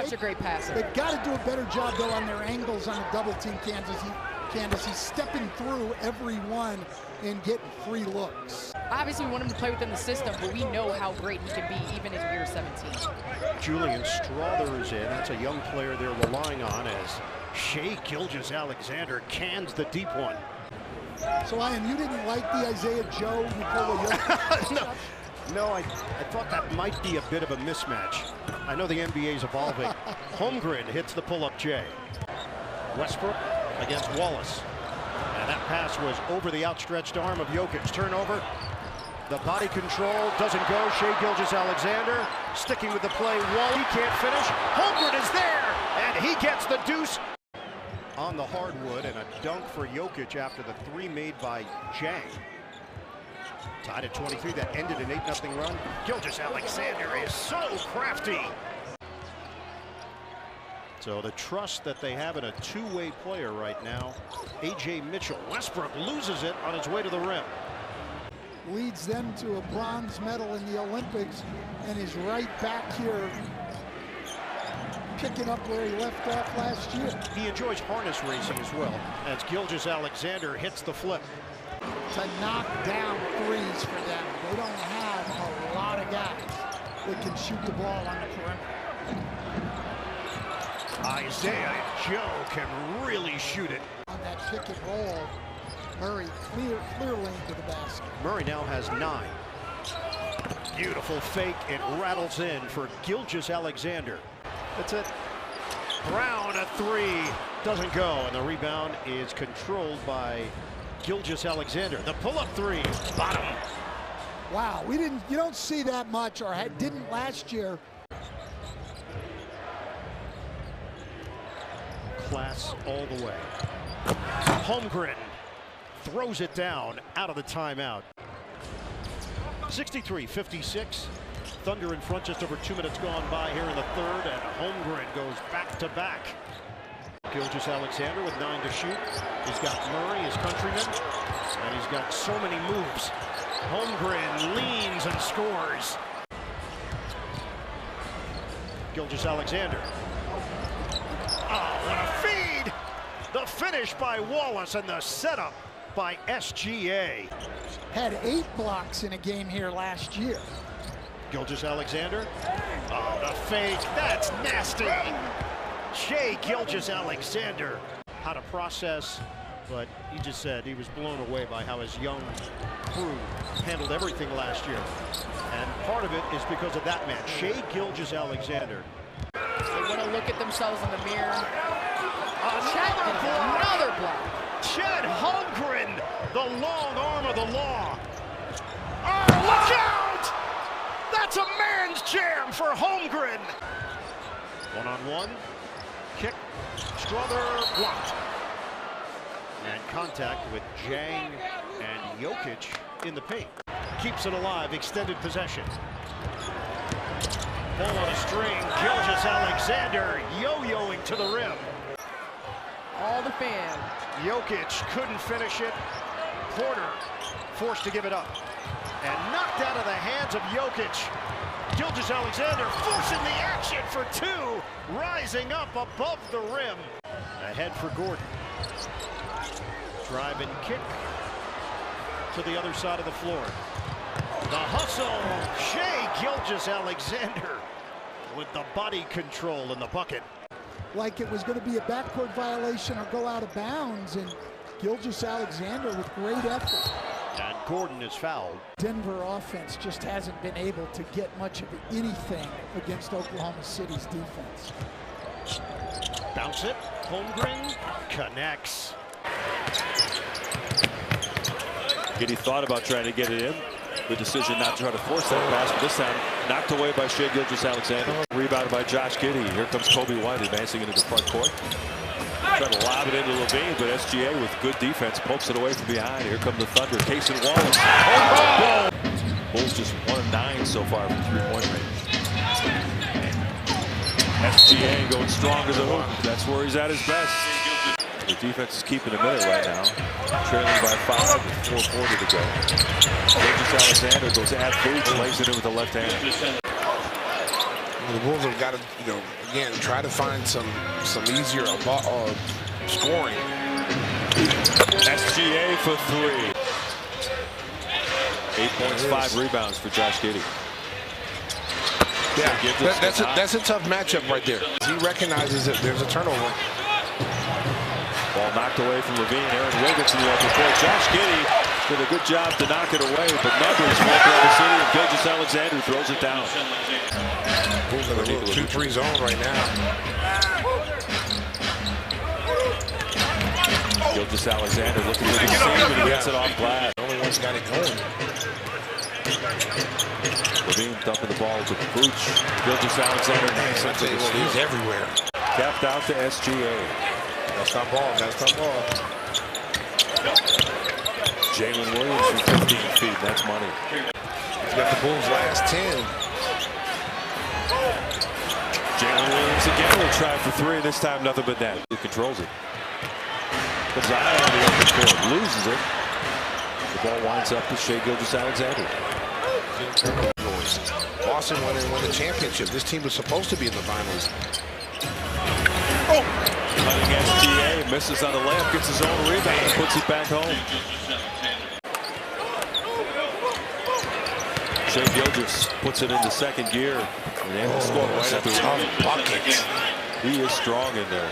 such a great passer. They've got to do a better job, though, on their angles on a double team Candace. He's stepping through every one and getting free looks. Obviously, we want him to play within the system, but we know how great he can be even in year 17. Julian Strother is in. That's a young player they're relying on as Shai Gilgeous-Alexander cans the deep one. So, Ian, you didn't like the Isaiah Joe Nikola No, I thought that might be a bit of a mismatch. I know the NBA is evolving. Holmgren hits the pull-up J. Westbrook against Wallace. And that pass was over the outstretched arm of Jokic. Turnover. The body control doesn't go. Shai Gilgeous-Alexander sticking with the play. He can't finish. Holmgren is there, and he gets the deuce on the hardwood, and a dunk for Jokic after the three made by Jang. Tied at 23, that ended an 8-0 run. Gilgeous-Alexander is so crafty. So the trust that they have in a two-way player right now. A.J. Mitchell. Westbrook loses it on his way to the rim. Leads them to a bronze medal in the Olympics and is right back here picking up where he left off last year. He enjoys harness racing as well as Gilgeous-Alexander hits the flip. To knock down threes for them. They don't have a lot of guys that can shoot the ball on the perimeter. Isaiah Joe can really shoot it. On that pick and roll, Murray clear lane to the basket. Murray now has 9. Beautiful fake. It rattles in for Gilgeous-Alexander. That's it. Brown a 3. Doesn't go, and the rebound is controlled by Gilgeous-Alexander. The pull-up 3. Bottom. Wow, you don't see that much, or didn't last year. Class all the way. Holmgren throws it down out of the timeout. 63-56. Thunder in front, just over 2 minutes gone by here in the third, and Holmgren goes back to back. Gilgeous-Alexander with 9 to shoot. He's got Murray, his countryman, and he's got so many moves. Holmgren leans and scores. Gilgeous-Alexander. Oh, what a feed! The finish by Wallace and the setup by SGA. Had 8 blocks in a game here last year. Gilgeous-Alexander. Oh, the fake. That's nasty. Shai Gilgeous-Alexander. How to process, but he just said he was blown away by how his young crew handled everything last year. And part of it is because of that man, Shai Gilgeous-Alexander. They want to look at themselves in the mirror. Another block. Chet Holmgren, the long arm of the law. Oh, look out! That's a man's jam for Holmgren. One-on-one. Kick. Strother blocked. And contact with Jang and Jokic in the paint. Keeps it alive, extended possession. Ball on a string, Gilgeous-Alexander yo-yoing to the rim. All the fans. Jokic couldn't finish it. Porter forced to give it up. And knocked out of the hands of Jokic. Gilgeous-Alexander forcing the action for 2. Rising up above the rim. Ahead for Gordon. Drive and kick to the other side of the floor. The hustle. Shai Gilgeous-Alexander with the body control in the bucket. Like it was going to be a backcourt violation or go out of bounds, and Gilgeous-Alexander with great effort. And Gordon is fouled. Denver offense just hasn't been able to get much of anything against Oklahoma City's defense. Bounce it. Holmgren connects. Giddey thought about trying to get it in. The decision not to try to force that pass, but this time knocked away by Shai Gilgeous-Alexander. Rebounded by Josh Giddey. Here comes Kobe White advancing into the front court. Trying to lob it into Levine, but SGA with good defense pokes it away from behind. Here come the Thunder. Case and Wallace. Oh! Bulls just 1 of 9 so far from three-point range. SGA going strong to the hoop. That's where he's at his best. The defense is keeping him in it right now. Trailing by 5 with 4:40 to go. Gilgeous-Alexander goes at boot, lays it in with the left hand. The Bulls have got to, again, try to find some easier scoring. SGA for 3. 8 points, 5 rebounds for Josh Giddey. Yeah, that's a tough matchup right there. He recognizes that there's a turnover. Ball knocked away from Levine. Aaron Wiggins in the open court. Josh Giddey did a good job to knock it away, but numbers from Oklahoma City, and Gilgeous-Alexander throws it down. Bulls in a little 2-3 zone right now. Gilgeous-Alexander looking for the seam, and he gets it off glass. The only one's got it going. Levine dumping the ball to Booch. Gilgeous-Alexander knocks it to the steal. He's everywhere. Capped out to SGA. That's not ball. That's not ball. Jalen Williams from 15 feet. That's money. He's got the Bulls' last 10. Jalen Williams again will try for 3. This time nothing but net. He controls it. Comes out on the open court. Loses it. The ball winds up to Shai Gilgeous-Alexander. Boston went and won the championship. This team was supposed to be in the finals. Cutting SGA, misses on the layup, gets his own rebound, and puts it back home. Shai Gilgeous puts it into second gear, and able to score right after tough bucket. He is strong in there.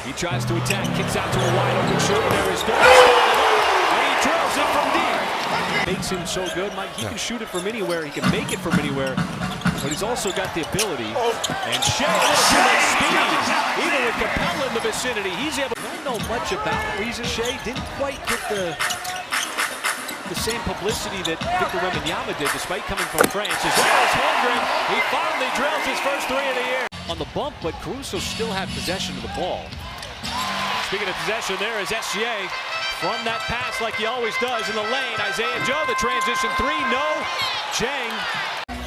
He tries to attack, kicks out to a wide open shooter. There is and he drills it from deep. Makes him so good, Mike. He can shoot it from anywhere. He can make it from anywhere. But he's also got the ability. And Shai speed. Even with Capella in the vicinity, he's able. I don't know much about the reason Shai didn't quite get the same publicity that Victor Wembanyama did, despite coming from France. As well as Holmgren, he finally drills his first 3 of the year. On the bump, but Caruso still had possession of the ball. Speaking of possession, there is SGA. From that pass like he always does in the lane. Isaiah Joe, the transition 3, no. Jang.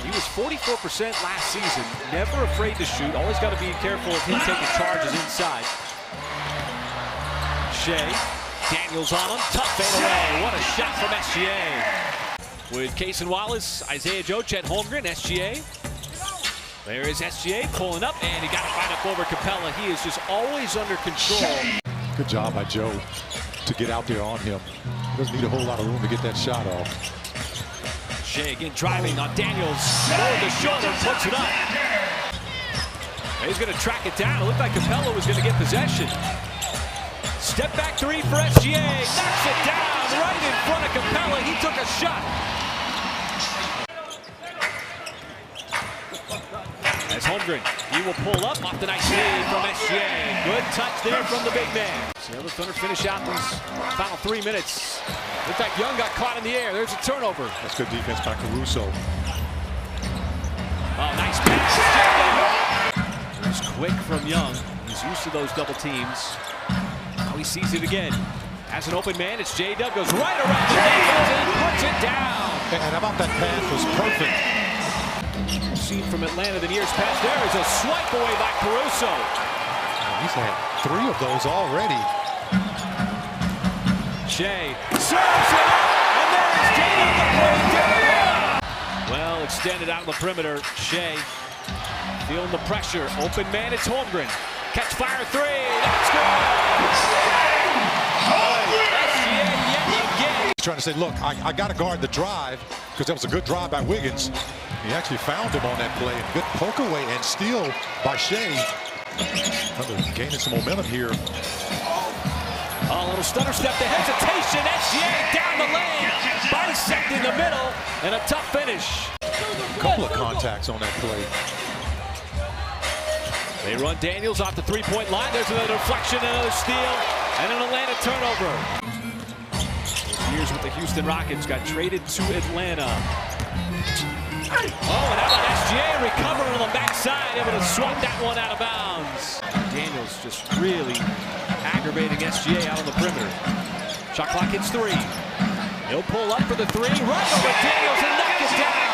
He was 44% last season. Never afraid to shoot. Always got to be careful of him taking charges inside. Shai. Daniels on him. Tough fade away. What a shot from SGA. With Case and Wallace, Isaiah Joe, Chet Holmgren, SGA. There is SGA pulling up, and he got to find up over Capella. He is just always under control. Good job by Joe to get out there on him. Doesn't need a whole lot of room to get that shot off. Shai again driving on Daniels. Over the shoulder, puts it up. He's going to track it down. It looked like Capella was going to get possession. Step back 3 for SGA. Knocks it down right in front of Capella. He took a shot. As Holmgren, he will pull up off the nice lead from SGA. Good touch there from the big man. So the Thunder finish out these final 3 minutes. Looked like Young got caught in the air. There's a turnover. That's good defense by Caruso. Oh, nice pass. It was quick from Young. He's used to those double teams. Now he sees it again. As an open man, it's J-Dub. Goes right around the defense and puts it down. And how about that pass was perfect. Seen from Atlanta the years past. There is a swipe away by Caruso. He's had 3 of those already. Shai serves it up, and there is J-Dub. Well, extended out on the perimeter. Shai feeling the pressure. Open man, it's Holmgren. Catch fire 3. That's good. He's trying to say, look, I got to guard the drive because that was a good drive by Wiggins. He actually found him on that play. Good poke away and steal by Shai. Gaining some momentum here. A little stutter step to hesitation. SGA down the lane. Bisecting the middle. And a tough finish. A couple of contacts on that play. They run Daniels off the 3-point line. There's another deflection, another steal, and an Atlanta turnover. Those years with the Houston Rockets got traded to Atlanta. Oh, and how about SGA recovering on the backside, able to swat that one out of bounds. Daniels just really aggravating SGA out on the perimeter. Shot clock hits 3. He'll pull up for the 3, right over Daniels and knock it down.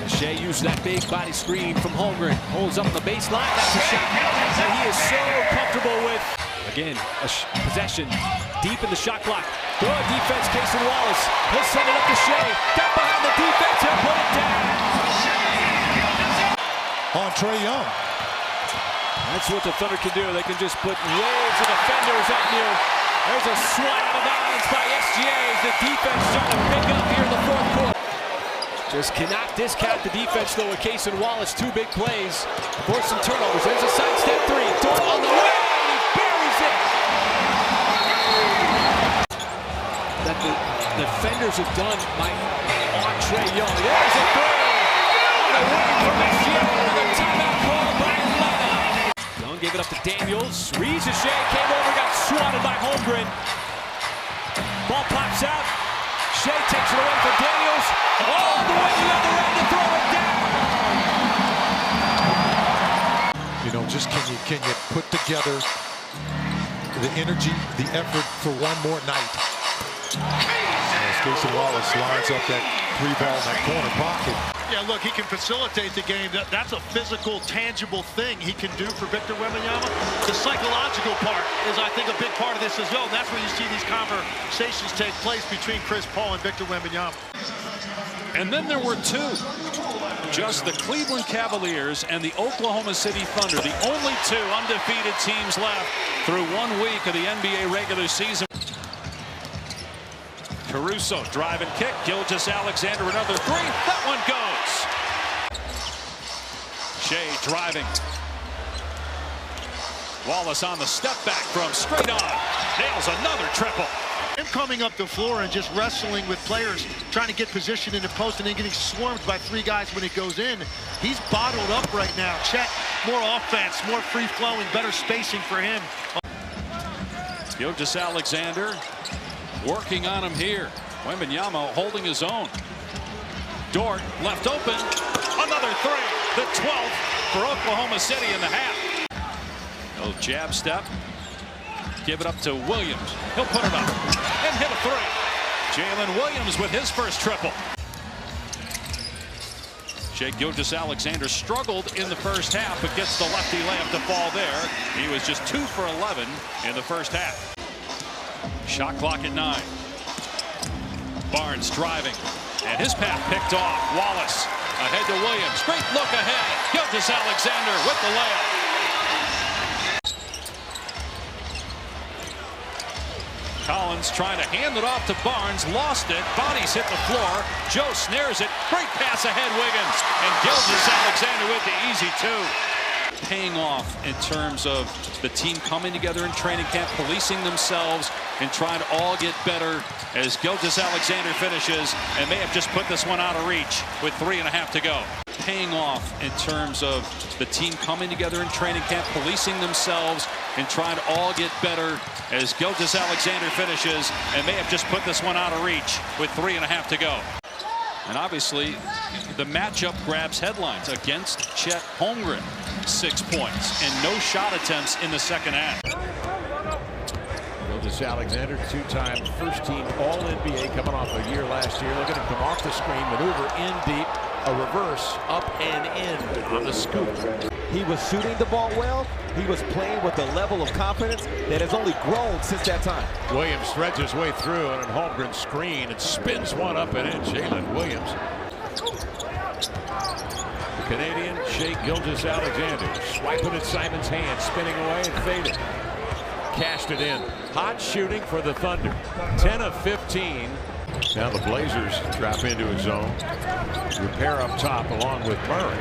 Shai used that big body screen from Holmgren. Holds up the baseline. That's a shot that he is so comfortable with. Again, a possession deep in the shot clock. Good defense, Cason Wallace. He'll send it up to Shai. Got behind the defense, he'll put it down. On Trae Young. That's what the Thunder can do. They can just put waves of defenders on you. There's a swat out of bounds by SGA as the defense starting to pick up here in the fourth quarter. Just cannot discount the defense, though, with Cason Wallace. 2 big plays. Force some turnovers. There's a sidestep 3. Dort on the way. He buries it. That the defenders have done on Trae Young. There's a 3. On the wing from SGA. The timeout call by Atlanta. Young gave it up to Daniels. Shai came over, got swatted by Holmgren. Ball pops out. Shai takes it away from Daniels. All the way to the other end to throw it down. You know, just can you put together the energy, the effort for one more night? As Cason Wallace lines up that 3-ball in that corner pocket. Yeah, look, he can facilitate the game. That's a physical, tangible thing he can do for Victor Wembanyama. The psychological part is, I think, a big part of this as well. That's where you see these conversations take place between Chris Paul and Victor Wembanyama. And then there were 2. Just the Cleveland Cavaliers and the Oklahoma City Thunder, the only 2 undefeated teams left through 1 week of the NBA regular season. Caruso, drive and kick. Gilgeous-Alexander, another 3. That one goes. Shai driving. Wallace on the step back from straight on. Nails another triple. Him coming up the floor and just wrestling with players, trying to get position in the post and then getting swarmed by 3 guys when it goes in. He's bottled up right now. Chet, more offense, more free-flowing, better spacing for him. Gilgeous-Alexander working on him here. Wembanyama holding his own. Dort left open. Another 3. The 12th for Oklahoma City in the half. No jab step. Give it up to Williams. He'll put it up and hit a 3. Jalen Williams with his first triple. Shai Gilgeous-Alexander struggled in the first half, but gets the lefty layup to fall there. He was just 2 for 11 in the first half. Shot clock at 9. Barnes driving, and his path picked off. Wallace ahead to Williams. Great look ahead. Gilgeous-Alexander with the layup. Collins trying to hand it off to Barnes. Lost it. Bodies hit the floor. Joe snares it. Great pass ahead, Wiggins. And Gilgeous-Alexander with the easy 2. Paying off in terms of the team coming together in training camp, policing themselves, and trying to all get better as Gilgeous-Alexander finishes and may have just put this one out of reach with 3.5 to go. Paying off in terms of the team coming together in training camp, policing themselves, and trying to all get better as Gilgeous-Alexander finishes and may have just put this one out of reach with 3.5 to go. And obviously, the matchup grabs headlines against Chet Holmgren. 6 points and no shot attempts in the second half. Gilgeous-Alexander, 2-time first-team All-NBA, coming off a year last year. Look at him come off the screen, maneuver in deep, a reverse, up and in on the scoop. He was shooting the ball well. He was playing with a level of confidence that has only grown since that time. Williams threads his way through on a Holmgren screen and spins one up and in. Jalen Williams. The Canadian, Shai Gilgeous-Alexander, swiping at Simon's hand, spinning away and fading. Cashed it in. Hot shooting for the Thunder. 10 of 15. Now the Blazers drop into his zone. Repair up top along with Murray.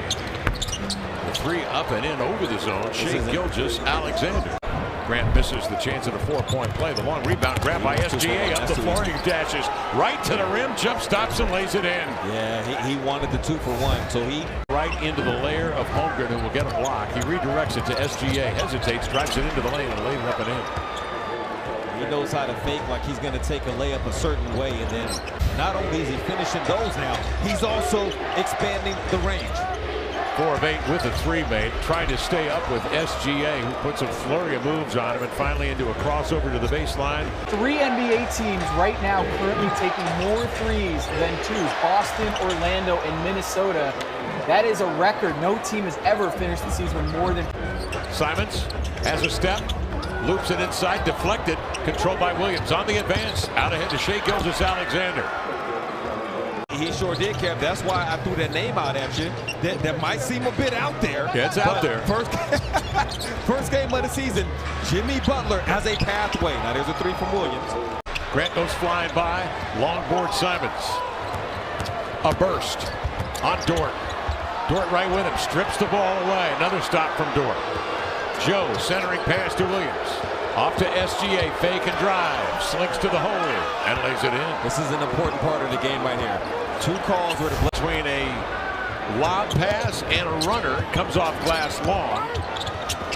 The 3 up and in over the zone. Shai Gilgeous-Alexander. Grant misses the chance at a 4-point play. The long rebound grab by SGA up the floor. He dashes right to the rim, jump stops and lays it in. Yeah, he wanted the 2-for-1, so he right into the layer of Holmgren, who will get a block. He redirects it to SGA, hesitates, drives it into the lane and lays it up and in. He knows how to fake like he's going to take a layup a certain way, and then not only is he finishing those now, he's also expanding the range. 4 of 8 with a 3 made, trying to stay up with SGA, who puts a flurry of moves on him and finally into a crossover to the baseline. 3 NBA teams right now currently taking more threes than 2s. Boston, Orlando, and Minnesota. That is a record. No team has ever finished the season with more than. Simons has a step, Loops it inside, deflected, controlled by Williams. On the advance, out ahead to Shai Gilgeous-Alexander. He sure did, Kev. That's why I threw that name out at you. That might seem a bit out there. Yeah, it's out there. First game of the season, Jimmy Butler has a pathway. Now there's a three from Williams. Grant goes flying by. Long board Simons. A burst on Dort. Dort right with him. Strips the ball away. Another stop from Dort. Joe centering pass to Williams. Off to SGA. Fake and drive. Slinks to the hole and lays it in. This is an important part of the game right here. Two calls were between a lob pass and a runner. Comes off glass long.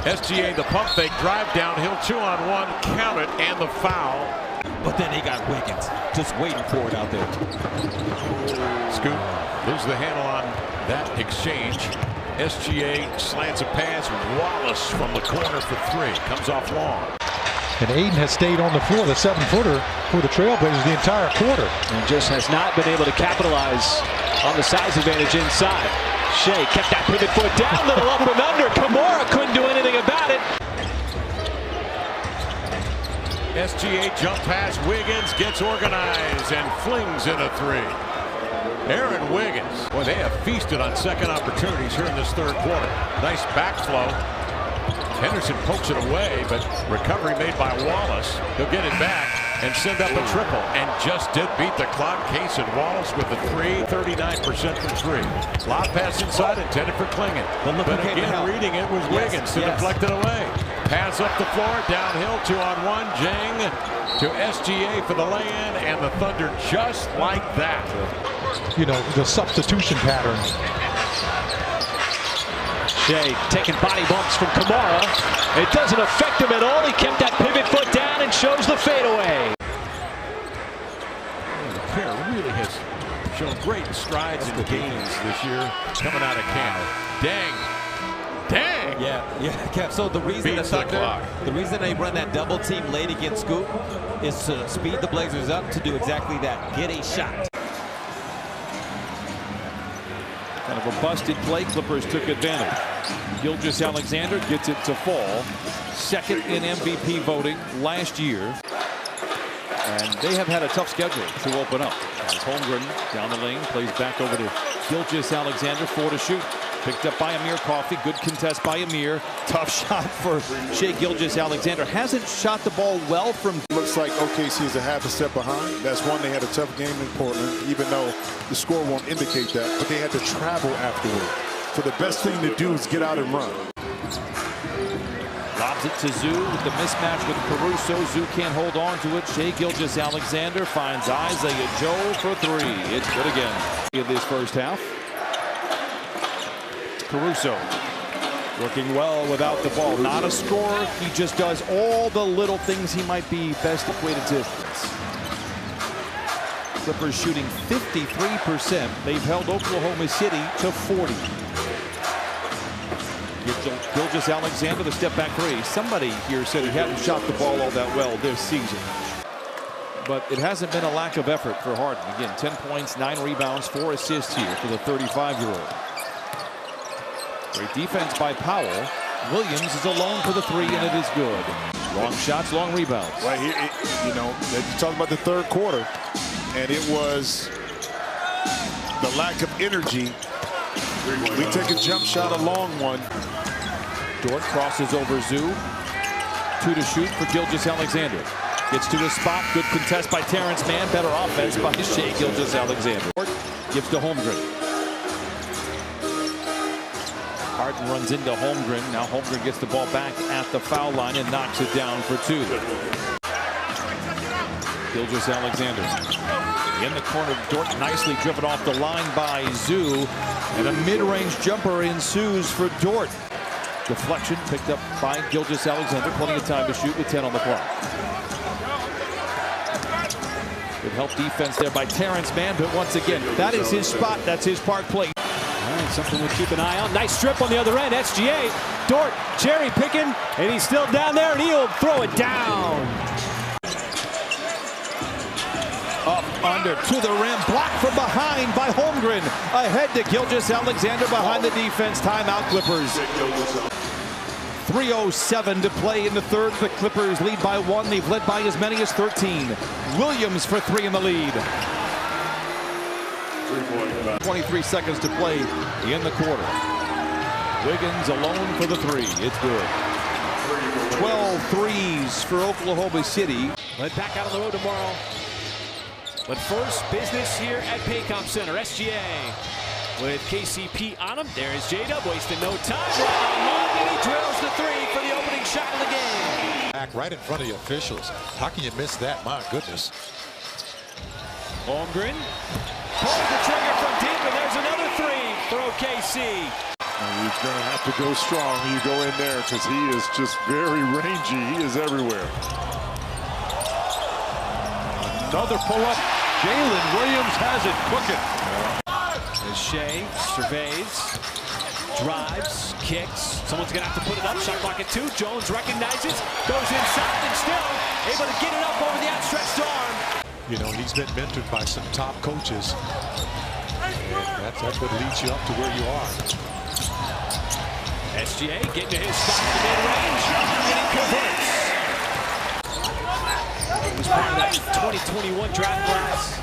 SGA the pump fake. Drive downhill. 2-on-1. Count it and the foul. But then he got Wiggins just waiting for it out there. Scoop loses the handle on that exchange. SGA slants a pass. Wallace from the corner for three. Comes off long. And Aiden has stayed on the floor, the 7-footer for the Trailblazers the entire quarter. And just has not been able to capitalize on the size advantage inside. Shai kept that pivot foot down, little up and under. Kimura couldn't do anything about it. SGA jump pass. Wiggins gets organized and flings in a three. Aaron Wiggins. Boy, they have feasted on second opportunities here in this third quarter. Nice backflow. Henderson pokes it away, but recovery made by Wallace. He'll get it back and send up a triple. And just did beat the clock. Case and Wallace with the three. 39% from three. Lob pass inside intended for Klingon. But again, reading it was Wiggins to deflect it away. Pass up the floor, downhill, 2-on-1. Jang to SGA for the lay-in, and the Thunder just like that. You know, the substitution pattern. Shai taking body bumps from Kimura. It doesn't affect him at all. He kept that pivot foot down and shows the fadeaway. The pair really has shown great strides and gains this year coming out of camp. Dang. Yeah, Kev. So the reason the reason they run that double team late against Scoop is to speed the Blazers up to do exactly that. Get a shot. Kind of a busted play. Clippers took advantage. Gilgeous-Alexander gets it to fall. Second in MVP voting last year. And they have had a tough schedule to open up. As Holmgren down the lane plays back over to Gilgeous-Alexander. 4 to shoot. Picked up by Amir Coffey. Good contest by Amir. Tough shot for Shai Gilgeous-Alexander. Hasn't shot the ball well from. Looks like OKC is a half a step behind. That's one, they had a tough game in Portland, even though the score won't indicate that. But they had to travel afterward. So the best thing to do is get out and run. Lobs it to Zoo with the mismatch with Caruso. Zoo can't hold on to it. Shai Gilgeous-Alexander finds Isaiah Joe for three. It's good again in this first half. Caruso working well without the ball. Not a scorer. He just does all the little things he might be best equated to. Clippers shooting 53%. They've held Oklahoma City to 40. Gilgeous-Alexander, the step back three. Somebody here said he hadn't shot the ball all that well this season. But it hasn't been a lack of effort for Harden. Again, 10 points, 9 rebounds, 4 assists here for the 35-year-old. Great defense by Powell. Williams is alone for the three, and it is good. Long shots, long rebounds. Right here, you know, you talk about the third quarter, and it was the lack of energy. We take a jump shot, a long one. Dort crosses over Zoo. 2 to shoot for Gilgeous-Alexander. Gets to his spot. Good contest by Terrence Mann. Better offense by Shai Gilgeous-Alexander. Gives to Holmgren. Harden runs into Holmgren. Now Holmgren gets the ball back at the foul line and knocks it down for 2. Gilgeous-Alexander in the corner. Dort nicely driven off the line by Zoo. And a mid-range jumper ensues for Dort. Deflection picked up by Gilgeous-Alexander. Plenty of time to shoot with 10 on the clock. Good help defense there by Terrence Mann. But once again, that is his spot. That's his park play. All right, something we'll keep an eye on. Nice strip on the other end. SGA. Dort cherry picking. And he's still down there. And he'll throw it down. Up under to the rim, blocked from behind by Holmgren. Ahead to Gilgeous-Alexander behind the defense. Timeout Clippers. 3:07 to play in the third. The Clippers lead by 1. They've led by as many as 13. Williams for 3 in the lead. 23 seconds to play in the quarter. Wiggins alone for the 3. It's good. 12 threes for Oklahoma City. Led back out on the road tomorrow. But first, business here at Paycom Center. SGA with KCP on him. There's J-Dub wasting no time. And he drills the 3 for the opening shot of the game. Back right in front of the officials. How can you miss that? My goodness. Holmgren pulls the trigger from deep, and there's another 3 for OKC. You're going to have to go strong when you go in there because he is just very rangy. He is everywhere. Another pull-up. Jalen Williams has it cooking. As Shai surveys, drives, kicks. Someone's going to have to put it up. Shot clock at 2. Jones recognizes, goes inside, and still able to get it up over the outstretched arm. You know, he's been mentored by some top coaches. That's what leads you up to where you are. SGA getting to his spot in the mid-range, and he converts. He was part of that 2021 draft class.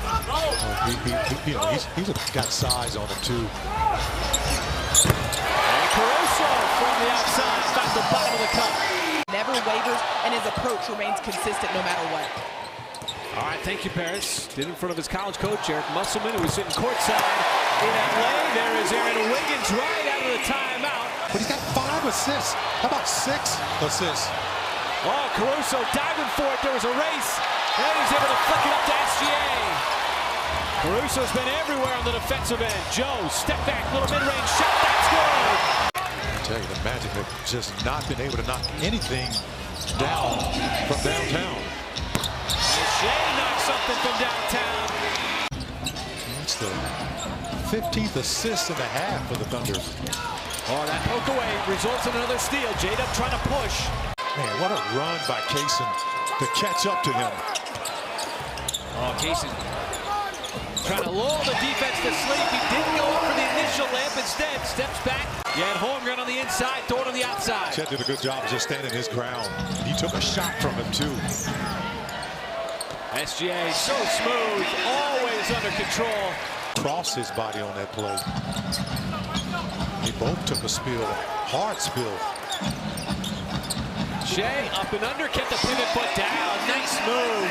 He's got size on him, too. And Caruso from the outside, found the bottom of the cup. Never wavers, and his approach remains consistent no matter what. All right, thank you, Paris. Did in front of his college coach, Eric Musselman, who was sitting courtside in LA. There is Aaron Wiggins right out of the timeout. But he's got 5 assists. How about 6 assists? Oh, Caruso diving for it. There was a race, and he's able to flick it up to SGA. Caruso's been everywhere on the defensive end. Joe, step back, little mid-range shot. That's good. I tell you, the Magic have just not been able to knock anything down from downtown. Shai knocks something from downtown. That's the 15th assist in the half for the Thunder. Oh, that poke away results in another steal. J-Dub trying to push. Man, what a run by Kaysen to catch up to him. Oh, Kaysen trying to lull the defense to sleep. He didn't go up for the initial layup. Instead, steps back. You had Holmgren on the inside, throw it on the outside. Chet did a good job just standing his ground. He took a shot from him, too. SGA so smooth, always under control. Crossed his body on that play. They both took a spill, hard spill. Shai up and under, kept the pivot foot down. Nice move,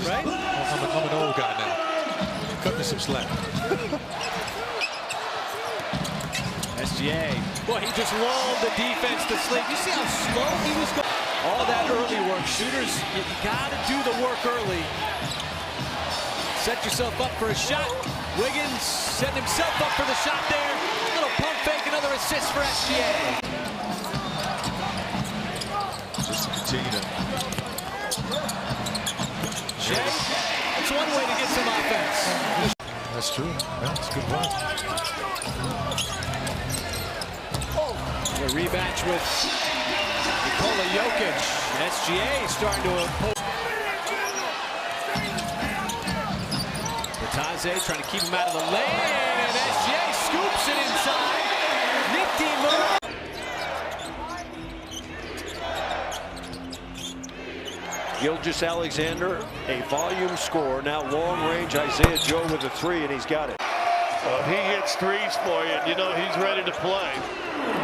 right? I'm an old guy now. Cut me some slack. SGA, boy, he just lulled the defense to sleep. You see how slow he was going? All that early work. Shooters, you gotta do the work early. Set yourself up for a shot. Wiggins setting himself up for the shot there. Little pump fake, another assist for SGA. Just to continue to. Shai, that's one way to get some offense. That's true. That's a good run. A rematch with Nikola Jokic. SGA starting to oppose. Taze trying to keep him out of the lane, and SGA scoops it inside. Nifty move. Gilgeous-Alexander, a volume score. Now long range Isaiah Joe with a 3, and he's got it. He hits threes for you, and you know he's ready to play.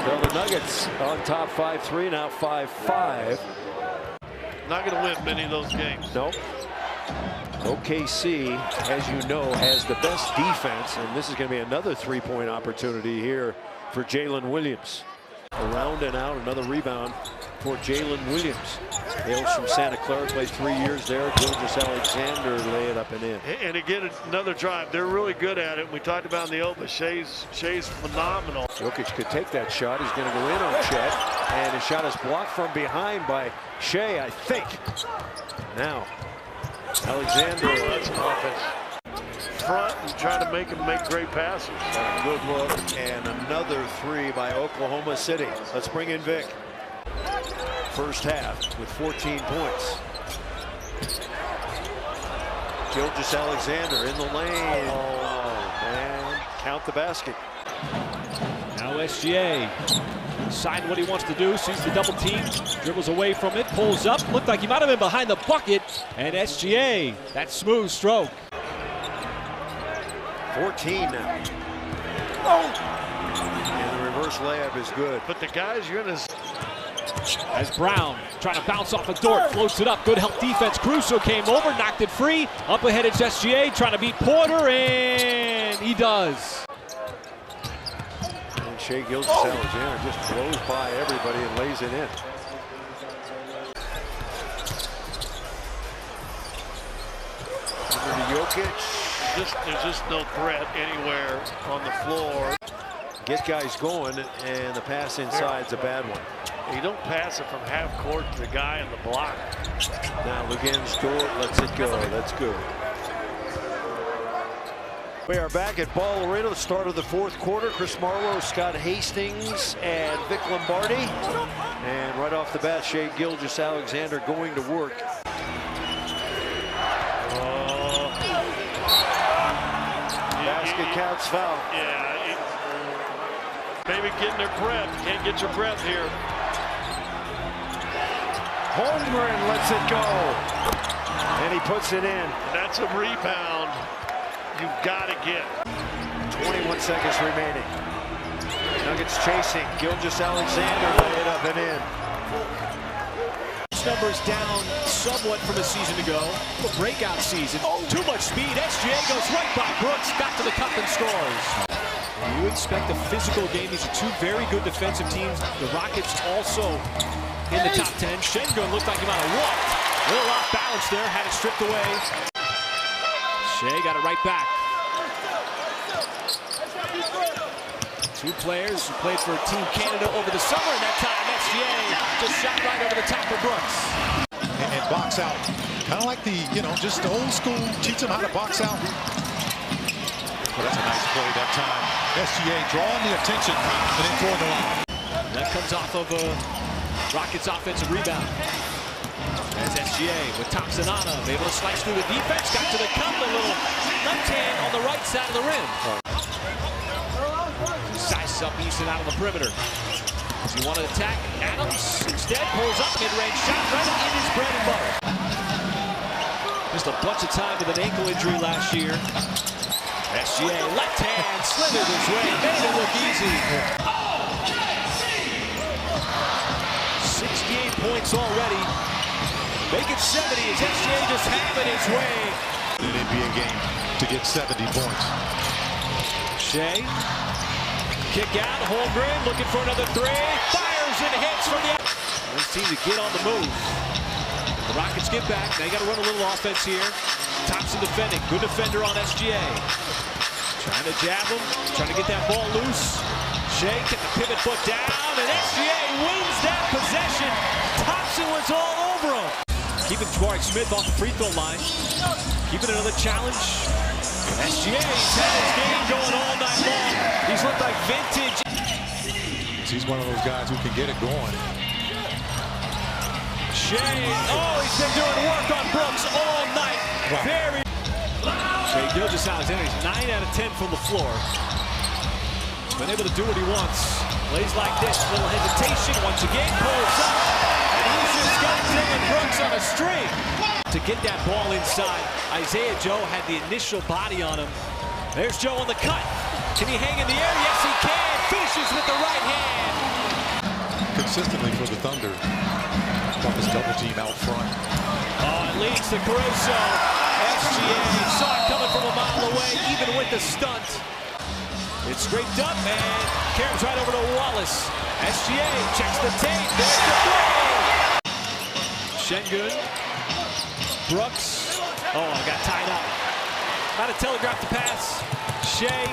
Well, the Nuggets on top 5-3, now 5-5. Not going to win many of those games. Nope. OKC, as you know, has the best defense, and this is going to be another three-point opportunity here for Jalen Williams. Around and out, another rebound for Jalen Williams. Hails from Santa Clara, plays 3 years there. Gilgeous-Alexander lay it up and in. And again, another drive. They're really good at it. We talked about in the open. Shai's phenomenal. Jokic could take that shot. He's going to go in on Chet, and his shot is blocked from behind by Shai, I think. Now, Alexander, that's offense. Front and trying to make him make great passes. A good look, and another 3 by Oklahoma City. Let's bring in Vic. First half with 14 points. Gilgeous-Alexander in the lane. Oh, man. Count the basket. Now SGA deciding what he wants to do, sees the double team, dribbles away from it, pulls up, looked like he might have been behind the bucket, and SGA, that smooth stroke. 14 now. And the reverse layup is good. But the guys, you're going to... As Brown trying to bounce off a Dort, floats it up, good help defense. Caruso came over, knocked it free. Up ahead it's SGA trying to beat Porter, and he does. And Shai Gilgeous-Alexander just blows by everybody and lays it in. Under to Jokic. There's just no threat anywhere on the floor. Get guys going, and the pass inside's a bad one. You don't pass it from half court to the guy in the block. Now Lugan's Dort lets it go. That's good. We are back at Ball Arena, the start of the fourth quarter. Chris Marlowe, Scott Hastings, and Vic Lombardi. And right off the bat, Shai Gilgeous-Alexander going to work. Basket counts foul. Yeah. Maybe getting their breath. Can't get your breath here. Holmgren lets it go. And he puts it in. That's a rebound you've got to get. 21 seconds remaining. Nuggets chasing. Gilgeous-Alexander lay it up and in. Numbers down somewhat from a season ago. A breakout season. Too much speed. SGA goes right by Brooks. Got to the cup and scores. You expect a physical game. These are two very good defensive teams. The Rockets also in the top 10. Şengün looked like he might have walked. A little off balance there, had it stripped away. Shai got it right back. Two players who played for Team Canada over the summer, and that time SGA just shot right over the top of Brooks. And box out. Kind of like the, just the old school, teach them how to box out. Well, that's a nice play that time. SGA drawing the attention and then toward the line. That comes off of a Rockets offensive rebound. As SGA with Thompson on him, able to slice through the defense, got to the cup, a little left hand on the right side of the rim. Sizes up Easton out on the perimeter. Does he want to attack? Adams instead pulls up, mid-range shot right in his bread and butter. Missed a bunch of time with an ankle injury last year. SGA left hand slithered his way, made it look easy. 68 points already. Make it 70 as SGA just having his way. In an NBA game to get 70 points. Shai, kick out, Holmgren looking for another three. Fires and hits from the... This team to get on the move. The Rockets get back. They got to run a little offense here. Thompson defending. Good defender on SGA. Trying to jab him. Trying to get that ball loose. Shai get the pivot foot down. And SGA wins that possession. Thompson was all over him. Keeping Jabari Smith off the free throw line. Keeping another challenge. SGA's had his game going all night long. He's looked like vintage. He's one of those guys who can get it going. Shai, he's been doing work on Brooks all night. Wow. Very. Shai Gilgeous-Alexander, he's 9 out of 10 from the floor. Been able to do what he wants. Plays like this, little hesitation once again, pulls up. And he's just got Dylan Brooks on a string. To get that ball inside, Isaiah Joe had the initial body on him. There's Joe on the cut. Can he hang in the air? Yes, he can. Finishes with the right hand. Consistently for the Thunder. Got this double team out front. It leads to Caruso. SGA saw it coming from a mile away, even with the stunt. It's scraped up, and carries right over to Wallace. SGA checks the tape. There's the three. Şengün. Brooks. Got tied up. About to telegraph the pass. Shai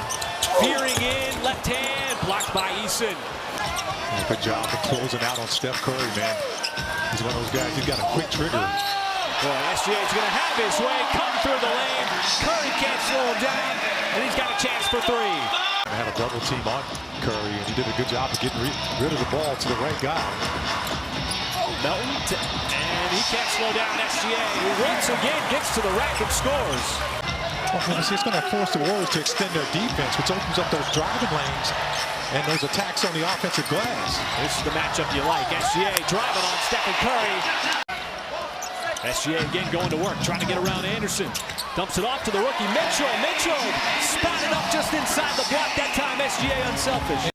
veering in, left hand, blocked by Eason. Good job of closing out on Steph Curry, man. He's one of those guys, he's got a quick trigger. Boy, SGA's going to have his way, come through the lane. Curry can't slow him down, and he's got a chance for three. I had a double team on Curry, and he did a good job of getting rid of the ball to the right guy. Melton, and he can't slow down SGA, who once again gets to the rack and scores. Well, it's going to force the Warriors to extend their defense, which opens up those driving lanes and those attacks on the offensive glass. This is the matchup you like. SGA driving on Stephen Curry. SGA again going to work, trying to get around Anderson. Dumps it off to the rookie Mitchell. Mitchell spotted up just inside the block. That time SGA unselfish.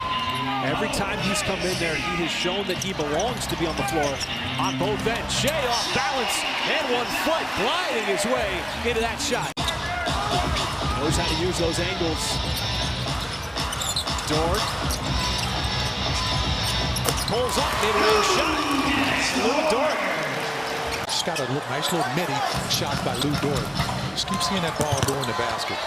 Every time he's come in there, he has shown that he belongs to be on the floor on both ends. Shai off balance and 1 foot gliding his way into that shot. Knows how to use those angles. Dort pulls up, mid-range shot. Lou Dort. Just got a nice little midi shot by Lou Dort. Just keep seeing that ball go in the basket.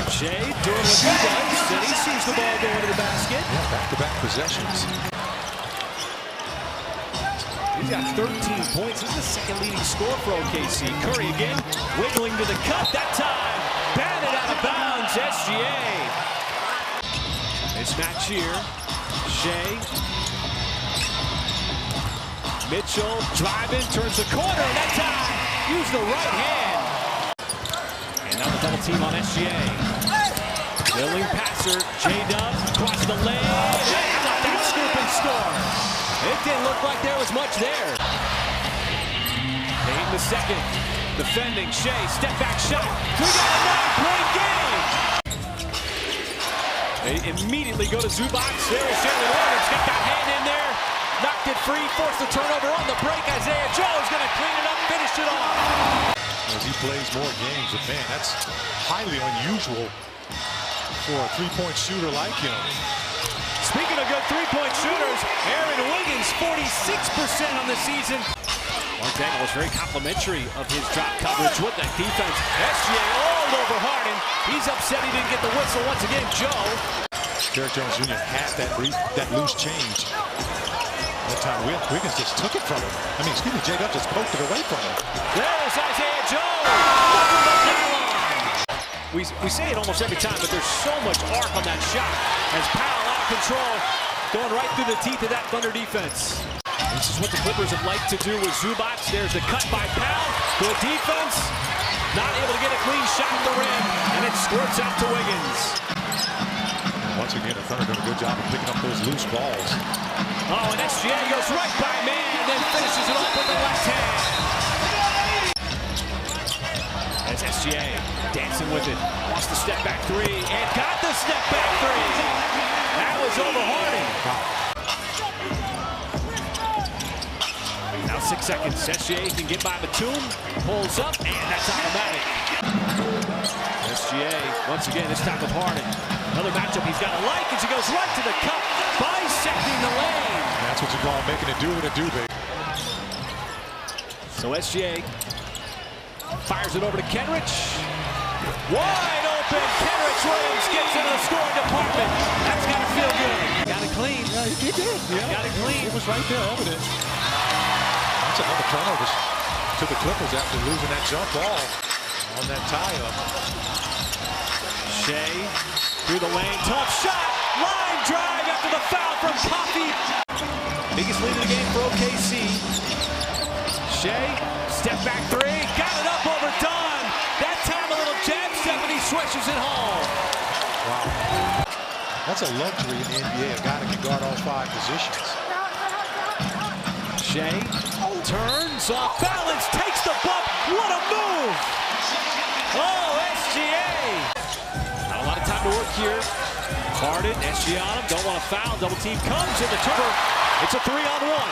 Shai doing what he does, and he sees the ball go into the basket. Yeah, back-to-back possessions. He's got 13 points. He's the second leading scorer for OKC. Curry again, wiggling to the cut. That time, batted out of bounds. SGA. Mismatch here. Shai. Mitchell driving, turns the corner. That time, use the right hand. And now the double team on SGA. Willing passer, J-Dub across the lane. And how about that scoop and score? It didn't look like there was much there. Payne the second. Defending, Shai, step back shot. We got a 9-point game. They immediately go to Zubac. There's Jalen Williams, got that hand in there. Knocked it free, forced the turnover on the break. Isaiah Joe's gonna clean it up, finish it off. As he plays more games, but man, that's highly unusual for a three-point shooter like him. Speaking of good three-point shooters, Aaron Wiggins, 46% on the season. Montana was very complimentary of his drop coverage with that defense. SGA all over Harden. He's upset he didn't get the whistle once again. Joe. Derrick Jones Jr. had that loose change. That time Wiggins just took it from him. J-Dub just poked it away from him. There's Isaiah Joe. We say it almost every time, but there's so much arc on that shot. As Powell out of control, going right through the teeth of that Thunder defense. This is what the Clippers have liked to do with Zubac. There's the cut by Powell. Good defense. Not able to get a clean shot at the rim, and it squirts out to Wiggins. Once again, the Thunder doing a good job of picking up those loose balls. Oh, and SGA goes right by man, and then finishes it off with the left hand. That's SGA dancing with it. Lost the step back three, and got the step back three. That was over Harden. Now 6 seconds. SGA can get by Batum, pulls up, and that's automatic. SGA, once again, this time with Harden. Another matchup he's got to like as he goes right to the cup, bisecting the lane. That's what you call making it do what it do, baby. So SGA fires it over to Kenrich. Wide open, Kenrich Williams gets into the scoring department. That's got to feel good. Got it clean. Yeah, he did. Yeah. Got it clean. It was right there, evident. That's another turnover to the Clippers after losing that jump ball on that tie-up. Shai through the lane, tough shot, line drive after the foul from Coffey. Biggest lead of the game for OKC. Shai, step back three, got it up over Dunn. That time a little jab step and he swishes it home. Wow. That's a luxury in the NBA, a guy that can guard all 5 positions. Shai turns off balance, takes the bump. What a move! Oh, SGA! Not a lot of time to work here. Harden, SGA on him, don't want to foul. Double team comes in the turn. It's a 3-on-1.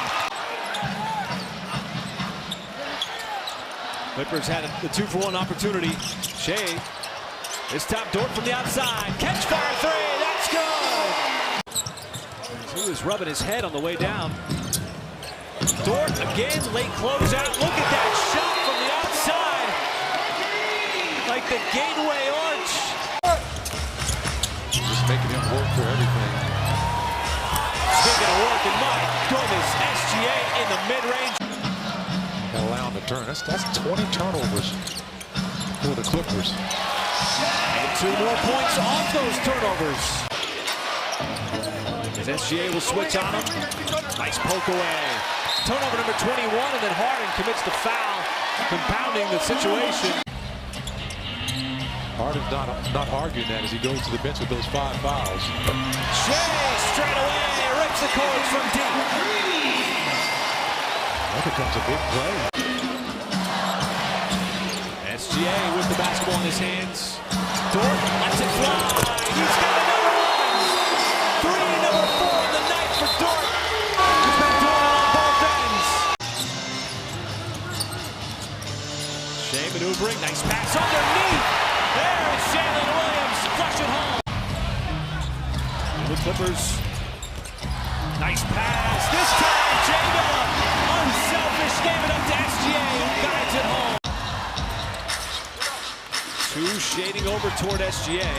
Clippers had the 2-for-1 opportunity. Shai, this time Dort from the outside. Catch fire three, that's good! He was rubbing his head on the way down. Dort again, late closeout. Look at that shot from the outside. Like the gateway arch. Just making him work for everything. Speaking of work, and my goodness, SGA in the mid-range. Allow him to turn. That's 20 turnovers for the Clippers. And 2 more points off those turnovers. As SGA will switch on him. Nice poke away. Turnover number 21, and then Harden commits the foul, compounding the situation. Harden's not arguing that as he goes to the bench with those 5 fouls. Shai straight away rips the cords from deep. That becomes a big play. SGA with the basketball in his hands. Dort lets it fly. He's got another one. 3, number 4 in the night for Dort. He's been doing it on both ends. Shai maneuvering. Nice pass underneath. There is Jalen Williams. Flush it home. And the Clippers. Nice pass. This time, J-Dub. Unselfish. Gave it up to SGA, who guides it home. 2 shading over toward SGA.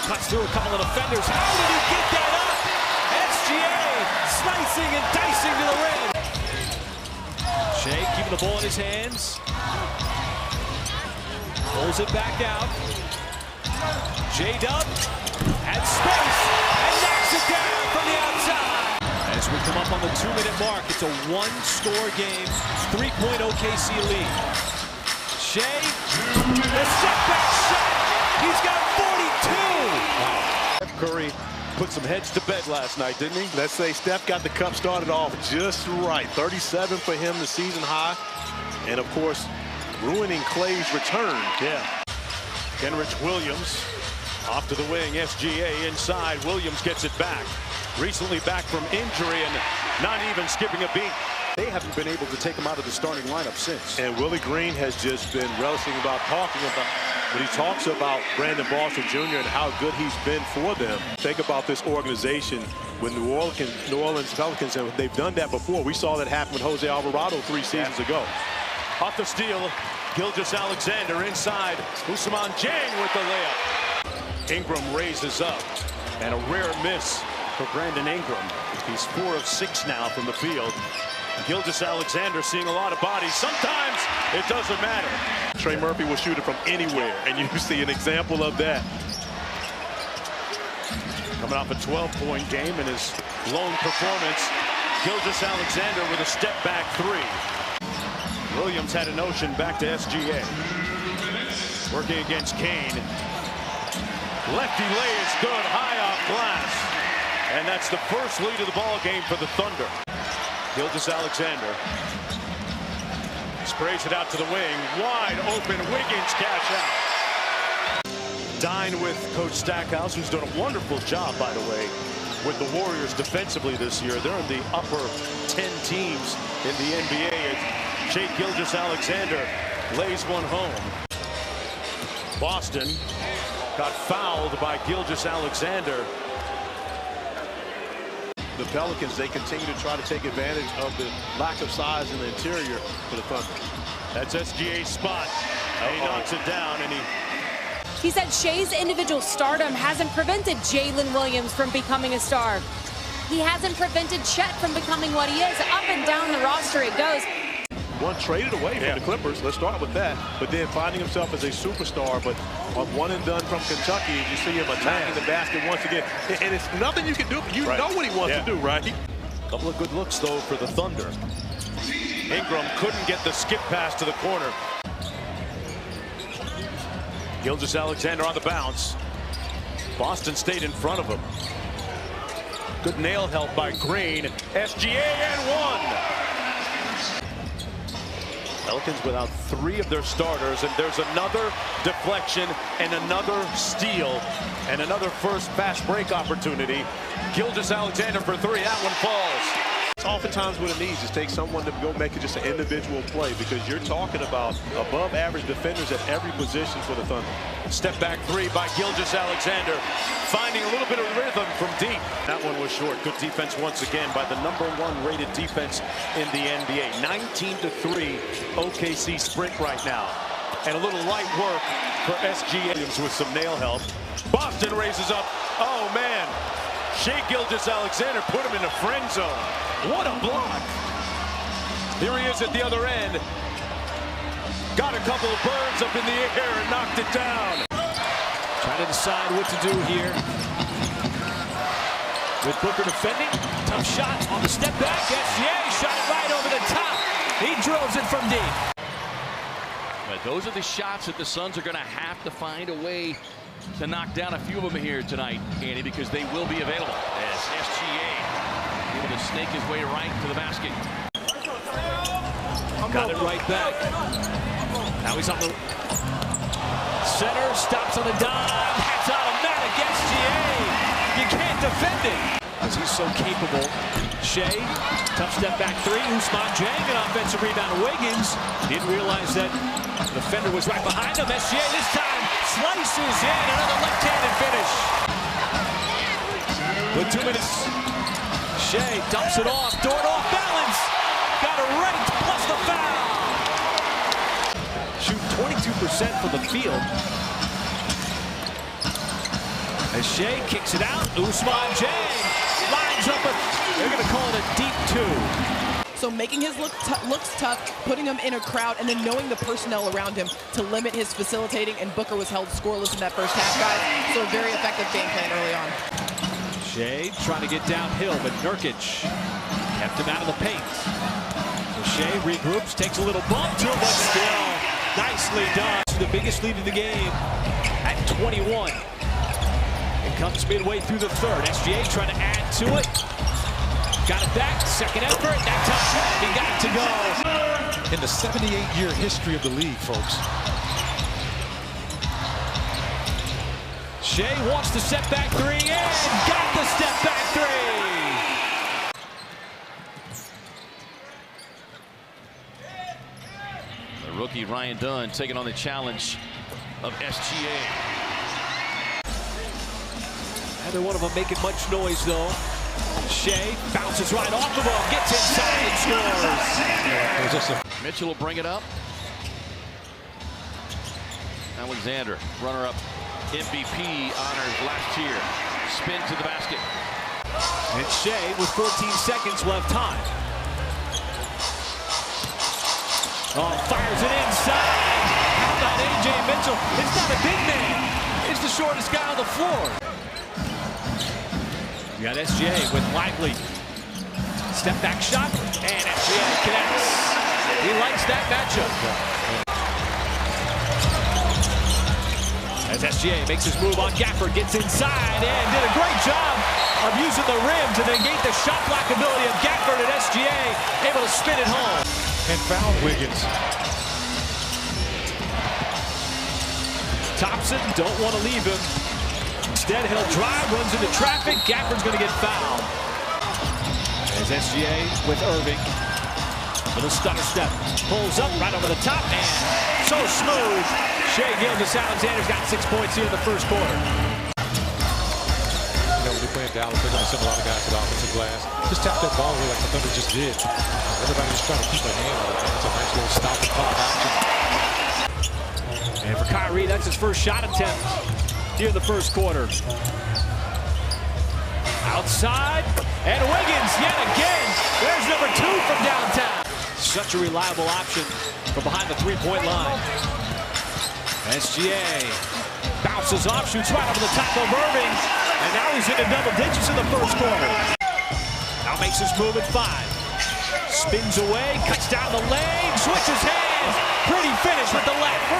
Cuts through a couple of defenders. How did he get that up? SGA slicing and dicing to the rim. Shai keeping the ball in his hands. Pulls it back out. J-Dub had space and knocks it down from the outside. As we come up on the 2-minute mark, it's a 1-score game, 3-point OKC lead. Shai, the step-back shot. He's got 42. Curry put some heads to bed last night, didn't he? Let's say Steph got the cup started off just right. 37 for him, the season high. And, of course, ruining Clay's return. Yeah. Kenrich Williams off to the wing. SGA inside. Williams gets it back. Recently back from injury and not even skipping a beat. They haven't been able to take him out of the starting lineup since. And Willie Green has just been relishing about talking about when he talks about Brandon Boston Jr. and how good he's been for them. Think about this organization when New Orleans Pelicans, and they've done that before. We saw that happen with Jose Alvarado 3 seasons ago. Off the steal, Gilgeous-Alexander inside. Ousmane Dieng with the layup. Ingram raises up, and a rare miss for Brandon Ingram. He's 4 of 6 now from the field. Gilgeous-Alexander seeing a lot of bodies. Sometimes it doesn't matter. Trey Murphy will shoot it from anywhere, and you see an example of that. Coming off a 12-point game in his lone performance, Gilgeous-Alexander with a step-back 3. Williams had a notion back to SGA. Working against Kane. Lefty lay is good, high off glass. And that's the first lead of the ball game for the Thunder. Gilgeous-Alexander sprays it out to the wing. Wide open, Wiggins cash out. Dine with Coach Stackhouse, who's done a wonderful job, by the way, with the Warriors defensively this year. They're in the upper 10 teams in the NBA. Shai Gilgeous-Alexander lays one home. Boston got fouled by Gilgeous-Alexander. The Pelicans, they continue to try to take advantage of the lack of size in the interior for the Thunder. That's SGA's spot. He knocks it down, and he said Shai's individual stardom hasn't prevented Jalen Williams from becoming a star. He hasn't prevented Chet from becoming what he is. Up and down the roster it goes. One traded away from the Clippers. Let's start with that. But then finding himself as a superstar, but on one and done from Kentucky, you see him attacking the basket once again. And it's nothing you can do. You know what he wants to do, right? Couple of good looks, though, for the Thunder. Ingram couldn't get the skip pass to the corner. Gilgeous-Alexander on the bounce. Boston stayed in front of him. Good nail help by Green. SGA and 1. Pelicans without 3 of their starters, and there's another deflection and another steal and another first fast break opportunity. Gilgeous-Alexander for 3. That one falls. Oftentimes what it needs is take someone to go make it just an individual play, because you're talking about above average defenders at every position for the Thunder. Step back 3 by Gilgeous-Alexander, finding a little bit of rhythm from deep. That one was short. Good defense once again by the #1 rated defense in the NBA. 19-3 OKC sprint right now. And a little light work for SGA with some nail help. Boston raises up. Oh, man. Shai Gilgeous-Alexander put him in the friend zone. What a block. Here he is at the other end. Got a couple of birds up in the air and knocked it down. Trying to decide what to do here. With Booker defending. Tough shot on the step back. SGA shot it right over the top. He drills it from deep. But those are the shots that the Suns are going to have to find a way to knock down a few of them here tonight, Andy, because they will be available as SGA able to snake his way right to the basket. Got it right back. Now he's on the center, stops on the dime, hats automatic, SGA. You can't defend it. Because he's so capable. Shai, tough step back three. Ousmane Dieng, an offensive rebound. Wiggins didn't realize that the defender was right behind him. SGA this time slices in, another left-handed finish. With 2 minutes, Shai dumps it off. Dort off balance. Got it raked, plus the foul. Shoot 22% from the field. As Shai kicks it out, Ousmane Dieng lines up, they're going to call it a deep two. So making his looks tough, putting him in a crowd, and then knowing the personnel around him to limit his facilitating, and Booker was held scoreless in that first half, guys. So a very effective game plan early on. Shai trying to get downhill, but Nurkic kept him out of the paint. So Shai regroups, takes a little bump to him, but still nicely done. The biggest lead of the game at 21. It comes midway through the third. SGA trying to add to it. Got it back, second effort, that time he got it to go. In the 78-year history of the league, folks. Shai wants the step back three and got the step back three. The rookie Ryan Dunn taking on the challenge of SGA. Neither one of them making much noise, though. Shai bounces right off of him, gets inside and scores. Mitchell will bring it up. Alexander, runner-up MVP honors last year. Spin to the basket. And Shai with 14 seconds left time. Oh, fires it inside. How about A.J. Mitchell? It's not a big man. It's the shortest guy on the floor. You got SGA with Lively. Step back shot, and SGA connects. He likes that matchup. As SGA makes his move on Gafford, gets inside and did a great job of using the rim to negate the shot block ability of Gafford, and SGA able to spin it home. And found Wiggins. Thompson don't want to leave him. Instead, he'll drive, runs into traffic. Gafford's going to get fouled. As SGA with Irving. With a stutter step. Pulls up right over the top, and so smooth. Shai Gilgeous-Alexander's got 6 points here in the first quarter. You know, when they play in Dallas, they're going to send a lot of guys to the offensive glass. Just tap that ball away like the Thunder just did. Everybody just trying to keep a hand on it. It's a nice little stop and pop action. And for Kyrie, that's his first shot attempt here in the first quarter. Outside, and Wiggins yet again. There's number 2 from downtown. Such a reliable option from behind the three-point line. SGA bounces off, shoots right over the top of Irving, and now he's into double digits in the first quarter. Now makes his move at 5. Spins away, cuts down the lane, switches hands. Pretty finish with the left.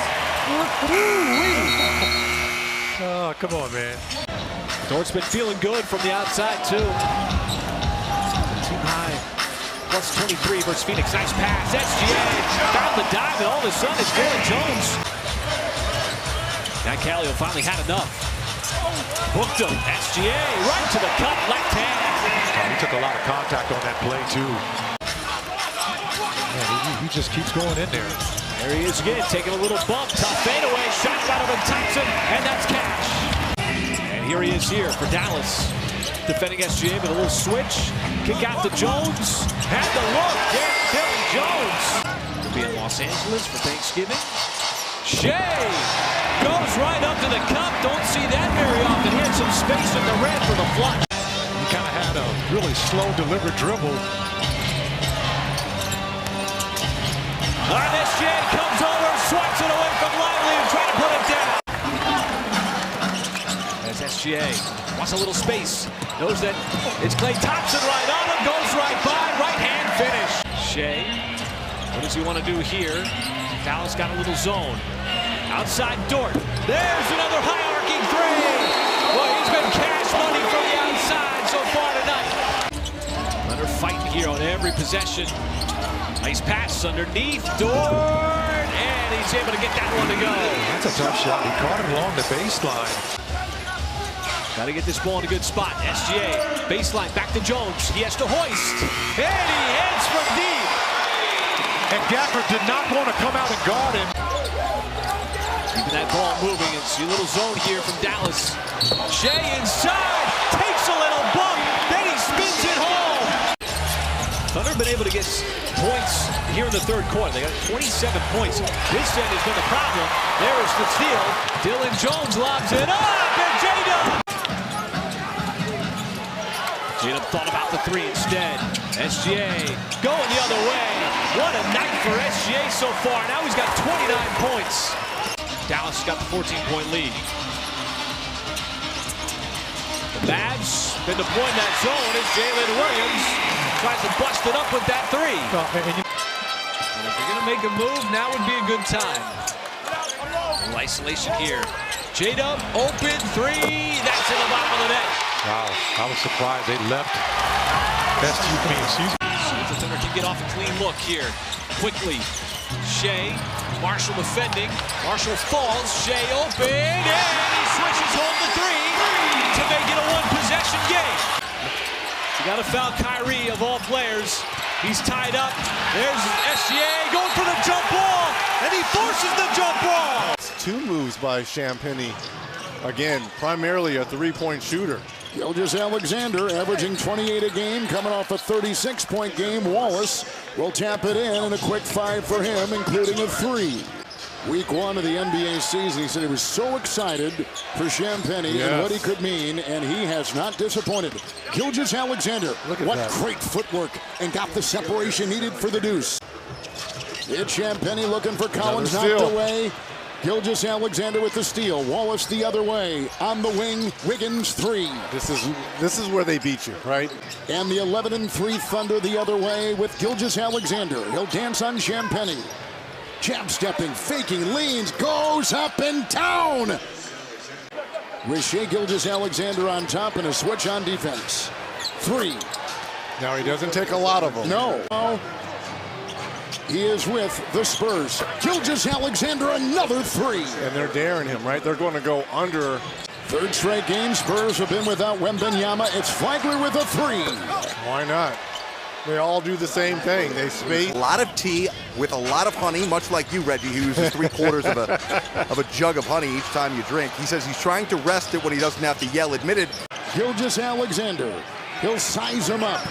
Oh, come on, man. Dort's been feeling good from the outside, too. Team high, plus 23 versus Phoenix. Nice pass. SGA found the dive, and all of a sudden it's Dylan Jones. Now Calio finally had enough. Booked him. SGA right to the cup, left hand. He took a lot of contact on that play, too. Man, he just keeps going in there. There he is again, taking a little bump. Tough fadeaway, shot right over Thompson, and that's cash. And here he is here for Dallas. Defending SGA with a little switch. Kick out to Jones. Had the look. Yeah, Dylan Jones. Will be in Los Angeles for Thanksgiving. Shai goes right up to the cup. Don't see that very often. He had some space in the red for the flush. He kind of had a really slow, deliberate dribble. And SGA comes over, swipes it away from Lively and trying to put it down. As SGA wants a little space, knows that it's Klay Thompson right on him, goes right by, right hand finish. Shai, what does he want to do here? Dallas got a little zone. Outside Dort. There's another high-arcing three. Boy, he's been cash money from the outside so far tonight. Leonard fighting here on every possession. Nice pass underneath Dort, and he's able to get that one to go. That's a tough shot. He caught it along the baseline. Got to get this ball in a good spot. SGA, baseline, back to Jones. He has to hoist, and he heads from deep. And Gafford did not want to come out and guard him. Keeping that ball moving. It's a little zone here from Dallas. Shai inside, takes a little bump, then he spins it home. Thunder have been able to get points here in the third quarter. They got 27 points. This end has been the problem. There is the steal. Dylan Jones lobs it up, and J-Dub. J-Dub thought about the three instead. SGA going the other way. What a night for SGA so far. Now he's got 29 points. Dallas got the 14-point lead. The Mavs been deploying that zone as Jalen Williams tries to bust it up with that three. And if you're going to make a move, now would be a good time. A little isolation here. J-Dub, open three. That's in the bottom of the net. Wow, I was surprised they left. See if the Thunder can get off a clean look here. Quickly. Shai, Marshall defending. Marshall falls. Shai open, and he switches home the three to make it a one-possession game. You got to foul Kyrie of all players. He's tied up. There's SGA going for the jump ball, and he forces the jump ball. Two moves by Champagny. Again, primarily a three-point shooter. Gilgeous-Alexander averaging 28 a game, coming off a 36-point game. Wallace will tap it in, and a quick five for him, including a three. Week one of the NBA season, he said he was so excited for Champagny and what he could mean, and he has not disappointed. Gilgeous-Alexander, what great footwork, and got the separation needed for the deuce. It's Champagny looking for Collins, knocked away. Gilgeous-Alexander with the steal. Wallace the other way. On the wing, Wiggins three. This is where they beat you, right? And the 11-3 Thunder the other way with Gilgeous-Alexander. He'll dance on Champagny. Jab stepping, faking, leans, goes up and down. With Shai Gilgeous-Alexander on top and a switch on defense. Three. Now he doesn't take a lot of them. No. He is with the Spurs. Gilgeous-Alexander, another three. And they're daring him, right? They're going to go under. Third straight game, Spurs have been without Wembanyama. It's Flagler with a three. Why not? They all do the same thing. They space. A lot of tea with a lot of honey, much like you, Reggie, who uses 3/4 of a jug of honey each time you drink. He says he's trying to rest it when he doesn't have to yell. Admitted. Gilgeous-Alexander, he'll size him up.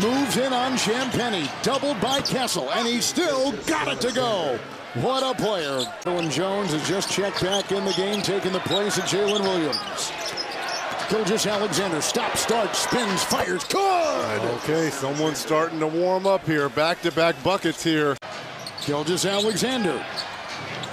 Moves in on Champagny, doubled by Kessel, and he's still got it to go. What a player. Dylan Jones has just checked back in the game, taking the place of Jalen Williams. Gilgeous-Alexander, stop, start, spins, fires, good! Okay, someone's starting to warm up here. Back-to-back buckets here. Gilgeous-Alexander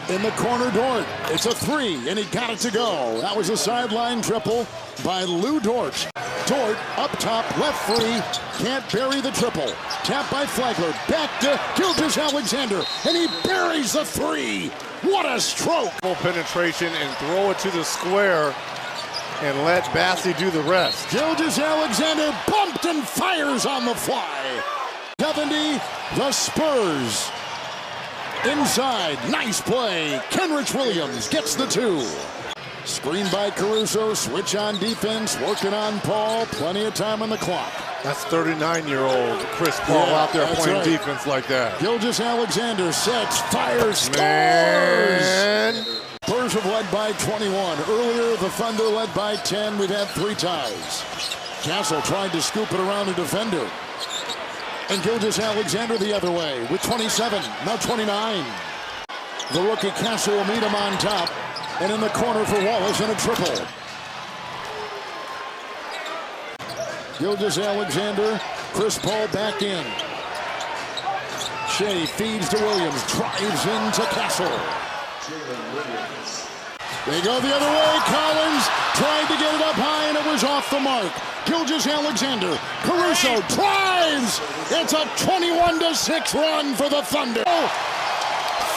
in the corner, Dort. It's a three, and he got it to go. That was a sideline triple by Lou Dort. Dort up top, left free, can't bury the triple. Tap by Flagler, back to Gilgeous-Alexander, and he buries the three. What a stroke! Full penetration and throw it to the square and let Bassey do the rest. Gilgeous-Alexander bumped and fires on the fly. 70, the Spurs. Inside, nice play. Kenrich Williams gets the two. Screen by Caruso, switch on defense, working on Paul, plenty of time on the clock. That's 39-year-old Chris Paul out there playing defense like that. Gilgeous-Alexander sets, fires, scores! Spurs have led by 21. Earlier, the Thunder led by 10. We've had three ties. Castle tried to scoop it around a defender. And Gilgeous-Alexander the other way with 27, now 29. The rookie Castle will meet him on top. And in the corner for Wallace in a triple. Gilgeous-Alexander, Chris Paul back in. Shai feeds to Williams, drives into Castle. They go the other way. Collins tried to get it up high, and it was off the mark. Gilgeous-Alexander, Caruso drives. It's a 21-6 run for the Thunder.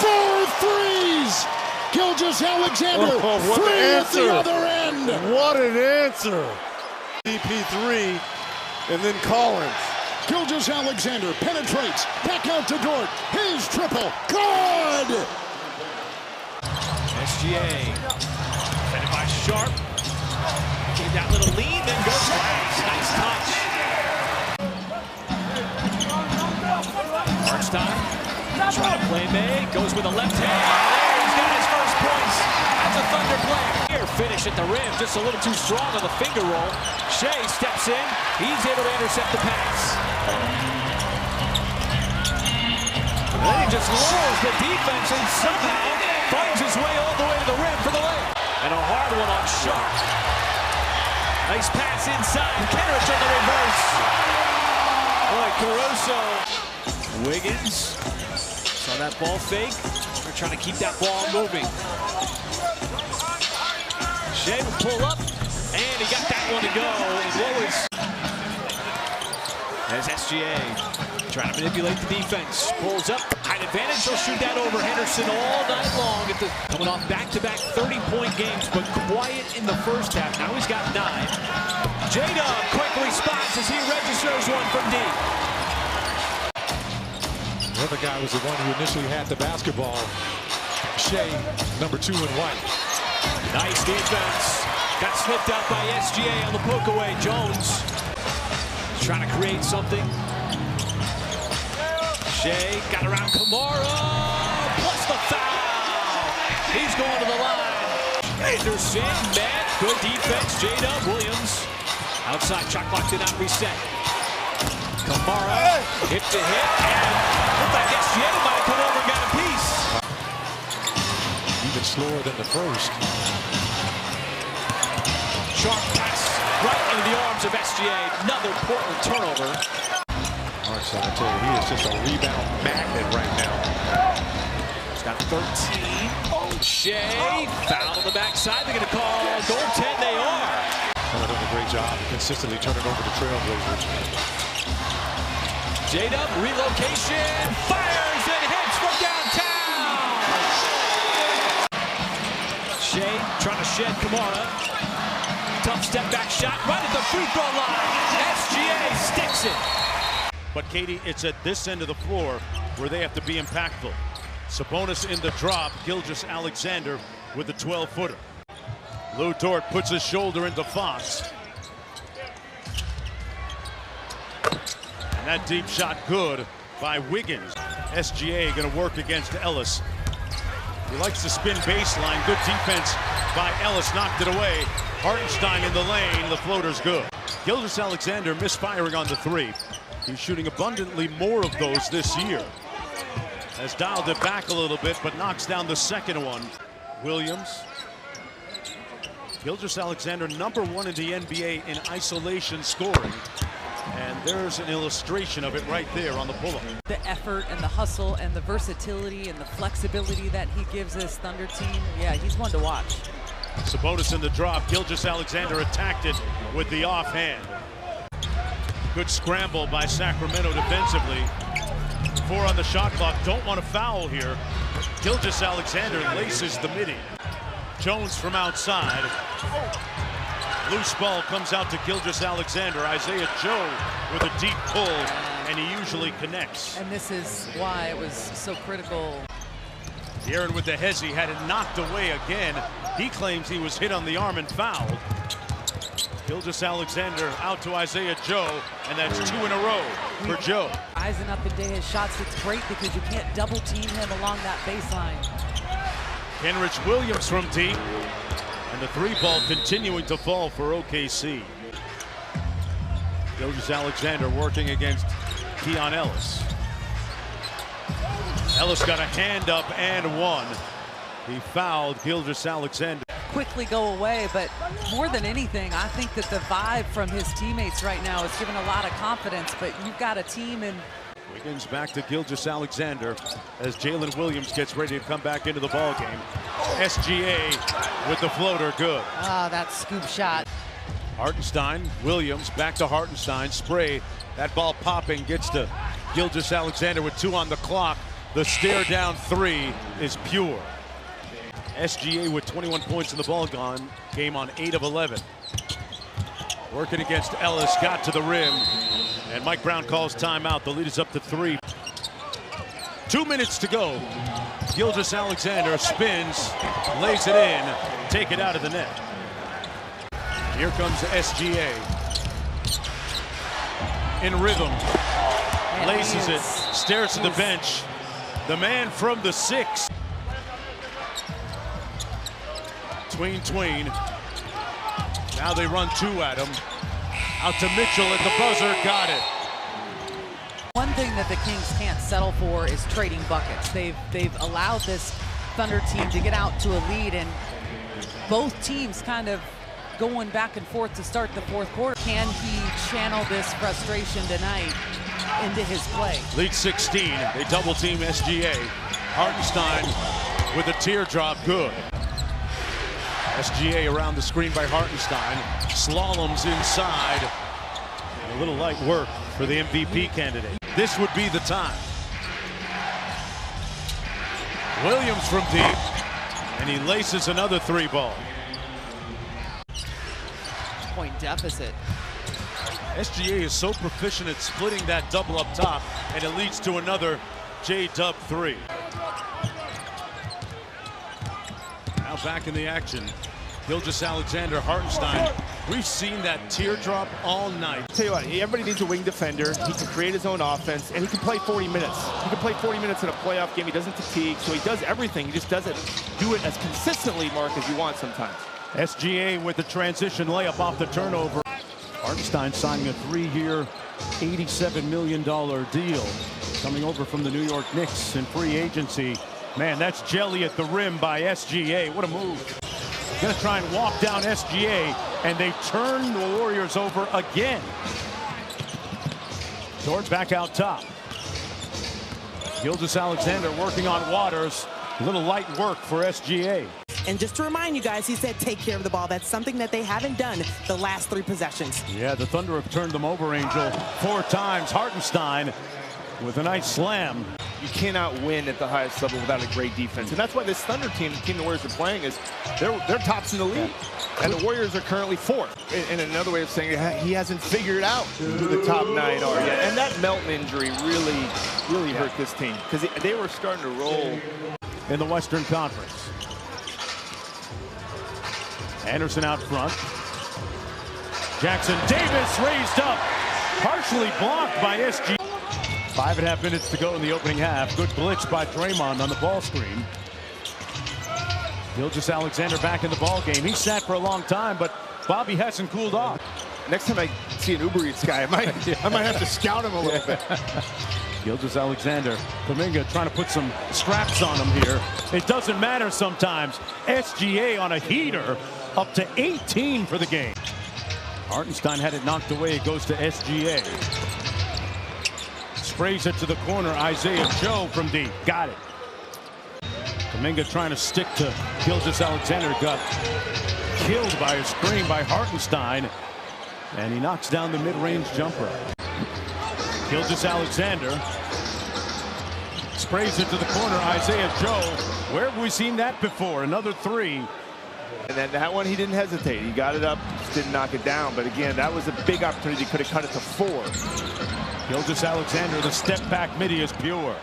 4 threes. Gilgeous-Alexander, free at the other end. What an answer. DP3 and then Collins. Gilgeous-Alexander penetrates, back out to Dort. His triple, good! SGA, defended by Sharp. Gave that little lead, then goes last. Nice touch. Hartenstein, trying to play May, goes with a left hand. There, he's got his first points. That's a Thunder player. Here, finish at the rim, just a little too strong on the finger roll. Shai steps in, he's able to intercept the pass. And then he just lowers the defense and somehow finds his way all the way to the rim for the layup. And a hard one on Sharp. Nice pass inside. Kenrich on the reverse. Boy, Caruso. Wiggins. Saw that ball fake. They're trying to keep that ball moving. Shai will pull up. And he got that one to go. And what was... As SGA trying to manipulate the defense. Pulls up. High advantage. He'll shoot that over Henderson all night long. Coming off back-to-back 30-point games, but quiet in the first half. Now he's got 9. J-Dub quick response as he registers one from deep. The other guy was the one who initially had the basketball. Shai, number 2 in white. Nice defense. Got slipped out by SGA on the poke away. Jones trying to create something. Shai got around Kamara, plus the foul. He's going to the line. Anderson, Matt, good defense. J-Dub, Williams. Outside, shot clock did not reset. Kamara, hip to hip, and looked like SGA might have come over and got a piece. Even slower than the first. Sharp pass right into the arms of SGA. Another Portland turnover. Hartenstein, I tell you, he is just a rebound magnet right now. He's got 13. Oh, Shai, foul on the backside. They're going to call goaltend. They are. They're doing a great job consistently turning over the Trailblazers. J-Dub, relocation, fires and hits from downtown. Shai trying to shed Kamara. Tough step back shot right at the free throw line. SGA sticks it. But Katie, it's at this end of the floor where they have to be impactful. Sabonis in the drop, Gilgeous-Alexander with the 12-footer. Lou Dort puts his shoulder into Fox. And that deep shot good by Wiggins. SGA going to work against Ellis. He likes to spin baseline. Good defense by Ellis, knocked it away. Hartenstein in the lane, the floater's good. Gilgeous-Alexander misfiring on the 3. He's shooting abundantly more of those this year. Has dialed it back a little bit, but knocks down the second one. Williams. Gilgeous-Alexander, number 1 in the NBA in isolation scoring. And there's an illustration of it right there on the pull-up. The effort and the hustle and the versatility and the flexibility that he gives this Thunder team, yeah, he's one to watch. Sabonis in the drop. Gilgeous-Alexander attacked it with the offhand. Good scramble by Sacramento defensively. 4 on the shot clock. Don't want to foul here. Gilgeous-Alexander laces the midi. Jones from outside. Loose ball comes out to Gilgeous-Alexander. Isaiah Joe with a deep pull, and he usually connects. And this is why it was so critical. Aaron with the hezzy had it knocked away again. He claims he was hit on the arm and fouled. Gilgeous-Alexander out to Isaiah Joe, and that's 2 in a row for Joe. Rising up into his shots, it's great because you can't double team him along that baseline. Kenrich Williams from deep, and the 3-ball continuing to fall for OKC. Gilgeous-Alexander working against Keon Ellis. Ellis got a hand up and 1. He fouled Gilgeous-Alexander. Quickly go away, but more than anything, I think that the vibe from his teammates right now is giving a lot of confidence, but you've got a team and Wiggins back to Gilgeous-Alexander as Jalen Williams gets ready to come back into the ballgame. SGA with the floater, good. Ah, that scoop shot. Hartenstein, Williams, back to Hartenstein, spray. That ball popping, gets to Gilgeous-Alexander with 2 on the clock. The stare down three is pure. SGA with 21 points in the ball game on 8 of 11. Working against Ellis, got to the rim, and Mike Brown calls timeout. The lead is up to 3. 2 minutes to go. Gilgeous-Alexander spins, lays it in, take it out of the net. Here comes SGA. In rhythm, laces it, stares to the bench. The man from the 6. Tween. Now they run 2 at him. Out to Mitchell at the buzzer, got it. One thing that the Kings can't settle for is trading buckets. They've allowed this Thunder team to get out to a lead, and both teams kind of going back and forth to start the fourth quarter. Can he channel this frustration tonight into his play? Lead 16. They double team SGA. Hartenstein with a teardrop, good. SGA around the screen by Hartenstein. Slaloms inside. A little light work for the MVP candidate. This would be the time. Williams from deep, and he laces another 3-ball. Point deficit. SGA is so proficient at splitting that double up top, and it leads to another J-Dub 3. Now back in the action. Gilgeous-Alexander, Hartenstein. We've seen that teardrop all night. Tell you what, everybody needs a wing defender. He can create his own offense, and he can play 40 minutes. He can play 40 minutes in a playoff game. He doesn't fatigue, so he does everything. He just doesn't do it as consistently, Mark, as you want sometimes. SGA with the transition layup off the turnover. Hartenstein signing a 3-year, $87 million deal. Coming over from the New York Knicks in free agency. Man, that's jelly at the rim by SGA. What a move. Gonna try and walk down SGA, and they turn the Warriors over again. George back out top. Gilgeous-Alexander working on Waters. A little light work for SGA. And just to remind you guys, he said take care of the ball. That's something that they haven't done the last 3 possessions. Yeah, the Thunder have turned them over, Angel, 4 times. Hartenstein with a nice slam. You cannot win at the highest level without a great defense. And that's why this Thunder team, the team the Warriors are playing, is they're tops in the league. And the Warriors are currently 4th. And another way of saying it, he hasn't figured out who the top 9 are yet. And that Melton injury really hurt this team, because they were starting to roll. In the Western Conference. Anderson out front. Jackson Davis raised up. Partially blocked by SG. 5.5 minutes to go in the opening half. Good blitz by Draymond on the ball screen. Gilgeous-Alexander back in the ball game. He sat for a long time, but Bobby hasn't cooled off. Next time I see an Uber Eats guy, I might have to scout him a little bit. Gilgeous-Alexander, Kuminga trying to put some straps on him here. It doesn't matter sometimes. SGA on a heater, up to 18 for the game. Hartenstein had it knocked away. It goes to SGA. Sprays it to the corner. Isaiah Joe from deep. Got it. Kuminga trying to stick to Gilgeous-Alexander. Got killed by a screen by Hartenstein. And he knocks down the mid-range jumper. Gilgeous-Alexander sprays it to the corner. Isaiah Joe. Where have we seen that before? Another 3. And then that one, he didn't hesitate. He got it up, just didn't knock it down. But again, that was a big opportunity. Could have cut it to 4. Gilgeous-Alexander, the step back midi is pure.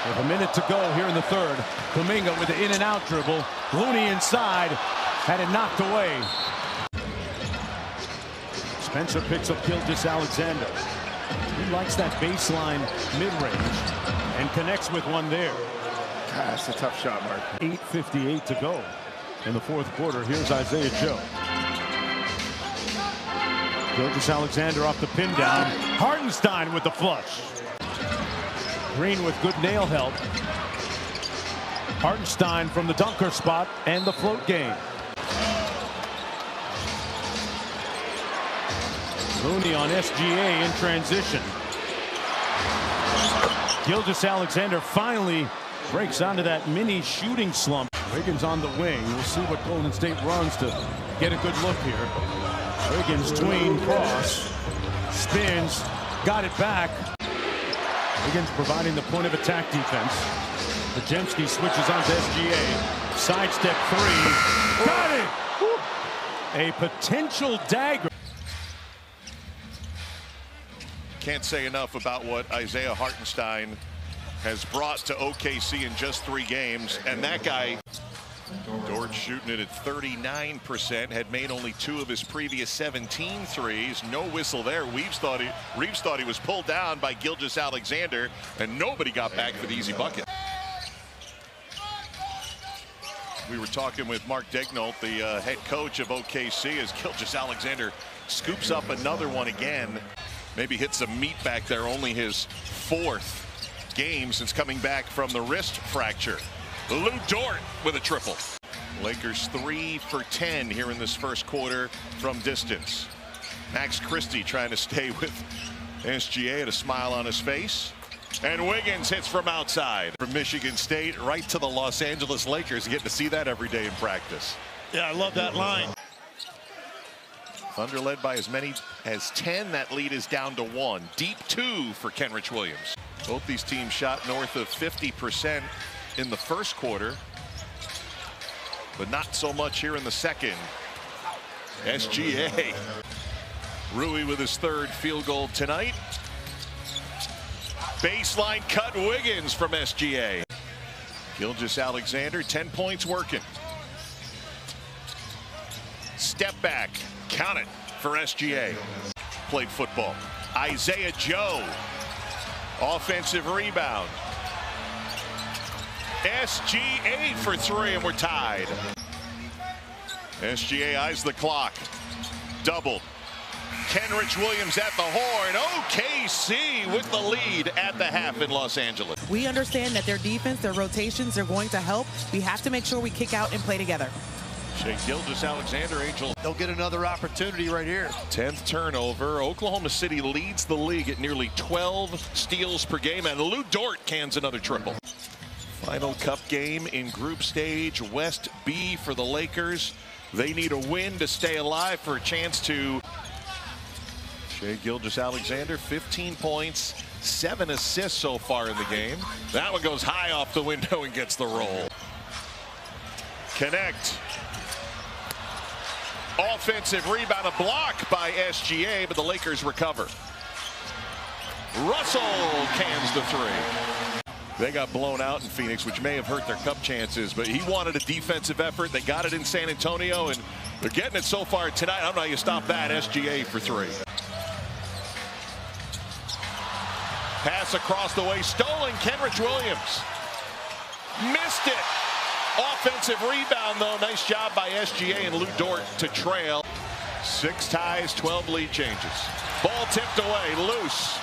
With a minute to go here in the third. Kuminga with the in and out dribble. Looney inside. Had it knocked away. Spencer picks up Gilgeous-Alexander. He likes that baseline mid-range and connects with one there. That's a tough shot, Mark. 8:58 to go in the fourth quarter. Here's Isaiah Joe. Gilgeous-Alexander off the pin down. Hartenstein with the flush. Green with good nail help. Hartenstein from the dunker spot and the float game. Looney on SGA in transition. Gilgeous-Alexander finally breaks onto that mini shooting slump. Wiggins on the wing. We'll see what Golden State runs to get a good look here. Wiggins tween cross. Spins. Got it back. Wiggins providing the point of attack defense. Podziemski switches on to SGA. Sidestep three. Got it! A potential dagger. Can't say enough about what Isaiah Hartenstein has brought to OKC in just 3 games. And that guy, Dort, shooting it at 39%, had made only 2 of his previous 17 threes. No whistle there. Reeves thought he was pulled down by Gilgeous-Alexander, and nobody got back for the easy bucket. We were talking with Mark Daignault, the head coach of OKC, as Gilgeous-Alexander scoops up another one again. Maybe hits some meat back there, only his 4th game since coming back from the wrist fracture. Lou Dort with a triple. Lakers 3 for 10 here in this first quarter from distance. Max Christie trying to stay with SGA, at a smile on his face. And Wiggins hits from outside. From Michigan State right to the Los Angeles Lakers. You get to see that every day in practice. Yeah, I love that line. Thunder led by as many as 10. That lead is down to 1. Deep 2 for Kenrich Williams. Both these teams shot north of 50% in the first quarter, but not so much here in the second. SGA. Rui with his 3rd field goal tonight. Baseline cut Wiggins from SGA. Gilgeous-Alexander, 10 points working. Step back, count it for SGA. Played football. Isaiah Joe, offensive rebound. SGA for 3, and we're tied. SGA eyes the clock. Double. Kenrich Williams at the horn. OKC with the lead at the half in Los Angeles. We understand that their defense, their rotations are going to help. We have to make sure we kick out and play together. Shai Gilgeous-Alexander, Angel. They'll get another opportunity right here. 10th turnover. Oklahoma City leads the league at nearly 12 steals per game, and Lou Dort cans another triple. Final cup game in group stage, West B for the Lakers. They need a win to stay alive for a chance to. Shai Gilgeous-Alexander, 15 points, 7 assists so far in the game. That one goes high off the window and gets the roll. Connect. Offensive rebound, a block by SGA, but the Lakers recover. Russell cans the 3. They got blown out in Phoenix, which may have hurt their cup chances, but he wanted a defensive effort. They got it in San Antonio, and they're getting it so far tonight. I don't know how you stop that. SGA for 3. Pass across the way, stolen. Kenrich Williams missed it. Offensive rebound, though. Nice job by SGA and Lou Dort to trail. 6 ties, 12 lead changes. Ball tipped away, loose.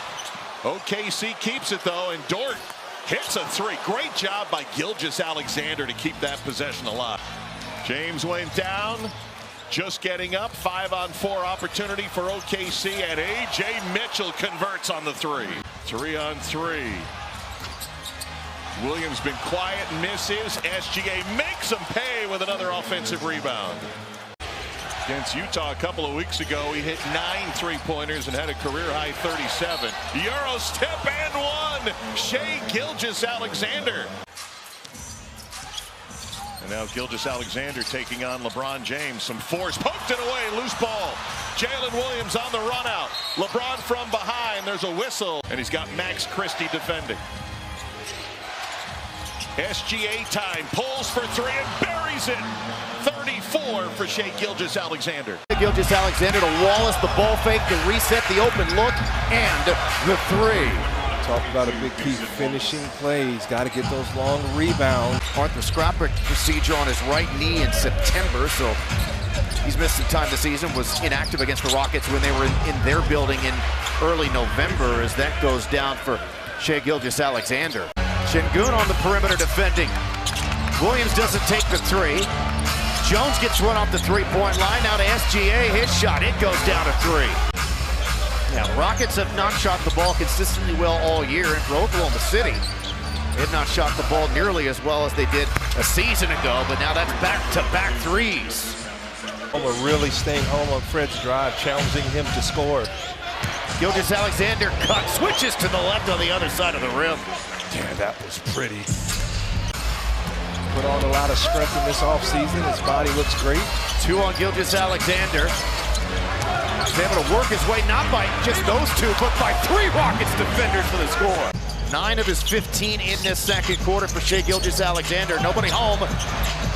OKC keeps it, though, and Dort hits a 3. Great job by Gilgeous-Alexander to keep that possession alive. James went down, just getting up. 5-on-4 opportunity for OKC, and A.J. Mitchell converts on the 3. 3-on-3. Williams been quiet, misses. SGA makes him pay with another offensive rebound. Against Utah a couple of weeks ago, he hit 9 3-pointers and had a career-high 37. Euro step and 1. Shai Gilgeous-Alexander. And now Gilgeous-Alexander taking on LeBron James. Some force, poked it away, loose ball. Jalen Williams on the run out. LeBron from behind, there's a whistle. And he's got Max Christie defending. SGA time, pulls for 3 and buries it. 34 for Shai Gilgeous-Alexander. Gilgeous-Alexander to Wallace, the ball fake to reset the open look, and the 3. Talk about a big key, finishing plays. Got to get those long rebounds. Arthroscopic procedure on his right knee in September, so he's missed some time this season. Was inactive against the Rockets when they were in their building in early November, as that goes down for Shai Gilgeous-Alexander. Şengün on the perimeter defending. Williams doesn't take the 3. Jones gets run off the 3-point line. Now to SGA, his shot. It goes down to 3. Yeah, the Rockets have not shot the ball consistently well all year, and for Oklahoma City, they've not shot the ball nearly as well as they did a season ago, but now that's back-to-back 3s. We're really staying home on Fred's drive, challenging him to score. Gilgeous-Alexander cut, switches to the left on the other side of the rim. Yeah, that was pretty. put on a lot of strength in this offseason. His body looks great. 2 on Gilgeous-Alexander. He's able to work his way, not by just those 2, but by 3 Rockets defenders for the score. 9 of his 15 in this second quarter for Shai Gilgeous-Alexander. Nobody home.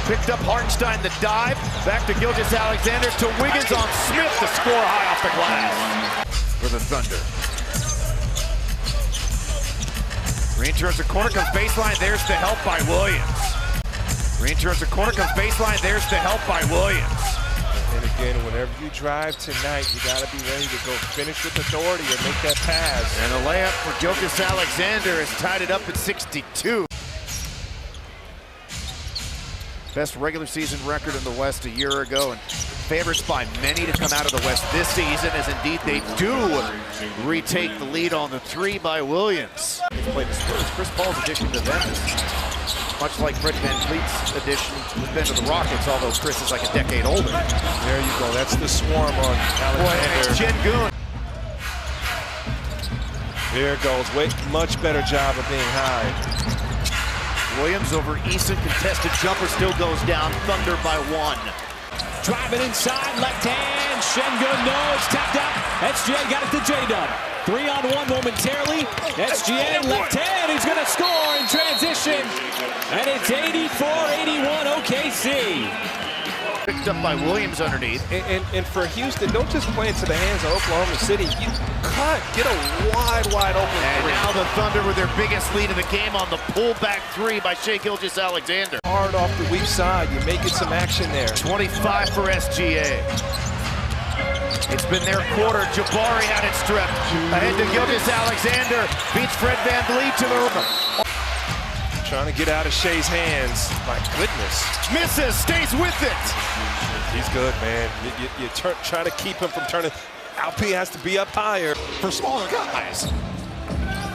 Picked up Hartenstein, the dive. Back to Gilgeous-Alexander, to Wiggins on Smith, the score high off the glass for the Thunder. Green turns the corner, comes baseline, there's the help by Williams. Green turns the corner, comes baseline, there's the help by Williams. And again, whenever you drive tonight, you got to be ready to go finish with authority and make that pass. And a layup for Gilgeous-Alexander has tied it up at 62. Best regular season record in the West a year ago, and favorites by many to come out of the West this season, as indeed they do retake the lead on the 3 by Williams. He's played the Spurs. Chris Paul's addition to them is much like Fred VanVleet's addition has been to the Rockets, although Chris is like a decade older. There you go. That's the swarm on Alexander. Boy, Jin-Goon. There it goes. Much better job of being high. Williams over Eason, contested jumper still goes down. Thunder by 1. Driving inside, left hand, Şengün, no, it's tapped out. SGA got it to J-Dub. 3-on-1 momentarily. SGA left hand, he's gonna score in transition. And it's 84-81 OKC. Picked up by Williams underneath. And for Houston, don't just play into the hands of Oklahoma City. You cut, get a wide open And 3. now the Thunder with their biggest lead of the game on the pullback 3 by Shai Gilgeous-Alexander. Hard off the weak side, you're making some action there. 25 for SGA. It's been their quarter. Jabari had it stripped. Ahead to Gilgeous-Alexander. Beats Fred VanVleet to the rim. Trying to get out of Shai's hands. My goodness. Misses, stays with it. He's good, man. You try to keep him from turning. Alp has to be up higher for smaller guys.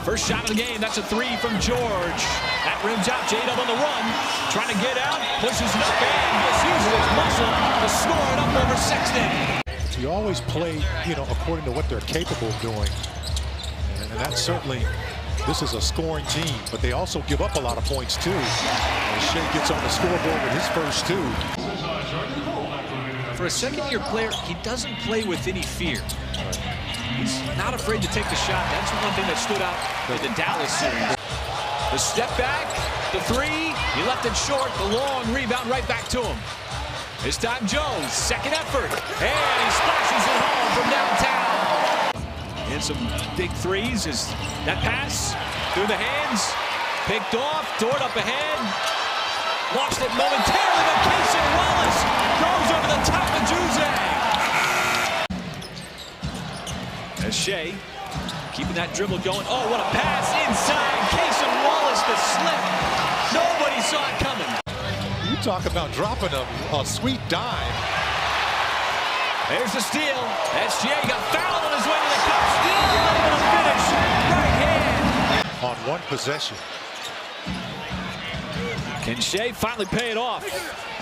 First shot of the game, that's a 3 from George. That rims out, J-Dub on the run. Trying to get out, pushes it up, and misuses his muscle to score it up over Sexton. You always play, according to what they're capable of doing. And that's certainly, this is a scoring team, but they also give up a lot of points too. And Shai gets on the scoreboard with his first 2. For a second-year player, he doesn't play with any fear. He's not afraid to take the shot. That's one thing that stood out in the Dallas series. The step back, the 3, he left it short, the long rebound right back to him. This time Jones, second effort, and he splashes it home from downtown. And some big 3s as that pass through the hands, picked off, Dort up ahead, lost it momentarily, but Cason Wallace goes over the top of Juzang. As Shai keeping that dribble going. Oh, what a pass inside. Cason Wallace, the slip. Nobody saw it coming. You talk about dropping a sweet dime. There's the steal. SGA got fouled on his way to the cup. Still able to finish. Right hand. On one possession. Can Shai finally pay it off?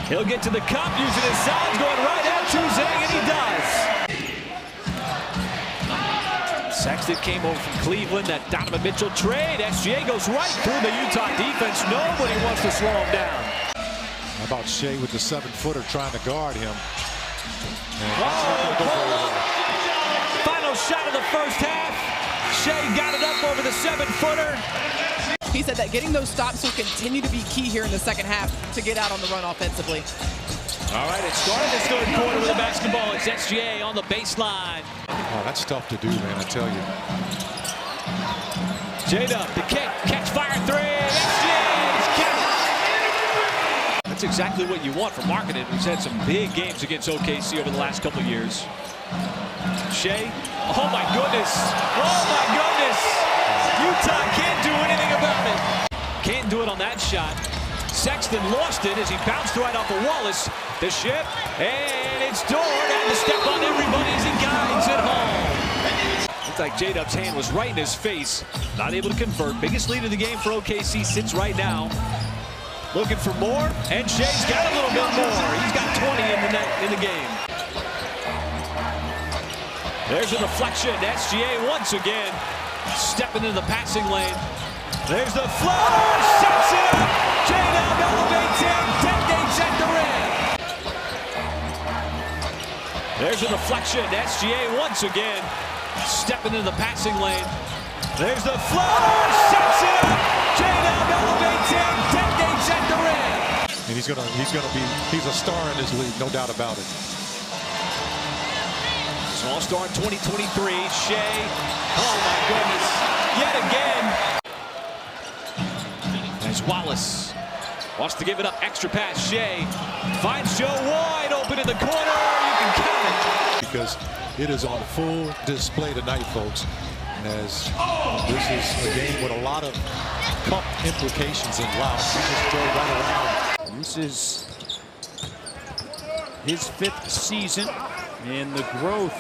He'll get to the cup using his size, going right at Juzang, and he does. Sexton came over from Cleveland, that Donovan Mitchell trade. SGA goes right through the Utah defense. Nobody wants to slow him down. How about Shai with the 7-footer trying to guard him? Final shot of the first half. Shai got it up over the 7-footer. He said that getting those stops will continue to be key here in the second half to get out on the run offensively. All right, it started this third quarter with a basketball. It's SGA on the baseline. Oh, that's tough to do, man, I tell you. J-Dub, the kick, catch fire 3. SGA's count. That's exactly what you want from Markkanen, who's had some big games against OKC over the last couple of years. Shai, oh my goodness. Oh my goodness. Utah can't do anything about it. Can't do it on that shot. Sexton lost it as he bounced right off of Wallace. The ship, and it's Dort having to step on everybody as he guides it home. Looks like J-Dub's hand was right in his face. Not able to convert. Biggest lead of the game for OKC sits right now. Looking for more, and Shai's got a little bit more. He's got 20 in the game. There's a deflection. SGA once again stepping into the passing lane. There's the floater, sets it up. J-Dub elevates it. There's a deflection. SGA once again stepping into the passing lane. There's the floater. Sets it up. J-Dub elevates him. Detonates at the rim. And he's a star in this league, no doubt about it. He's an all-star in 2023. Shai. Oh my goodness. Yet again. As Wallace wants to give it up. Extra pass. Shai finds Joe wide open in the corner. You can count it. Because it is on full display tonight, folks, as this is a game with a lot of cup implications, and wow, he just drove right around. This is his 5th season, and the growth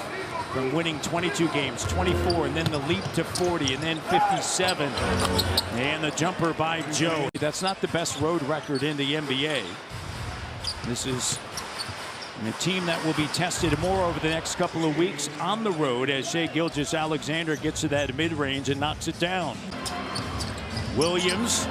from winning 22 games, 24, and then the leap to 40, and then 57, and the jumper by Joe. That's not the best road record in the NBA. This is a team that will be tested more over the next couple of weeks on the road as Shai Gilgeous-Alexander gets to that mid-range and knocks it down. Williams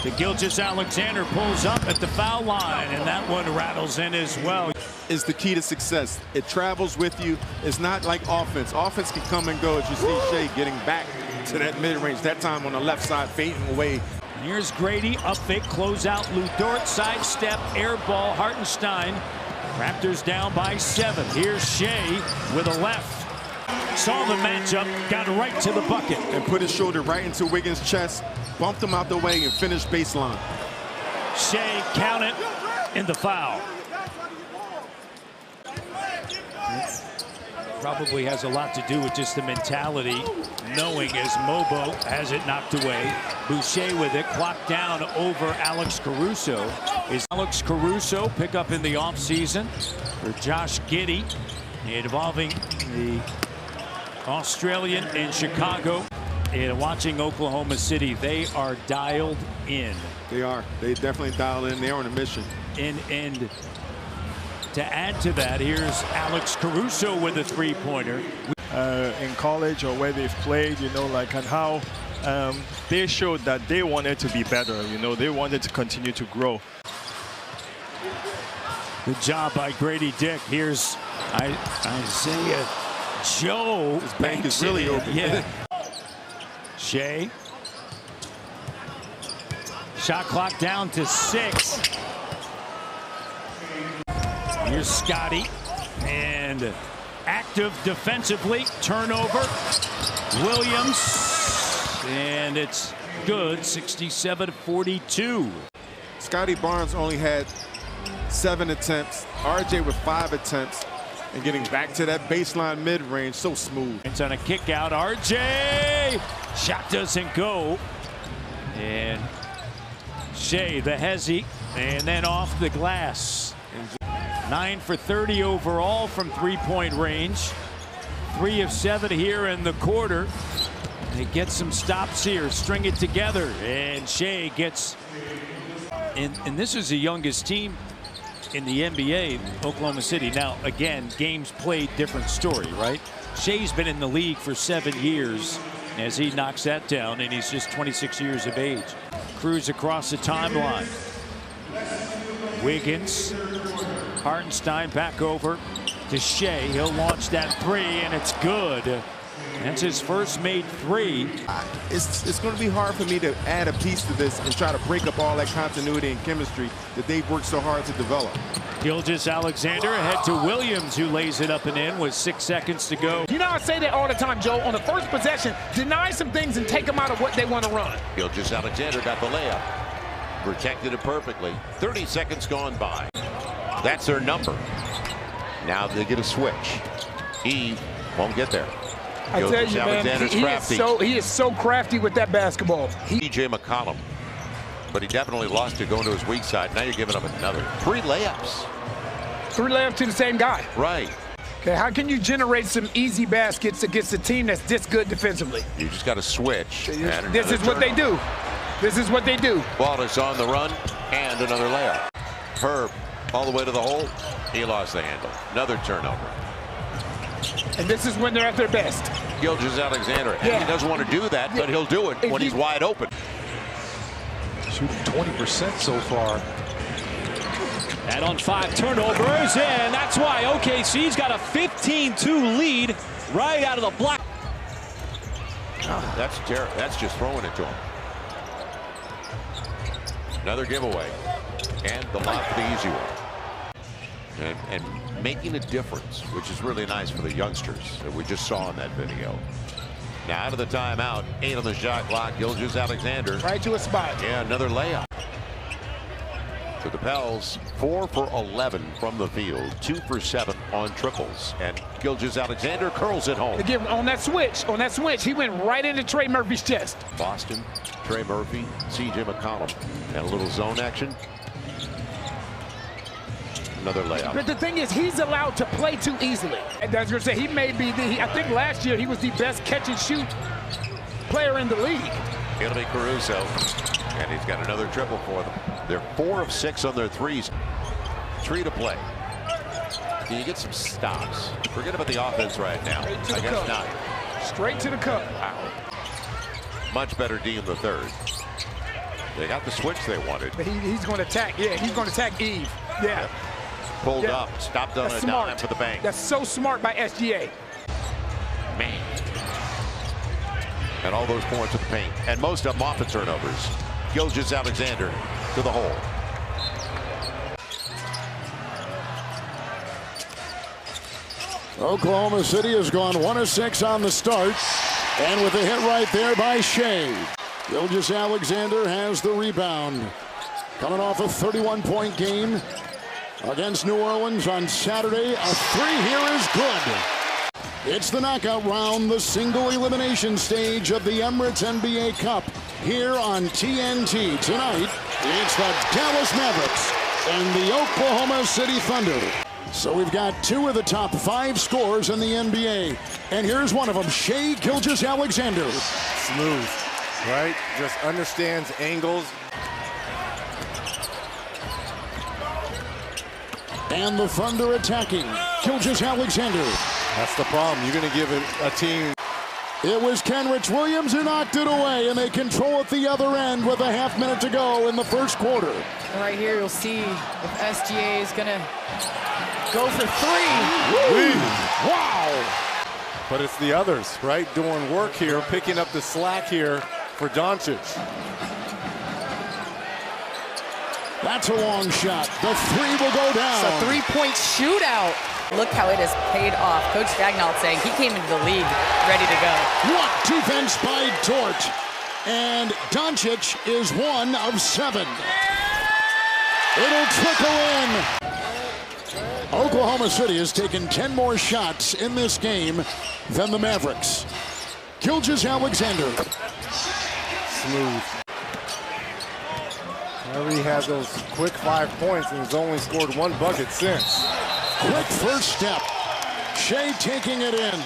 to Gilgeous-Alexander, pulls up at the foul line, and that one rattles in as well. Is the key to success. It travels with you. It's not like offense. Offense can come and go, as you see Shai getting back to that mid-range, that time on the left side, fading away. Here's Grady, up fake, close out, Lou Dort, sidestep, air ball, Hartenstein. Raptors down by 7. Here's Shai with a left. Saw the matchup, got right to the bucket. And put his shoulder right into Wiggins' chest, bumped him out the way, and finished baseline. Shai, count it, in the foul. Probably has a lot to do with just the mentality, knowing as Mobo has it knocked away. Boucher with it, clocked down over Alex Caruso. Is Alex Caruso pick up in the offseason for Josh Giddey, involving the Australian in Chicago. And watching Oklahoma City, they are dialed in. They are. They definitely dialed in. They're on a mission. And to add to that, here's Alex Caruso with a three-pointer. In college or where they've played, you know, like, and how they showed that they wanted to be better, you know, they wanted to continue to grow. Good job by Grady Dick. Here's Isaiah Joe. His bank is really open. Yeah. Shai. Shot clock down to 6. Here's Scotty, and active defensively, turnover. Williams, and it's good, 67-42. Scotty Barnes only had 7 attempts. RJ with 5 attempts, and getting back to that baseline mid-range, so smooth. It's on a kick out, RJ, shot doesn't go. And Shai, the hezzy, and then off the glass. 9 for 30 overall from three-point range. 3 of 7 here in the quarter. They get some stops here, string it together, and Shai gets. And this is the youngest team in the NBA, Oklahoma City. Now, again, games played, different story, right? Shai's been in the league for 7 years as he knocks that down, and he's just 26 years of age. Cruz across the timeline. Wiggins. Hartenstein back over to Shai. He'll launch that 3, and it's good. That's his first made 3. It's going to be hard for me to add a piece to this and try to break up all that continuity and chemistry that they've worked so hard to develop. Gilgeous-Alexander ahead to Williams, who lays it up and in with 6 seconds to go. You know, I say that all the time, Joe. On the first possession, deny some things and take them out of what they want to run. Gilgeous-Alexander got the layup. Protected it perfectly. 30 seconds gone by. That's their number. Now they get a switch. Eve won't get there. I tell you, man, he is so crafty with that basketball. DJ McCollum. But he definitely lost it going to his weak side. Now you're giving him another. 3 layups. 3 layups to the same guy. Right. Okay, how can you generate some easy baskets against a team that's this good defensively? You just got to switch. This is what they do. This is what they do. Wallace on the run, and another layup. Herb all the way to the hole. He lost the handle. Another turnover. And this is when they're at their best. Gilgeous-Alexander. And he doesn't want to do that, but he'll do it when he's wide open. Shooting 20% so far. And on 5 turnovers, and that's why OKC's got a 15-2 lead right out of the block. That's terrible. That's just throwing it to him. Another giveaway. And the lob for the easy one. And making a difference, which is really nice for the youngsters that we just saw in that video. Now out of the timeout, 8 on the shot clock. Gilgeous-Alexander. Right to a spot. Yeah, another layup. For the Pels, 4 for 11 from the field, 2 for 7 on triples, and Gilgeous-Alexander curls it home. Again, on that switch, he went right into Trey Murphy's chest. Boston, Trey Murphy, C.J. McCollum, and a little zone action. Another layup. But the thing is, he's allowed to play too easily. And as you're saying, he may be I think last year he was the best catch and shoot player in the league. It'll be Caruso, and he's got another triple for them. They're 4 of 6 on their threes. 3 to play. Can you get some stops? Forget about the offense right now. I guess not. Straight to the cup. Wow. Much better D in the third. They got the switch they wanted. He's going to attack. Yeah, he's going to attack Eve. Yeah. Yep. Pulled up, stopped on a dime for the bank. That's so smart by SGA. Man. And all those points with the paint. And most of them off of turnovers. Gilgeous-Alexander to the hole. Oklahoma City has gone 1 of 6 on the start. And with a hit right there by Shai. Gilgeous-Alexander has the rebound. Coming off a 31-point game against New Orleans on Saturday. A 3 here is good. It's the knockout round, the single elimination stage of the Emirates NBA Cup. Here on TNT tonight, it's the Dallas Mavericks and the Oklahoma City Thunder. So we've got 2 of the top 5 scorers in the NBA. And here's one of them, Shai Gilgeous-Alexander. Smooth, right? Just understands angles. And the Thunder attacking. Gilgeous-Alexander. That's the problem. You're going to give it a team. It was Kenrich Williams who knocked it away, and they control at the other end with a half minute to go in the first quarter. And right here, you'll see if SGA is going to go for 3. Wow! But it's the others, right? Doing work here, picking up the slack here for Doncic. That's a long shot. The 3 will go down. It's a 3-point shootout. Look how it has paid off. Coach Dagnall saying he came into the league ready to go. What defense by Dort. And Doncic is 1 of 7. It'll trickle in. Oklahoma City has taken 10 more shots in this game than the Mavericks. Gilgeous-Alexander. Smooth. He has those quick 5 points and has only scored 1 bucket since. Quick first step. Shai taking it in.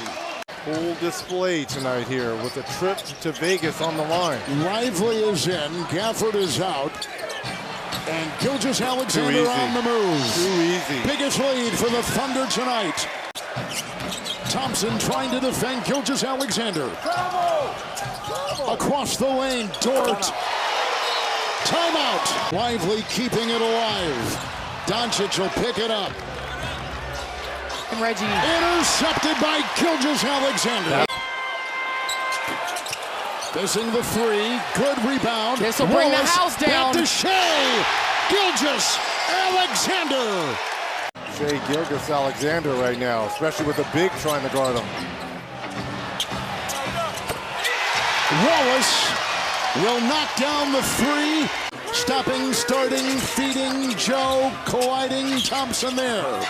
Full display tonight here with a trip to Vegas on the line. Lively is in. Gafford is out. And Gilgeous-Alexander on the move. Too easy. Biggest lead for the Thunder tonight. Thompson trying to defend Gilgeous-Alexander. Across the lane, Dort. Timeout. Lively keeping it alive. Doncic will pick it up. And Reggie. Intercepted by Gilgeous-Alexander. Missing the 3. Good rebound. This will bring the house down. Back to Shai Gilgeous-Alexander. Shai Gilgeous-Alexander right now, especially with the big trying to guard him. Wallace will knock down the 3. Stopping, starting, feeding, Joe, colliding, Thompson there.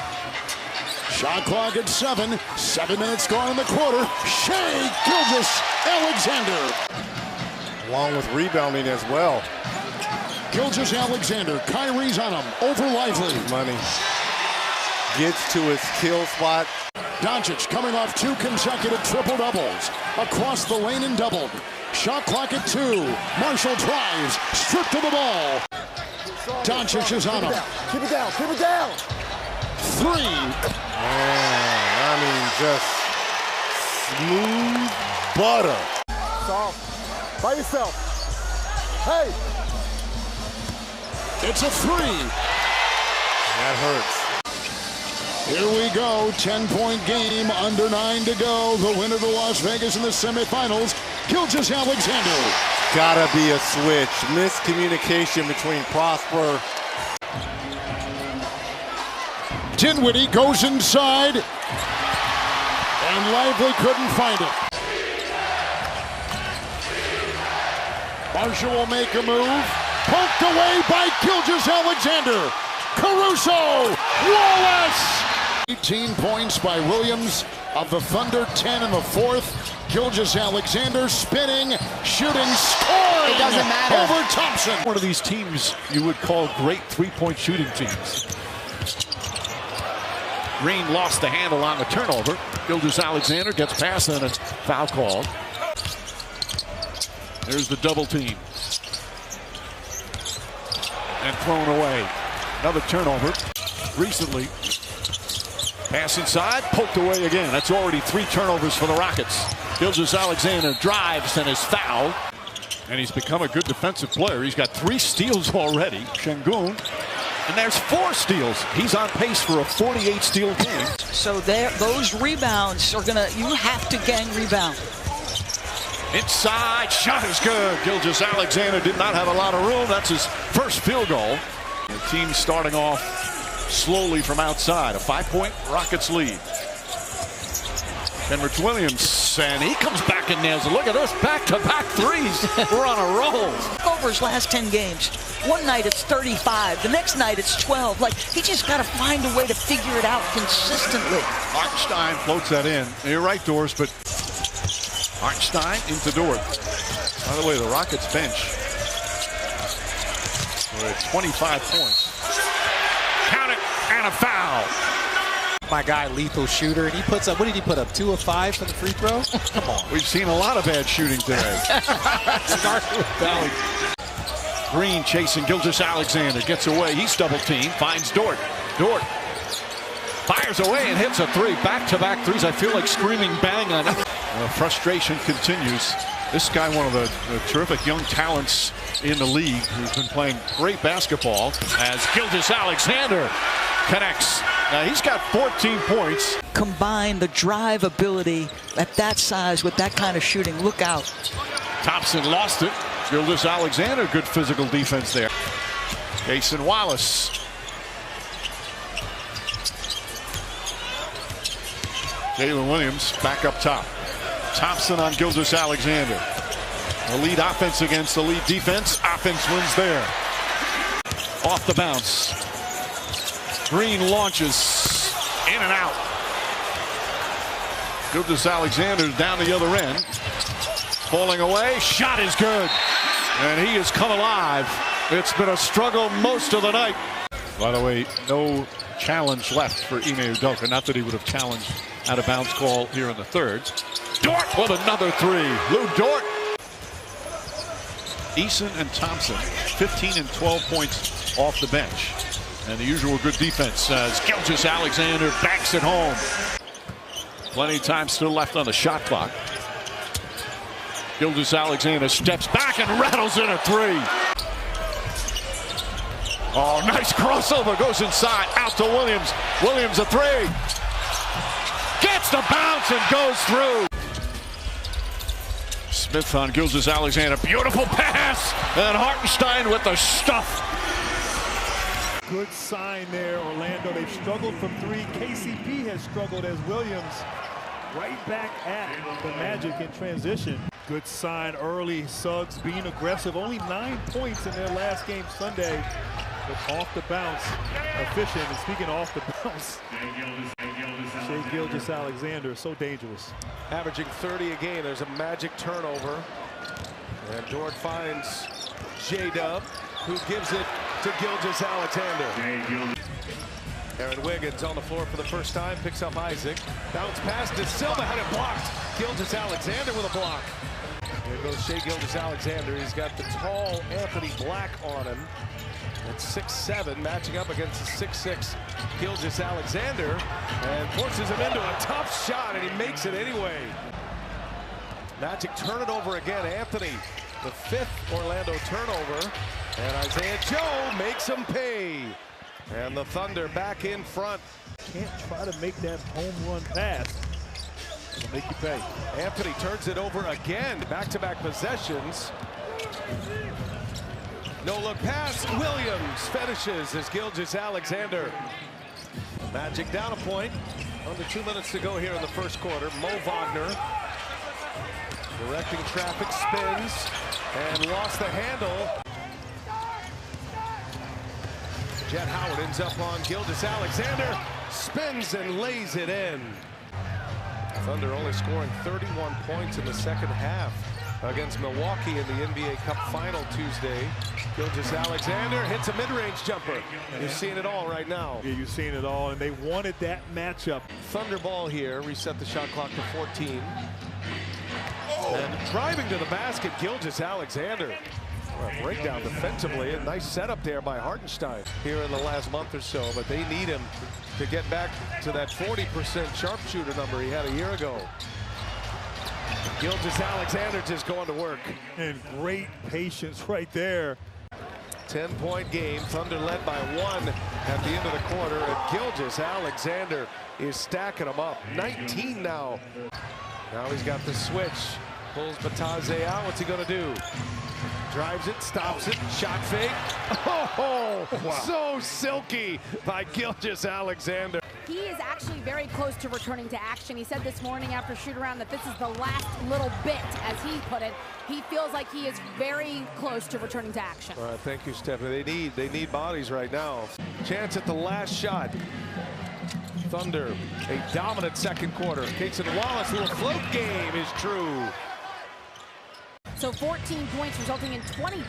Shot clock at 7. 7 minutes gone in the quarter. Shai Gilgeous-Alexander. Along with rebounding as well. Gilgeous-Alexander, Kyrie's on him, over Lively. Money. Gets to his kill spot. Doncic coming off 2 consecutive triple-doubles. Across the lane and doubled. Shot clock at 2. Marshall drives, stripped of the ball. Doncic is on him. Keep it down, keep it down. 3. Man, I mean, just smooth butter. Soft. By yourself. Hey. It's a 3. That hurts. Here we go, 10-point game, under 9 to go. The winner to Las Vegas in the semifinals, Gilgeous-Alexander. Gotta be a switch. Miscommunication between Prosper. Dinwiddie goes inside, and Lively couldn't find it. Marshall will make a move. Poked away by Gilgeous-Alexander. Caruso, Wallace! 18 points by Williams of the Thunder, 10 in the fourth. Gilgeous-Alexander spinning, shooting, scoring. It doesn't matter. Over Thompson. One of these teams you would call great three-point shooting teams. Green lost the handle on the turnover. Gilgeous-Alexander gets past and a foul called. There's the double team. And thrown away. Another turnover. Recently. Pass inside, poked away again. That's already 3 turnovers for the Rockets. Gilgeous-Alexander drives and is fouled. And he's become a good defensive player. He's got 3 steals already. Şengün. And there's 4 steals. He's on pace for a 48 steal game. So there, those rebounds are gonna, you have to gang rebound. Inside, shot is good. Gilgeous-Alexander did not have a lot of room. That's his first field goal. The team starting off slowly from outside. A 5-point Rockets lead. Kenrich Williams, and he comes back and nails it. Look at this, back-to-back threes. We're on a roll. Over his last 10 games. One night it's 35, the next night it's 12. Like, he just got to find a way to figure it out consistently. Hartenstein floats that in. And you're right, Doris, but Hartenstein into Dort. By the way, the Rockets bench we're at 25 points. Count it, and a foul. My guy, lethal shooter, and he puts up, what did he put up, 2 of 5 for the free throw? Come on. We've seen a lot of bad shooting today. Start with Valley. Green chasing Gilgeous-Alexander, gets away, he's double teamed, finds Dort. Dort fires away and hits a 3. Back-to-back threes. I feel like screaming bang on it. Frustration continues. This guy, one of the terrific young talents in the league, who's been playing great basketball, as Gilgeous-Alexander connects. Now he's got 14 points. Combine the drive ability at that size with that kind of shooting. Look out. Thompson lost it. Gilgeous-Alexander, good physical defense there. Jason Wallace. Jalen Williams back up top. Thompson on Gilgeous-Alexander. The lead offense against the lead defense. Offense wins there. Off the bounce. Green launches in and out. Gilgeous-Alexander down the other end. Falling away. Shot is good. And he has come alive. It's been a struggle most of the night. By the way, no challenge left for Ime Udoka. Not that he would have challenged out of bounds call here in the third. Dort with another 3. Lou Dort. Eason and Thompson, 15 and 12 points off the bench. And the usual good defense as Gilgeous-Alexander backs it home. Plenty of time still left on the shot clock. Gilgeous-Alexander steps back and rattles in a 3. Oh, nice crossover, goes inside, out to Williams. Williams a 3. Gets the bounce and goes through. Smith on Gilgeous-Alexander, beautiful pass, and Hartenstein with the stuff. Good sign there, Orlando. They've struggled from 3. KCP has struggled as Williams right back at the Magic in transition. Good sign early. Suggs being aggressive. Only 9 points in their last game Sunday, but off the bounce, efficient. And speaking of off the bounce, Shai Gilgeous-Alexander, so dangerous. Averaging 30 a game. There's a Magic turnover. And Dort finds J-Dub, who gives it to Gilgeous-Alexander. Aaron Wiggins on the floor for the first time, picks up Isaac. Bounce pass to Silva, had it blocked. Gilgeous-Alexander with a block. Here goes Shai Gilgeous-Alexander. He's got the tall Anthony Black on him. At 6'7", matching up against the 6'6" Gilgeous-Alexander, and forces him into a tough shot, and he makes it anyway. Magic turn it over again. Anthony, the 5th Orlando turnover, and Isaiah Joe makes him pay. And the Thunder back in front. Can't try to make that home run pass. It'll make you pay. Anthony turns it over again. Back-to-back possessions. No-look pass. Williams finishes as Gilgeous-Alexander. Magic down a point. Under 2 minutes to go here in the first quarter. Mo Wagner directing traffic, spins, and lost the handle. Jet Howard ends up on Gilgeous-Alexander. Spins and lays it in. Thunder only scoring 31 points in the second half against Milwaukee in the NBA Cup Final Tuesday. Gilgeous-Alexander hits a mid-range jumper. You're seeing it all right now. Yeah, you're seeing it all, and they wanted that matchup. Thunder ball here, reset the shot clock to 14. And driving to the basket, Gilgeous-Alexander. A breakdown defensively. A nice setup there by Hartenstein here in the last month or so, but they need him to get back to that 40% sharpshooter number he had a year ago. Gilgeous-Alexander just going to work. And great patience right there. 10-point game. Thunder led by 1 at the end of the quarter. And Gilgeous-Alexander is stacking them up. 19 now. Now he's got the switch. Pulls Batadze out. What's he going to do? Drives it, stops it, shot fake. Oh, wow. So silky by Gilgeous-Alexander. He is actually very close to returning to action. He said this morning after shoot-around that this is the last little bit, as he put it. He feels like he is very close to returning to action. All right, thank you, Stephanie. They need bodies right now. Chance at the last shot. Thunder, a dominant second quarter. Cason Wallace, little float game is true. So 14 points resulting in 14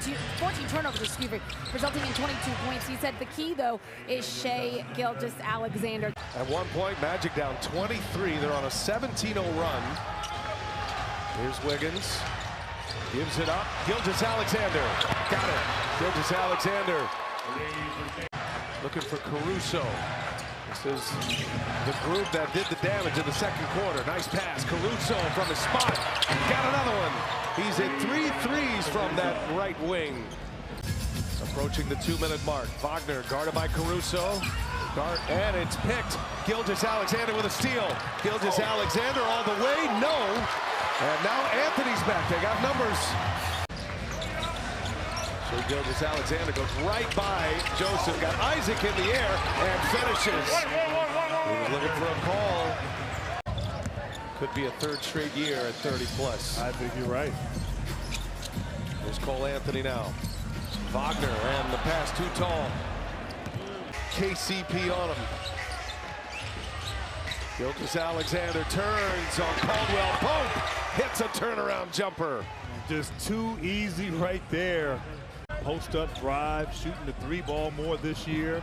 turnovers, excuse me, resulting in 22 points. He said the key, though, is Shai Gilgeous-Alexander. At one point, Magic down 23. They're on a 17-0 run. Here's Wiggins. Gives it up. Gilgeous-Alexander. Got it. Gilgeous-Alexander. Looking for Caruso. This is the group that did the damage in the second quarter. Nice pass. Caruso from his spot. Got another one. He's at 3 threes from that right wing. Approaching the 2-minute mark. Wagner guarded by Caruso. And it's picked. Gilgeous-Alexander with a steal. Gilgeous-Alexander all the way. No. And now Anthony's back. They got numbers. So Gilgeous-Alexander goes right by Joseph. Got Isaac in the air and finishes. He was looking for a call. Could be a third straight year at 30+. I think you're right. There's Cole Anthony now. Wagner, and the pass too tall. KCP on him. Gilgeous-Alexander turns on Caldwell Pope. Hits a turnaround jumper. Just too easy right there. Post-up drive, shooting the 3-ball more this year.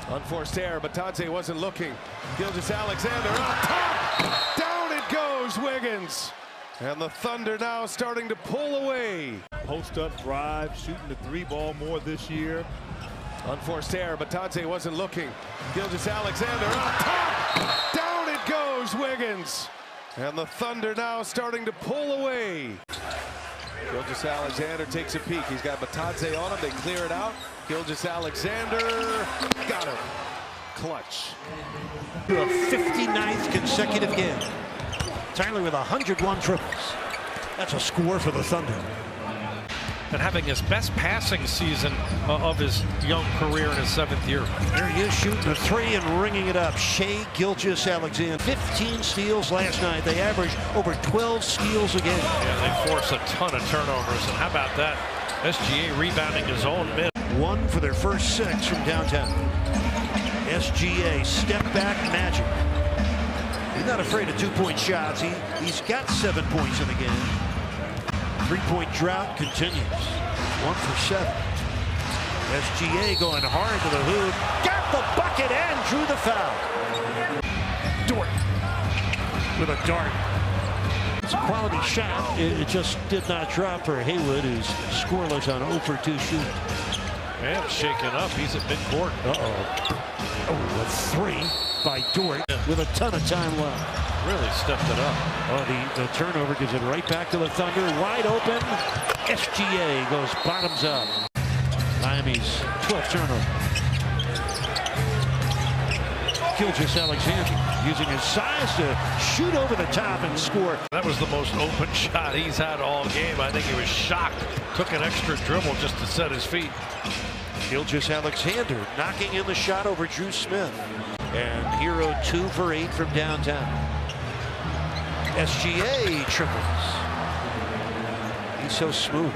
Unforced error, but Batadze wasn't looking. Gilgeous-Alexander on top. Down it goes, Wiggins. And the Thunder now starting to pull away. Post-up drive, shooting the 3-ball more this year. Unforced error, but Batadze wasn't looking. Gilgeous-Alexander on top. Down it goes, Wiggins. And the Thunder now starting to pull away. Gilgeous-Alexander takes a peek. He's got Batadze on him. They clear it out. Gilgeous-Alexander got him. Clutch. A 59th consecutive game. Tyler with 101 triples. That's a score for the Thunder. And having his best passing season of his young career in his 7th year. There he is shooting a 3 and ringing it up. Shai Gilgeous-Alexander. 15 steals last night. They averaged over 12 steals a game. Yeah, they force a ton of turnovers. And how about that? SGA rebounding his own mid. 1 for their first 6 from downtown. SGA step back Magic. He's not afraid of 2-point shots. He's got 7 points in the game. 3-point drought continues. 1 for 7. SGA going hard to the hoop. Got the bucket and drew the foul. Dort with a dart. It's a quality shot. It just did not drop for Haywood, who's scoreless on 0 for 2 shooting. And shaken up. He's at midcourt. Oh, a 3 by Dort with a ton of time left. Really stepped it up. Oh, the turnover gives it right back to the Thunder. Wide open. SGA goes bottoms up. Miami's 12th turnover. Gilgeous-Alexander using his size to shoot over the top and score. That was the most open shot he's had all game. I think he was shocked. Took an extra dribble just to set his feet. Gilgeous-Alexander knocking in the shot over Drew Smith. And Hero 2 for 8 from downtown. SGA triples. He's so smooth.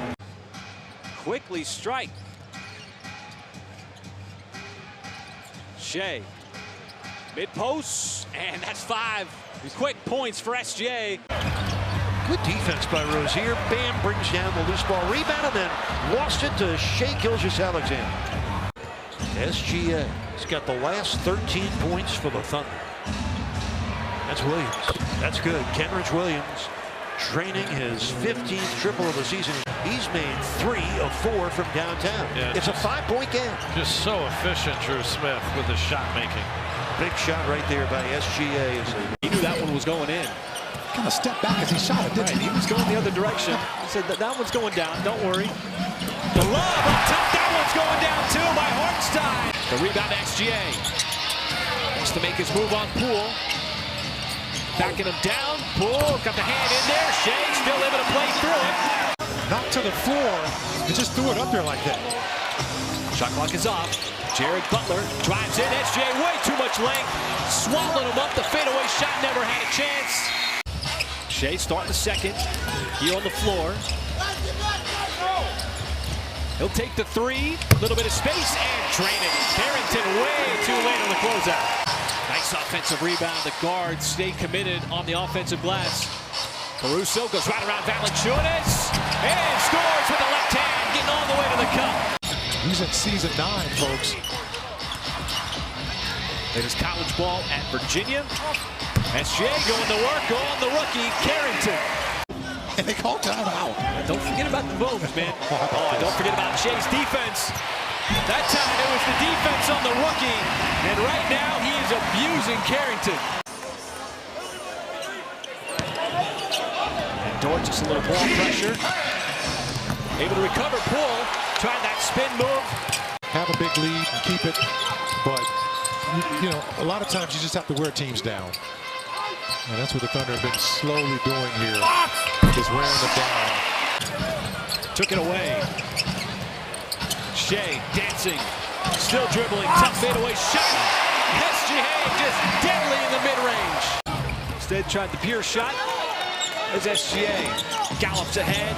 Quickly strike. Shai. Mid post, and that's 5 quick points for SGA. Good defense by Rozier. Bam brings down the loose ball rebound and then lost it to Shai Gilgeous-Alexander. SGA has got the last 13 points for the Thunder. That's Williams. That's good. Kenrich Williams training his 15th triple of the season. He's made 3 of 4 from downtown. Yeah, it's a 5-point game. Just so efficient, Drew Smith, with his shot making. Big shot right there by SGA. He knew that one was going in. Kind of stepped back as he shot it, didn't he? He was going the other direction. He said that one's going down. Don't worry. The love up top. That one's going down too by Hartenstein. The rebound to SGA. Wants to make his move on Poole. Backing him down. Poole got the hand in there. Shai still able to play through it. Not to the floor. He just threw it up there like that. Shot clock is off. Jared Butler drives in. SGA way too much length. Swallowed him up. The fadeaway shot never had a chance. Shai starting the second. He on the floor. He'll take the 3. A little bit of space and drain it. Carrington way too late on the closeout. Nice offensive rebound. The guards stay committed on the offensive glass. Caruso goes right around Valanciunas and scores with the left hand, getting all the way to the cup. He's in season 9, folks. It is college ball at Virginia. SGA going to work on the rookie, Carrington. And they call timeout. Don't forget about the moves, man. Don't forget about Shai's defense. That time it was the defense on the rookie. And right now he is abusing Carrington. And Dort just a little ball pressure. Able to recover Poole. Trying that spin move. Have a big lead and keep it. But, you know, a lot of times you just have to wear teams down. And that's what the Thunder have been slowly doing here. Just wearing them down. Took it away. Shai dancing. Still dribbling. Tough fadeaway shot. SGA just deadly in the mid-range. Instead tried the pure shot. As SGA gallops ahead.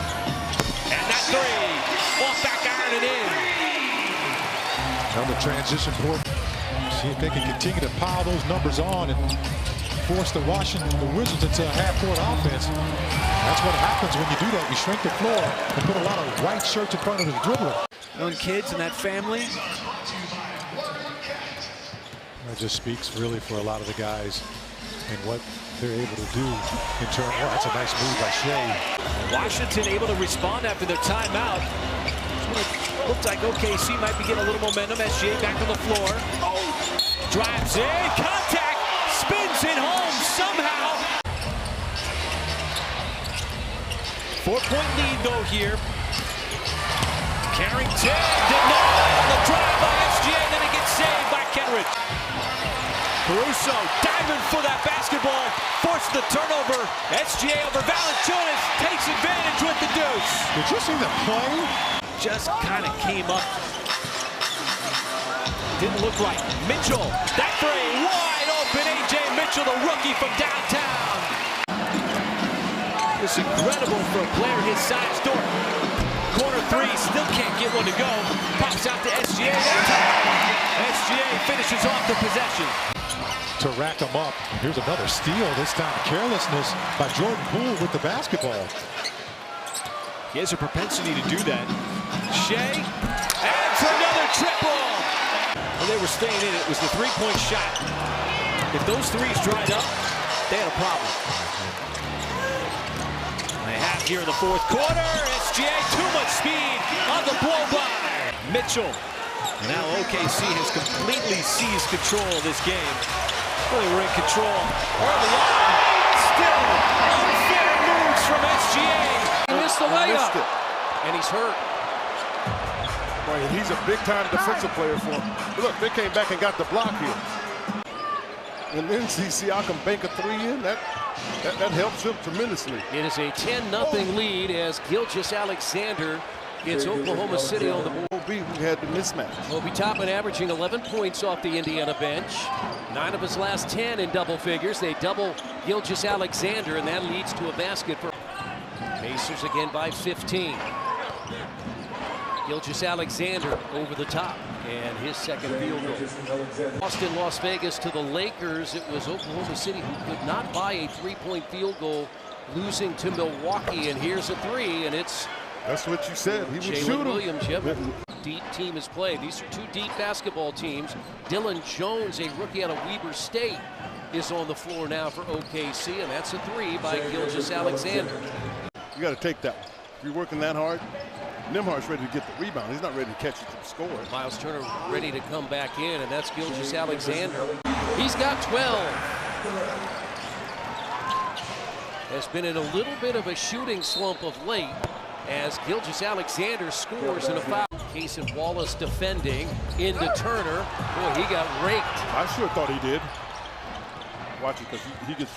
And that 3. Off back iron and in. On the transition court. See if they can continue to pile those numbers on and force the Wizards into a half-court offense. That's what happens when you do that. You shrink the floor and put a lot of white shirts in front of the dribbler. Young kids in that family. That just speaks really for a lot of the guys and what they're able to do in terms. Oh, that's a nice move by Shai. Washington able to respond after their timeout. Looks like OKC might be getting a little momentum. SGA back on the floor. Drives in, contact, spins it home somehow. 4-point lead though here. Carrington denied on the drive by SGA, then it gets saved by Kenrich. Caruso diving for that basketball, forced the turnover. SGA over Valanciunas, takes advantage with the deuce. Did you see the play? Just kind of came up. Didn't look right. Mitchell, that 3, wide open. A.J. Mitchell, the rookie from downtown. It's incredible for a player his size. Dort, corner 3, still can't get one to go. Pops out to SGA. SGA finishes off the possession. To rack them up. Here's another steal, this time carelessness by Jordan Poole with the basketball. He has a propensity to do that. Shai adds another triple. Well, they were staying in. It was the 3-point shot. If those 3s dried up, they had a problem. They have here in the 4th quarter. SGA, too much speed on the blow-by. Mitchell. And now OKC has completely seized control of this game. Really, we're in control early on. Still unfair moves from SGA. He missed the layup. And he's hurt. Boy, he's a big-time defensive player for him. Look, they came back and got the block here. and then see Siakam bank a three in, that helps him tremendously. It is a 10-0 lead as Gilgeous-Alexander gets Oklahoma City on the board. Obi, who had the mismatch. Obi Toppin averaging 11 points off the Indiana bench. 9 of his last 10 in double figures. They double Gilgeous-Alexander, and that leads to a basket for Pacers again by 15. Gilgeous-Alexander over the top, and his second field goal. Boston, Las Vegas to the Lakers. It was Oklahoma City who could not buy a three-point field goal, losing to Milwaukee, and here's a three, and it's that's what you said. He would shoot Jalen him. Williams. Yep. Deep team has played. These are two deep basketball teams. Dylan Jones, a rookie out of Weber State, is on the floor now for OKC, and that's a three by Gilgeous-Alexander. You got to take that one. If you're working that hard, Nembhard's ready to get the rebound. He's not ready to catch it to the score. Miles Turner ready to come back in, and that's Gilgeous-Alexander. He's got 12. Has been in a little bit of a shooting slump of late as Gilgeous-Alexander scores in a foul. Cason Wallace defending into Turner. Boy, he got raked. I sure thought he did. Watch it, because he gets...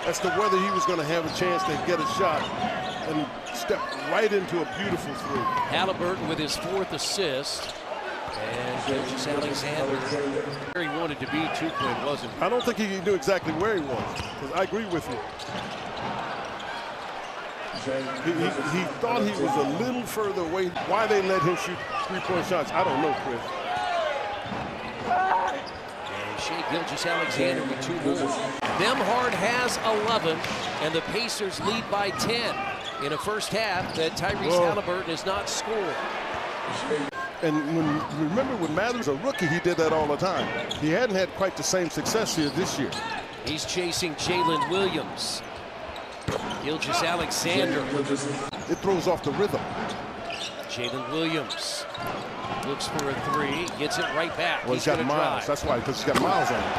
That's the whether he was going to have a chance to get a shot and step right into a beautiful three. Halliburton with his 4th assist. And Gilgeous-Alexander, where he wanted to be, 2-point wasn't. I don't think he knew exactly where he was, because I agree with you. He thought he was a little further away. Why they let him shoot three-point shots, I don't know, Chris. And Shai Gilgeous-Alexander with 2 more. Nembhard has 11, and the Pacers lead by 10 in a first half that Tyrese Halliburton has not scored. And remember when Mather's a rookie, he did that all the time. He hadn't had quite the same success here this year. He's chasing Jalen Williams. Gilgeous-Alexander. It throws off the rhythm. Jalen Williams looks for a three, gets it right back. Well, he's got Miles. Drive. That's why, because he's got Miles on him.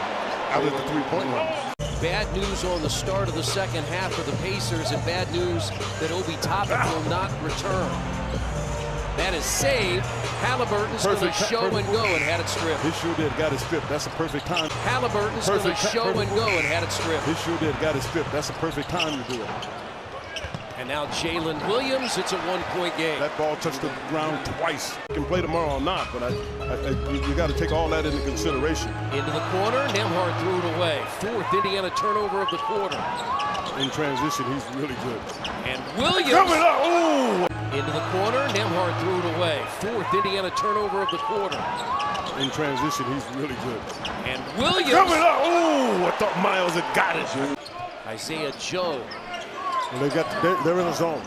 Out at the three-point line. Bad news on the start of the second half for the Pacers, and bad news that Obi Toppin will not return. That is saved. Halliburton's going to show and go and had it stripped. He sure did. Got it stripped. That's a perfect time. Halliburton's going to show and go and had it stripped. He sure did. Got it stripped. That's a perfect time to do it. And now Jalen Williams. It's a 1-point game. That ball touched the ground twice. You can play tomorrow or not, but you got to take all that into consideration. Into the corner. Nembhard threw it away. 4th Indiana turnover of the quarter. In transition, he's really good. And Williams. Coming up. Ooh. Into the corner, Nembhard threw it away. 4th Indiana turnover of the quarter. In transition, he's really good. And Williams. Coming up. Ooh, I thought Miles had got it. Isaiah Joe. Well, they're in a zone.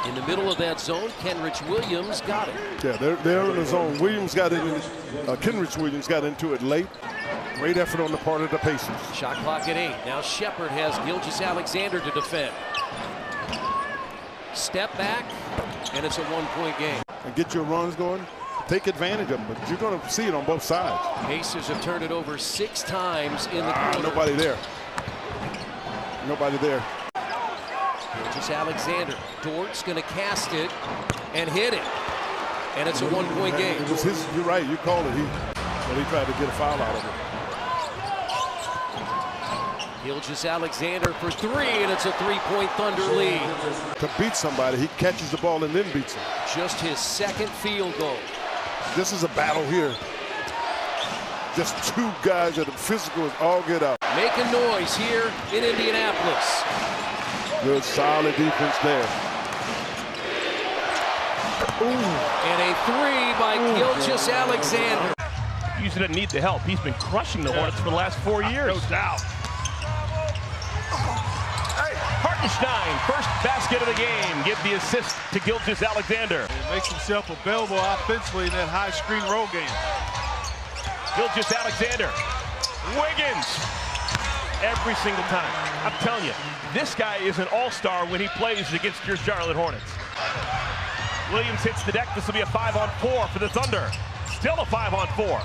In the middle of that zone, Kenrich Williams got it. Yeah, they're in the zone. Williams got it. Kenrich Williams got into it late. Great effort on the part of the Pacers. Shot clock at 8. Now Shepard has Gilgeous-Alexander to defend. Step back, and it's a 1-point game. And get your runs going. Take advantage of them, but you're going to see it on both sides. Pacers have turned it over 6 times in the quarter. Nobody there. Nobody there. Gilgeous-Alexander. Dort's going to cast it and hit it. And it's a 1-point game. It was his, you're right, you called it. He tried to get a foul out of it. Gilgeous-Alexander for 3, and it's a 3-point Thunder lead. To beat somebody, he catches the ball and then beats him. Just his 2nd field goal. This is a battle here. Just 2 guys that are physical as all get out. Making noise here in Indianapolis. Good solid defense there. Ooh. And a 3 by Gilgeous-Alexander. Usually doesn't need the help. He's been crushing the Hornets for the last 4 years. No doubt. Hartenstein, first basket of the game. Give the assist to Gilgeous-Alexander. He makes himself available offensively in that high screen roll game. Gilgeous-Alexander. Wiggins. Every single time. I'm telling you, this guy is an all-star when he plays against your Charlotte Hornets. Williams hits the deck. This will be a 5-on-4 for the Thunder. Still a 5-on-4.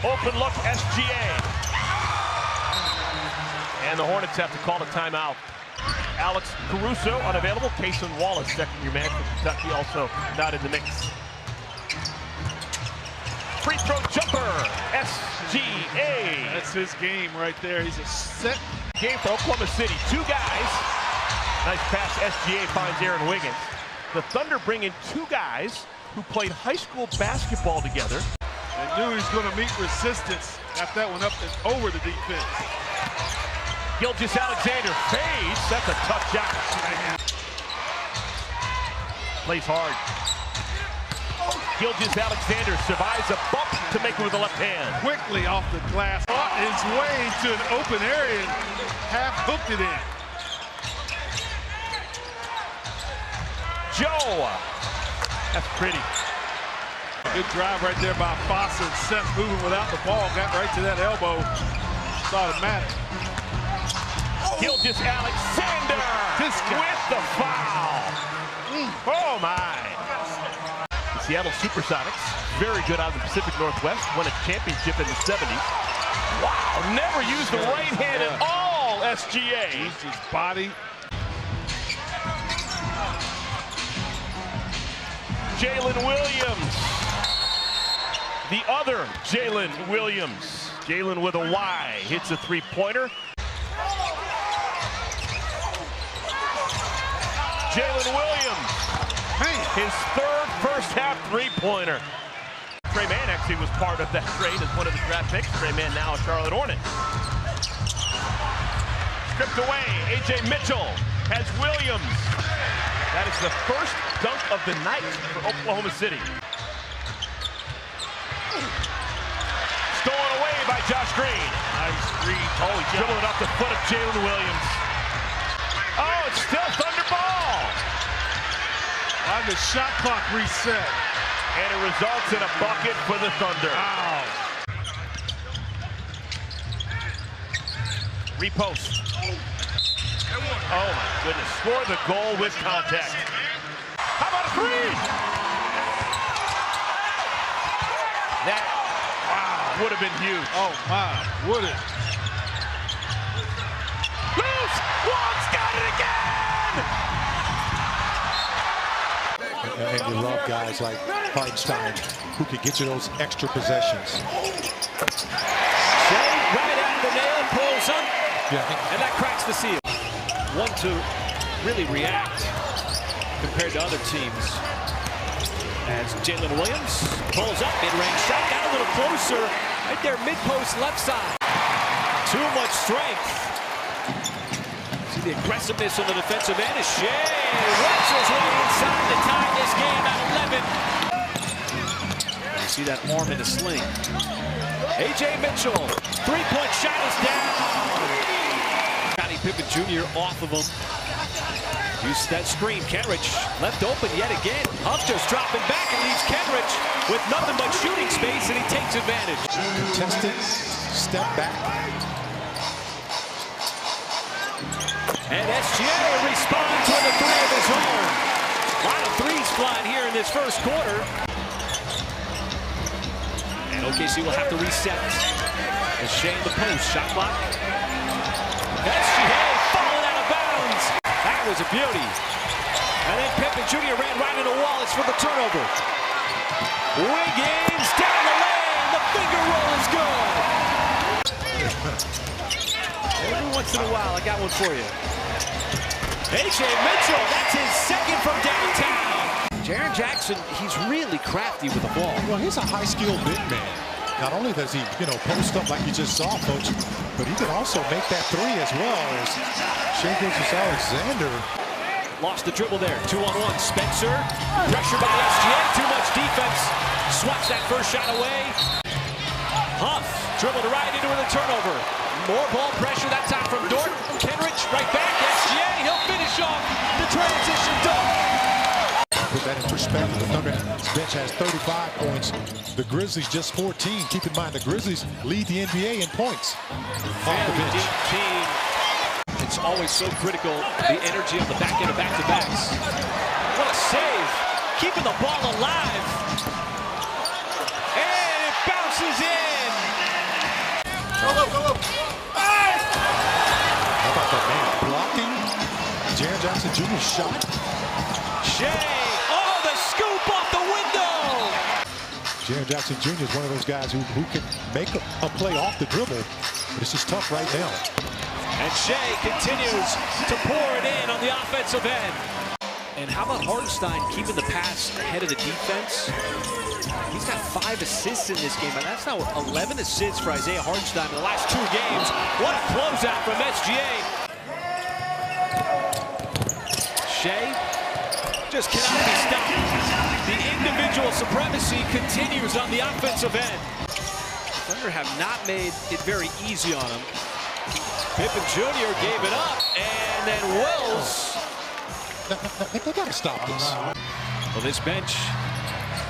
Open look, SGA. And the Hornets have to call a timeout. Alex Caruso unavailable. Cason Wallace, second-year man from Kentucky, also not in the mix. free throw jumper. SGA. That's his game right there. He's a set game for Oklahoma City. Two guys. Nice pass. SGA finds Aaron Wiggins. The Thunder bring in two guys who played high school basketball together. They knew he was going to meet resistance. Got that one up and over the defense. Gilgeous-Alexander fades. That's a tough shot. Plays hard. Gilgeous-Alexander survives a bump to make it with the left hand. Quickly off the glass. Fought his way to an open area and half hooked it in. Joe. That's pretty. Good drive right there by Foster. Seth moving without the ball. Got right to that elbow. It's automatic. Gilgeous-Alexander with the foul. Oh my. The Seattle Supersonics, very good out of the Pacific Northwest, won a championship in the 70s. Wow, never used the right hand at all, SGA. Used his body. Jalen Williams. The other Jalen Williams. Jalen with a Y hits a three-pointer. Jalen Williams, his third first-half three-pointer. Trey Mann actually was part of that trade as one of the draft picks. Trey Mann now a Charlotte Hornet. Stripped away, A.J. Mitchell has Williams. That is the first dunk of the night for Oklahoma City. Stolen away by Josh Green. Nice screen. Oh, he dribbled it off the foot of Jalen Williams. Oh, it's still Thunder ball. On the shot clock reset. And it results in a bucket for the Thunder. Wow. Repost. Oh my goodness, score the goal with contact. How about a three? That, wow, would have been huge. Oh my, would it? Loose, Wong's got it again! And you love guys like Hartenstein who can get you those extra possessions. Shai right out of the nail, pulls up, and that cracks the seal. One to really react compared to other teams. As Jalen Williams pulls up, mid-range shot, got a little closer, right there, mid-post left side. Too much strength. See the aggressiveness on the defensive end as Shai works his way inside to tie this game at 11. You see that arm in the sling. A.J. Mitchell, three-point shot is down. Pippen Jr. off of him. Use that screen. Kenrich left open yet again. Humphrey's dropping back and leaves Kenrich with nothing but shooting space, and he takes advantage. Contested, step back. And SGA responds with a three of his own. A lot of threes flying here in this first quarter. And OKC will have to reset. As Shai in the post, shot clock. SGA falling out of bounds. That was a beauty. And then Pippen Jr. ran right into Wallace for the turnover. Wiggins down the lane. The finger roll is good. Every once in a while, I got one for you. A.J. Mitchell, that's his second from downtown. Jaren Jackson, he's really crafty with the ball. Well, he's a high-skilled big man. Not only does he, post up like you just saw, Coach, but he can also make that three as well as Shai Gilgeous-Alexander. Lost the dribble there. 2-on-1. Spencer. Pressure by SGA. Too much defense. Swats that first shot away. Huff dribbled right into the turnover. More ball pressure that time from Dort. Kenrich right back. SGA. He'll finish off the transition dunk. Put that in perspective, the Thunder bench has 35 points. The Grizzlies just 14. Keep in mind, the Grizzlies lead the NBA in points off the bench. It's always so critical, the energy of the back end of back-to-backs. What a save. Keeping the ball alive. And it bounces in. How about that man blocking Jaren Jackson Jr.'s shot? Shai. Oh, the scoop off the window. Jaren Jackson Jr. is one of those guys who can make a play off the dribble, but it's just tough right now. And Shai continues to pour it in on the offensive end. And how about Hartenstein keeping the pass ahead of the defense? He's got 5 assists in this game, and that's now 11 assists for Isaiah Hartenstein in the last 2 games. What a closeout from SGA. Shai just cannot be stopped. The individual supremacy continues on the offensive end. Thunder have not made it very easy on him. Pippen Jr. gave it up, and then Wills. They got to stop this. Well, this bench,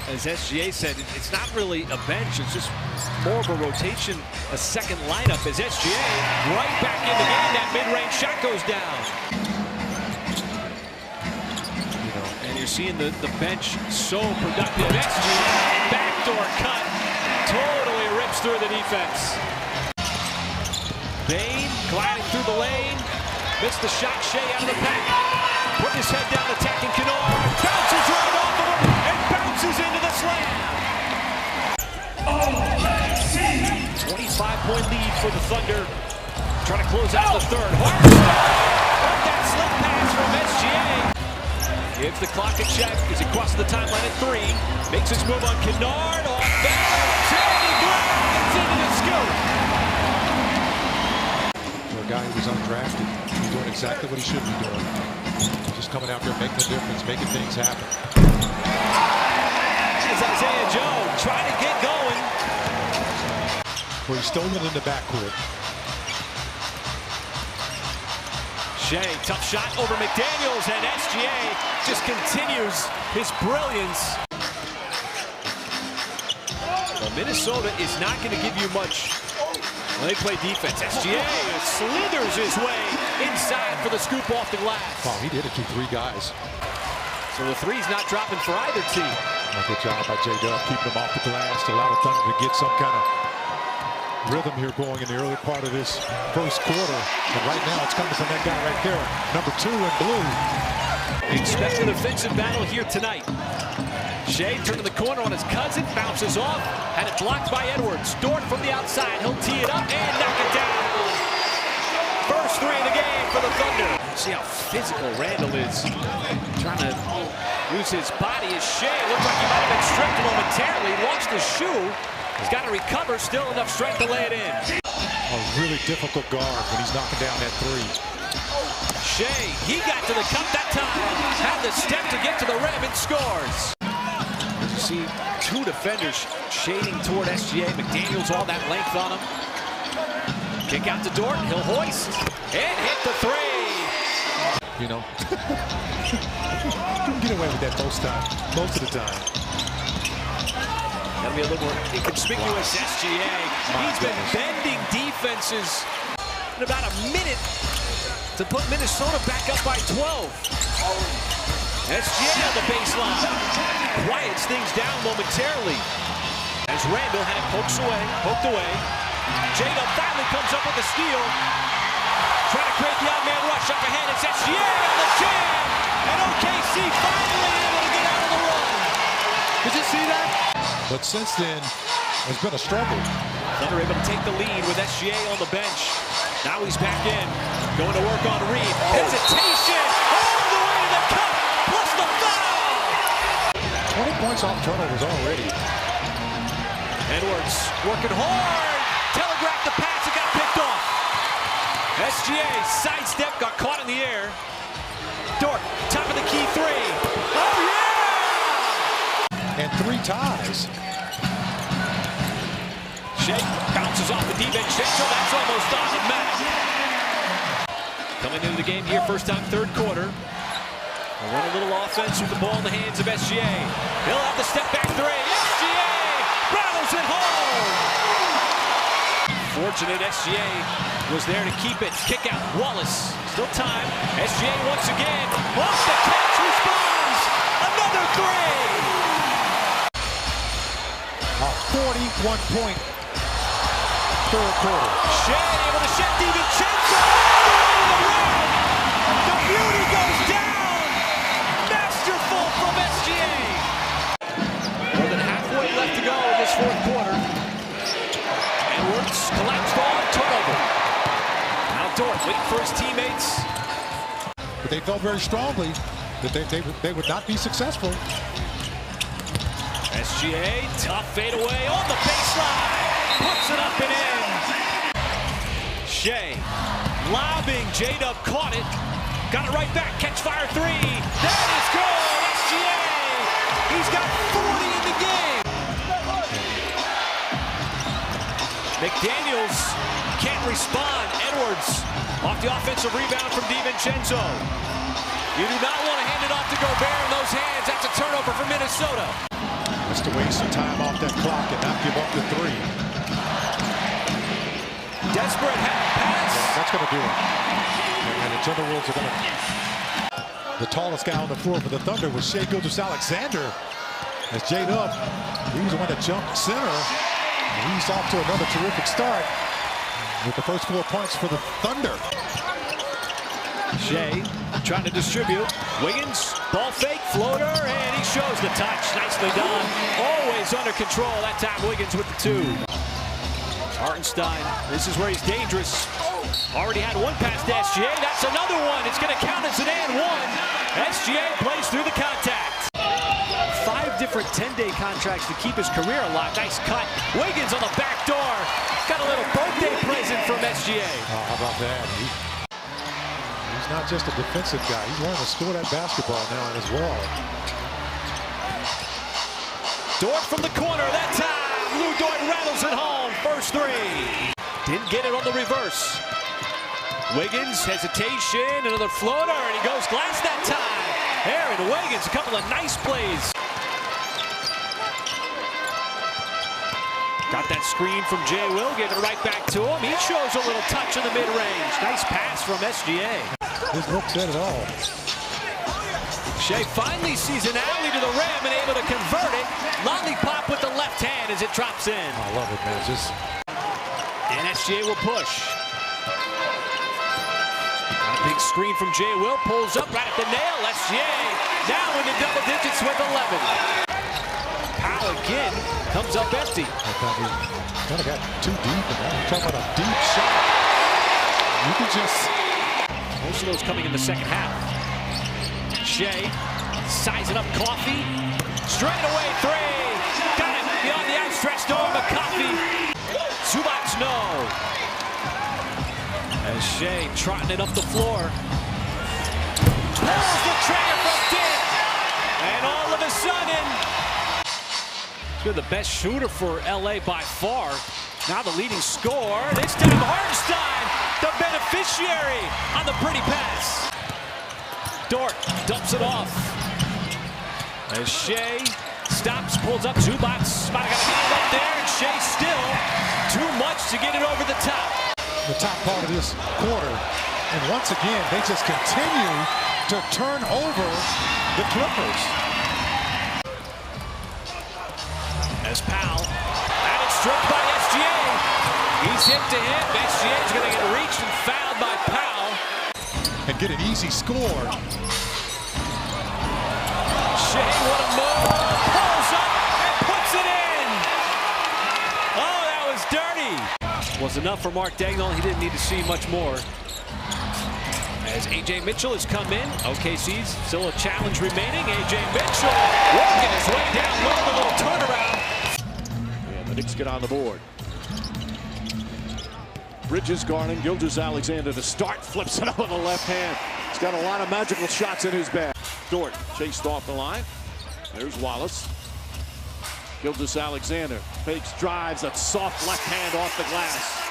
as SGA said, it's not really a bench. It's just more of a rotation, a second lineup as SGA right back in the game. That mid-range shot goes down. And you're seeing the bench so productive. SGA, backdoor cut, totally rips through the defense. Bane gliding through the lane, missed the shot. Shai out of the pack. Put his head down, attacking Kennard. Bounces right off of him and bounces into the slam. 25-point lead for the Thunder. Trying to close out the third. Hartenstein, that slip pass from SGA. Gives the clock a check as he crosses the timeline at 3. Makes his move on Kennard. Off balance. And he glides into the scoop. For a guy who's undrafted, he's doing exactly what he should be doing. Just coming out there, making a difference, making things happen. It's Isaiah Joe trying to get going. Where he's stolen in the backcourt. Shai, tough shot over McDaniels, and SGA just continues his brilliance. Well, Minnesota is not going to give you much when they play defense. SGA slithers his way inside for the scoop off the glass. Wow, he did it to 3 guys. So the three's not dropping for either team. Good job by J-Dub, keeping them off the glass to allow the Thunder to get some kind of rhythm here going in the early part of this first quarter. And right now it's coming from that guy right there, number 2 in blue. Expect an offensive battle here tonight. Shai turning the corner on his cousin, bounces off, had it blocked by Edwards. Dort from the outside, he'll tee it up and knock it down. First 3 in the game for the Thunder. See how physical Randall is. Trying to use his body as Shai. Looks like he might have been stripped momentarily. Lost his shoe. He's got to recover, still enough strength to lay it in. A really difficult guard when he's knocking down that 3. Shai, he got to the cup that time. Had the step to get to the rim and scores. You see 2 defenders shading toward SGA. McDaniels all that length on him. Kick out to Dort, he'll hoist and hit the 3. You know, you can get away with that most of the time. That'll be a little more inconspicuous. Wow. SGA, he's been bending defenses in about a minute to put Minnesota back up by 12. SGA on the baseline. Quiets things down momentarily. As Randall had it poked away. J-Dub finally comes up with the steal. Trying to create the odd man rush up ahead. It's SGA on the jam. And OKC finally able to get out of the run. Did you see that? But since then, it's been a struggle. Thunder able to take the lead with SGA on the bench. Now he's back in. Going to work on Reed. Hesitation. All the way to the cup. Plus the foul. 20 points off turnovers already. Edwards working hard. Telegraphed the pass. It got picked off. SGA sidestep, got caught in the air. Dort, top of the key 3. Oh, yeah! And 3 ties. Shai bounces off the D-bench. That's almost on the mat. Coming into the game here, first time, 3rd quarter. We'll run a little offense with the ball in the hands of SGA. He'll have the step back 3. SGA rattles it home. Fortunate SGA was there to keep it. Kick out, Wallace. Still time. SGA once again. Off the catch, responds. Another 3. A 41-point 3rd quarter. Shai able to shift DiVincenzo all the way to the rim. The beauty goes down. Masterful from SGA. More than halfway left to go. Dort waiting for his teammates. But they felt very strongly that they would not be successful. SGA, tough fadeaway on the baseline. Puts it up and in. Shai lobbing, J-Dub caught it. Got it right back, catch fire three. That is good, SGA. He's got 40 in the game. McDaniels can't respond. Edwards off the offensive rebound from DiVincenzo. You do not want to hand it off to Gobert in those hands. That's a turnover for Minnesota. Just to waste some time off that clock and not give up the three. Desperate half pass. Yeah, that's going to do it. And the Timberwolves are going to... The tallest guy on the floor for the Thunder was Shai Gilgeous-Alexander. As J-Dub, he was the one that jumped center. And he's off to another terrific start with the first 4 points for the Thunder. Shai trying to distribute. Wiggins, ball fake, floater, and he shows the touch. Nicely done. Always under control. That time Wiggins with the two. Hartenstein, this is where he's dangerous. Already had one pass to SGA. That's another one. It's going to count as an and one. SGA plays through the contact. 5 different 10-day contracts to keep his career alive. Nice cut. Wiggins on the back door. Got a little birthday present from SGA. Oh, how about that? He's not just a defensive guy. He's learning to score that basketball now as well. Dort from the corner that time. Lou Dort rattles it home. First three. Didn't get it on the reverse. Wiggins, hesitation, another floater, and he goes glass that time. Aaron Wiggins, a couple of nice plays. Got that screen from Jay Will, gave it right back to him. He shows a little touch in the mid-range. Nice pass from SGA. His look said it all. Shai finally sees an alley to the rim and able to convert it. Lollipop with the left hand as it drops in. I love it, man. And SGA will push. A big screen from Jay Will, pulls up right at the nail. SGA now in the double digits with 11. Powell again comes up empty. I thought he kind of got too deep, and now you're talking about a deep shot. You can just... Most of those coming in the second half. Shai sizing up Coffee. Straight away three. Got it beyond the outstretched arm of Coffee. Zubac no. As Shai trotting it up the floor. Pulls the trigger from deep. And all of a sudden, you're the best shooter for LA by far. Now the leading scorer. This time Hartenstein, the beneficiary on the pretty pass. Dort dumps it off. As Shai stops, pulls up. Zubac might have got to get it up there, and Shai still too much to get it over the top. The top part of this quarter, and once again, they just continue to turn over the Clippers. As Powell, and it's stripped by SGA. He's hip to hip. SGA's going to get reached and fouled by Powell. And get an easy score. Shai, what a move. Pulls up and puts it in. Oh, that was dirty. Was enough for Mark Dagnall. He didn't need to see much more. As A.J. Mitchell has come in. OKC's still a challenge remaining. A.J. Mitchell working his way down low, a little turnaround. And the Knicks get on the board. Bridges guarding Gilgeous-Alexander to start. Flips it up on the left hand. He's got a lot of magical shots in his bag. Dort chased off the line. There's Wallace. Gilgeous-Alexander fakes, drives, a soft left hand off the glass.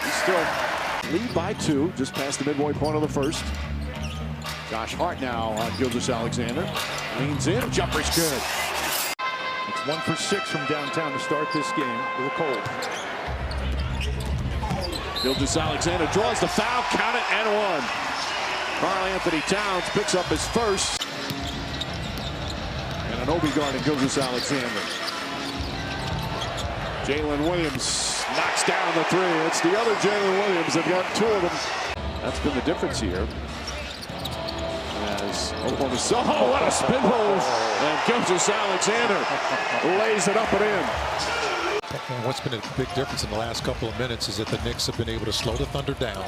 He's still lead by 2, just past the midway point of the first. Josh Hart now on Gilgeous-Alexander. Leans in, jumper's good. It's 1 for 6 from downtown to start this game. A little cold. Gilgeous-Alexander draws the foul, count it, and 1. Karl-Anthony Towns picks up his first. And an Obi guarding Gilgeous-Alexander. Jalen Williams knocks down the 3. It's the other Jalen Williams. They've got 2 of them. That's been the difference here. As Oklahoma, oh, what a spin move. And Gilgeous-Alexander lays it up and in. And what's been a big difference in the last couple of minutes is that the Knicks have been able to slow the Thunder down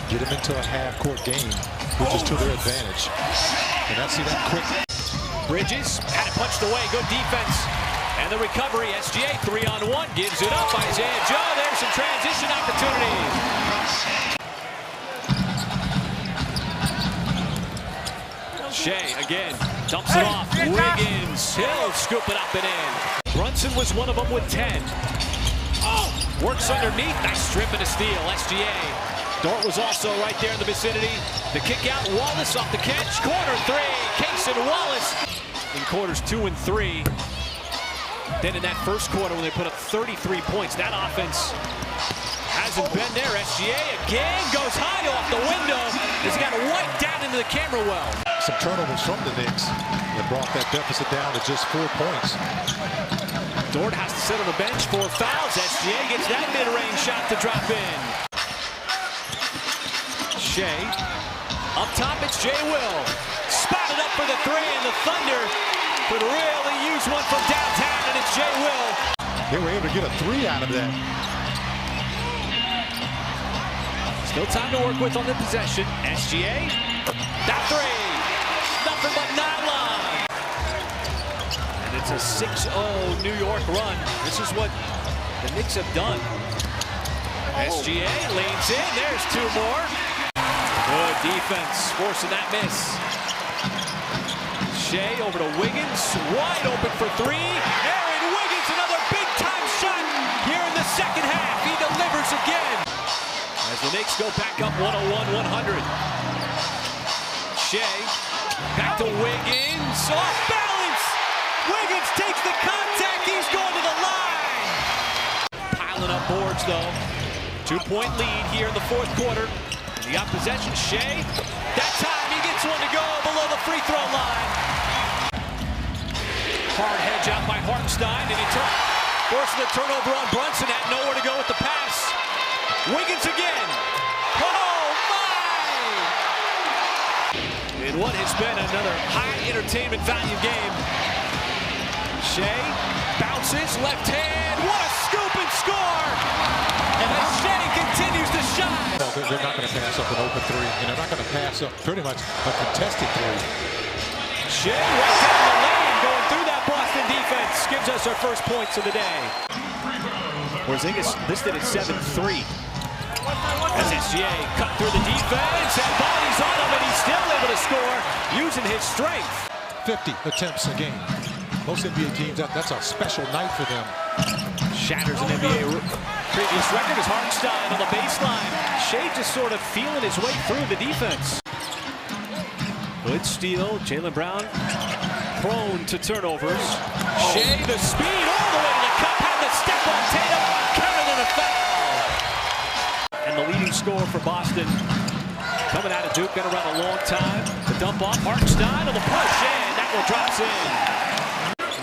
get them into a half-court game, which is to their advantage. And I see that quick. Bridges had it punched away. Good defense. And the recovery. SGA 3-on-1 gives it up. Isaiah Joe. There's some transition opportunities. Shai again dumps it off. Wiggins, he'll scoop it up and in. Brunson was one of them with 10. Works underneath. Nice strip and a steal. SGA. Dort was also right there in the vicinity. The kick out. Wallace off the catch. Corner three. Case and Wallace in quarters 2 and 3. Then in that first quarter when they put up 33 points, that offense hasn't been there. SGA again goes high off the window. He's got it wiped down into the camera well. Some turnovers from the Knicks that brought that deficit down to just 4 points. Dort has to sit on the bench. 4 fouls. SGA gets that mid-range shot to drop in. Shai up top. It's Jay Will. Spotted up for the 3, and the Thunder could really use one from downtown, and it's Jay Will. They were able to get a 3 out of that. Still time to work with on the possession. SGA, that 3. Nothing but nylon. And it's a 6-0 New York run. This is what the Knicks have done. SGA leans in. There's 2 more. Good defense, forcing that miss. Shai over to Wiggins, wide open for 3. Aaron Wiggins, another big-time shot here in the second half. He delivers again. As the Knicks go back up 101-100. Shai back to Wiggins, off balance. Wiggins takes the contact. He's going to the line. Piling up boards though. 2-point lead here in the 4th quarter. He got possession. Shai. That time he gets one to go below the free throw line. Hard hedge out by Hartenstein, and he forcing the turnover on Brunson. Had nowhere to go with the pass. Wiggins again. Oh my! In what has been another high entertainment value game. Shai bounces, left hand. What a scoop and score! And as Shai continues to shine. They're not going to pass up an open 3, and they're not going to pass up pretty much a contested 3. Shai right down the lane, going through that Boston defense. Gives us our first points of the day. Porzingis listed at 7-3. As SGA cut through the defense and bodies on him, and he's still able to score using his strength. 50 attempts a game. Most NBA teams, that's a special night for them. Shatters an NBA previous record as Hartenstein on the baseline. Shai just sort of feeling his way through the defense. Good steal. Jaylen Brown prone to turnovers. Shai, the speed all the way to the cup. Had the step on Tatum. Counted in a foul. And the leading scorer for Boston. Coming out of Duke, been around a long time. The dump off. Hartenstein on the push, and that one drops in.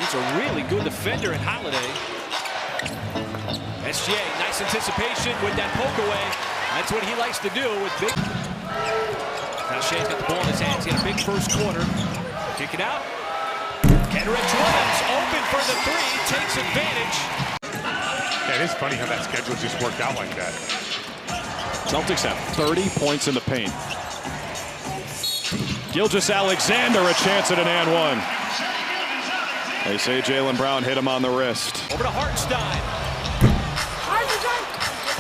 He's a really good defender in Holiday. SGA, nice anticipation with that poke away. That's what he likes to do with big. Now Shai's got the ball in his hands. He had a big first quarter. Kick it out. Kenrich Williams open for the 3. Takes advantage. Yeah, it is funny how that schedule just worked out like that. Celtics have 30 points in the paint. Gilgeous-Alexander a chance at an and 1. They say Jaylen Brown hit him on the wrist. Over to Hartenstein.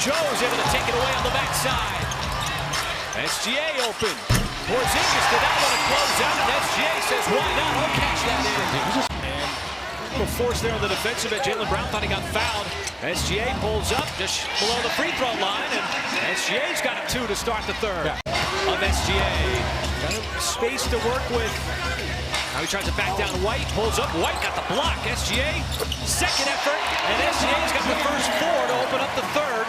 Joe's able to take it away on the backside. SGA open. Porzingis did not want to close out, and SGA says, why not? I'll catch that in. And a little force there on the defensive end. Jaylen Brown thought he got fouled. SGA pulls up just below the free throw line, and SGA's got a 2 to start the 3rd of SGA. Got space to work with. Now he tries to back down White, pulls up. White got the block. SGA, second effort, and SGA's got the first 4 to open up the 3rd.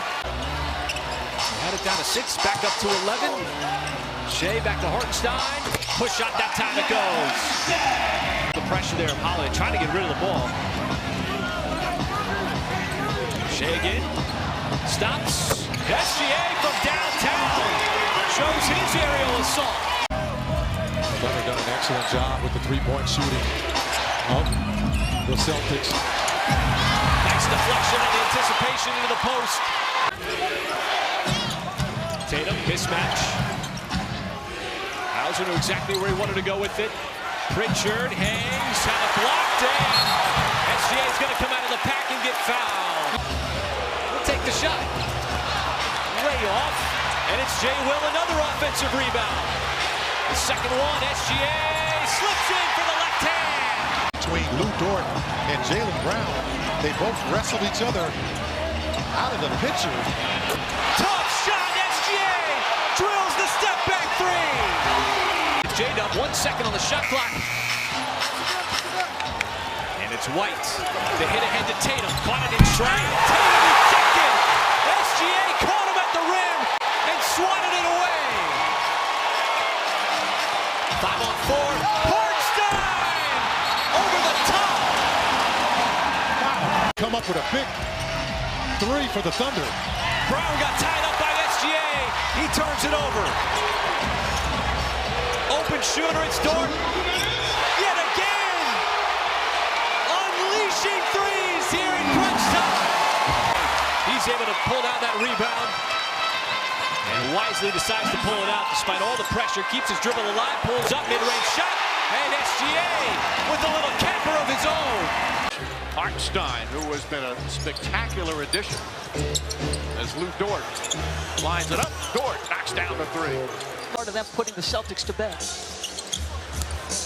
Had it down to 6, back up to 11. Shai back to Hartenstein. Push shot, that time it goes. The pressure there of Holiday trying to get rid of the ball. Shai again. Stops. SGA from downtown. Shows his aerial assault. They've done an excellent job with the 3-point shooting of the Celtics. Nice deflection and anticipation into the post. Tatum, mismatch. Hauser knew exactly where he wanted to go with it. Pritchard hangs, had it blocked, and SGA is going to come out of the pack and get fouled. We'll take the shot. Way off, and it's Jay Will, another offensive rebound. The second one, SGA slips in for the left hand. Between Lou Dort and Jaylen Brown, they both wrestled each other out of the picture. Tough shot, SGA drills the step back three. J-Dub, 1 second on the shot clock. And it's White. The hit ahead to Tatum, caught it in stride. Tatum rejected. SGA caught him at the rim and swatted it away. 5 on 4. Hartenstein over the top. Come up with a big three for the Thunder. Brown got tied up by SGA. He turns it over. Open shooter, it's Dort. Yet again. Unleashing threes here in crunch time. He's able to pull down that rebound. And wisely decides to pull it out despite all the pressure. Keeps his dribble alive, pulls up, mid-range shot. And SGA with a little camper of his own. Hartenstein, who has been a spectacular addition, as Lou Dort lines it up. Dort knocks down the three. Part of them putting the Celtics to bed.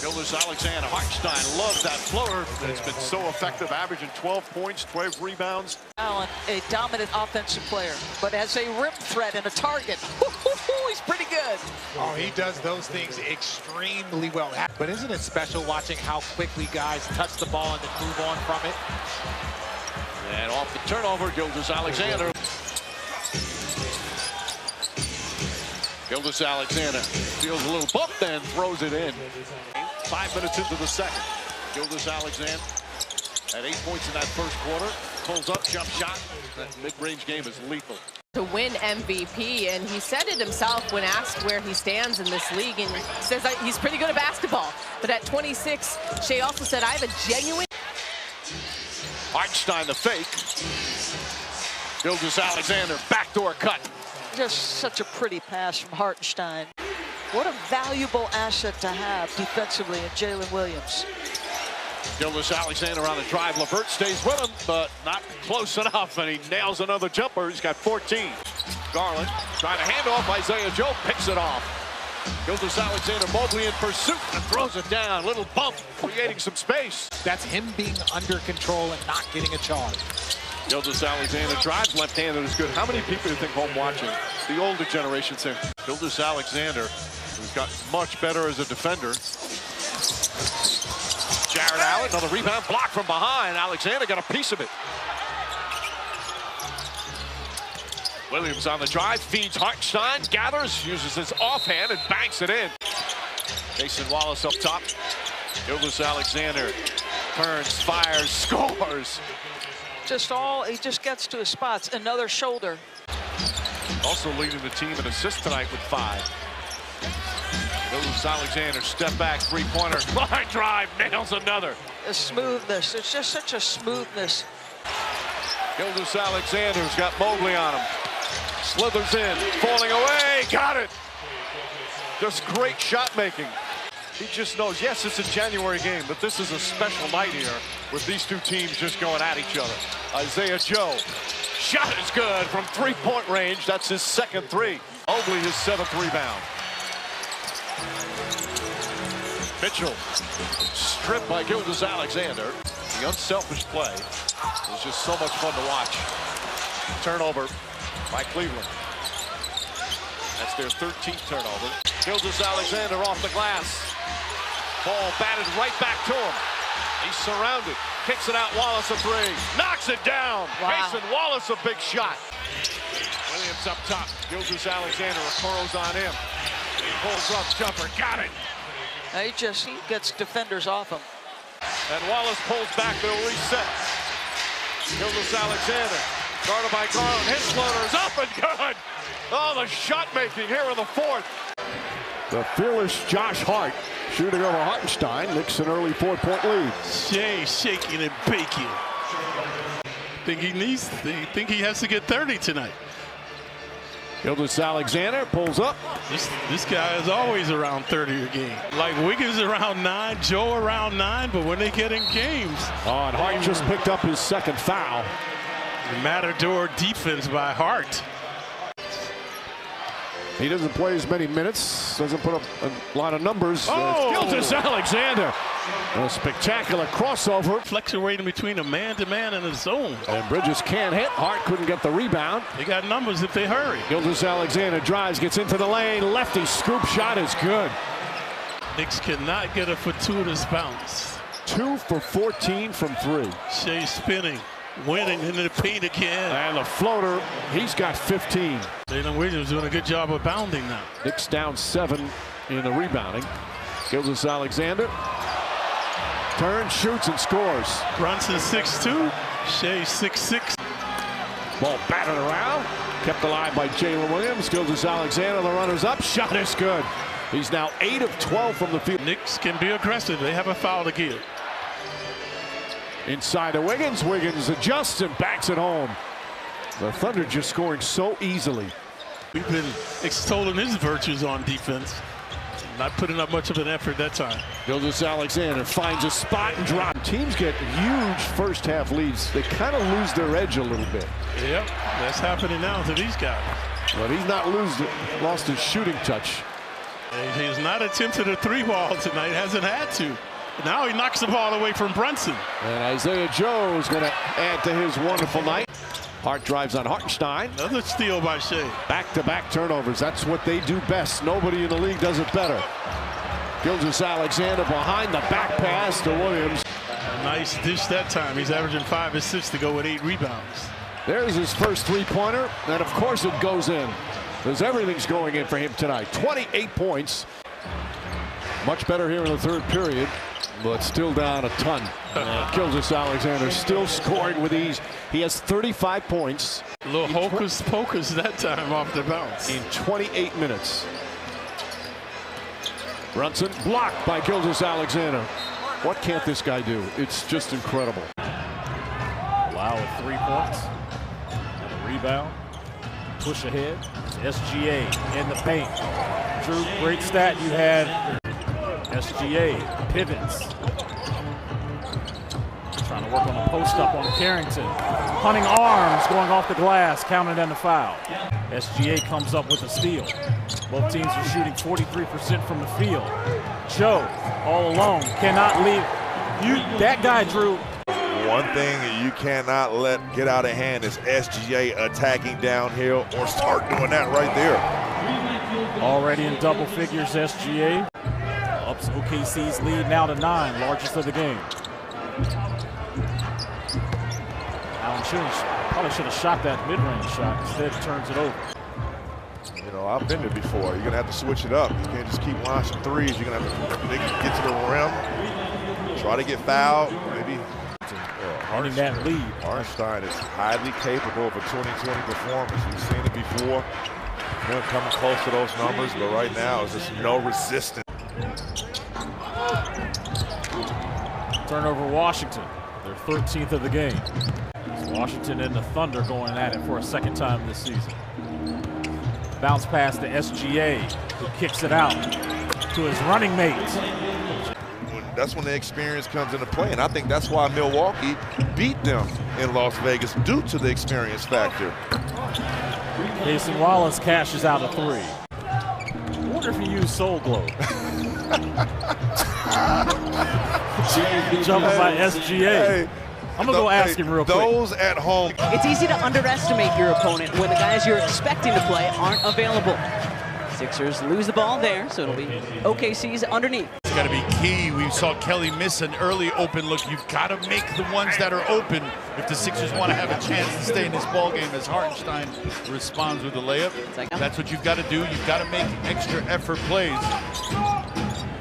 Gileous-Alexander, Hartenstein loves that floater. It's been so effective, averaging 12 points, 12 rebounds. Allen, a dominant offensive player, but as a rim threat and a target, he's pretty good. Oh, he does those things extremely well. But isn't it special watching how quickly guys touch the ball and then move on from it? And off the turnover, Gileous-Alexander. Gileous-Alexander feels a little bump, then throws it in. 5 minutes into the second. Gileous-Alexander at 8 points in that first quarter. Pulls up, jump shot. That mid-range game is lethal. To win MVP, and he said it himself when asked where he stands in this league, and says that he's pretty good at basketball. But at 26, Shai also said, I have a genuine... Hartenstein the fake. Gileous-Alexander, backdoor cut. Just such a pretty pass from Hartenstein. What a valuable asset to have defensively in Jalen Williams. Gileous-Alexander on the drive. LeVert stays with him, but not close enough, and he nails another jumper. He's got 14. Garland trying to hand off. Isaiah Joe picks it off. Gileous-Alexander, Mobley in pursuit and throws it down. Little bump, creating some space. That's him being under control and not getting a charge. Gileous-Alexander drives, left-handed is good. How many people do you think home watching? The older generation say Gileous-Alexander, who's got much better as a defender. Jared Allen, another rebound, block from behind. Alexander got a piece of it. Williams on the drive, feeds Hartenstein, gathers, uses his offhand and banks it in. Mason Wallace up top. Gileous-Alexander turns, fires, scores. He just gets to his spots. Another shoulder. Also leading the team in assists tonight with 5. Gileous-Alexander, step back, three-pointer, line drive, nails another. The smoothness, it's just such a smoothness. Gileous-Alexander's got Mobley on him. Slithers in, falling away, got it. Just great shot making. He just knows, yes, it's a January game, but this is a special night here with these two teams just going at each other. Isaiah Joe, shot is good from three-point range. That's his second three. Mobley, his 7th rebound. Mitchell, stripped by Gileous-Alexander. The unselfish play is just so much fun to watch. Turnover by Cleveland. That's their 13th turnover. Gileous-Alexander off the glass. Ball batted right back to him. He's surrounded. Kicks it out. Wallace a three. Knocks it down. Wow. Mason Wallace a big shot. Williams up top. Gileous-Alexander. Okoro's on him. He pulls up. Jumper. Got it. He gets defenders off him. And Wallace pulls back. They'll reset. Gileous-Alexander. Guarded by Garland. His floater is up and good. Oh, the shot making here in the 4th. The fearless Josh Hart shooting over Hartenstein. Knicks an early 4-point lead. Shai shaking and baking. Think he has to get 30 tonight. Gilgeous-Alexander pulls up. This guy is always around 30 a game. Like Wiggins around 9, Joe around 9, but when they get in games. Oh, and Hart just picked up his second foul. Matador defense by Hart. He doesn't play as many minutes, doesn't put up a lot of numbers. Oh! Gilgeous-Alexander. A spectacular crossover. Fluctuating between a man-to-man and a zone. And Bridges can't hit. Hart couldn't get the rebound. They got numbers if they hurry. Gilgeous-Alexander drives, gets into the lane. Lefty scoop shot is good. Knicks cannot get a fortuitous bounce. 2 for 14 from 3. Shai spinning, winning into the paint again. And the floater, he's got 15. Jalen Williams doing a good job of bounding now. Knicks down 7 in the rebounding. Gilgeous-Alexander turns, shoots, and scores. Brunson 6'2", Shai 6'6". Ball batted around, kept alive by Jalen Williams. Gilgeous-Alexander, the runners up, shot is good. He's now 8 of 12 from the field. Knicks can be aggressive. They have a foul to give. Inside to Wiggins. Wiggins adjusts and backs it home. The Thunder just scoring so easily. We've been extolling his virtues on defense. Not putting up much of an effort that time. Gilgeous-Alexander finds a spot and drop. Teams get huge first half leads. They kind of lose their edge a little bit. Yep, that's happening now to these guys. But he's not lost his shooting touch. He's not attempted a 3-ball tonight. Hasn't had to. Now he knocks the ball away from Brunson. And Isaiah Joe is going to add to his wonderful night. Hart drives on Hartenstein. Another steal by Shai. Back-to-back turnovers. That's what they do best. Nobody in the league does it better. Gilgeous-Alexander behind the back pass to Williams. A nice dish that time. He's averaging 5 assists to go with 8 rebounds. There's his first three-pointer, and of course it goes in. Because everything's going in for him tonight. 28 points. Much better here in the third period, but still down a ton. Gilgeous-Alexander still scoring with ease. He has 35 points. A little hocus pocus that time off the bounce. In 28 minutes. Brunson blocked by Gilgeous-Alexander. What can't this guy do? It's just incredible. Wow, with 3 points. And a rebound. Push ahead. It's SGA in the paint. Drew, great stat you had. SGA pivots. Trying to work on the post up on Carrington. Hunting arms going off the glass, counted in the foul. SGA comes up with a steal. Both teams are shooting 43% from the field. Joe, all alone, cannot leave. That guy, Drew. One thing that you cannot let get out of hand is SGA attacking downhill or start doing that right there. Already in double figures, SGA. Ups OKC's lead now to 9, largest of the game. Allen probably should have shot that mid-range shot. Instead, turns it over. You know, I've been there before. You're going to have to switch it up. You can't just keep launching threes. You're going to have to get to the rim, try to get fouled, maybe. That lead. Hartenstein is highly capable of a 2020 performance. We've seen it before. Him coming close to those numbers, but right now it's just no resistance. Turnover Washington, their 13th of the game. It's Washington and the Thunder going at it for a second time this season. Bounce pass to SGA, who kicks it out to his running mate. That's when the experience comes into play, and I think that's why Milwaukee beat them in Las Vegas, due to the experience factor. Jason Wallace cashes out a 3. I wonder if he used Soul Glow. Jumping by SGA. I'm gonna go ask him real quick. Those at home. It's easy to underestimate your opponent when the guys you're expecting to play aren't available. Sixers lose the ball there, so it'll be OKC's underneath. It's got to be key. We saw Kelly miss an early open look. You've got to make the ones that are open if the Sixers want to have a chance to stay in this ball game. As Hartenstein responds with the layup, that's what you've got to do. You've got to make extra effort plays.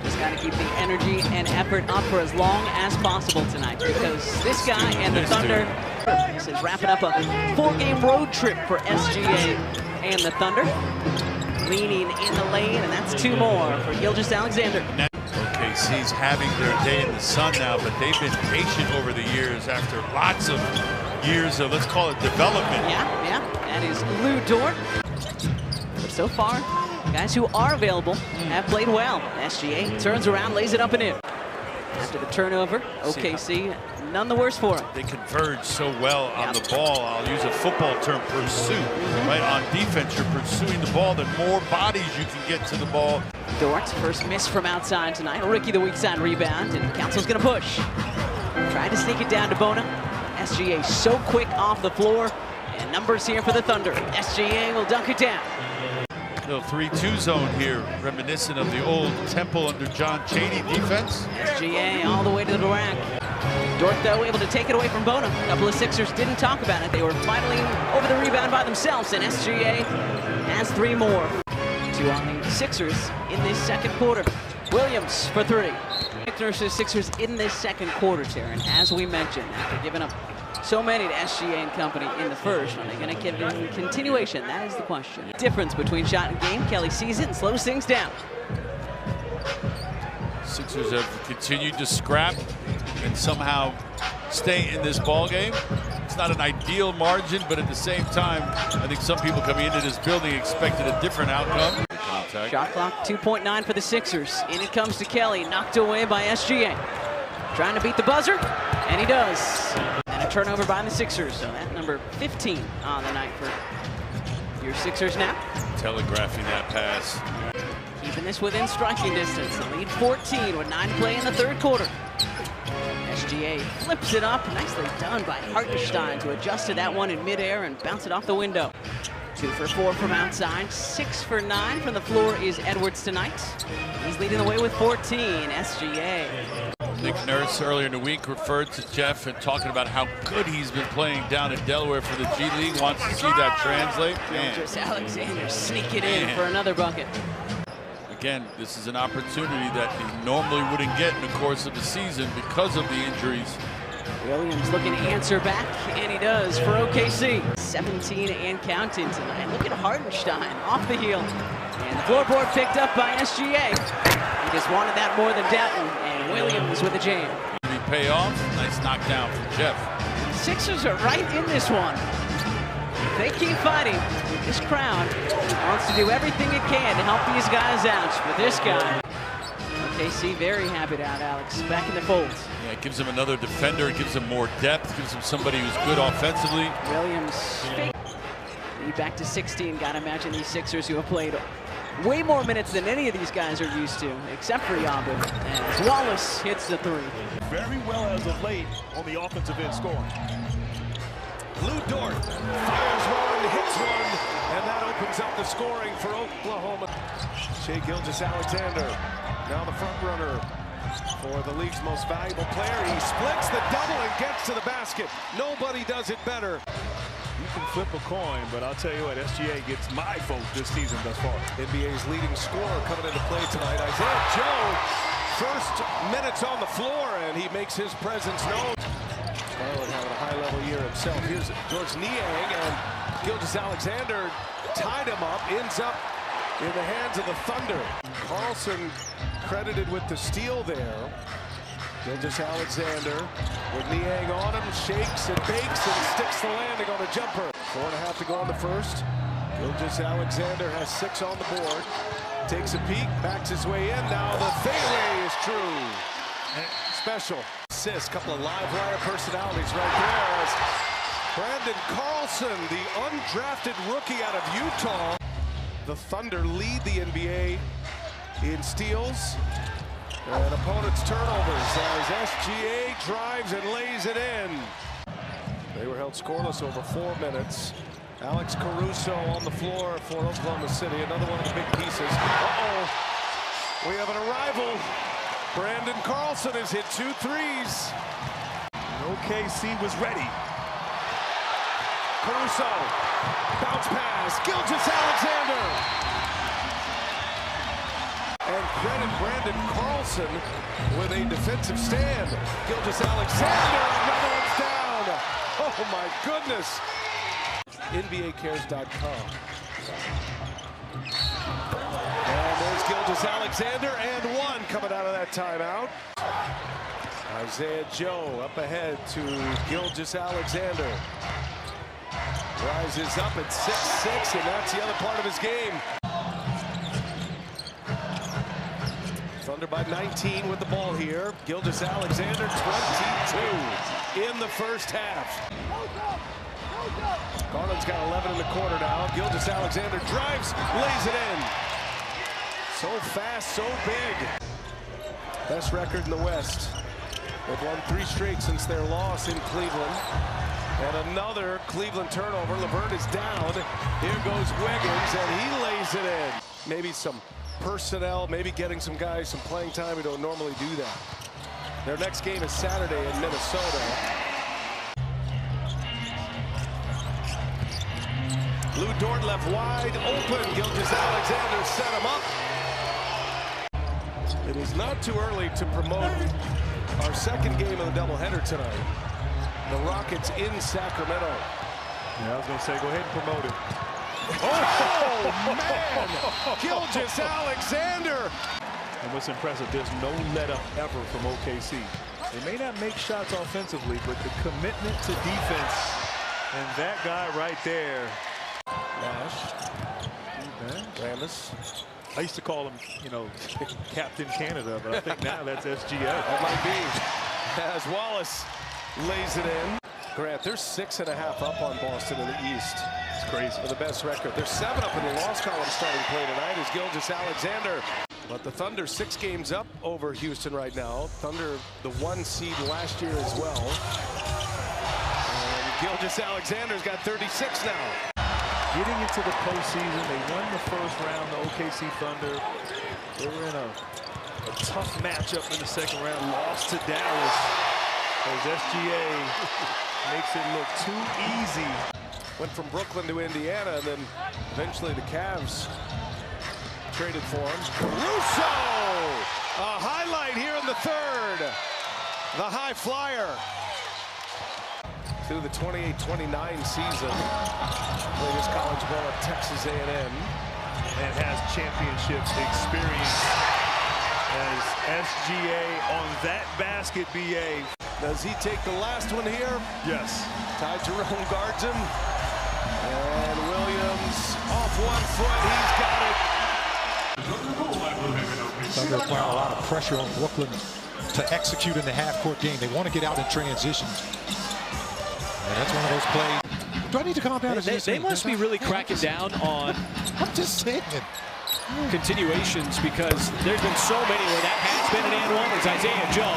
Just got to keep the energy and effort up for as long as possible tonight, because this guy and the Thunder, this is wrapping up a 4-game road trip for SGA and the Thunder. Leaning in the lane, and that's 2 more for Gilgeous-Alexander. OKC's having their day in the sun now, but they've been patient over the years after lots of years of, let's call it, development. Yeah, that is Lou Dort. so far, guys who are available have played well. SGA turns around, lays it up and in. After the turnover, OKC, none the worse for him. They converge so well on the ball. I'll use a football term, pursuit. Right on defense, you're pursuing the ball. The more bodies you can get to the ball. Dort's first miss from outside tonight. Rookie the weak side rebound, and Council's gonna push. Trying to sneak it down to Bona. SGA so quick off the floor, and numbers here for the Thunder. SGA will dunk it down. Little 3-2 zone here, reminiscent of the old Temple under John Chaney defense. SGA all the way to the rack. Dort, though, able to take it away from Bona. A couple of Sixers didn't talk about it. They were finally over the rebound by themselves, and SGA has 3 more. 2 on the Sixers in this second quarter. Williams for 3. Sixers in this second quarter, Taryn, as we mentioned, after giving up so many to SGA and company in the first. Are they going to get it in continuation? That is the question. Difference between shot and game. Kelly sees it and slows things down. Sixers have continued to scrap and somehow stay in this ball game. It's not an ideal margin, but at the same time, I think some people coming into this building expected a different outcome. Shot clock 2.9 for the Sixers. In it comes to Kelly, knocked away by SGA. Trying to beat the buzzer, and he does. And a turnover by the Sixers, so that number 15 on the night for your Sixers now. Telegraphing that pass. Keeping this within striking distance. The lead 14 with 9 to play in the third quarter. SGA flips it up. Nicely done by Hartenstein to adjust to that one in midair and bounce it off the window. 2 for 4 from outside. 6 for 9 from the floor is Edwards tonight. He's leading the way with 14. SGA. Nick Nurse earlier in the week referred to Jeff and talking about how good he's been playing down in Delaware for the G League. Wants to see that translate. Gilgeous-Alexander sneak it in for another bucket. Again, this is an opportunity that he normally wouldn't get in the course of the season because of the injuries. Williams looking to answer back, and he does for OKC. 17 and counting tonight. Look at Hartenstein off the heel. And the floorboard picked up by SGA. He just wanted that more than Datton, and Williams with a jam. Did he pay off? Nice knockdown from Jeff. The Sixers are right in this one. If they keep fighting, this crowd wants to do everything it can to help these guys out. But this guy, OKC very happy to have Alex back in the fold. Yeah, it gives him another defender. It gives him more depth. Gives him somebody who's good offensively. Williams lead back to 16. Gotta imagine these Sixers who have played way more minutes than any of these guys are used to, except for Yabu. As Wallace hits the 3. Very well as of late on the offensive end scoring. Lou Dort fires one, hits one, and that opens up the scoring for Oklahoma. Shai Gilgeous-Alexander, now the front runner for the league's most valuable player. He splits the double and gets to the basket. Nobody does it better. You can flip a coin, but I'll tell you what, SGA gets my vote this season thus far. NBA's leading scorer coming into play tonight. Isaiah Joe, first minutes on the floor, and he makes his presence known. Garland having a high-level year himself. Here's George Niang, and Gilgeous-Alexander tied him up, ends up in the hands of the Thunder. Carlson credited with the steal there. Gilgeous-Alexander with Niang on him, shakes and bakes and sticks the landing on a jumper. 4.5 to go in the first. Gilgeous-Alexander has 6 on the board. Takes a peek, backs his way in. Now the fadeaway is true. Special assist, couple of live wire personalities right there. As Brandon Carlson, the undrafted rookie out of Utah. The Thunder lead the NBA in steals and opponents' turnovers as SGA drives and lays it in. They were held scoreless over 4 minutes. Alex Caruso on the floor for Oklahoma City, another one of the big pieces. Uh-oh, we have an arrival. Brandon Carlson has hit 2 threes. OKC was ready. Caruso, bounce pass, Gilgeous-Alexander. And credit Brandon Carlson with a defensive stand. Gilgeous-Alexander, another one's down. Oh my goodness. NBAcares.com. And there's Gilgeous-Alexander and 1 coming out of that timeout. Isaiah Joe up ahead to Gilgeous-Alexander. Rises up at 6'6", and that's the other part of his game. Thunder by 19 with the ball here. Gilgeous-Alexander 22 in the first half. Garland's got 11 in the quarter now. Gilgeous-Alexander drives, lays it in. So fast, so big. Best record in the West. They've won 3 straight since their loss in Cleveland. And another Cleveland turnover. LeVert is down. Here goes Wiggins, and he lays it in. Maybe some personnel, maybe getting some guys some playing time who don't normally do that. Their next game is Saturday in Minnesota. Lou Dort left wide open. Gilgeous-Alexander set him up. It is not too early to promote our second game of the doubleheader tonight. The Rockets in Sacramento. Yeah, I was going to say, go ahead and promote it. Oh, man! Gilgeous-Alexander! And what's impressive, there's no let-up ever from OKC. They may not make shots offensively, but the commitment to defense, and that guy right there. Nash. Ramos. I used to call him, you know, Captain Canada, but I think now that's SGA. That might be. As Wallace lays it in. Grant, they're 6.5 up on Boston in the East. It's crazy. For the best record. They're 7 up in the loss column starting play tonight is Gilgeous-Alexander. But the Thunder 6 games up over Houston right now. Thunder the 1 seed last year as well. And Gilgeous-Alexander's got 36 now. Getting into the postseason, they won the first round, the OKC Thunder. They were in a tough matchup in the second round, lost to Dallas as SGA makes it look too easy. Went from Brooklyn to Indiana, and then eventually the Cavs traded for him. Russo! A highlight here in the third. The high flyer. Through the 28-29 season. Played his college ball at Texas A&M. And has championship experience as SGA on that basket, BA. Does he take the last one here? Yes. Ty Jerome guards him. And Williams off 1 foot. He's got it. Thunder applying a lot of pressure on Brooklyn to execute in the half-court game. They want to get out in transition. And that's one of those plays. Do I need to calm down? They must be really cracking down on I'm just saying. continuations because there's been so many where that has been an and one. It's Isaiah Joe.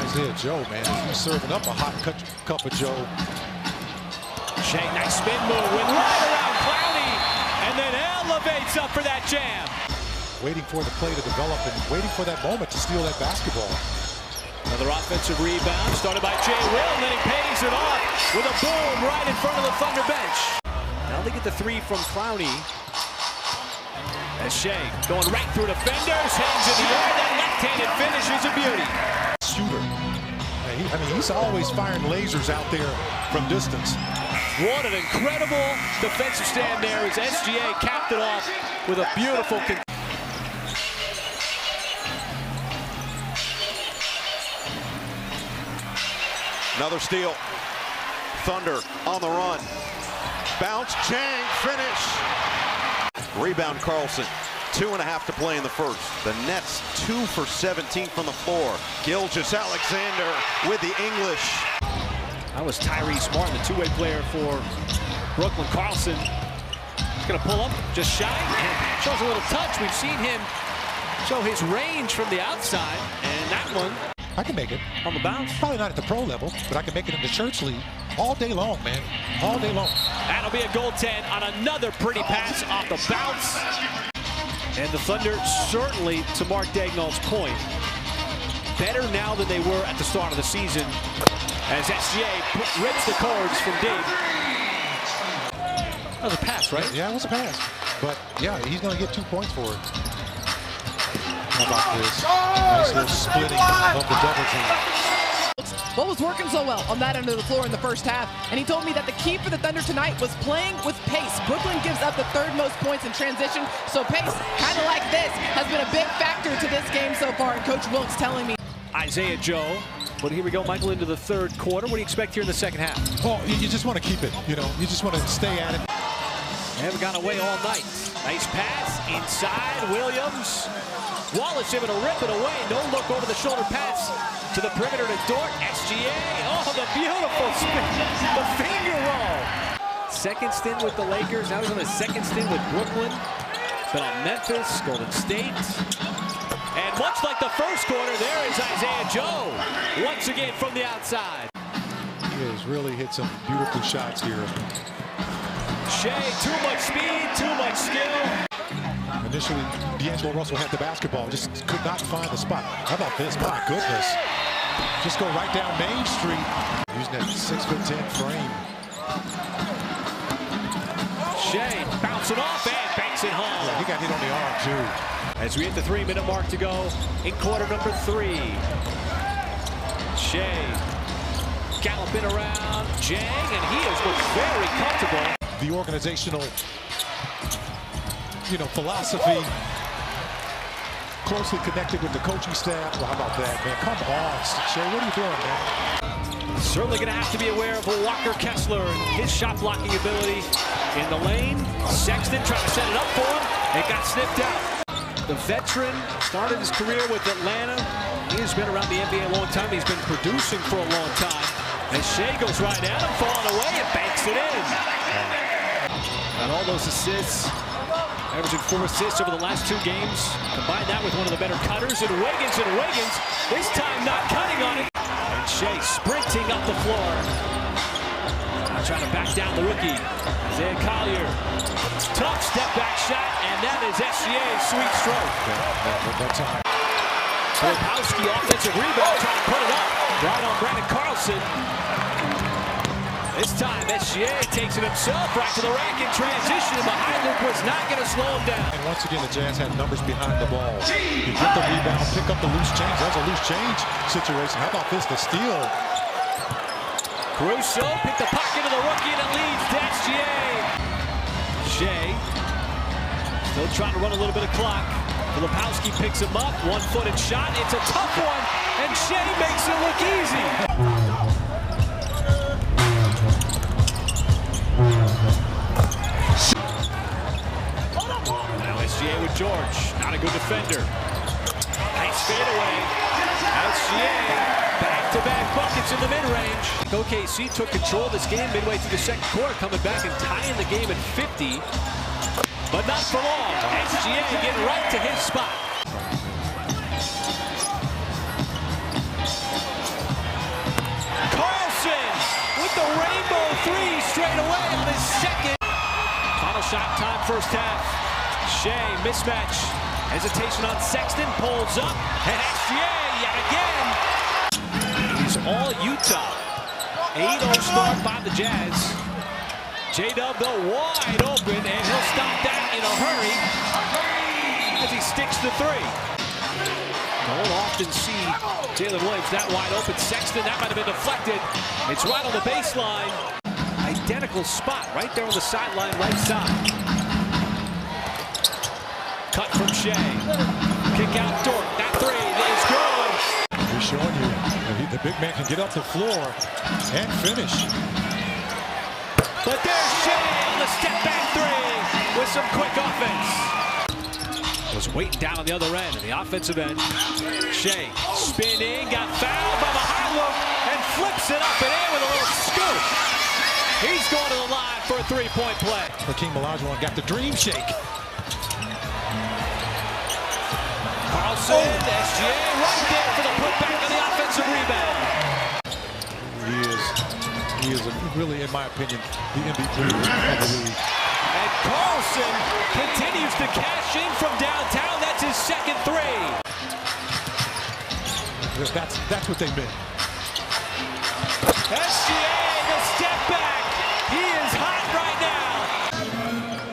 Isaiah Joe, man, he's serving up a hot cup of Joe. Shai, nice spin move, went right around Clowney, and then elevates up for that jam. Waiting for the play to develop and waiting for that moment to steal that basketball. Another offensive rebound started by Jay Will, and then he pays it off with a boom right in front of the Thunder bench. Now they get the 3 from Clowney. As Shai going right through defenders, hands in the air, that left-handed finish is a beauty. Shooter. I mean, he's always firing lasers out there from distance. What an incredible defensive stand there as SGA capped it off with a beautiful. Another steal. Thunder on the run. Bounce, Chang, finish. Rebound, Carlson. 2.5 to play in the first. The Nets 2 for 17 from the floor. Gilgeous-Alexander with the English. That was Tyrese Martin, the two-way player for Brooklyn. Carlson is going to pull up, just shy, and shows a little touch. We've seen him show his range from the outside, and that one. I can make it. On the bounce. Probably not at the pro level, but I can make it in the church league all day long, man. All day long. That'll be a goaltend on another pretty pass off the bounce. And the Thunder, certainly, to Mark Daigneault's point, better now than they were at the start of the season as SGA rips the cords from deep. That was a pass, right? Yeah, it was a pass. But, yeah, he's going to get 2 points for it. How about this? Nice little splitting of the double team. What was working so well on that end of the floor in the first half? And he told me that the key for the Thunder tonight was playing with pace. Brooklyn gives up the 3rd most points in transition, so pace, kind of like this, has been a big factor to this game so far. And Coach Wilkes telling me. Isaiah Joe. But here we go, Michael, into the 3rd quarter. What do you expect here in the second half? Well, you just want to keep it, you know. You just want to stay at it. Haven't gone away all night. Nice pass inside. Williams. Wallace able to rip it away. No look over the shoulder pass to the perimeter to Dort. SGA. Oh, the beautiful spin. The finger roll. Second stint with the Lakers. Now he's on his second stint with Brooklyn. Been on Memphis, Golden State. And much like the first quarter, there is Isaiah Joe. Once again from the outside. He has really hit some beautiful shots here. Shai, too much speed, too much skill. Initially, D'Angelo Russell had the basketball, just could not find the spot. How about this? My goodness. Just go right down Main Street. Using that 6'10" frame. Shai bouncing off and banks it home. Yeah, he got hit on the arm, too. As we hit the 3-minute mark to go in quarter number 3. Shai galloping around Jang, and he has looked very comfortable. The organizational, philosophy closely connected with the coaching staff. Well, how about that, man? Come on, Shai, what are you doing, man? Certainly going to have to be aware of Walker Kessler and his shot blocking ability in the lane. Sexton trying to set it up for him. It got snipped out. The veteran started his career with Atlanta. He has been around the NBA a long time. He's been producing for a long time. As Shai goes right at him, falling away, and banks it in. And all those assists, averaging 4 assists over the last 2 games. Combine that with one of the better cutters, and Wiggins, this time not cutting on it. And Shai sprinting up the floor. Now trying to back down the rookie. Isaiah Collier. Tough step back shot, and that is SGA's sweet stroke. Filipowski, offensive rebound, trying to put it up. Right on Brandon Carlson. This time, SGA takes it himself right to the rack in transition, and the high loop was not going to slow him down. And once again, the Jazz had numbers behind the ball. You get the rebound, pick up the loose change. That's a loose change situation. How about this, the steal? Caruso picked the pocket of the rookie, and it leads to SGA. Shai still trying to run a little bit of clock. Filipowski picks him up, one-footed shot. It's a tough one, and Shai makes it look easy. Now SGA with George, not a good defender. Nice fadeaway. SGA, back-to-back buckets in the mid-range. OKC took control of this game midway through the second quarter, coming back and tying the game at 50. But not for long. SGA getting right to his spot. Carlson with the rainbow 3 straight away on his second. Final shot time, first half. Shai, mismatch. Hesitation on Sexton, pulls up. And SGA yet again. He's all Utah. 8-0 start by the Jazz. J-Dub, though, wide open, and he'll stop that in a hurry as he sticks the 3. Don't often see Jalen Williams that wide open. Sexton, that might have been deflected. It's right on the baseline. Identical spot right there on the sideline, right side. Cut from Shai. Kick out Dort. That 3 is good. He's showing you the big man can get up the floor and finish. But there's Shai on the step-back 3 with some quick offense. Was waiting down on the other end, on the offensive end. Shai spinning, got fouled by the high look, and flips it up and in with a little scoop. He's going to the line for a 3-point play. Hakeem Olajuwon got the dream shake. Carlson, SGA right there for the putback on the offensive rebound. He is really, in my opinion, the MVP of the league. And Carlson continues to cash in from downtown. That's his second 3. That's what they meant. SGA, the step back. He is hot right now.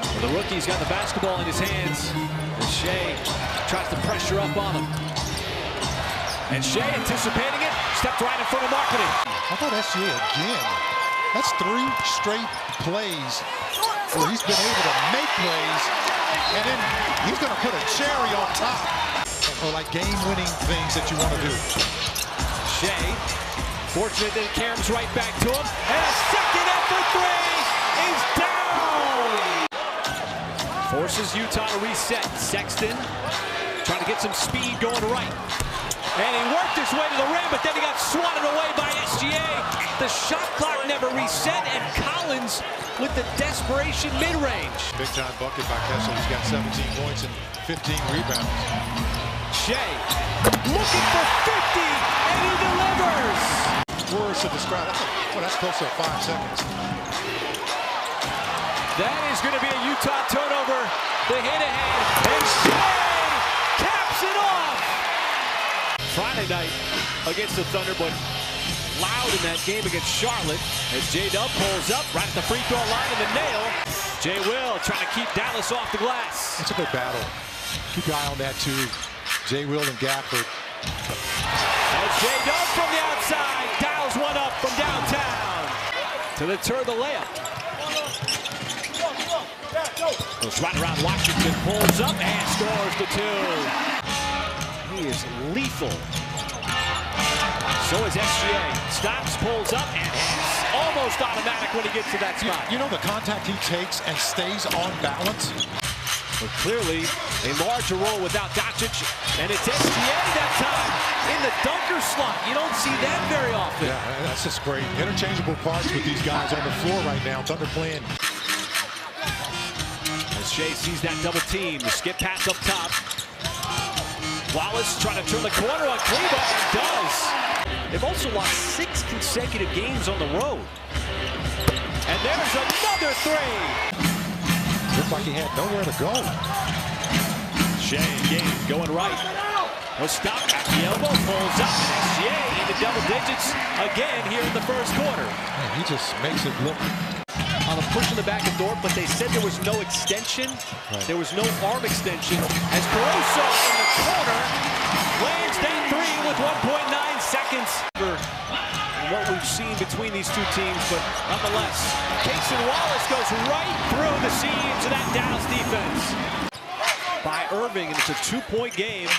Well, the rookie's got the basketball in his hands. And Shai tries to pressure up on him. And Shai anticipating it, stepped right in front of Marketing. How about SGA again? That's 3 straight plays where he's been able to make plays, and then he's going to put a cherry on top. Or like game-winning things that you want to do. Shai, fortunate that Karam's right back to him. And a second effort 3 is down! Forces Utah to reset. Sexton trying to get some speed going right. And he worked his way to the rim, but then he got swatted away by SGA. The shot clock never reset, and Collins with the desperation mid-range. Big-time bucket by Kessler. He's got 17 points and 15 rebounds. Shai looking for 50, and he delivers. Words to describe. That's close to 5 seconds. That is going to be a Utah turnover. The hit ahead, and Shai caps it off. Friday night against the Thunder, but loud in that game against Charlotte as J-Dub pulls up right at the free throw line in the nail. J. Will trying to keep Dallas off the glass. It's a good battle. Keep your eye on that too. J. Will and Gafford. As J-Dub from the outside dials one up from downtown to the turn the layup. Goes right around Washington, pulls up and scores the two. He is lethal. So is SGA. Stops, pulls up, and it's almost automatic when he gets to that spot. You know the contact he takes and stays on balance? But clearly, a larger role without Doncic, and it's SGA that time in the dunker slot. You don't see that very often. Yeah, that's just great. Interchangeable parts with these guys on the floor right now. Thunder playing. As Shai sees that double team, the skip pass up top. Wallace trying to turn the corner on Kleber, and does. They've also lost 6 consecutive games on the road. And there's another three. Looked like he had nowhere to go. Shai again going right. Was stopped at the elbow, pulls up, and SGA into double digits again here in the first quarter. Man, he just makes it look on a push in the back of Dort, but they said there was no extension. Right. There was no arm extension. As Caruso in the corner lands that three with 1.9 seconds. For what we've seen between these two teams, but nonetheless, Casey Wallace goes right through the seams of that Dallas defense. By Irving, and it's a 2-point game.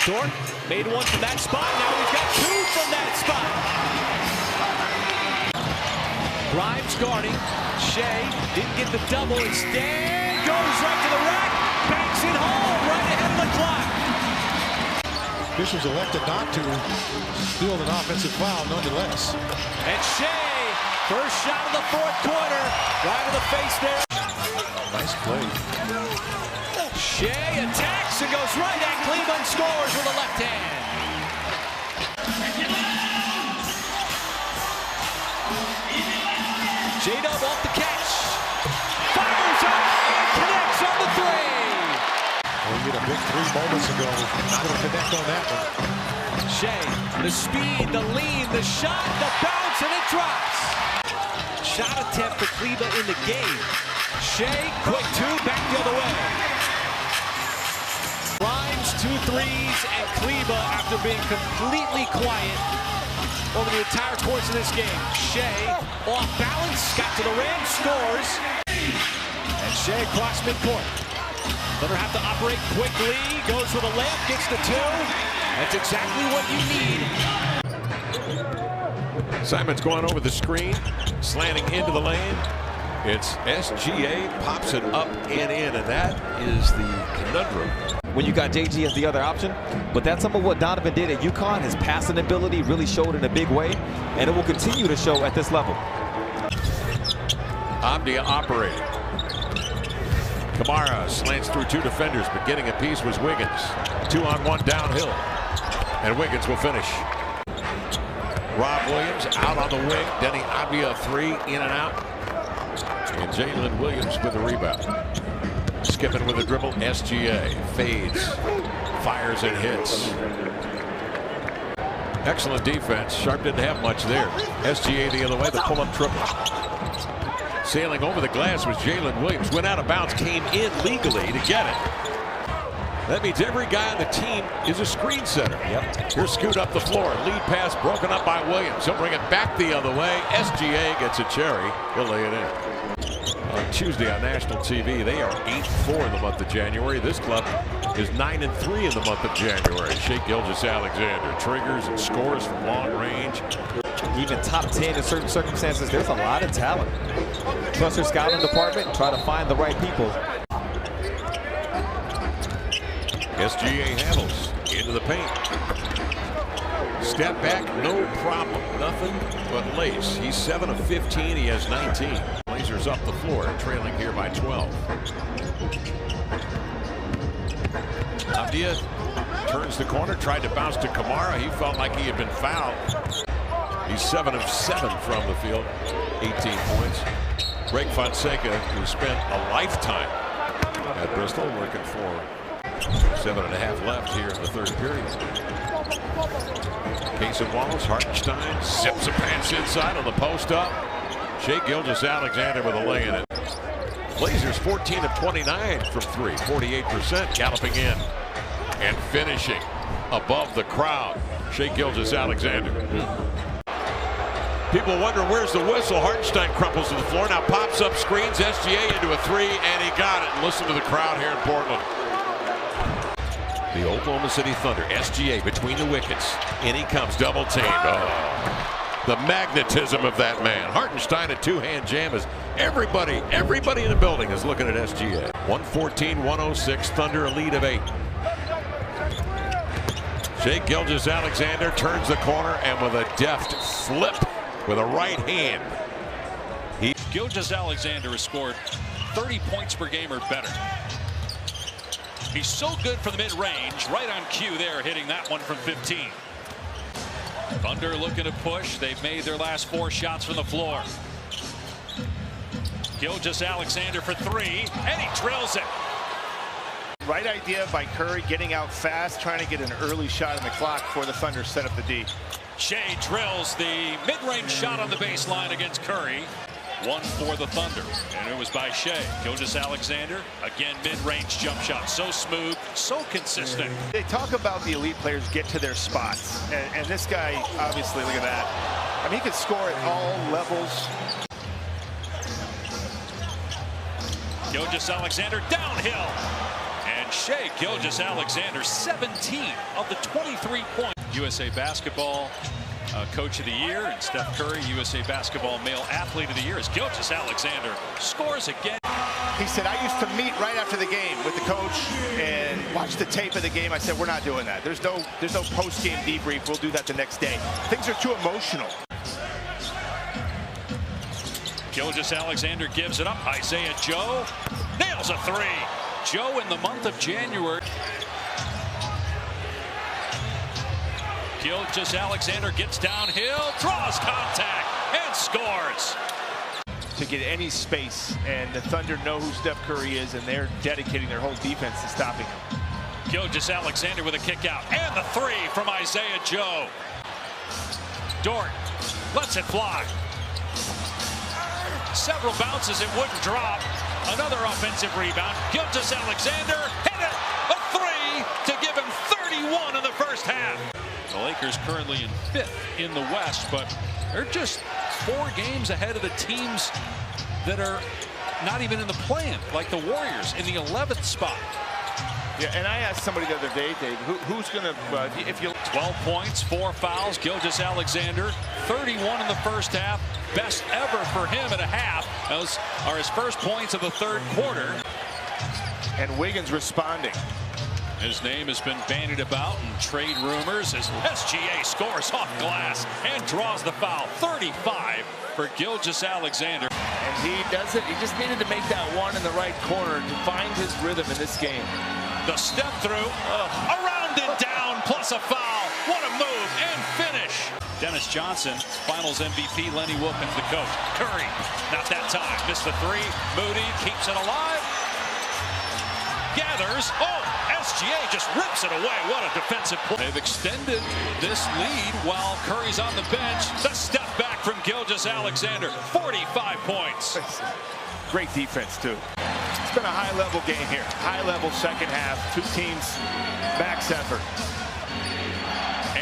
Dort made one from that spot. Now he's got 2 from that spot. Grimes guarding. Shai didn't get the double. Instead, goes right to the rack. Banks it home right ahead of the clock. Officials elected not to steal an offensive foul nonetheless. And Shai, first shot of the fourth quarter. Right to the face there. Nice play. Shai attacks and goes right at Cleveland, scores with a left hand. J-Dub off the catch. Fires up and connects on the three. Well, he had a big 3 moments ago. Not going to connect on that one. Shai, the speed, the lean, the shot, the bounce, and it drops. Shot attempt for Cleveland in the game. Shai, quick 2, back the other way. Grimes, 2 threes, and Kleber, after being completely quiet over the entire course of this game. Shai, off balance, got to the rim, scores. And Shai across midcourt. Thunder have to operate quickly, goes for the layup, gets the 2. That's exactly what you need. Simon's going over the screen, slanting into the lane. It's SGA, pops it up and in, and that is the conundrum. When you got JG as the other option, but that's some of what Donovan did at UConn. His passing ability really showed in a big way, and it will continue to show at this level. Abdia operating. Kamara slants through 2 defenders, but getting a piece was Wiggins. 2-on-1 downhill, and Wiggins will finish. Rob Williams out on the wing. Denny Abdia 3 in and out. And Jalen Williams with the rebound. Skipping with a dribble. SGA fades, fires and hits. Excellent defense. Sharp didn't have much there. SGA the other way. The pull-up triple. Sailing over the glass was Jalen Williams. Went out of bounds. Came in legally to get it. That means every guy on the team is a screen setter. Yep. Here's scoot up the floor. Lead pass broken up by Williams. He'll bring it back the other way. SGA gets a cherry. He'll lay it in. On Tuesday on national TV, they are 8-4 in the month of January. This club is 9-3 in the month of January. Shai Gilgeous-Alexander triggers and scores from long range. Even top 10 in certain circumstances. There's a lot of talent. Trust your scouting department and try to find the right people. SGA handles into the paint. Step back, no problem. Nothing but lace. He's 7 of 15. He has 19. Blazers up the floor, trailing here by 12. Abdia turns the corner, tried to bounce to Kamara. He felt like he had been fouled. He's 7 of 7 from the field, 18 points. Greg Fonseca, who spent a lifetime at Bristol, working for 7.5 left here in the third period. Case of Wallace, Hartenstein zips a pass inside on the post up. Shai Gilgeous-Alexander with a lay in it. Blazers 14 of 29 from 3, 48%, galloping in and finishing above the crowd. Shai Gilgeous-Alexander. People wonder where's the whistle. Hartenstein crumples to the floor, now pops up, screens SGA into a 3, and he got it. And listen to the crowd here in Portland. The Oklahoma City Thunder, SGA between the wickets. In he comes, double teamed. Oh, the magnetism of that man. Hartenstein, a two-hand jam as everybody in the building is looking at SGA. 114-106, Thunder a lead of 8. Shai Gilgeous-Alexander turns the corner and with a deft flip with a right hand. Gilgeous-Alexander has scored 30 points per game or better. He's so good for the mid-range, right on cue there, hitting that one from 15. Thunder looking to push. They've made their last 4 shots from the floor. Gilgeous-Alexander for 3, and he drills it. Right idea by Curry, getting out fast, trying to get an early shot in the clock before the Thunder set up the D. Shai drills the mid-range shot on the baseline against Curry. 1 for the Thunder, and it was by Shai. Gilgeous-Alexander, again, mid-range jump shot. So smooth, so consistent. They talk about the elite players get to their spots, and this guy, obviously, look at that. I mean, he can score at all levels. Gilgeous-Alexander downhill. And Shai Gilgeous-Alexander, 17 of the 23 points. USA Basketball Coach of the Year, and Steph Curry, USA Basketball Male Athlete of the Year, as Gilgeous-Alexander scores again. He said, I used to meet right after the game with the coach and watch the tape of the game. I said, we're not doing that. There's no post-game debrief. We'll do that the next day. Things are too emotional. Gilgeous-Alexander gives it up. Isaiah Joe nails a 3. Joe in the month of January. Gilgeous-Alexander gets downhill, draws contact, and scores. To get any space, and the Thunder know who Steph Curry is, and they're dedicating their whole defense to stopping him. Gilgeous-Alexander with a kick out, and the 3 from Isaiah Joe. Dort lets it fly. Several bounces, it wouldn't drop. Another offensive rebound. Gilgeous-Alexander hit it, a 3 to give him 31 in the first half. The Lakers currently in 5th in the West, but they're just 4 games ahead of the teams that are not even in the play-in, like the Warriors in the 11th spot. Yeah, and I asked somebody the other day, Dave, who's going to, if you... 12 points, 4 fouls, Gilgeous-Alexander, 31 in the first half, best ever for him at a half. Those are his first points of the third quarter. And Wiggins responding. His name has been bandied about in trade rumors as SGA scores off glass and draws the foul. 35 for Gilgeous-Alexander. And he does it. He just needed to make that one in the right corner to find his rhythm in this game. The step through, around and down, plus a foul. What a move and finish. Dennis Johnson, Finals MVP. Lenny Wilkins, the coach. Curry, not that time. Missed the 3. Moody keeps it alive. Gathers. Oh, SGA just rips it away. What a defensive play. They've extended this lead while Curry's on the bench. The step back from Gilgeous-Alexander. 45 points. Great defense, too. It's been a high-level game here. High-level second half. 2 teams, max effort.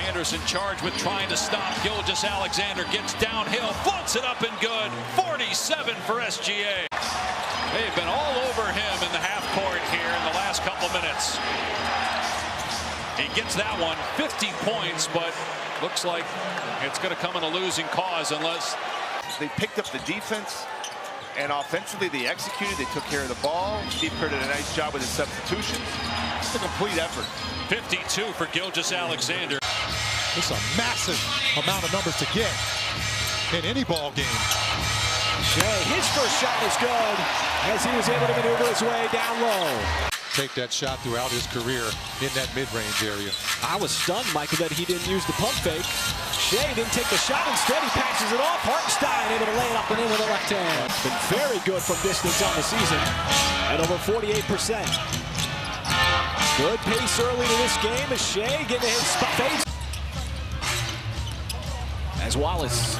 Anderson charged with trying to stop. Gilgeous-Alexander gets downhill, floats it up and good. 47 for SGA. They've been all over him in the half court here in the last couple minutes. He gets that one, 50 points, but looks like it's going to come in a losing cause unless they picked up the defense And offensively, they executed. They took care of the ball. Steve Kerr did a nice job with his substitutions. Just a complete effort. 52 for Gilgeous-Alexander. It's a massive amount of numbers to get in any ball game. Shai, his first shot is good as he was able to maneuver his way down low. Take that shot throughout his career in that mid-range area. I was stunned, Michael, that he didn't use the pump fake. Shai didn't take the shot. Instead, he passes it off. Hartenstein able to lay it up and in with the left hand. Been very good from distance on the season at over 48%. Good pace early to this game as Shai getting his spot fades. As Wallace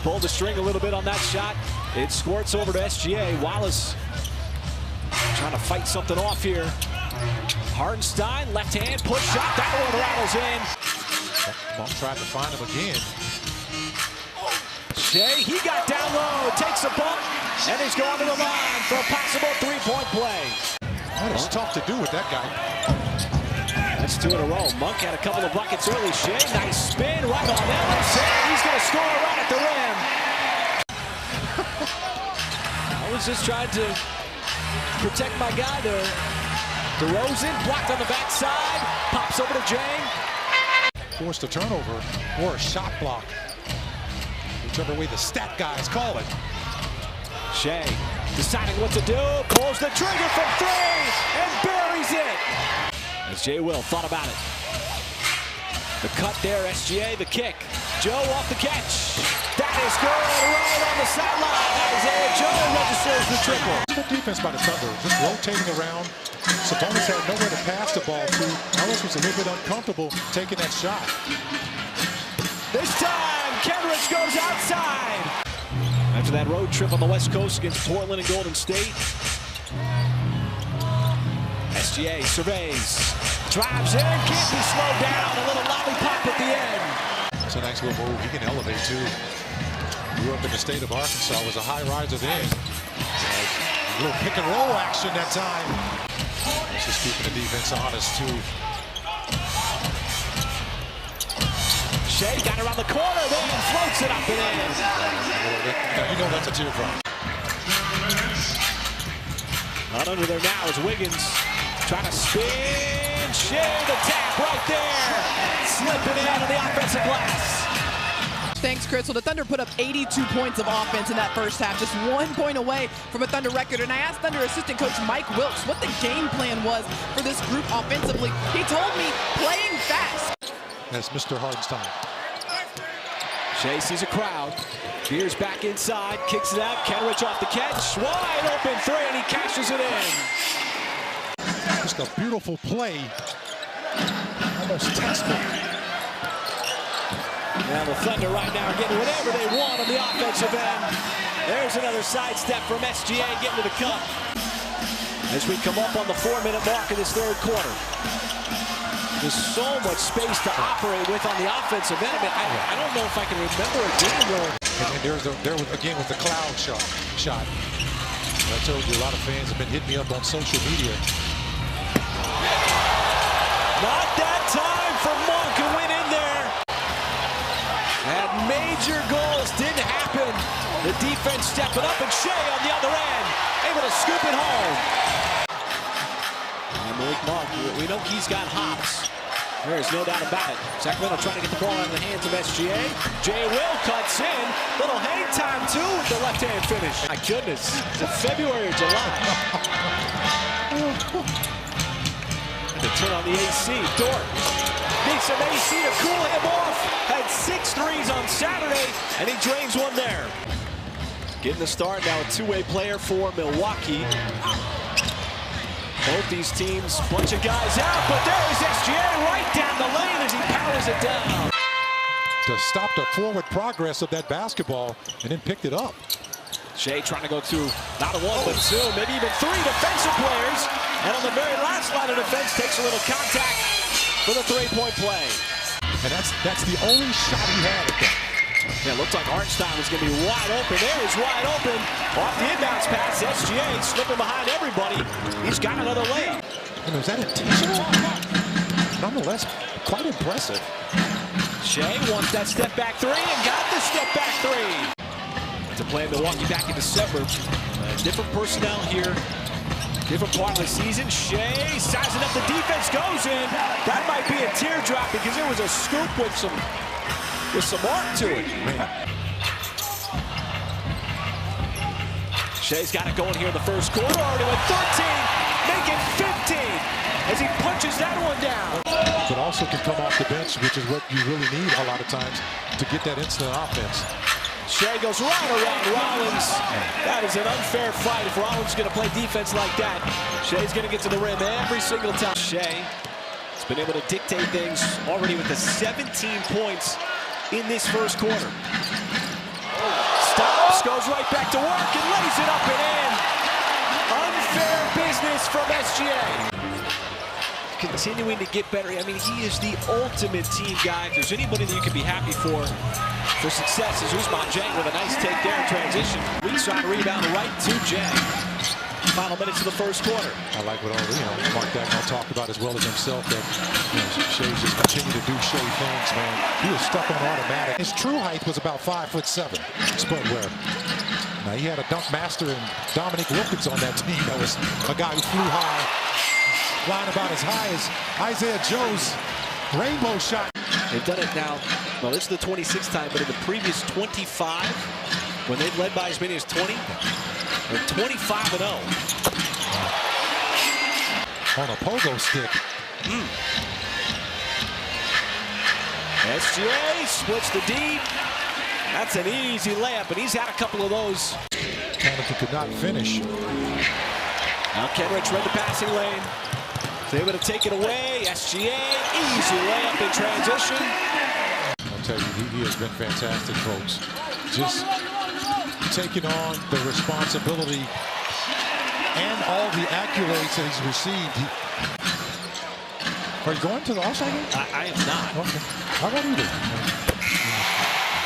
pulled the string a little bit on that shot, it squirts over to SGA. Wallace trying to fight something off here. Hartenstein, left hand, push shot. That one rattles in. Monk tried to find him again. Shai, he got down low, takes a bump, and he's going to the line for a possible three-point play. That is tough to do with that guy. That's 2 in a row. Monk had a couple of buckets early. Shai, nice spin right on Ellis. He's going to score right at the rim. I was just trying to protect my guy there. DeRozan blocked on the backside. Pops over to Jang. Forced a turnover or a shot block. Whichever way the stat guys call it. Shai deciding what to do. Pulls the trigger from 3 and buries it. As Jay Will thought about it. The cut there, SGA, the kick. Joe off the catch. That is good, right on the sideline. Isaiah Joe registers the triple. Good defense by the Thunder, just rotating around. Sabonis had nowhere to pass the ball to. Ellis was a little bit uncomfortable taking that shot. This time, Kenrich goes outside. After that road trip on the West Coast against Portland and Golden State. SGA surveys, drives in, can't be slowed down. A little lollipop at the end. It's a nice little move. He can elevate too. Grew up in the state of Arkansas, was a high riser then. A little pick and roll action that time. Just keeping the defense honest too. Shai got around the corner, then floats it up and in. You know that's a teardrop. Not under there now is Wiggins. Trying to spin. Shai, the tap right there. Slipping in on the offensive glass. Thanks, Chris. Well, the Thunder put up 82 points of offense in that first half, just 1 point away from a Thunder record. And I asked Thunder assistant coach Mike Wilkes what the game plan was for this group offensively. He told me playing fast. That's Mr. Hartenstein. Shai sees a crowd. Veers back inside, kicks it out. Kenrich off the catch. Wide open 3, and he cashes it in. Just a beautiful play. Almost textbook. Now the Thunder right now are getting whatever they want on the offensive end. There's another sidestep from SGA getting to the cup. As we come up on the 4-minute mark in this third quarter. There's so much space to operate with on the offensive end. I don't know if I can remember a game where... And there was again with the cloud shot. I told you a lot of fans have been hitting me up on social media. Not that time for Monk, who went in there. Had major goals, didn't happen. The defense stepping up, and Shai on the other end, able to scoop it home. And Malik Monk, we know he's got hops. There's no doubt about it. Sacramento trying to get the ball out of the hands of SGA. Jay Will cuts in. Little hang time, too, with the left-hand finish. My goodness, it's a February or July. And to turn on the AC. Dort needs some AC to cool him off. Had 6 threes on Saturday, and he drains one there. Getting the start now, a two-way player for Milwaukee. Both these teams, bunch of guys out, but there is SGA right down the lane as he powers it down. To stop the forward progress of that basketball and then picked it up. Shai trying to go through not a 1, but 2, maybe even 3 defensive players. And on the very last line of defense, takes a little contact for the 3-point play. And that's the only shot he had at that. Yeah, it looked like Hartenstein was going to be wide open. There he's wide open. Off the inbounds pass, SGA slipping behind everybody. He's got another lane. Was that intentional? Nonetheless, quite impressive. Shai wants that step back 3 and got the step back 3. To play Milwaukee back in December. Different personnel here. Different part of the season. Shai sizing up, the defense goes in. That might be a teardrop because it was a scoop with some art to it. Shai's got it going here in the first quarter. Already with 13, make it 15 as he punches that one down. But also can come off the bench, which is what you really need a lot of times to get that instant offense. Shai goes right around Rollins. That is an unfair fight if Rollins is going to play defense like that. Shai's going to get to the rim every single time. Shai has been able to dictate things already with the 17 points in this first quarter. Stops, goes right back to work and lays it up and in. Unfair business from SGA. Continuing to get better. I mean, he is the ultimate team guy. If there's anybody that you can be happy for success, is Ousmane Dieng with a nice take there in transition. Weak side rebound right to Dieng. Final minutes of the first quarter. I like what Mark Dagnall talked about as well as himself, that Shai's just continue to do Shai things, man. He was stuck on automatic. His true height was about 5'7", spread wear. Now he had a dunk master and Dominique Wilkins on that team. That was a guy who flew high, flying about as high as Isaiah Joe's rainbow shot. They've done it now. Well, this is the 26th time, but in the previous 25, when they've led by as many as 20, they're 25-0. On a pogo stick. SGA splits the D. That's an easy layup, and he's had a couple of those. Canada could not finish. Now Kenrich read the passing lane. He's able to take it away. SGA, easy layup in transition. I'll tell you, he has been fantastic, folks. Just taking on the responsibility and all the accolades that he's received. Are you going to the All-Star game? I am not. Okay. I'm not either.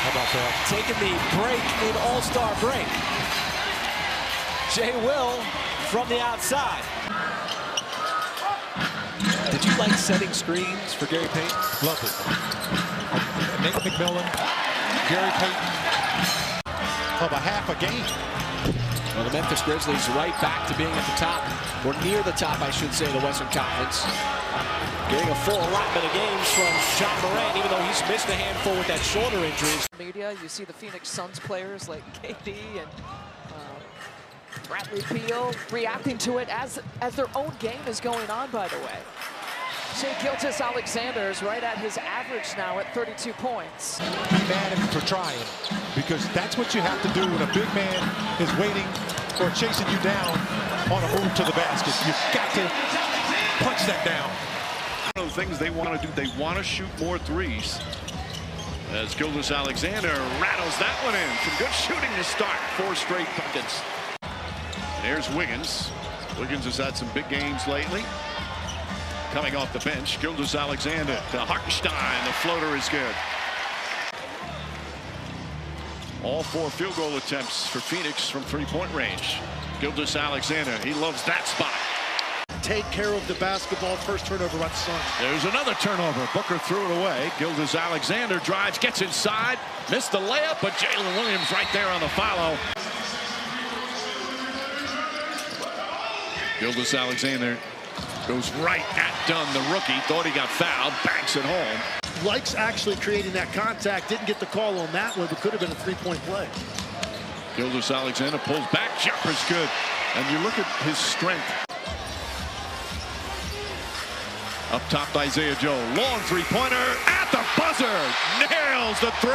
How about that? Taking the break in All-Star break. Jay Will from the outside. Did you like setting screens for Gary Payton? Love it. Nate McMillan, Gary Payton, of a half a game. Well, the Memphis Grizzlies right back to being at the top, or near the top, I should say, the Western Conference. Getting a full allotment of games from John Morant, even though he's missed a handful with that shoulder injuries. Media, you see the Phoenix Suns players like KD and Bradley Beal reacting to it as their own game is going on, by the way. Shai Gilgeous-Alexander is right at his average now at 32 points. Be mad at him for trying, because that's what you have to do when a big man is waiting or chasing you down on a move to the basket. You've got to punch that down. One of the things they want to do, they want to shoot more threes. As Gileous-Alexander rattles that one in. Some good shooting to start. 4 straight buckets. There's Wiggins. Wiggins has had some big games lately. Coming off the bench, Gileous-Alexander to Hartenstein. The floater is good. All 4 field goal attempts for Phoenix from 3-point range. Gileous-Alexander, he loves that spot. Take care of the basketball. First turnover by the Suns. There's another turnover. Booker threw it away. Gileous-Alexander drives, gets inside. Missed the layup, but Jalen Williams right there on the follow. Gileous-Alexander goes right at Dunn, the rookie. Thought he got fouled. Banks it home. Likes actually creating that contact. Didn't get the call on that one, but could have been a 3-point play. Gileous-Alexander pulls back. Jumper's good. And you look at his strength. Up top, Isaiah Joe. Long 3-pointer at the buzzer. Nails the 3.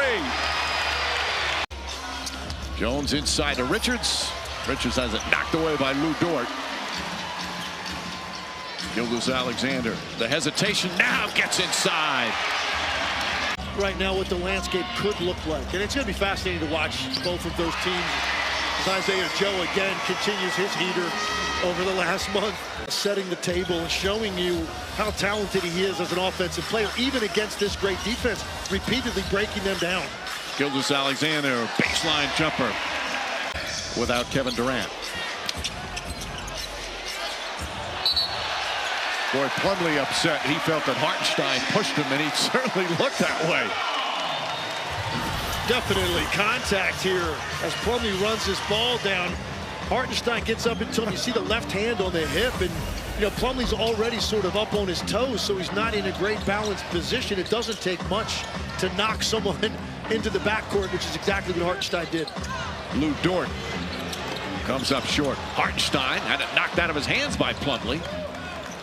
Jones inside to Richards. Richards has it knocked away by Lou Dort. Gileous-Alexander. The hesitation now gets inside. Right now what the landscape could look like. And it's going to be fascinating to watch both of those teams. As Isaiah Joe again continues his heater over the last month, setting the table and showing you how talented he is as an offensive player, even against this great defense, repeatedly breaking them down. Gileous-Alexander, baseline jumper without Kevin Durant. Boy, Plumlee upset. He felt that Hartenstein pushed him, and he certainly looked that way. Definitely contact here as Plumlee runs his ball down. Hartenstein gets up until you see the left hand on the hip, and you know Plumlee's already sort of up on his toes, so he's not in a great balanced position. It doesn't take much to knock someone into the backcourt, which is exactly what Hartenstein did. Lou Dort comes up short. Hartenstein had it knocked out of his hands by Plumlee.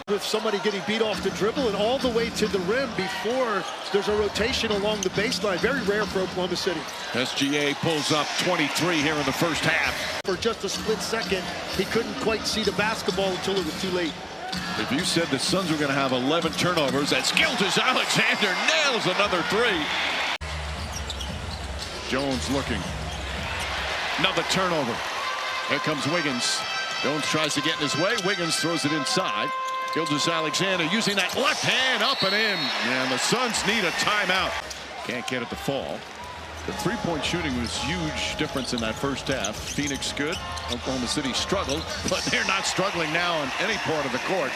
With somebody getting beat off the dribble and all the way to the rim before there's a rotation along the baseline. Very rare for Oklahoma City. SGA pulls up 23 here in the first half. For just a split second, he couldn't quite see the basketball until it was too late. If you said the Suns were going to have 11 turnovers, as Gilgeous-Alexander nails another three. Jones looking. Another turnover. Here comes Wiggins. Jones tries to get in his way. Wiggins throws it inside. Gilgeous-Alexander using that left hand up and in. And the Suns need a timeout. Can't get it to fall. The three-point shooting was huge difference in that first half. Phoenix good. Oklahoma City struggled, but they're not struggling now in any part of the court.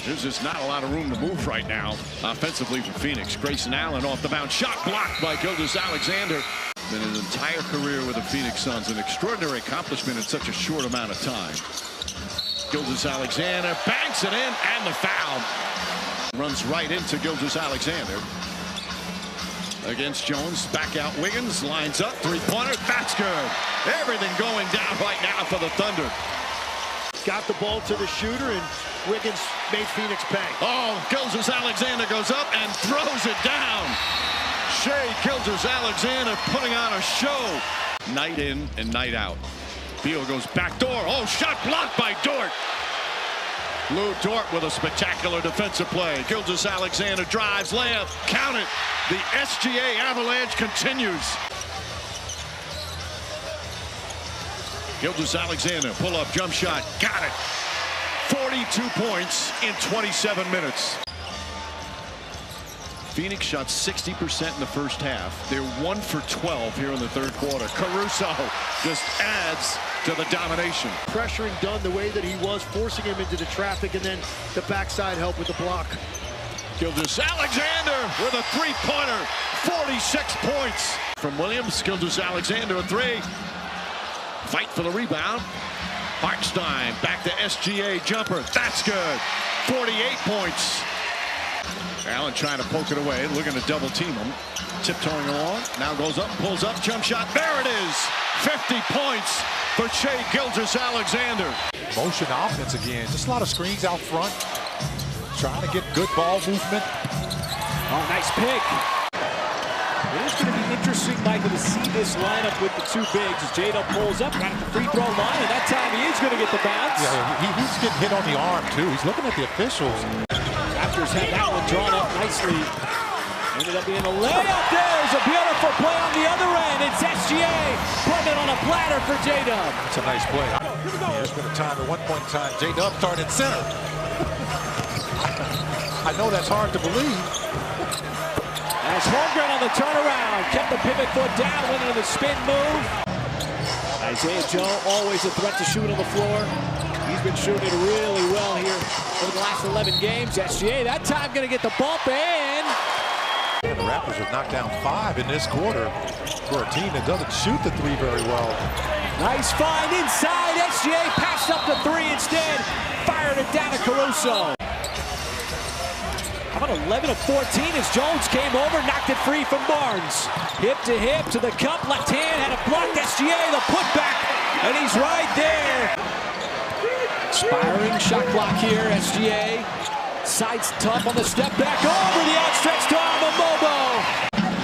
There's just not a lot of room to move right now offensively for Phoenix. Grayson Allen off the bounce. Shot blocked by Gilgeous-Alexander. In his entire career with the Phoenix Suns, an extraordinary accomplishment in such a short amount of time. Gilgeous-Alexander banks it in, and the foul. Runs right into Gilgeous-Alexander. Against Jones, back out Wiggins, lines up, three-pointer, that's good. Everything going down right now for the Thunder. Got the ball to the shooter, and Wiggins made Phoenix pay. Oh, Gilgeous-Alexander goes up and throws it down. Shai Gilgeous-Alexander putting on a show. Night in and night out. Beal goes back door. Oh, shot blocked by Dort. Lou Dort with a spectacular defensive play. Gilgeous-Alexander drives, layup, count it. The SGA avalanche continues. Gilgeous-Alexander, pull-up, jump shot, got it. 42 points in 27 minutes. Phoenix shot 60% in the first half. They're 1 for 12 here in the third quarter. Caruso just adds to the domination. Pressuring Dunn the way that he was, forcing him into the traffic, and then the backside help with the block. Gilgeous-Alexander with a three-pointer, 46 points. From Williams, Gilgeous-Alexander a three. Fight for the rebound. Hartenstein back to SGA jumper. That's good. 48 points. Allen trying to poke it away, looking to double team him. Tiptoeing along, now goes up, pulls up, jump shot. There it is. 50 points for Shai Gilgeous-Alexander. Motion offense again. Just a lot of screens out front. Trying to get good ball movement. Oh, nice pick. It is going to be interesting, Michael, to see this lineup with the two bigs as J-Dub pulls up right at the free throw line, and that time he is going to get the bounce. Yeah, he's getting hit on the arm, too. He's looking at the officials. Raptors have that one drawn up nicely. Ended up being a layup. There's a beautiful play on the other end. It's SGA putting it on a platter for J-Dub. It's a nice play. There's been a time, at one point in time, J-Dub started center. I know that's hard to believe. As Holmgren on the turnaround, kept the pivot foot down, went into the spin move. Isaiah Joe, always a threat to shoot on the floor. He's been shooting it really well here over the last 11 games. SGA that time going to get the bump in. And the Raptors have knocked down 5 in this quarter for a team that doesn't shoot the three very well. Nice find inside. SGA passed up the three instead. Fired it down to Caruso. How about 11 of 14 as Jones came over, knocked it free from Barnes. Hip to the cup, left hand, had it blocked. SGA, the putback, and he's right there. Expiring shot clock here, SGA. Sights tough on the step back, over the outstretched arm of Mobo.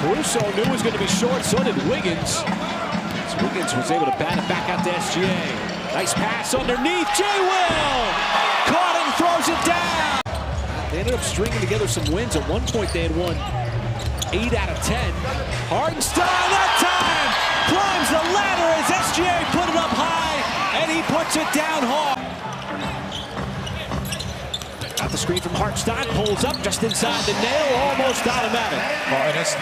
Caruso knew it was going to be short, so did Wiggins. So Wiggins was able to bat it back out to SGA. Nice pass underneath, J-Will! Caught and throws it down. They ended up stringing together some wins. At one point, they had won 8 out of 10. Hartenstein that time climbs the ladder as SGA put it up high, and he puts it down hard. Got the screen from Hartenstein, pulls up just inside the nail, almost automatic. And that's,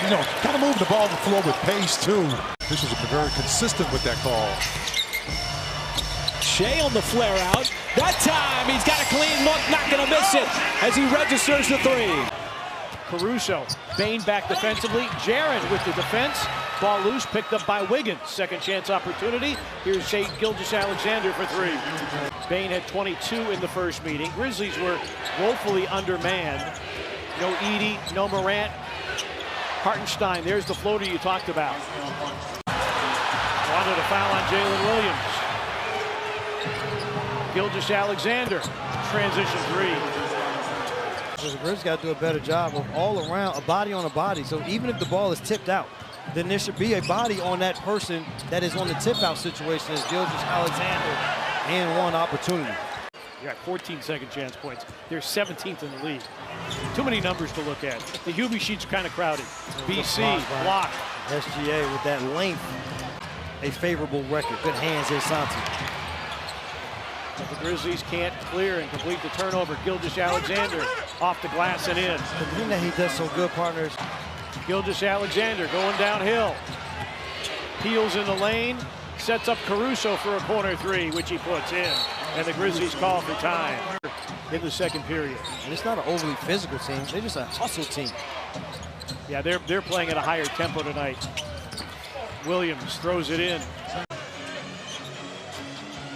kind of moving the ball to the floor with pace, too. This was very consistent with that call. Shai on the flare out. That time he's got a clean look, not going to miss it as he registers the three. Caruso, Bain back defensively. Jaren with the defense. Ball loose, picked up by Wiggins. Second chance opportunity. Here's Shai Gilgeous-Alexander for three. Bane had 22 in the first meeting. Grizzlies were woefully undermanned. No Edey, no Morant. Hartenstein, there's the floater you talked about. Wanted a foul on Jalen Williams. Gilgeous-Alexander, transition three. The Grizzlies got to do a better job of all around, a body on a body. So even if the ball is tipped out, then there should be a body on that person that is on the tip-out situation as Gilgeous-Alexander and one opportunity. You got 14 second chance points. They're 17th in the league. Too many numbers to look at. The Hubie sheets are kind of crowded. BC, block. SGA with that length, a favorable record. Good hands here, Santi. But the Grizzlies can't clear and complete the turnover. Gilgeous-Alexander off the glass and in. The thing that he does so good, partners. Gilgeous-Alexander going downhill. Peels in the lane. Sets up Caruso for a corner three, which he puts in. And the Grizzlies call for time in the second period. And it's not an overly physical team. They're just a hustle team. Yeah, they're playing at a higher tempo tonight. Williams throws it in.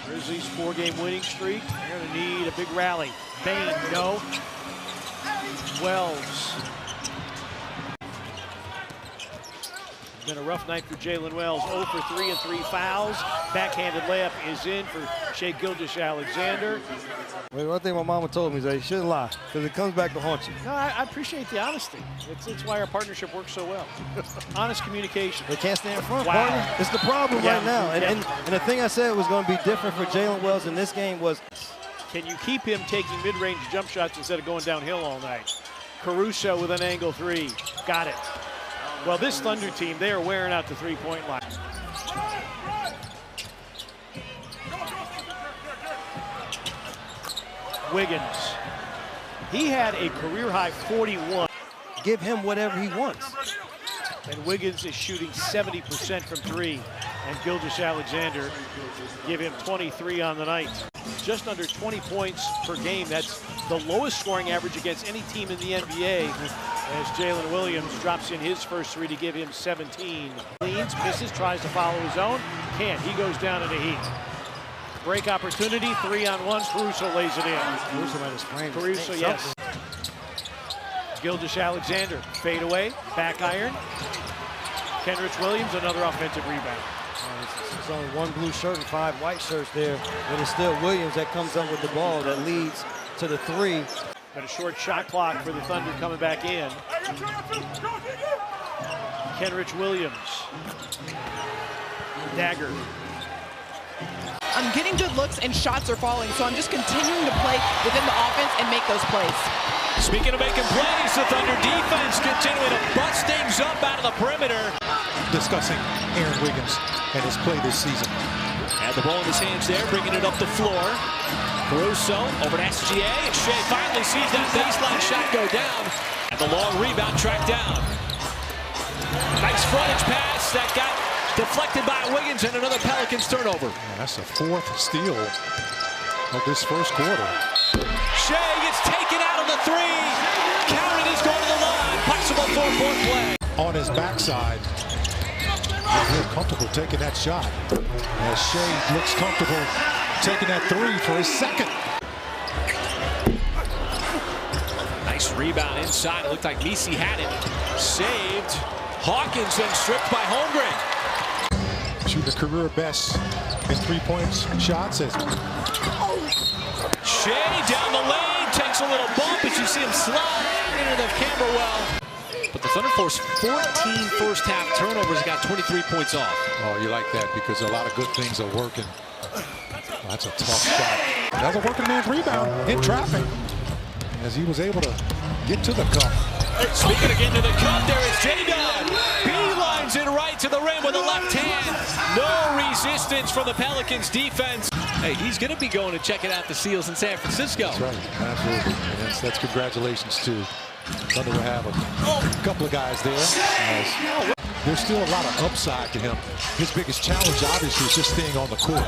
Grizzlies 4-game winning streak. They're going to need a big rally. Bane, no. Wells. It's been a rough night for Jalen Wells. 0 for 3 and 3 fouls. Backhanded layup is in for Shai Gilgeous-Alexander. Well, one thing my mama told me is that you shouldn't lie, because it comes back to haunt you. No, I appreciate the honesty. It's why our partnership works so well. Honest communication. They can't stand in front, wow. partner. It's the problem right now. Yeah. And the thing I said was going to be different for Jalen Wells in this game was, can you keep him taking mid-range jump shots instead of going downhill all night? Caruso with an angle three. Got it. Well, this Thunder team, they are wearing out the three-point line. Wiggins. He had a career-high 41. Give him whatever he wants. And Wiggins is shooting 70% from three. And Gilgeous-Alexander give him 23 on the night. Just under 20 points per game. That's the lowest scoring average against any team in the NBA. As Jalen Williams drops in his first three to give him 17. Leans, misses, tries to follow his own. Can't. He goes down in a heat. Break opportunity, 3-on-1. Caruso lays it in. Caruso might have sprained his Caruso, ankle. yes. Gilgeous-Alexander, fade away, back iron. Kenrich Williams, another offensive rebound. It's only one blue shirt and 5 white shirts there, but it's still Williams that comes up with the ball that leads to the three. Got a short shot clock for the Thunder coming back in. Kenrich Williams. Dagger. I'm getting good looks and shots are falling, so I'm just continuing to play within the offense and make those plays. Speaking of making plays, the Thunder defense continuing to bust things up out of the perimeter. Discussing Aaron Wiggins and his play this season. Had the ball in his hands there, bringing it up the floor. Caruso over to SGA, and Shai finally sees that baseline shot go down. And the long rebound tracked down. Nice frontage pass that got deflected by Wiggins, and another Pelicans turnover. Yeah, that's the 4th steal of this first quarter. Shai gets taken out of the three. Counted, he's going to the line. Possible 4-point play. On his backside. He's comfortable taking that shot. As Shai looks comfortable taking that three for his second. Nice rebound inside. It looked like Misi had it. Saved. Hawkins then stripped by Holmgren. Shooting a career best in 3-point shots. Shai down the lane, takes a little bump as you see him slide into the camera well. But the Thunder forced 14 first-half turnovers and got 23 points off. Oh, you like that because a lot of good things are working. Oh, that's a tough shot. Another working man's rebound in traffic as he was able to get to the cup. Speaking of getting to the cup, there is J-Dub. Beelines it right to the rim with a left hand. No resistance from the Pelicans defense. Hey, he's going to be going to check it out the Seals in San Francisco. That's right, absolutely. And that's congratulations to Thunder will have a couple of guys there. There's still a lot of upside to him. His biggest challenge, obviously, is just staying on the court.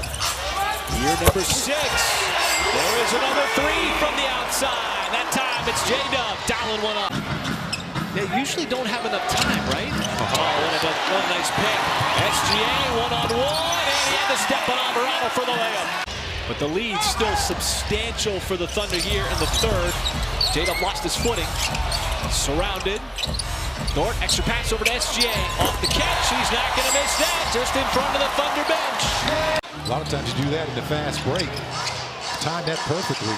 Year number 6. There is another three from the outside. That time it's J-Dub dialing one up. They usually don't have enough time, right? What a nice pick. SGA one-on-one, and he had to step on Alvarado for the layup. But the lead's still substantial for the Thunder here in the third. J-Dub lost his footing. Surrounded. Dort, extra pass over to SGA. Off the catch, he's not going to miss that. Just in front of the Thunder bench. A lot of times you do that in the fast break. Timed that perfectly.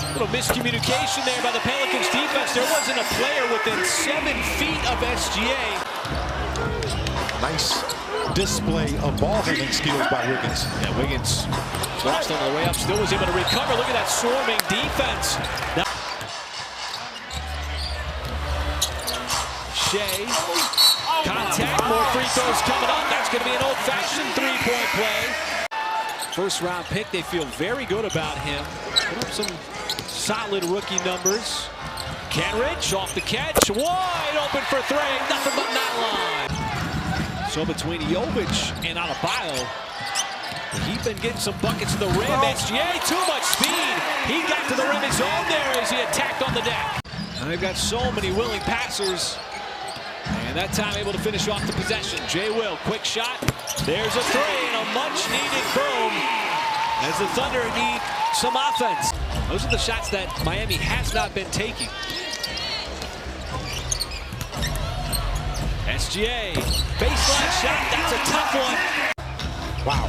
A little miscommunication there by the Pelicans defense. There wasn't a player within 7 feet of SGA. Nice display of ball-holding skills by Wiggins. Yeah, Wiggins lost on the way up, still was able to recover. Look at that swarming defense. Now, Shai, contact, more free throws coming up. That's going to be an old-fashioned three-point play. First-round pick, they feel very good about him. Put up some solid rookie numbers. Kenrich off the catch, wide open for three, nothing but nylon. So between Jovic and Adebayo, he's been getting some buckets to the rim. SGA, too much speed. He got to the rim his own there as he attacked on the deck. And they've got so many willing passers. And that time able to finish off the possession. Jay Will, quick shot. There's a three and a much-needed boom as the Thunder need some offense. Those are the shots that Miami has not been taking. SGA, baseline shot, that's a tough one. Wow.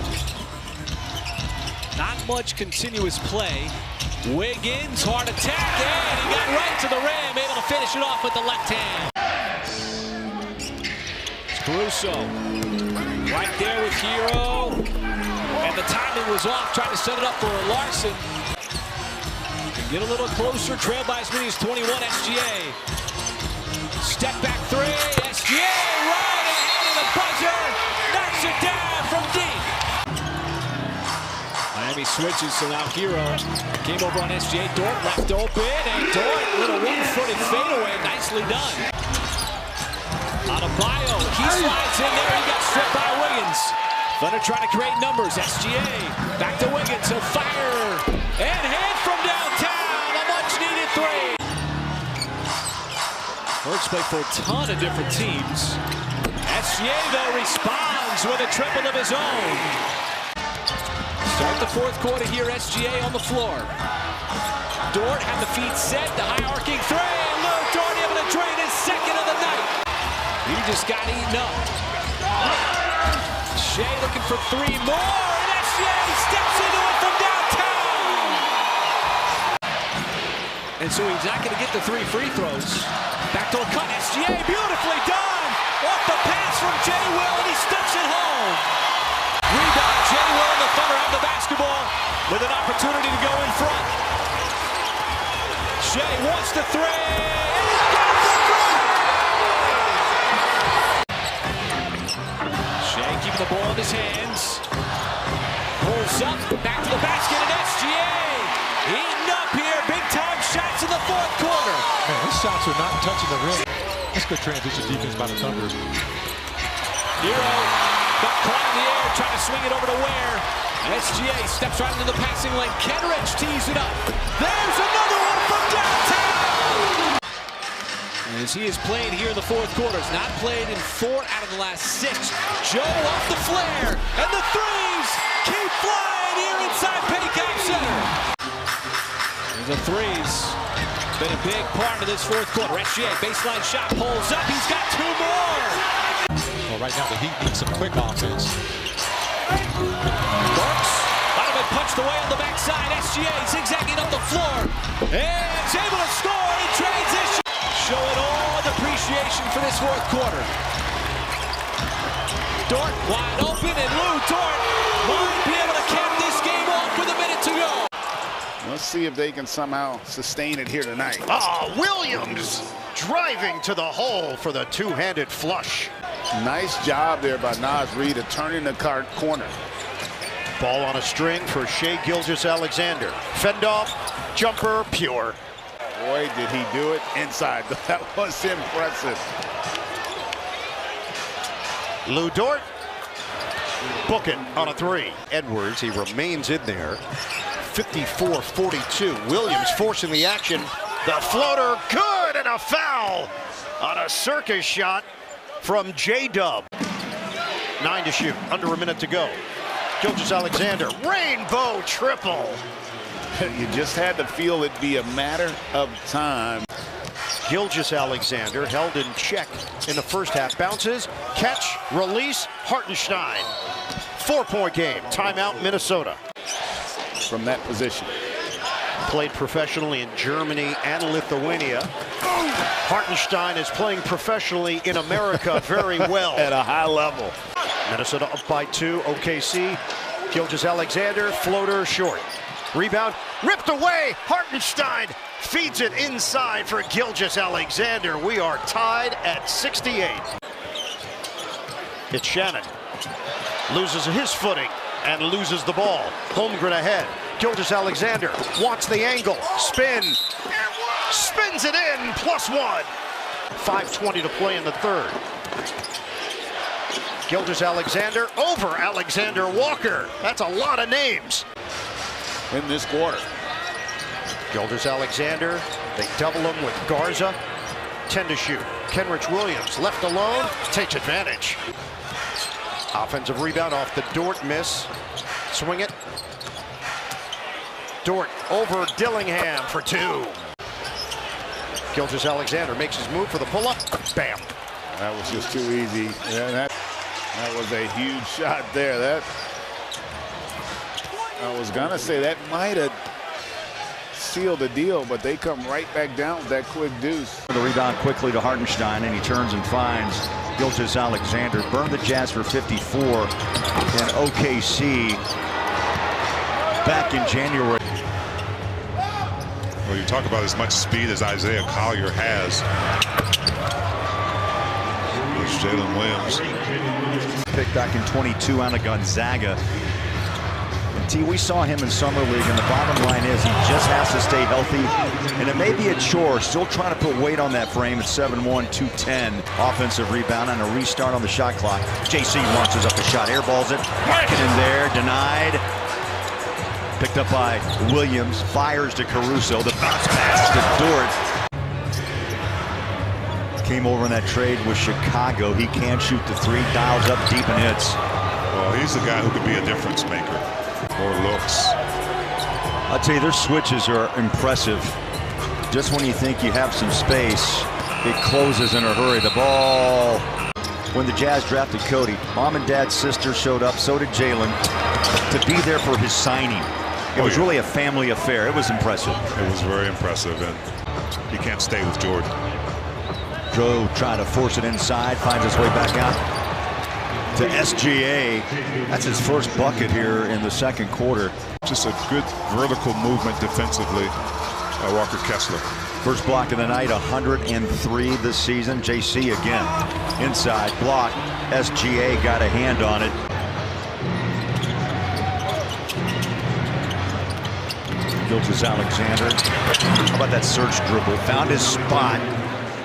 Not much continuous play. Wiggins, hard attack, and he got right to the rim, able to finish it off with the left hand. It's Caruso, right there with Hero, and the timing was off, trying to set it up for Larson. Get a little closer, trail by as many as 21, SGA. Step back three, SGA right ahead of the buzzer, knocks it down from deep. Miami switches, so now Hero came over on SGA. Dort left open, and Dort, little one-footed fadeaway, nicely done. Adebayo, he slides in there, he got stripped by Wiggins. Thunder trying to create numbers, SGA, back to Wiggins, he'll fire, and hit from downtown, a much-needed three. Birds play for a ton of different teams. SGA, though, responds with a triple of his own. Start the fourth quarter here, SGA on the floor. Dort had the feet set, the high-arcing three, and Lou Dort able to drain his second of the night. He just got eaten up. Shai looking for three more, and SGA steps into it from downtown. And so he's not going to get the 3 free throws. Back to a cut, SGA, beautifully done! Off the pass from Jay Will, and he steps it home. Rebound, Jay Will, and the Thunder have the basketball with an opportunity to go in front. Shai wants the three, and he's got the three! Shai keeping the ball in his hands. Pulls up, back to the basket, and SGA eating up here, big-time shots in the fourth quarter. Man, these shots are not touching the rim. That's good transition defense by the Thunder. Hero got caught in the air, trying to swing it over to Ware. SGA steps right into the passing lane. Kenrich tees it up. There's another one from downtown! As he is playing here in the fourth quarter, he's not played in 4 out of the last 6. Joe off the flare, and the threes keep flying here inside Petticoat Center. The threes been a big part of this fourth quarter. SGA, baseline shot, pulls up, he's got 2 more. Well, right now the Heat need some quick offense. Burks, Donovan punched away on the backside. SGA zigzagging up the floor, and is able to score in transition. Showing all the appreciation for this fourth quarter. Dort wide open, and Lou Dort might be able to cap this game off with a minute to go. Let's see if they can somehow sustain it here tonight. Williams driving to the hole for the two-handed flush. Nice job there by Naz Reid of turning the corner. Ball on a string for Shai Gilgeous-Alexander. Fend off, jumper, pure. Boy, did he do it inside. That was impressive. Lou Dort, book it on a three. Edwards, he remains in there. 54-42. Williams forcing the action. The floater, good, and a foul on a circus shot from J-Dub. 9 to shoot, under a minute to go. Gilgeous-Alexander, rainbow triple. You just had to feel it'd be a matter of time. Gilgeous-Alexander held in check in the first half. Bounces, catch, release, Hartenstein. 4-point game, timeout Minnesota. From that position. Played professionally in Germany and Lithuania. Hartenstein is playing professionally in America very well. At a high level. Minnesota up by 2, OKC. Gilgeous-Alexander, floater short. Rebound, ripped away, Hartenstein feeds it inside for Gilgeous-Alexander. We are tied at 68. It's Shannon. Loses his footing and loses the ball. Holmgren ahead. Gilgeous-Alexander wants the angle. Spin. Spins it in, +1. 5:20 to play in the third. Gilgeous-Alexander over Alexander Walker. That's a lot of names. In this quarter. Gilgeous-Alexander, they double him with Garza. 10 to shoot. Kenrich Williams left alone, takes advantage. Offensive rebound off the Dort miss. Swing it. Dort over Dillingham for 2. Gilgeous-Alexander makes his move for the pull-up. Bam. That was just too easy. Yeah, that was a huge shot there. I was gonna say that might have sealed the deal, but they come right back down with that quick deuce. The rebound quickly to Hartenstein, and he turns and finds Gilgeous-Alexander. Burned the Jazz for 54 in OKC back in January. Well, you talk about as much speed as Isaiah Collier has. There's Jalen Williams. Picked back in 22 out of Gonzaga. We saw him in Summer League, and the bottom line is he just has to stay healthy, and it may be a chore, still trying to put weight on that frame at 7'1", 210. Offensive rebound and a restart on the shot clock. JC launches up the shot, airballs it, market in there, denied. Picked up by Williams, fires to Caruso, the bounce pass to Dort. Came over in that trade with Chicago. He can't shoot the 3, dials up deep and hits. Well, he's the guy who could be a difference maker. More looks. I'll tell you, their switches are impressive. Just when you think you have some space, it closes in a hurry. The ball, when the Jazz drafted Cody, mom and dad's sister showed up, so did Jalen, to be there for his signing. It was really a family affair. It was impressive. It was very impressive, and he can't stay with Jordan. Joe trying to force it inside, finds his way back out to SGA. That's his first bucket here in the second quarter. Just a good vertical movement defensively by Walker Kessler. First block of the night, 103 this season. JC again. Inside block. SGA got a hand on it. Gilgeous-Alexander. How about that search dribble? Found his spot.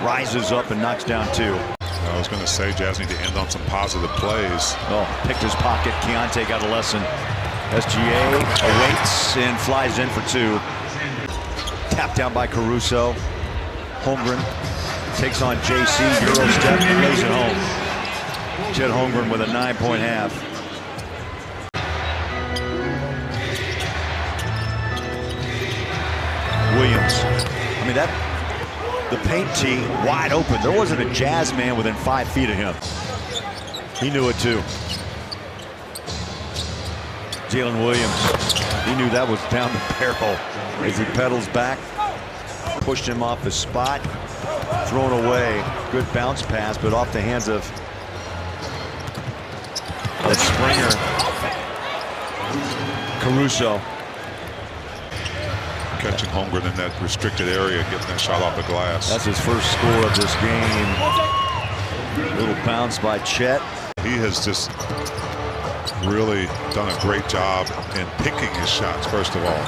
Rises up and knocks down 2. I was going to say Jazz need to end on some positive plays. Oh, picked his pocket. Keontae got a lesson. SGA awaits and flies in for 2. Tapped down by Caruso. Holmgren takes on JC. Euro step and lays it home. Chet Holmgren with a 9-point half. Williams. I mean, the paint tee wide open. There wasn't a Jazz man within 5 feet of him. He knew it too. Jalen Williams, he knew that was down the barrel as he pedals back. Pushed him off the spot. Thrown away. Good bounce pass, but off the hands of Springer. Caruso. Catching Holmgren in that restricted area, getting that shot off the glass. That's his first score of this game. Little bounce by Chet. He has just really done a great job in picking his shots, first of all.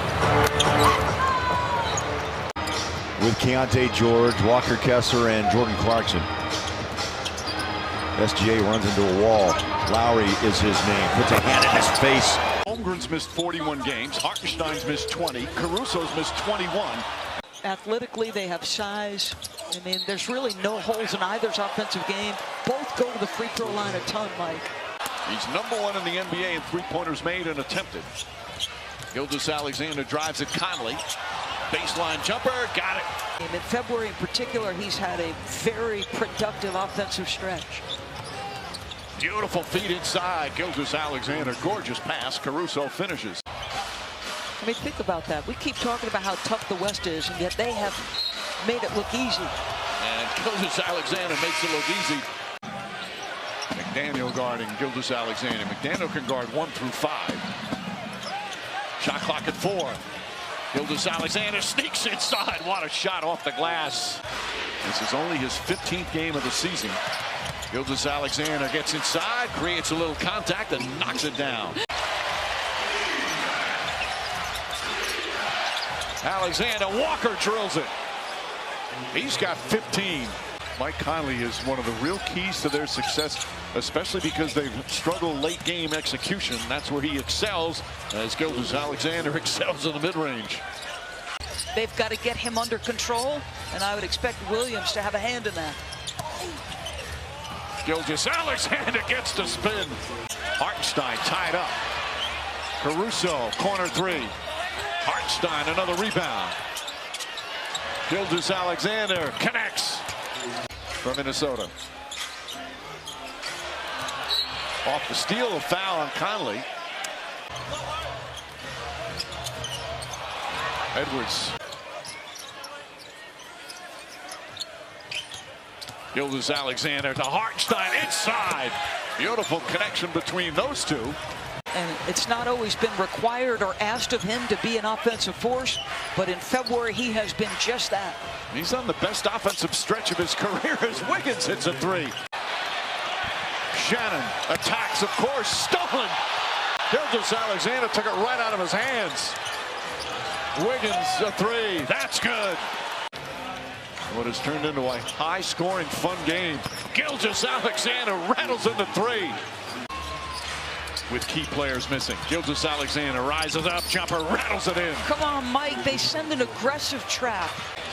With Keontae George, Walker Kessler, and Jordan Clarkson. SGA runs into a wall. Lowry is his name. Puts a hand in his face. Holmgren's missed 41 games. Hartenstein's missed 20. Caruso's missed 21. Athletically, they have size. I mean, there's really no holes in either's offensive game. both go to the free throw line a ton, Mike. He's #1 in the NBA in three-pointers made and attempted. Gilgeous-Alexander drives it. Conley. Baseline jumper. Got it. In February in particular, he's had a very productive offensive stretch. Beautiful feed inside. Gilgeous-Alexander. Gorgeous pass. Caruso finishes. I mean, think about that. We keep talking about how tough the West is, and yet they have made it look easy. And Gilgeous-Alexander makes it look easy. McDaniel guarding Gilgeous-Alexander. McDaniel can guard 1 through 5. Shot clock at 4. Gilgeous-Alexander sneaks inside. What a shot off the glass. This is only his 15th game of the season. Gilgeous-Alexander gets inside, creates a little contact, and knocks it down. Alexander, Walker drills it. He's got 15. Mike Conley is one of the real keys to their success, especially because they've struggled late game execution. That's where he excels, as Gilgeous-Alexander excels in the mid-range. They've got to get him under control, and I would expect Williams to have a hand in that. Gilgeous-Alexander gets to spin. Hartenstein tied up. Caruso, corner 3. Hartenstein, another rebound. Gilgeous-Alexander connects from Minnesota. Off the steal, a foul on Conley. Edwards. Gilgeous-Alexander to Hartenstein inside. Beautiful connection between those two. And it's not always been required or asked of him to be an offensive force, but in February he has been just that. He's on the best offensive stretch of his career as Wiggins hits a 3. Shannon attacks, of course, stolen. Gilgeous-Alexander took it right out of his hands. Wiggins a 3. That's good. What has turned into a high-scoring, fun game. Gilgeous-Alexander rattles into 3. With key players missing. Gilgeous-Alexander rises up, jumper, rattles it in. Come on, Mike, they send an aggressive trap.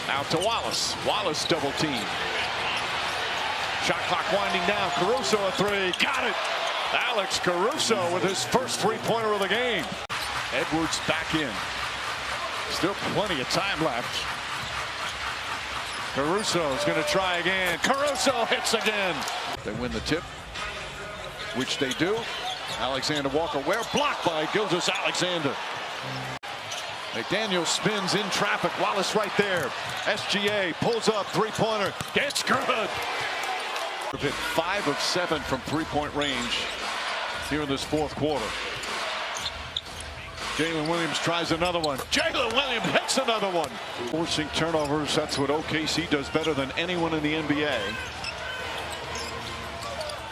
Out to Wallace. Wallace double team. Shot clock winding down. Caruso a 3. Got it. Alex Caruso with his first three-pointer of the game. Edwards back in. Still plenty of time left. Caruso is going to try again. Caruso hits again. They win the tip, which they do. Alexander Walker, where blocked by Gilgeous-Alexander. McDaniel spins in traffic. Wallace right there. SGA pulls up, three-pointer. Gets good. 5 of 7 from three-point range here in this fourth quarter. Jalen Williams tries another one. Jalen Williams hits another one. Forcing turnovers, that's what OKC does better than anyone in the NBA.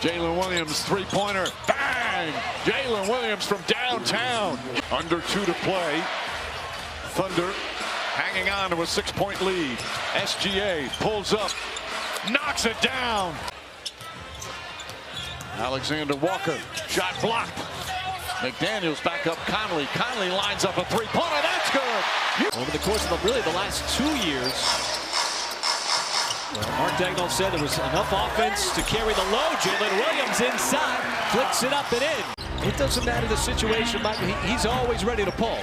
Jalen Williams, three-pointer, bang! Jalen Williams from downtown. Under 2 to play. Thunder hanging on to a 6-point lead. SGA pulls up, knocks it down. Alexander Walker, shot blocked. McDaniels back up Conley. Conley lines up a three-pointer, that's good! Over the course of the last 2 years, Mark Daigneault said there was enough offense to carry the load. Jalen Williams inside, flicks it up and in. It doesn't matter the situation, Michael. He's always ready to pull.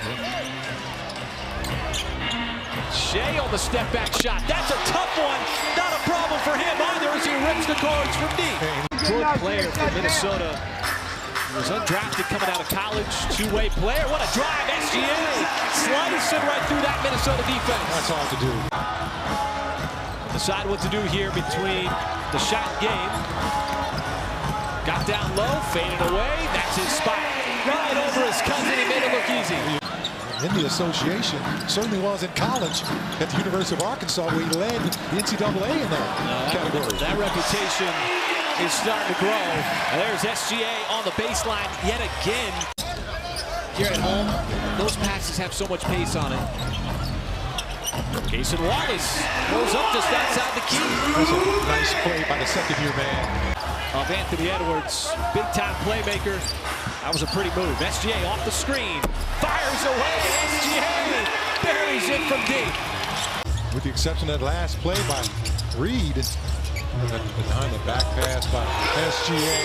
Shai on the step-back shot. That's a tough one. Not a problem for him either as he rips the cards from deep. Good player from Minnesota. He was undrafted coming out of college. Two-way player. What a drive. SGA slicing right through that Minnesota defense. That's hard to do. Decide what to do here between the shot game. Got down low, faded away. That's his spot. Right over his cousin. He made it look easy. In the association, certainly was in college at the University of Arkansas, where he led the NCAA in that category. That reputation is starting to grow. And there's SGA on the baseline yet again. Here at home, those passes have so much pace on it. Cason Wallace goes up just outside the key. That's a nice play by the second-year man. Of Anthony Edwards, big-time playmaker. That was a pretty move. SGA off the screen, fires away. SGA buries it from deep. With the exception of that last play by Reed, Behind the back pass by SGA,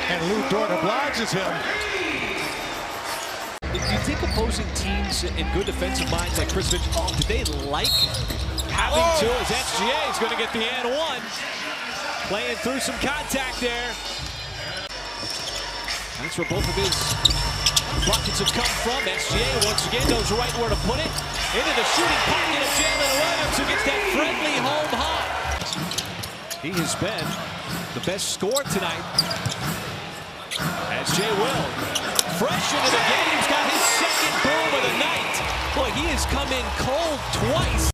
and Lou Dort obliges him. Do you think opposing teams in good defensive minds like Chris Finch, do they like having to, as SGA is going to get the and one, playing through some contact there. That's where both of his buckets have come from. SGA once again knows right where to put it. Into the shooting pocket of Jalen Williams, who gets that friendly home high. He has been the best scorer tonight. SJ Will, fresh into the game, he's got his second boom of the night. Boy, he has come in cold twice.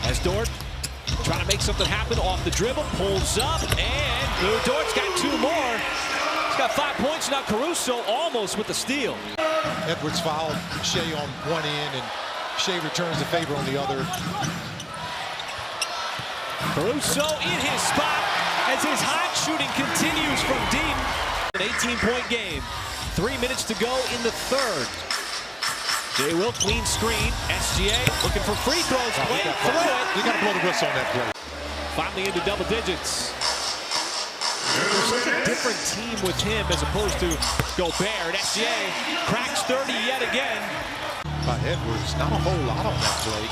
As Dort trying to make something happen off the dribble, pulls up, and Lou Dort's got two more. He's got 5 points now. Caruso almost with the steal. Edwards fouled Shai on one end, and Shai returns the favor on the other. Caruso in his spot as his hot shooting continues from deep. An 18-point game. 3 minutes to go in the third. Jay Will, clean screen. SGA looking for free throws, playing through it. You got to blow the whistle on that play. Finally into double digits. There's such a different team with him as opposed to Gobert. SGA cracks 30 yet again. By Edwards, not a whole lot on that play.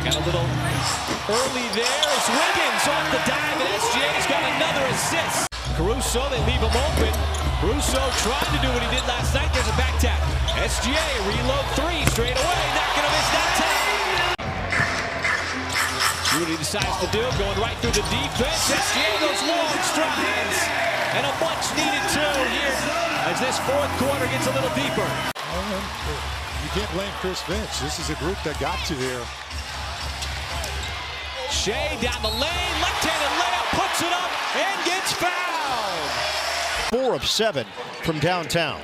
Got a little early there as Wiggins off the dive, and SGA's got another assist. Caruso, they leave him open. Caruso trying to do what he did last night. There's a back tap. SGA, reload three straight away. Not going to miss that time. See what he decides to do, going right through the defense. SGA goes long strides. And a much-needed two here as this fourth quarter gets a little deeper. You can't blame Chris Finch. This is a group that got you there. Shai down the lane, left-handed layup, puts it up, and gets fouled. 4 of 7 from downtown.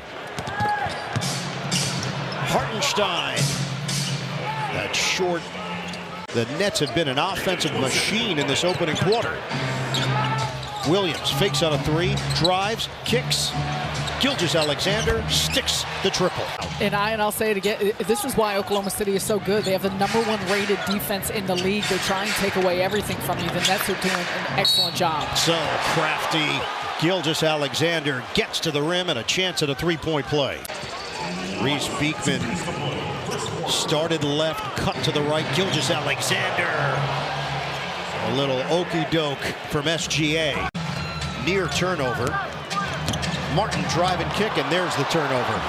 Hartenstein. That's short. The Nets have been an offensive machine in this opening quarter. Williams fakes on a three, drives, kicks. Gilgeous-Alexander sticks the triple. And I'll say it again, this is why Oklahoma City is so good. They have the #1 rated defense in the league. They try and take away everything from you. The Nets are doing an excellent job. So crafty. Gilgeous-Alexander gets to the rim and a chance at a three-point play. Reese Beekman started left, cut to the right. Gilgeous-Alexander. A little okey-doke from SGA. Near turnover. Martin drive and kick, and there's the turnover.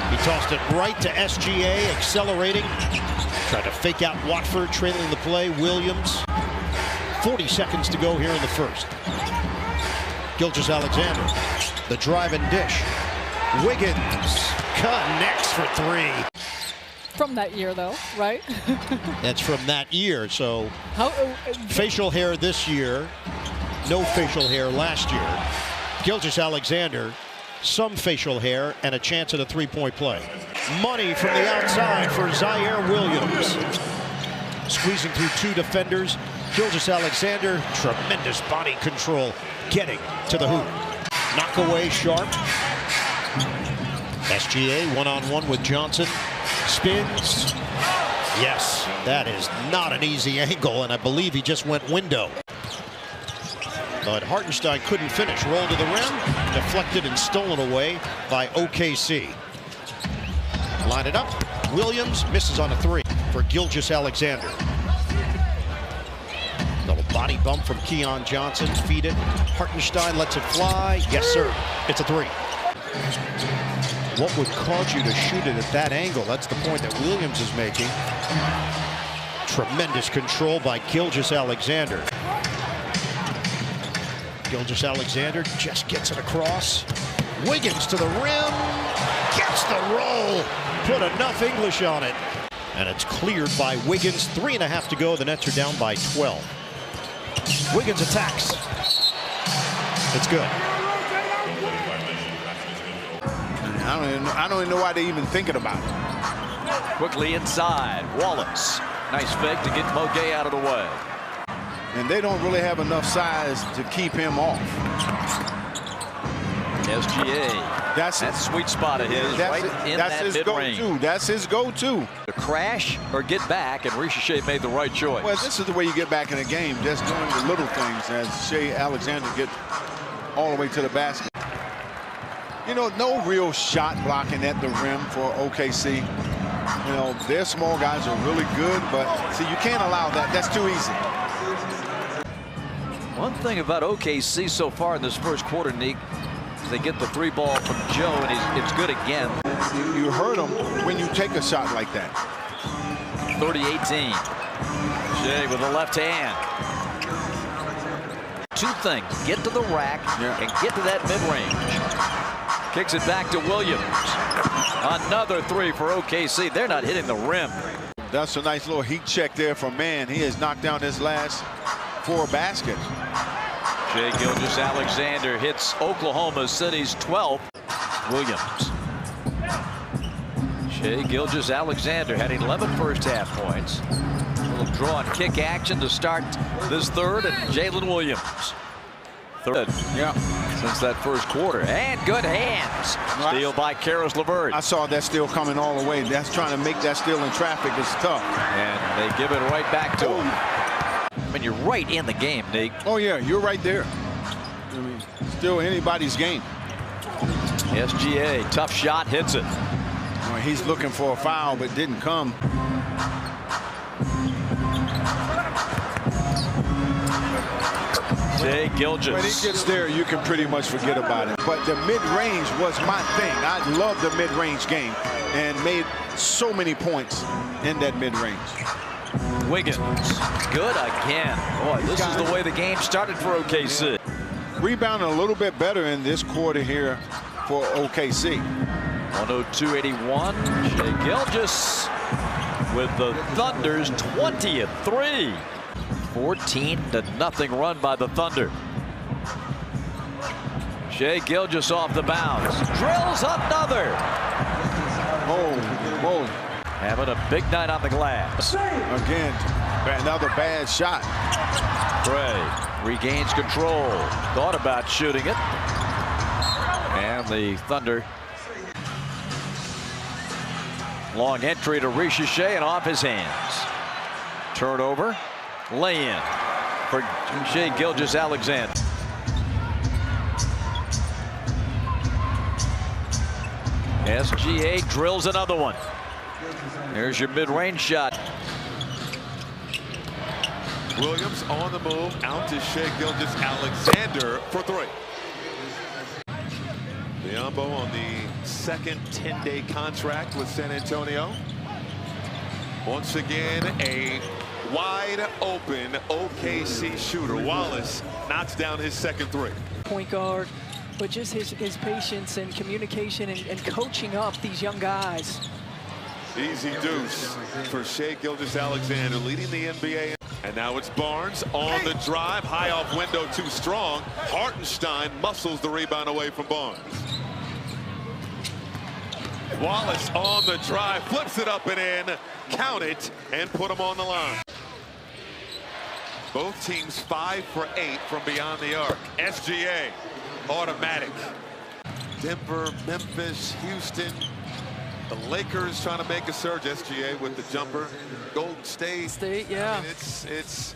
He tossed it right to SGA, accelerating. Tried to fake out Watford, trailing the play. Williams. 40 seconds to go here in the first. Gilgeous-Alexander, the drive and dish. Wiggins connects for three. From that year, though, right? That's from that year, so facial hair this year, no facial hair last year. Gilgeous-Alexander, some facial hair, and a chance at a three-point play. Money from the outside for Zaire Williams. Squeezing through two defenders. Gilgeous-Alexander, tremendous body control, getting to the hoop. Knock away sharp. SGA one-on-one with Johnson. Spins. Yes, that is not an easy angle, and I believe he just went window. But Hartenstein couldn't finish. Roll to the rim, deflected and stolen away by OKC. Line it up. Williams misses on a three for Gilgeous-Alexander. Double body bump from Keon Johnson. Feed it. Hartenstein lets it fly. Yes, sir. It's a three. What would cause you to shoot it at that angle? That's the point that Williams is making. Tremendous control by Gilgeous-Alexander. Gilgeous-Alexander just gets it across. Wiggins to the rim. Gets the roll. Put enough English on it. And it's cleared by Wiggins. 3.5 to go. The Nets are down by 12. Wiggins attacks. It's good. I don't even know why they're even thinking about it. Quickly inside. Wallace. Nice fake to get Mogay out of the way. And they don't really have enough size to keep him off. SGA. That's that sweet spot of his, right in that mid-range. That's his go-to. To crash or get back, and Shai made the right choice. Well, this is the way you get back in a game, just doing the little things as Shai Alexander gets all the way to the basket. You know, no real shot blocking at the rim for OKC. You know, their small guys are really good, but see, you can't allow that. That's too easy. One thing about OKC so far in this first quarter, Nick, is they get the 3 ball from Joe, and it's good again. You hurt him when you take a shot like that. 30-18. Shai with the left hand. 2 things: get to the rack and get to that mid-range. Kicks it back to Williams. Another 3 for OKC. They're not hitting the rim. That's a nice little heat check there for Man. He has knocked down his last 4 baskets. Shai Gilgeous-Alexander hits Oklahoma City's 12th. Williams. Shai Gilgeous-Alexander had 11 first-half points. A little draw and kick action to start this third, and Jalen Williams. Third. Yeah. Since that first quarter. And good hands. Steal by Karis LeVert. I saw that steal coming all the way. That's trying to make that steal in traffic is tough. And they give it right back to him. I mean, you're right in the game, Nick. Oh, yeah, you're right there. I mean, still anybody's game. SGA, tough shot, hits it. Well, he's looking for a foul, but didn't come. Shai Gilgeous. When he gets there, you can pretty much forget about it. But the mid-range was my thing. I love the mid-range game and made so many points in that mid-range. Wiggins, good again. Boy, this is the way the game started for OKC. Rebounding a little bit better in this quarter here for OKC. 102-81. Shai Gilgeous with the Thunder's 20-3. 14-0 run by the Thunder. Shai Gilgeous off the bounce. Drills another. Oh. Having a big night on the glass. Again, another bad shot. Bray regains control. Thought about shooting it. And the Thunder. Long entry to Shai and off his hands. Turnover. Lay-in for Shai Gilgeous-Alexander. SGA drills another one. There's your mid-range shot. Williams on the move, out to Shai Gilgeous-Alexander for 3. Biyombo on the second 10-day contract with San Antonio. Once again, a wide open OKC shooter. Wallace knocks down his second 3. Point guard, but just his patience and communication and coaching up these young guys. Easy deuce for Shai Gilgeous-Alexander, leading the NBA. And now it's Barnes on the drive. High off window, too strong. Hartenstein muscles the rebound away from Barnes. Wallace on the drive, flips it up and in. Count it and put him on the line. Both teams 5 for 8 from beyond the arc. SGA, automatic. Denver, Memphis, Houston. The Lakers trying to make a surge. SGA with the jumper. Golden State. Yeah. I mean, it's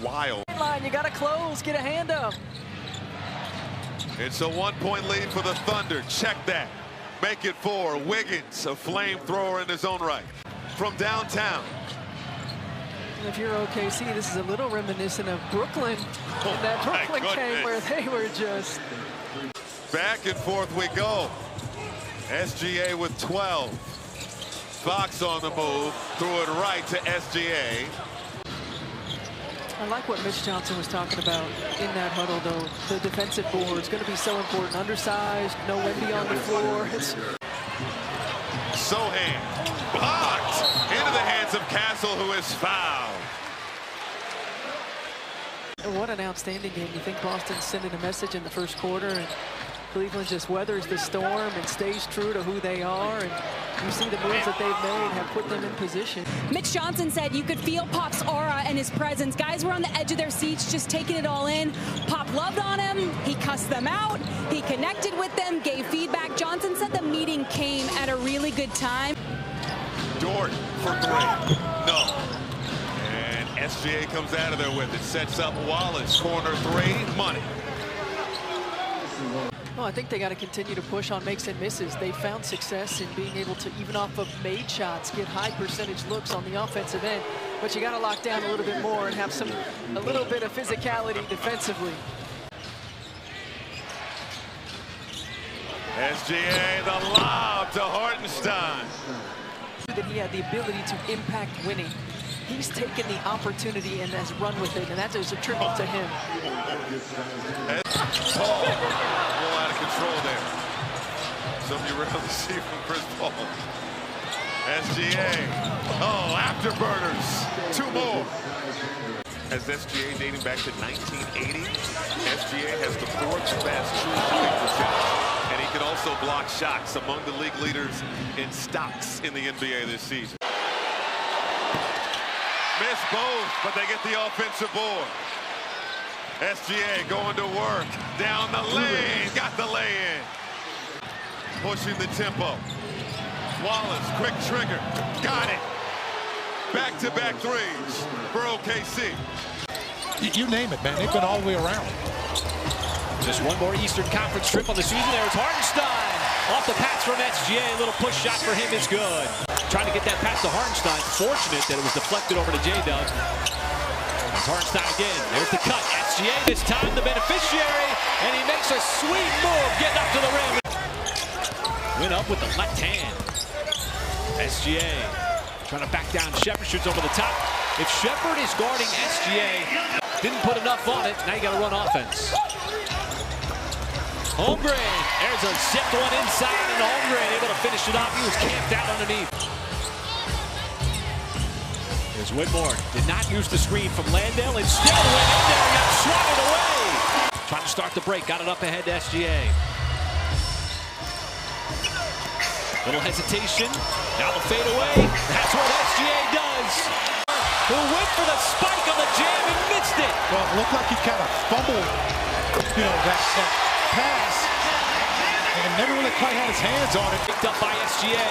wild. Line, you got to close. Get a hand up. It's a 1-point lead for the Thunder. Check that. Make it 4. Wiggins, a flamethrower in his own right. From downtown. And if you're OKC, this is a little reminiscent of Brooklyn. That Brooklyn game where they were just... Back and forth we go. SGA with 12. Fox on the move. Threw it right to SGA. I like what Mitch Johnson was talking about in that huddle, though. The defensive board is going to be so important. Undersized, no Wemby on the floor. Sohan blocked into the hands of Castle, who is fouled. What an outstanding game. You think Boston's sending a message in the first quarter, and Cleveland just weathers the storm and stays true to who they are, and you see the moves that they've made have put them in position. Mitch Johnson said you could feel Pop's aura and his presence. Guys were on the edge of their seats just taking it all in. Pop loved on him. He cussed them out. He connected with them, gave feedback. Johnson said the meeting came at a really good time. Dort for three. No. And SGA comes out of there with it. Sets up Wallace. Corner three. Money. Well, I think they got to continue to push on makes and misses. They found success in being able to, even off of made shots, get high percentage looks on the offensive end. But you got to lock down a little bit more and have a little bit of physicality defensively. SGA, the lob to Hartenstein. That he had the ability to impact winning. He's taken the opportunity and has run with it, and that is a tribute to him. Paul, a little out of control there. Something you rarely see from Chris Paul. SGA, oh, afterburners, two more. As SGA dating back to 1980, SGA has the fourth best true shooting percentage, and he can also block shots, among the league leaders in stocks in the NBA this season. Miss both, but they get the offensive board. SGA going to work down the lane, got the lay-in. Pushing the tempo. Wallace, quick trigger, got it. Back-to-back threes for OKC. You name it, man. They've been all the way around. Just one more Eastern Conference trip on the season. There's Hartenstein off the pass from SGA. A little push shot for him is good. Trying to get that pass to Hartenstein. Fortunate that it was deflected over to J-Dub. Hartenstein again. There's the cut. SGA this time the beneficiary, and he makes a sweet move getting up to the rim. Went up with the left hand. SGA trying to back down Shepherd, shoots over the top. If Shepherd is guarding SGA, didn't put enough on it, now you got to run offense. Holmgren, there's a zipped one inside, and Holmgren able to finish it off. He was camped out underneath. Here's Whitmore, did not use the screen from Landale, instead went in there and got swatted away. Trying to start the break, got it up ahead to SGA. Little hesitation, now the fade away. That's what SGA does. Who went for the spike on the jam and missed it. Well, it looked like he kind of fumbled, that pass, and never really quite had his hands on it. Picked up by SGA.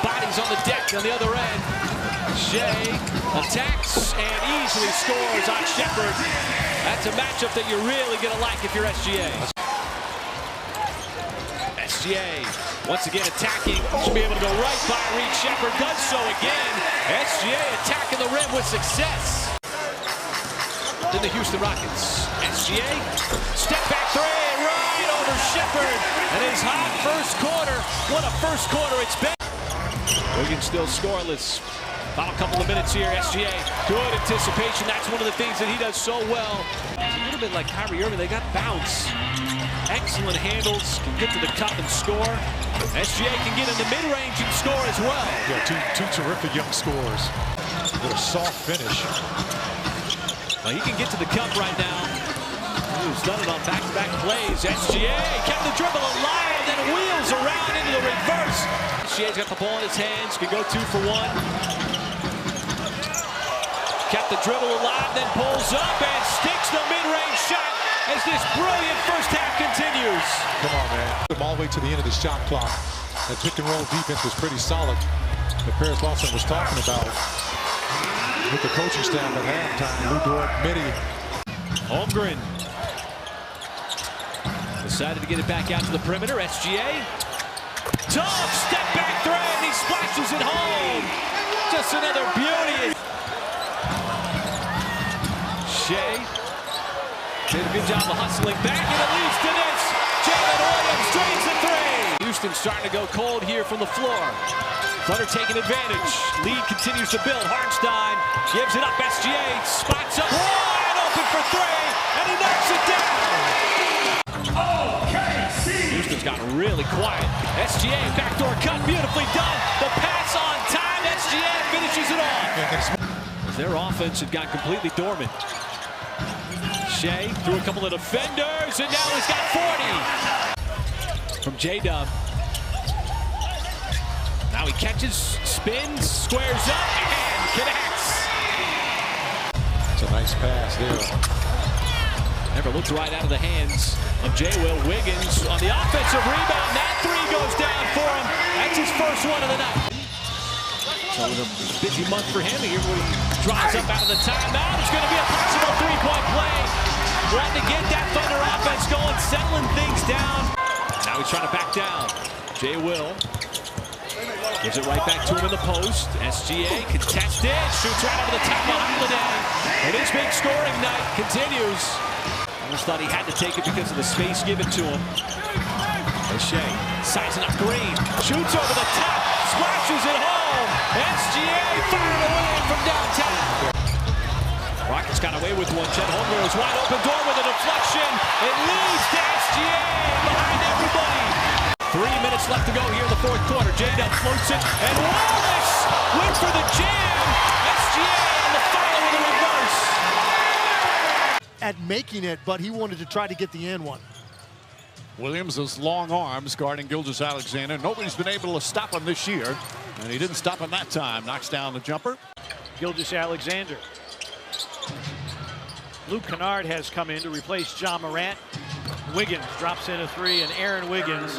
Bodies on the deck on the other end. Shai attacks and easily scores on Shepherd. That's a matchup that you're really going to like if you're SGA. SGA once again attacking. Should be able to go right by Reed. Shepherd does so again. SGA attacking the rim with success. Then the Houston Rockets. SGA, step back three, right over Shepherd. And his hot first quarter. What a first quarter it's been. Wiggins still scoreless. Final couple of minutes here. SGA, good anticipation. That's one of the things that he does so well. It's a little bit like Kyrie Irving. They got bounce. Excellent handles, can get to the cup and score. SGA can get in the mid-range and score as well. Yeah, two terrific young scorers with a soft finish. Well, he can get to the cup right now. He's done it on back-to-back plays. SGA kept the dribble alive, then wheels around into the reverse. SGA's got the ball in his hands, can go 2 for 1. Kept the dribble alive, then pulls up and sticks the mid-range shot as this brilliant first half continues. Come on, man. Put him all the way to the end of the shot clock. That pick and roll defense was pretty solid. That Paris Lawson was talking about with the coaching staff at halftime. Lou Dort, Mitty. Holmgren decided to get it back out to the perimeter. SGA. Tough step back three, and he splashes it home. Just another beauty. Shai did a good job of hustling back, and it leads to this. Jalen Williams drains the three. Houston starting to go cold here from the floor. Thunder taking advantage. Lead continues to build. Hartenstein gives it up. SGA spots up wide open for three, and he knocks it down. Houston's gotten really quiet. SGA backdoor cut, beautifully done. The pass on time. SGA finishes it off. Their offense had gone completely dormant. Shai threw a couple of defenders, and now he's got 40. from J-Dub. Now he catches, spins, squares up, and connects. It's a nice pass there. Never looked right out of the hands of J-Will. Wiggins on the offensive rebound. That three goes down for him. That's his first one of the night. So it was a busy month for him. Here he drives up out of the timeout. It's going to be a possible three-point play. Wanting to get that Thunder offense going, settling things down. Now he's trying to back down. J-Will gives it right back to him in the post. SGA contested, shoots right over the top of Holiday. And his big scoring night continues. Almost thought he had to take it because of the space given to him. Shai sizing up Green, shoots over the top, splashes it home. SGA fired away from downtown. Rockets got away with one. Chet Holmgren's wide open door with a deflection. It leads to SGA behind everybody. 3 minutes left to go here in the fourth quarter. J-Dub floats it, and Wallace went for the jam. SGA on the follow with a reverse. At making it, but he wanted to try to get the and one. Williams' long arms guarding Gilgeous-Alexander. Nobody's been able to stop him this year, and he didn't stop him that time. Knocks down the jumper. Gilgeous-Alexander. Luke Kennard has come in to replace John Morant. Wiggins drops in a three, and Aaron Wiggins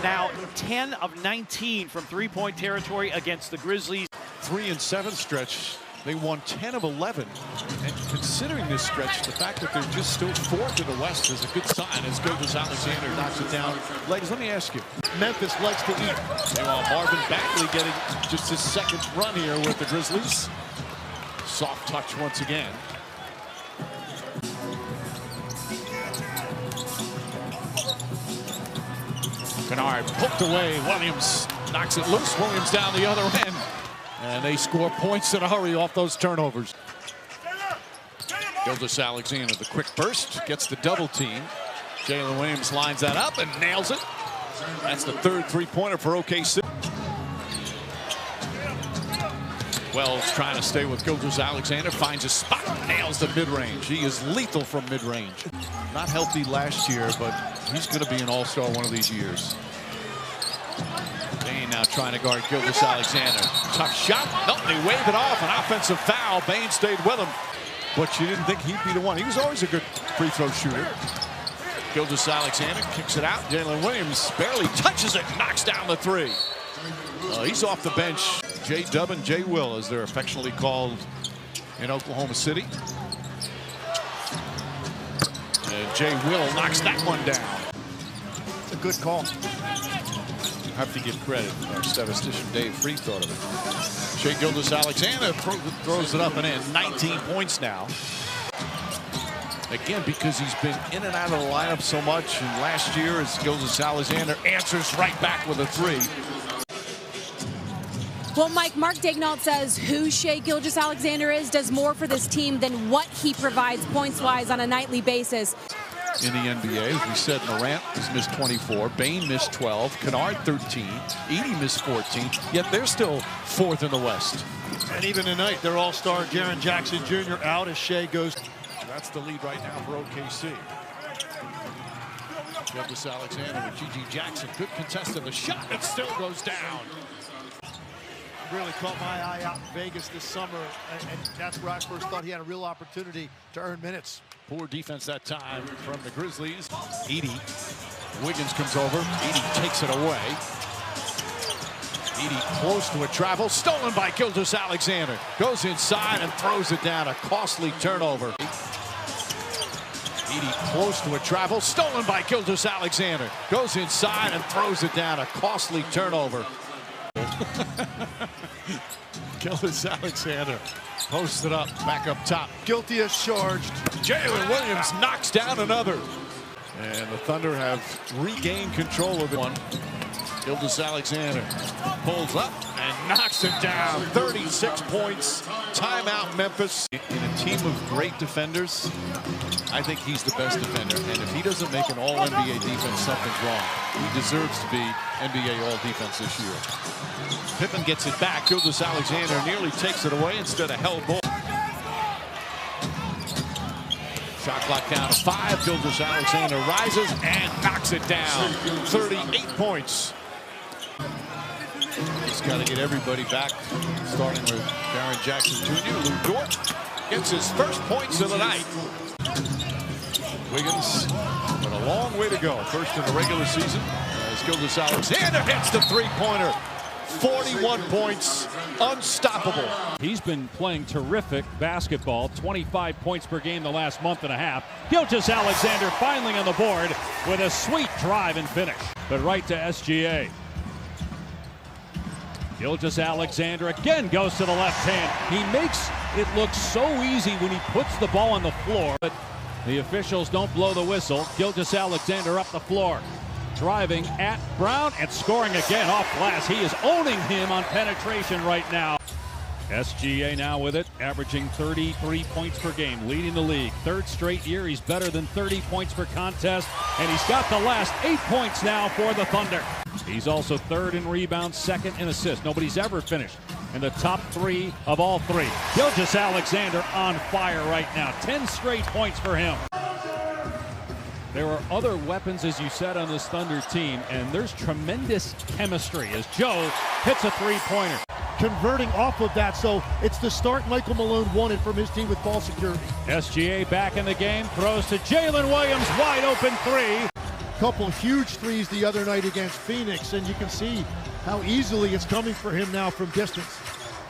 now 10 of 19 from three-point territory against the Grizzlies. 3-7 stretch. They won 10 of 11. And considering this stretch, the fact that they're just still fourth in the West is a good sign as Gilgeous-Alexander knocks it down. Legs, let me ask you. Memphis likes to eat. Meanwhile, Marvin Bagley getting just his second run here with the Grizzlies. Soft touch once again. Kennard poked away. Williams knocks it loose. Williams down the other end. And they score points in a hurry off those turnovers. Gilgeous-Alexander, the quick burst, gets the double team. Jalen Williams lines that up and nails it. That's the third three-pointer for OKC. Wells trying to stay with Gilgeous-Alexander, finds a spot, nails the mid-range. He is lethal from mid-range. Not healthy last year, but he's going to be an all-star one of these years. Bain now trying to guard Gilgeous-Alexander. Tough shot. Nope, they wave it off. An offensive foul. Bain stayed with him, but you didn't think he'd be the one. He was always a good free throw shooter. Gilgeous-Alexander kicks it out. Jalen Williams barely touches it, knocks down the three. He's off the bench. J-Dub and J-Will, as they're affectionately called in Oklahoma City. And J-Will knocks that one down. It's a good call. I have to give credit. Our statistician Dave Free thought of it. Shai Gilgeous-Alexander throws it up and in. 19 points now. Again, because he's been in and out of the lineup so much. And last year, as Gilgeous-Alexander answers right back with a three. Well, Mike, Mark Daignault says who Shai Gilgeous-Alexander is does more for this team than what he provides points-wise on a nightly basis. In the NBA, as we said, Morant has missed 24, Bain missed 12, Kennard 13, Edey missed 14, yet they're still fourth in the West. And even tonight, their all-star Jaren Jackson Jr. out as Shai goes. That's the lead right now for OKC. Gilgeous-Alexander with G.G. Jackson. Good contest of the shot. It still goes down. Really caught my eye out in Vegas this summer, and that's where I first thought he had a real opportunity to earn minutes. Poor defense that time from the Grizzlies. Edey. Wiggins comes over. Edey takes it away. Edey close to a travel. Stolen by Gilgeous-Alexander. Goes inside and throws it down. A costly turnover. Edey close to a travel. Stolen by Gilgeous-Alexander. Goes inside and throws it down. A costly turnover. Gilgeous-Alexander posted up, back up top. Guilty as charged. Jalen Williams knocks down another. And the Thunder have regained control of the one. Gilgeous-Alexander pulls up and knocks it down. 36 points. Timeout, Memphis. In a team of great defenders, I think he's the best defender. And if he doesn't make an all-NBA defense, something's wrong. He deserves to be NBA all-defense this year. Pippen gets it back. Gilgeous-Alexander nearly takes it away instead of held ball. Shot clock down to 5. Gilgeous-Alexander rises and knocks it down. 38 points. He's got to get everybody back, starting with Darren Jackson Jr. Lou Dort gets his first points of the night. Wiggins with a long way to go. First in the regular season as Gilgeous-Alexander hits the three-pointer. 41 points, unstoppable. He's been playing terrific basketball, 25 points per game the last month and a half. Gilgeous-Alexander finally on the board with a sweet drive and finish. But right to SGA. Gilgeous-Alexander again goes to the left hand. He makes it look so easy when he puts the ball on the floor. But the officials don't blow the whistle. Gilgeous-Alexander up the floor. Driving at Brown and scoring again off glass. He is owning him on penetration right now. SGA now with it, averaging 33 points per game, leading the league. Third straight year, he's better than 30 points per contest, and he's got the last 8 points now for the Thunder. He's also third in rebounds, second in assists. Nobody's ever finished in the top 3 of all 3. Gilgeous-Alexander on fire right now. 10 straight points for him. There are other weapons, as you said, on this Thunder team, and there's tremendous chemistry as Joe hits a three-pointer. Converting off of that, so it's the start Michael Malone wanted from his team with ball security. SGA back in the game, throws to Jalen Williams, wide open three. Couple huge threes the other night against Phoenix, and you can see how easily it's coming for him now from distance.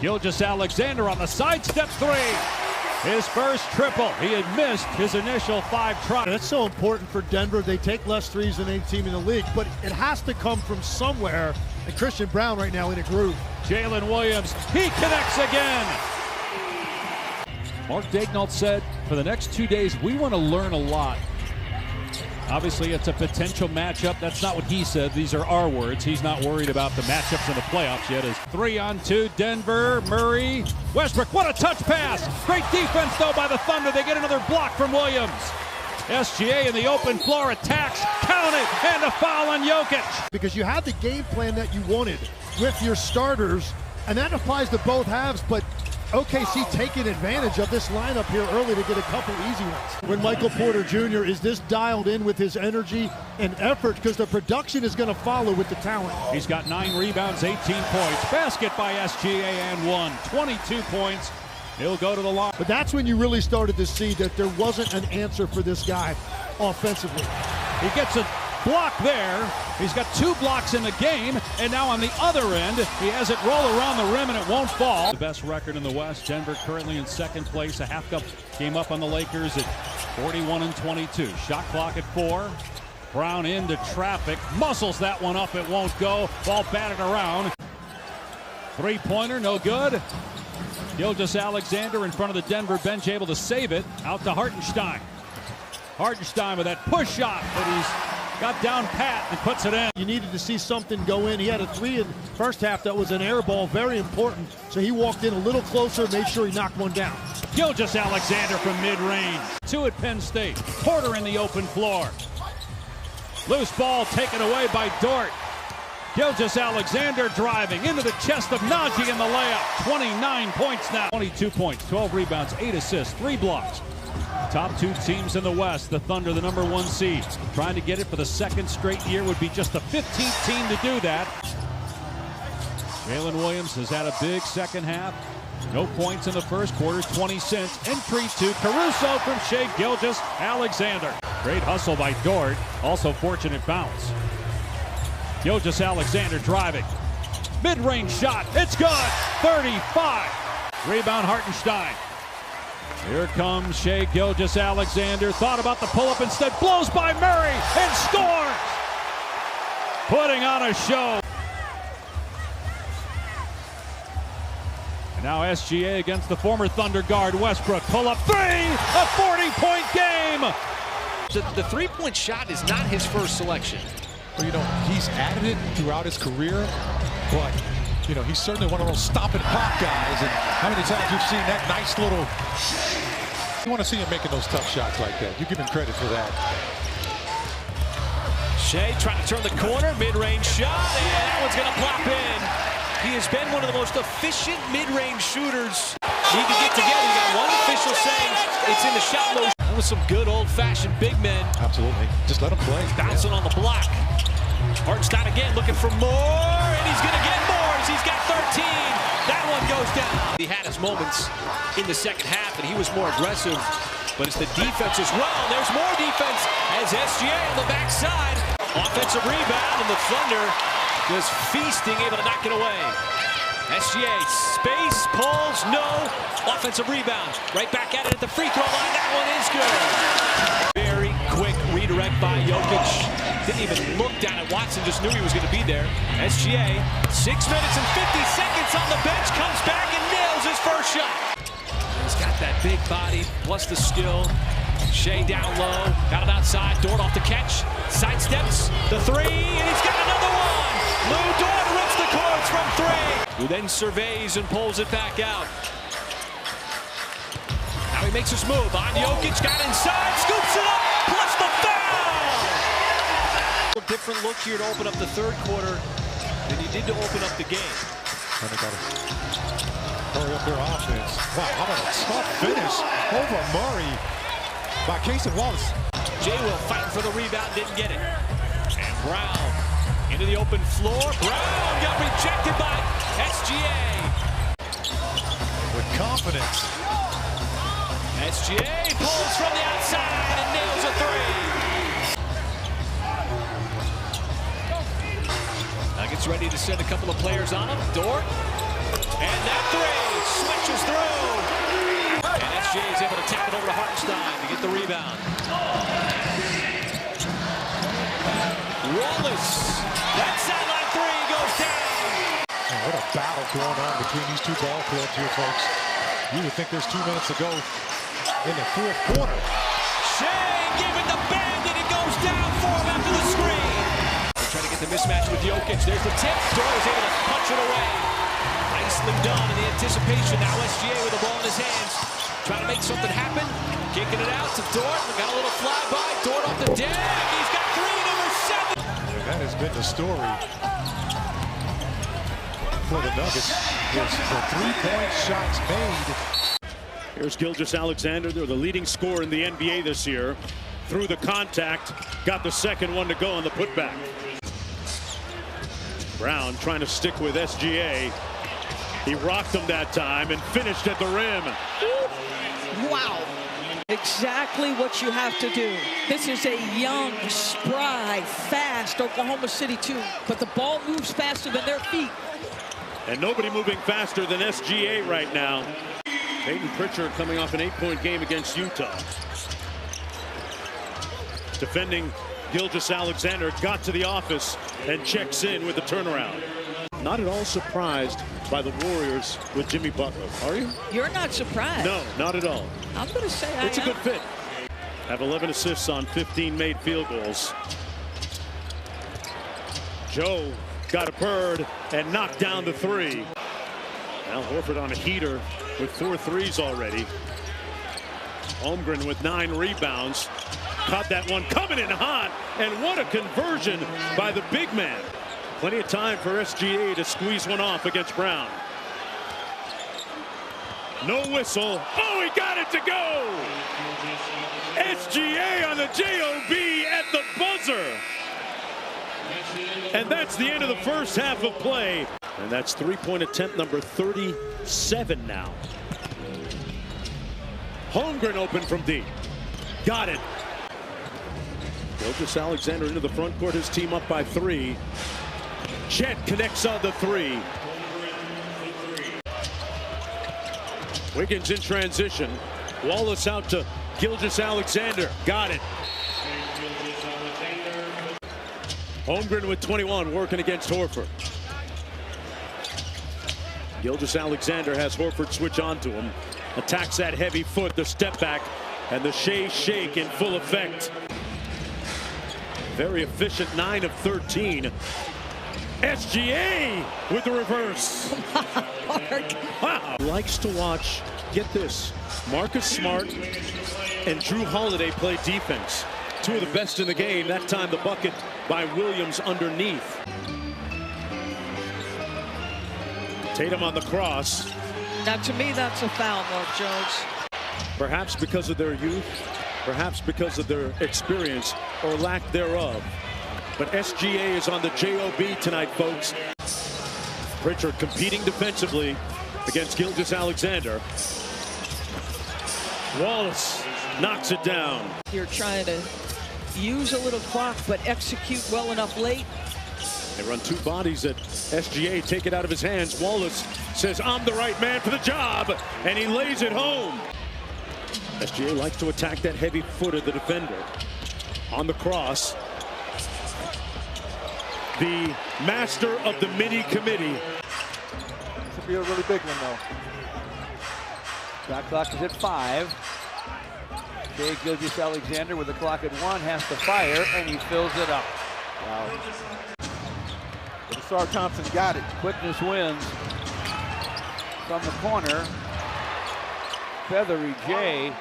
Gilgeous-Alexander on the sidestep three. His first triple. He had missed his initial 5 tries. That's so important for Denver. They take less threes than any team in the league, but it has to come from somewhere. And Christian Brown right now in a groove. Jalen Williams, he connects again. Mark Daignault said, for the next 2 days, we want to learn a lot. Obviously, it's a potential matchup. That's not what he said. These are our words. He's not worried about the matchups in the playoffs yet. As 3-on-2, Denver, Murray, Westbrook. What a touch pass. Great defense, though, by the Thunder. They get another block from Williams. SGA in the open floor attacks. Count it, and a foul on Jokic. Because you had the game plan that you wanted with your starters, and that applies to both halves, but OKC taking advantage of this lineup here early to get a couple easy ones. When Michael Porter Jr. is this dialed in with his energy and effort, because the production is going to follow with the talent. He's got 9 rebounds, 18 points. Basket by SGA and 1. 22 points. He'll go to the line. But that's when you really started to see that there wasn't an answer for this guy offensively. He gets a block there. He's got 2 blocks in the game, and now on the other end, he has it roll around the rim and it won't fall. The best record in the West. Denver currently in second place, a half cup game up on the Lakers at 41-22. Shot clock at 4. Brown into traffic, muscles that one up, it won't go. Ball batted around. Three-pointer, no good. Gilgeous-Alexander in front of the Denver bench, able to save it. Out to Hartenstein. Hartenstein with that push shot that he's got down pat and puts it in. You needed to see something go in. He had a 3 in the first half that was an air ball, very important. So he walked in a little closer, made sure he knocked one down. Gilgeous-Alexander from mid-range. 2 at Penn State. Porter in the open floor. Loose ball taken away by Dort. Gilgeous-Alexander driving into the chest of Najee in the layup. 29 points now. 22 points, 12 rebounds, 8 assists, 3 blocks. Top 2 teams in the West. The Thunder, the number 1 seed. Trying to get it for the 2nd straight year would be just the 15th team to do that. Jalen Williams has had a big second half. No points in the first quarter, 20 cents. Entry to Caruso from Shai Gilgeous-Alexander. Great hustle by Dort. Also fortunate bounce. Gilgeous-Alexander driving. Mid-range shot. It's good. 35. Rebound Hartenstein. Here comes Shai Gilgeous-Alexander. Thought about the pull-up, instead blows by Murray and scores. Putting on a show. And now SGA against the former Thunder guard Westbrook. Pull-up 3. A 40-point game. The three-point shot is not his first selection. Well, you know, he's added it throughout his career, but, you know, he's certainly one of those stop-and-pop guys. And how many times you've seen that nice little... You want to see him making those tough shots like that. You give him credit for that. Shai trying to turn the corner, mid-range shot, and that one's going to plop in. He has been one of the most efficient mid-range shooters. Need to get together. You got one official saying it's in the shot motion. That was some good old-fashioned big men. Absolutely. Just let them play. Bouncing on the block. Hartenstein again looking for more, and he's going to get more as he's got 13. That one goes down. He had his moments in the second half, and he was more aggressive. But it's the defense as well. There's more defense as SGA on the backside. Offensive rebound, and the Thunder just feasting, able to knock it away. SGA, space, pulls, no. Offensive rebound. Right back at it at the free throw line. That one is good. Very quick redirect by Jokic. Didn't even look down at Watson, just knew he was going to be there. SGA, 6 minutes and 50 seconds on the bench, comes back and nails his first shot. He's got that big body, plus the skill. Shai down low, got it outside. Dort off the catch, sidesteps the three, and he's got another one. Lou Dort rips the cords from three, who then surveys and pulls it back out. Now he makes his move on Jokic, got inside, scoops it up, plus the foul. A different look here to open up the third quarter than you did to open up the game. And they got to hurry up their offense. Wow, how about a tough finish over Murray by Casey Wallace. Jay will fight for the rebound, didn't get it. And Brown into the open floor. Brown got rejected by SGA. With confidence. SGA pulls from the outside and nails a three. Now gets ready to send a couple of players on him. Dort. And that three switches through. And SGA is able to tap it over to Hartenstein to get the rebound. Wallace, that sideline three goes down. Oh, what a battle going on between these two ball clubs here, folks. You would think there's 2 minutes to go in the fourth quarter. Shai giving the bend, and it goes down for him after the screen. They're trying to get the mismatch with Jokic. There's the tip. Dort is able to punch it away. Nicely done in the anticipation. Now SGA with the ball in his hands. Trying to make something happen. Kicking it out to Dort. Got a little flyby. Dort off the deck. He's got three, number 7. That has been the story for the Nuggets. Is the three-point shots made. Here's Gilgeous-Alexander. They're the leading scorer in the NBA this year. Through the contact. Got the second one to go on the putback. Brown trying to stick with SGA. He rocked him that time and finished at the rim. Wow. Exactly what you have to do. This is a young, spry, fast Oklahoma City team, but the ball moves faster than their feet. And nobody moving faster than SGA right now. Peyton Pritchard coming off an 8-point game against Utah. Defending Gilgeous-Alexander got to the office and checks in with the turnaround. Not at all surprised by the Warriors with Jimmy Butler, are you? You're not surprised. No, not at all. I'm going to say it's a good fit. Have 11 assists on 15 made field goals. Joe got a bird and knocked down the three. Al Horford on a heater with 4 threes already. Holmgren with 9 rebounds. Caught that one coming in hot, and what a conversion by the big man. Plenty of time for SGA to squeeze one off against Brown. No whistle. Oh, he got it to go! SGA on the JOB at the buzzer. And that's the end of the first half of play. And that's three-point attempt number 37 now. Holmgren open from deep. Got it. Gilgeous-Alexander into the front court, his team up by 3. Chet connects on the 3. Wiggins in transition. Wallace out to Gilgeous-Alexander. Got it. Holmgren with 21, working against Horford. Gilgeous-Alexander has Horford switch onto him. Attacks that heavy foot, the step back, and the Shai shake in full effect. Very efficient, 9 of 13. SGA with the reverse. Wow. Likes to watch, get this, Marcus Smart and Drew Holiday play defense. 2 of the best in the game. That time the bucket by Williams underneath. Tatum on the cross. Now, to me, that's a foul, Mark Jones. Perhaps because of their youth. perhaps because of their experience or lack thereof. But SGA is on the JOB tonight, folks. Pritchard competing defensively against Gilgeous-Alexander. Wallace knocks it down. You're trying to use a little clock, but execute well enough late. They run two bodies at SGA, take it out of his hands. Wallace says, I'm the right man for the job, and he lays it home. SGA likes to attack that heavy foot of the defender. On the cross, the master of the mini committee. This will be a really big one, though. Shot clock is at 5. Shai Gilgeous-Alexander with the clock at 1 has to fire, and he fills it up. Wow. Sar Thompson got it. Quickness wins from the corner. Feathery J.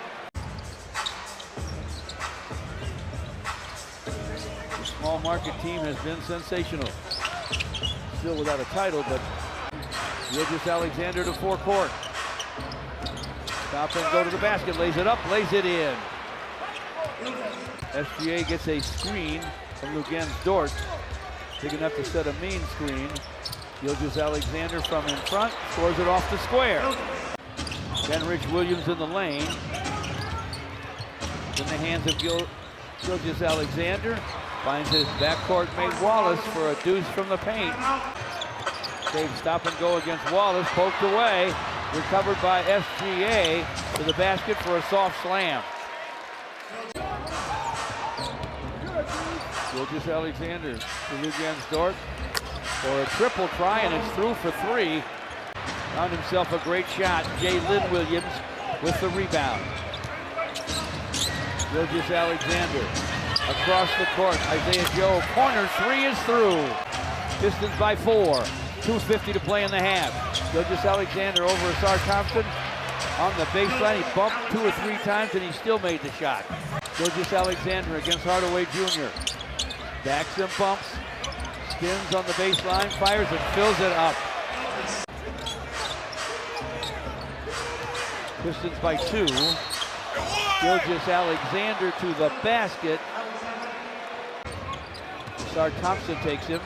The small market team has been sensational. Still without a title, but Gilgeous-Alexander to forecourt. Stop and go to the basket, lays it up, lays it in. SGA gets a screen from Lugens-Dort. Big enough to set a mean screen. Gilgeous-Alexander from in front, scores it off the square. Kenrich Williams in the lane. In the hands of Gilgeous-Alexander. Finds his backcourt mate Wallace for a deuce from the paint. Dave stop and go against Wallace, poked away. Recovered by SGA to the basket for a soft slam. Gilgeous-Alexander to Lugens-Dort for a triple try, and it's through for 3. Found himself a great shot. Jalen Williams with the rebound. Gilgeous-Alexander across the court. Isaiah Joe, corner 3 is through. Pistons by 4. 2:50 to play in the half. Gilgeous-Alexander over Sar Thompson on the baseline. He bumped 2 or 3 times, and he still made the shot. Gilgeous-Alexander against Hardaway Jr. Backs and bumps, spins on the baseline, fires and fills it up. Pistons by 2. Gilgeous-Alexander to the basket. Sar Thompson takes him.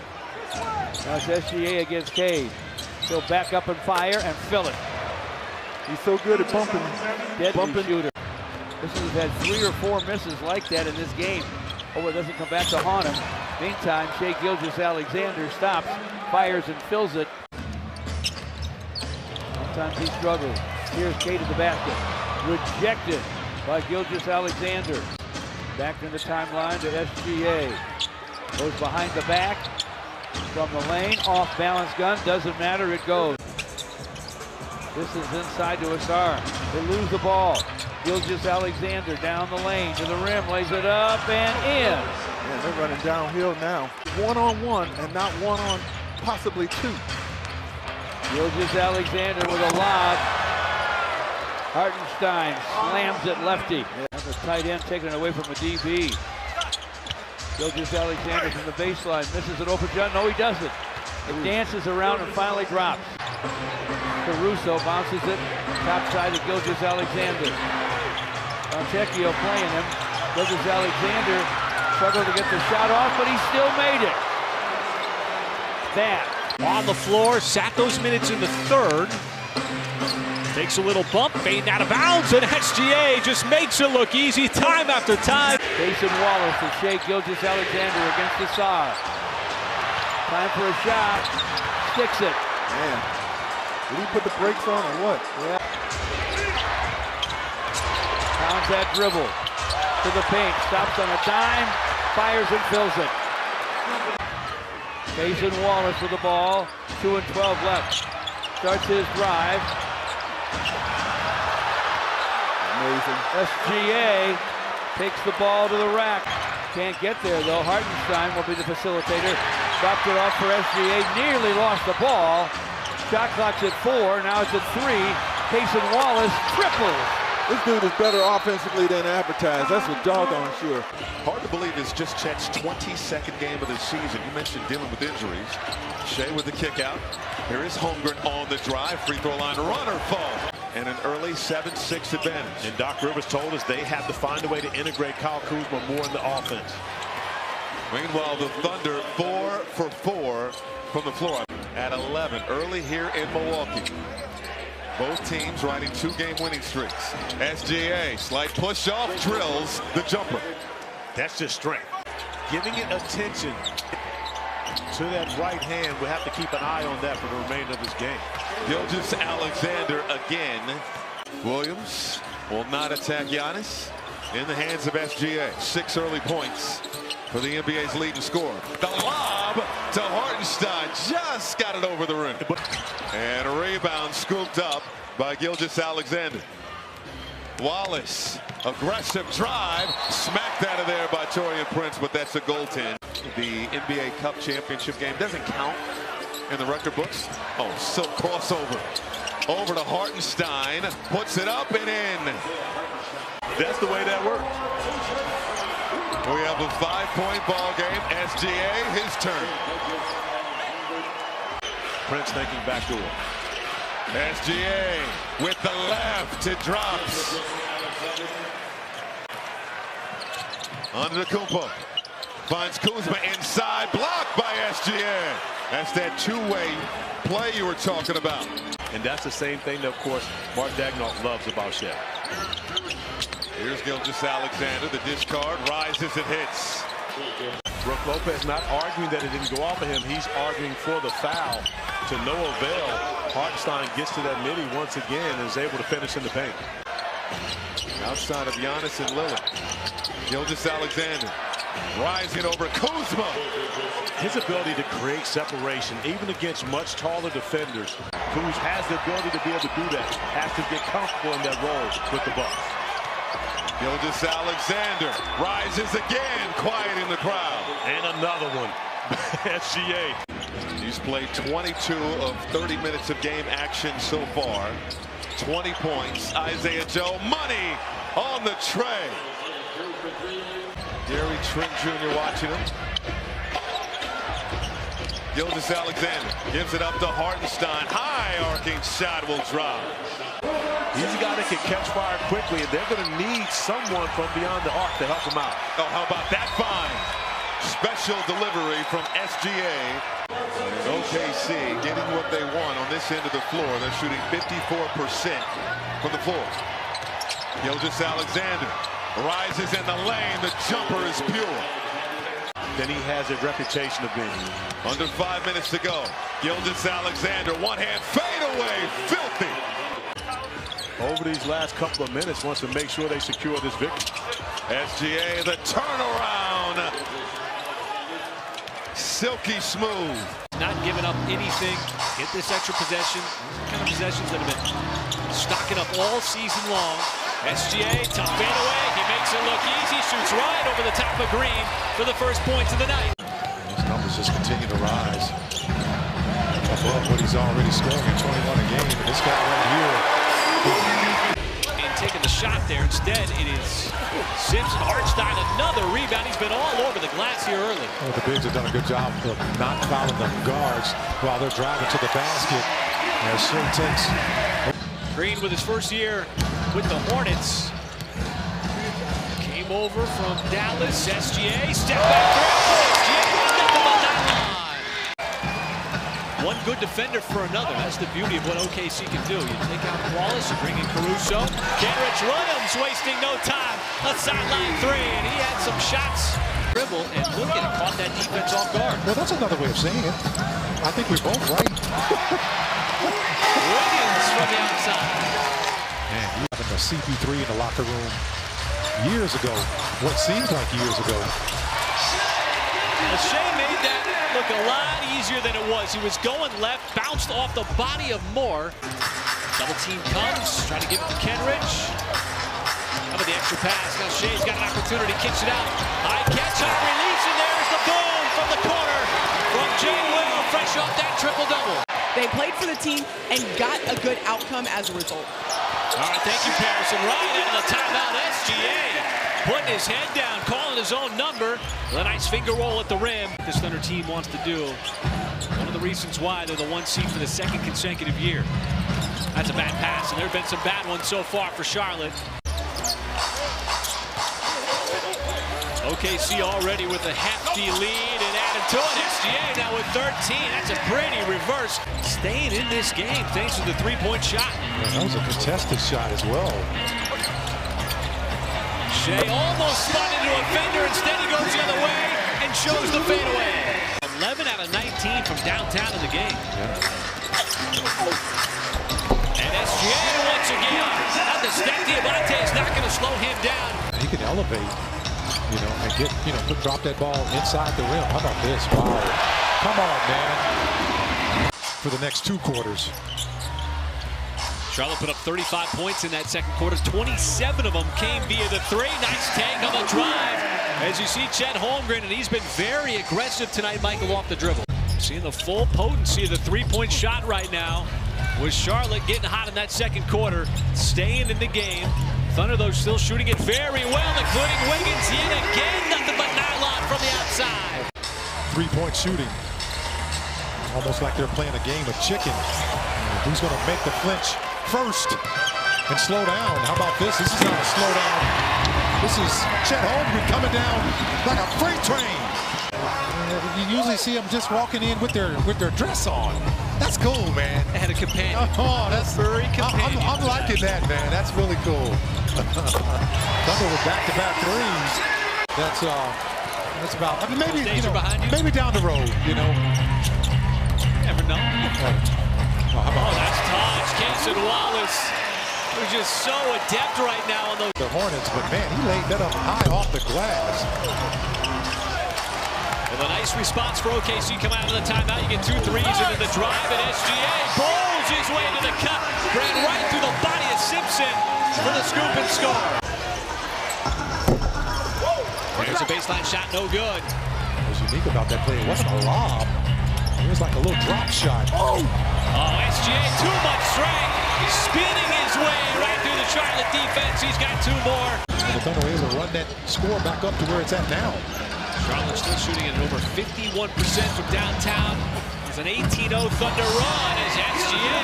Now it's SGA against Cade. He'll back up and fire and fill it. He's so good at bumping. Deadly shooter. This has had 3 or 4 misses like that in this game. Oh, it doesn't come back to haunt him. Meantime, Shai Gilgeous-Alexander stops, fires and fills it. Sometimes he struggles. Here's Cade at the basket. Rejected by Gilgeous-Alexander. Back in the timeline to SGA. Goes behind the back. From the lane, off balance gun, doesn't matter, it goes. This is inside to Asar. They lose the ball. Gilgeous-Alexander down the lane to the rim, lays it up and in. Yeah, they're running downhill now. 1-on-1 and not 1 on possibly 2. Gilgeous-Alexander with a lob. Hartenstein slams it lefty. That's a tight end taking it away from a DB. Gilgeous-Alexander from the baseline, misses an open shot. No, he doesn't. It dances around and finally drops. Caruso bounces it top side of Gilgeous-Alexander. Fontecchio playing him. Gilgeous-Alexander struggled to get the shot off, but he still made it. That. On the floor, sat those minutes in the 3rd. Takes a little bump, fading out of bounds, and SGA just makes it look easy time after time. Jason Wallace to Shai Gilgeous-Alexander against the Sar. Time for a shot. Sticks it. Man, did he put the brakes on or what? Yeah. Pounds that dribble to the paint. Stops on a dime. Fires and fills it. Jason Wallace with the ball. 2 and 12 left. Starts his drive. Amazing. SGA takes the ball to the rack. Can't get there though. Hartenstein will be the facilitator. Dropped it off for SGA. Nearly lost the ball. Shot clock's at 4. Now it's at 3. Jason Wallace triples. This dude is better offensively than advertised. That's for doggone sure. Hard to believe it's just Chet's 22nd game of the season. You mentioned dealing with injuries. Shai with the kick out. Here is Holmgren on the drive. Free throw line runner fall. and an early 7-6 advantage. And Doc Rivers told us they have to find a way to integrate Kyle Kuzma more in the offense. Meanwhile, the Thunder 4 for 4 from the floor at 11 early here in Milwaukee. Both teams riding 2-game winning streaks. SGA, slight push off, drills the jumper. That's just strength. Giving it attention to that right hand. We'll have to keep an eye on that for the remainder of this game. Gilgeous-Alexander again. Williams will not attack Giannis. In the hands of SGA. 6 early points for the NBA's leading scorer. The lob to Hartenstein. Just got it over the rim. And a rebound scooped up by Gilgeous-Alexander. Wallace, aggressive drive, smacked out of there by Taurean Prince, but that's a goaltend. The NBA Cup championship game doesn't count in the record books. Oh, silk crossover. Over to Hartenstein, puts it up and in. That's the way that works. We have a 5-point ball game. SGA, his turn. Prince thinking back door. SGA with the left, it drops. Antetokounmpo finds Kuzma inside, blocked by SGA. That's that two-way play you were talking about. And that's the same thing that, of course, Mark Daigneault loves about Shai. Here's Gilgeous-Alexander, the discard, rises and hits. Brook Lopez not arguing that it didn't go off of him. He's arguing for the foul. To no avail. Hartenstein gets to that midi once again and is able to finish in the paint. Outside of Giannis and Lillard. Gilgeous-Alexander rising over Kuzma. His ability to create separation, even against much taller defenders, Kuz has the ability to be able to do that, has to get comfortable in that role with the Bucks. Gilgeous-Alexander rises again, quiet in the crowd. And another one. SGA. He's played 22 of 30 minutes of game action so far. 20 points. Isaiah Joe, money on the tray. Gary Trent Jr. watching him. Gilgeous-Alexander gives it up to Hartenstein. High arcing shot will drop. He's a guy that can catch fire quickly, and they're going to need someone from beyond the arc to help him out. Oh, how about that find? Special delivery from SGA. And OKC getting what they want on this end of the floor. They're shooting 54% from the floor. Gilgeous-Alexander rises in the lane. The jumper is pure. Then he has a reputation of being. Under 5 minutes to go. Gilgeous-Alexander, one-hand fadeaway, filthy. Over these last couple of minutes, wants to make sure they secure this victory. SGA, the turnaround. Silky smooth. Not giving up anything. Get this extra possession. Kind of possessions that have been stocking up all season long. SGA, tough fadeaway. He makes it look easy. Shoots right over the top of Green for the first points of the night. His numbers just continue to rise above what he's already scoring at 21 a game. And this guy right here. And taking the shot there. Instead, it is Simpson. Hartenstein, another rebound. He's been all over the glass here early. Well, the bigs have done a good job of not fouling the guards while they're driving to the basket. As Shai takes. Green with his first year with the Hornets. Came over from Dallas. SGA, step back three. SGA, nothing but that line. One good defender for another. That's the beauty of what OKC can do. You take out Wallace, you bring in Caruso. Kenrich Williams wasting no time. A sideline three, and he had some shots. Dribble, and look at him, caught that defense off guard. Well, that's another way of saying it. I think we're both right. Wiggins from the outside. Man, you having a CP3 in the locker room years ago. What seems like years ago. Shai made that look a lot easier than it was. He was going left, bounced off the body of Moore. Double team comes, trying to give it to Kenrich. How about the extra pass? Now Shai's got an opportunity, kicks it out. High catch, high release, and there's the boom from the corner from Jay Will, fresh off that triple-double. They played for the team and got a good outcome as a result. All right, thank you, Patterson. Right into the timeout, SGA. Putting his head down, calling his own number. With a nice finger roll at the rim. This Thunder team wants to do. One of the reasons why they're the 1 seed for the second consecutive year. At That's a bad pass, and there have been some bad ones so far for Charlotte. OKC already with a hefty lead and added to it. SGA now with 13. That's a pretty reverse. Staying in this game thanks to the three-point shot. That was a contested shot as well. Shai almost spun into a fender. Instead, he goes the other way and shows the fadeaway. 11 out of 19 from downtown in the game. And SGA once again. Now the step Diabate is not going to slow him down. He can elevate, you know, and get, you know, drop that ball inside the rim. How about this? Wow. Come on, man. For the next 2 quarters. Charlotte put up 35 points in that second quarter. 27 of them came via the three. Nice take on the drive. As you see Chet Holmgren, and he's been very aggressive tonight, Michael, off the dribble. Seeing the full potency of the three-point shot right now. With Charlotte getting hot in that second quarter, staying in the game. Thunder, though, still shooting it very well, including Wiggins yet again. Nothing but nylon from the outside. 3-point shooting. Almost like they're playing a game of chicken. Who's going to make the flinch first and slow down? How about this? This is not a slow down. This is Chet Holmgren coming down like a freight train. You usually see them just walking in with their dress on. That's cool, man. And a companion. Oh, that's very companion. I'm liking that, man. That's really cool. Thunder with back-to-back threes. That's about. I mean, maybe maybe down the road, you know. Never know. Oh, that's Taj Cason Wallace, who's just so adept right now on the Hornets, but man, he laid that up high off the glass. With a nice response for OKC coming out of the timeout. You get 2 threes into the drive, and SGA bowls his way to the cup. Ran right through the body of Simpson for the scoop and score. There's a baseline shot, no good. What was unique about that play, it wasn't a lob. It was like a little drop shot. Oh, SGA, too much strength. Spinning his way right through the Charlotte defense. He's got 2 more. The Thunder were able to run that score back up to where it's at now. Charlotte still shooting at over 51% from downtown. It's an 18-0 Thunder run as SGA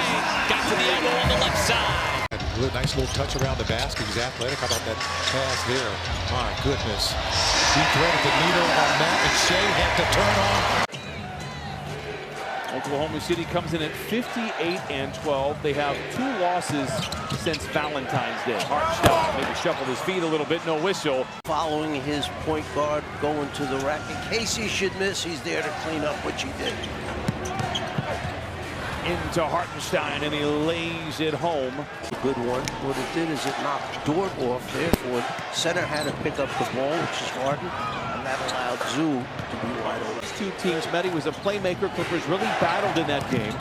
got to the elbow on the left side. Nice little touch around the basket. He's athletic. How about that pass there? My goodness. He threaded the needle on that, and Shai had to turn on. Oklahoma City comes in at 58-12. They have 2 losses since Valentine's Day. Hartenstein maybe shuffled his feet a little bit, no whistle. Following his point guard going to the rack. In case he should miss, he's there to clean up, which he did. Into Hartenstein, and he lays it home. A good one. What it did is it knocked Dort off. Therefore, center had to pick up the ball, which is Harden, and that allowed Zoo to be wide open. These 2 teams met. He was a playmaker. Clippers really battled in that game.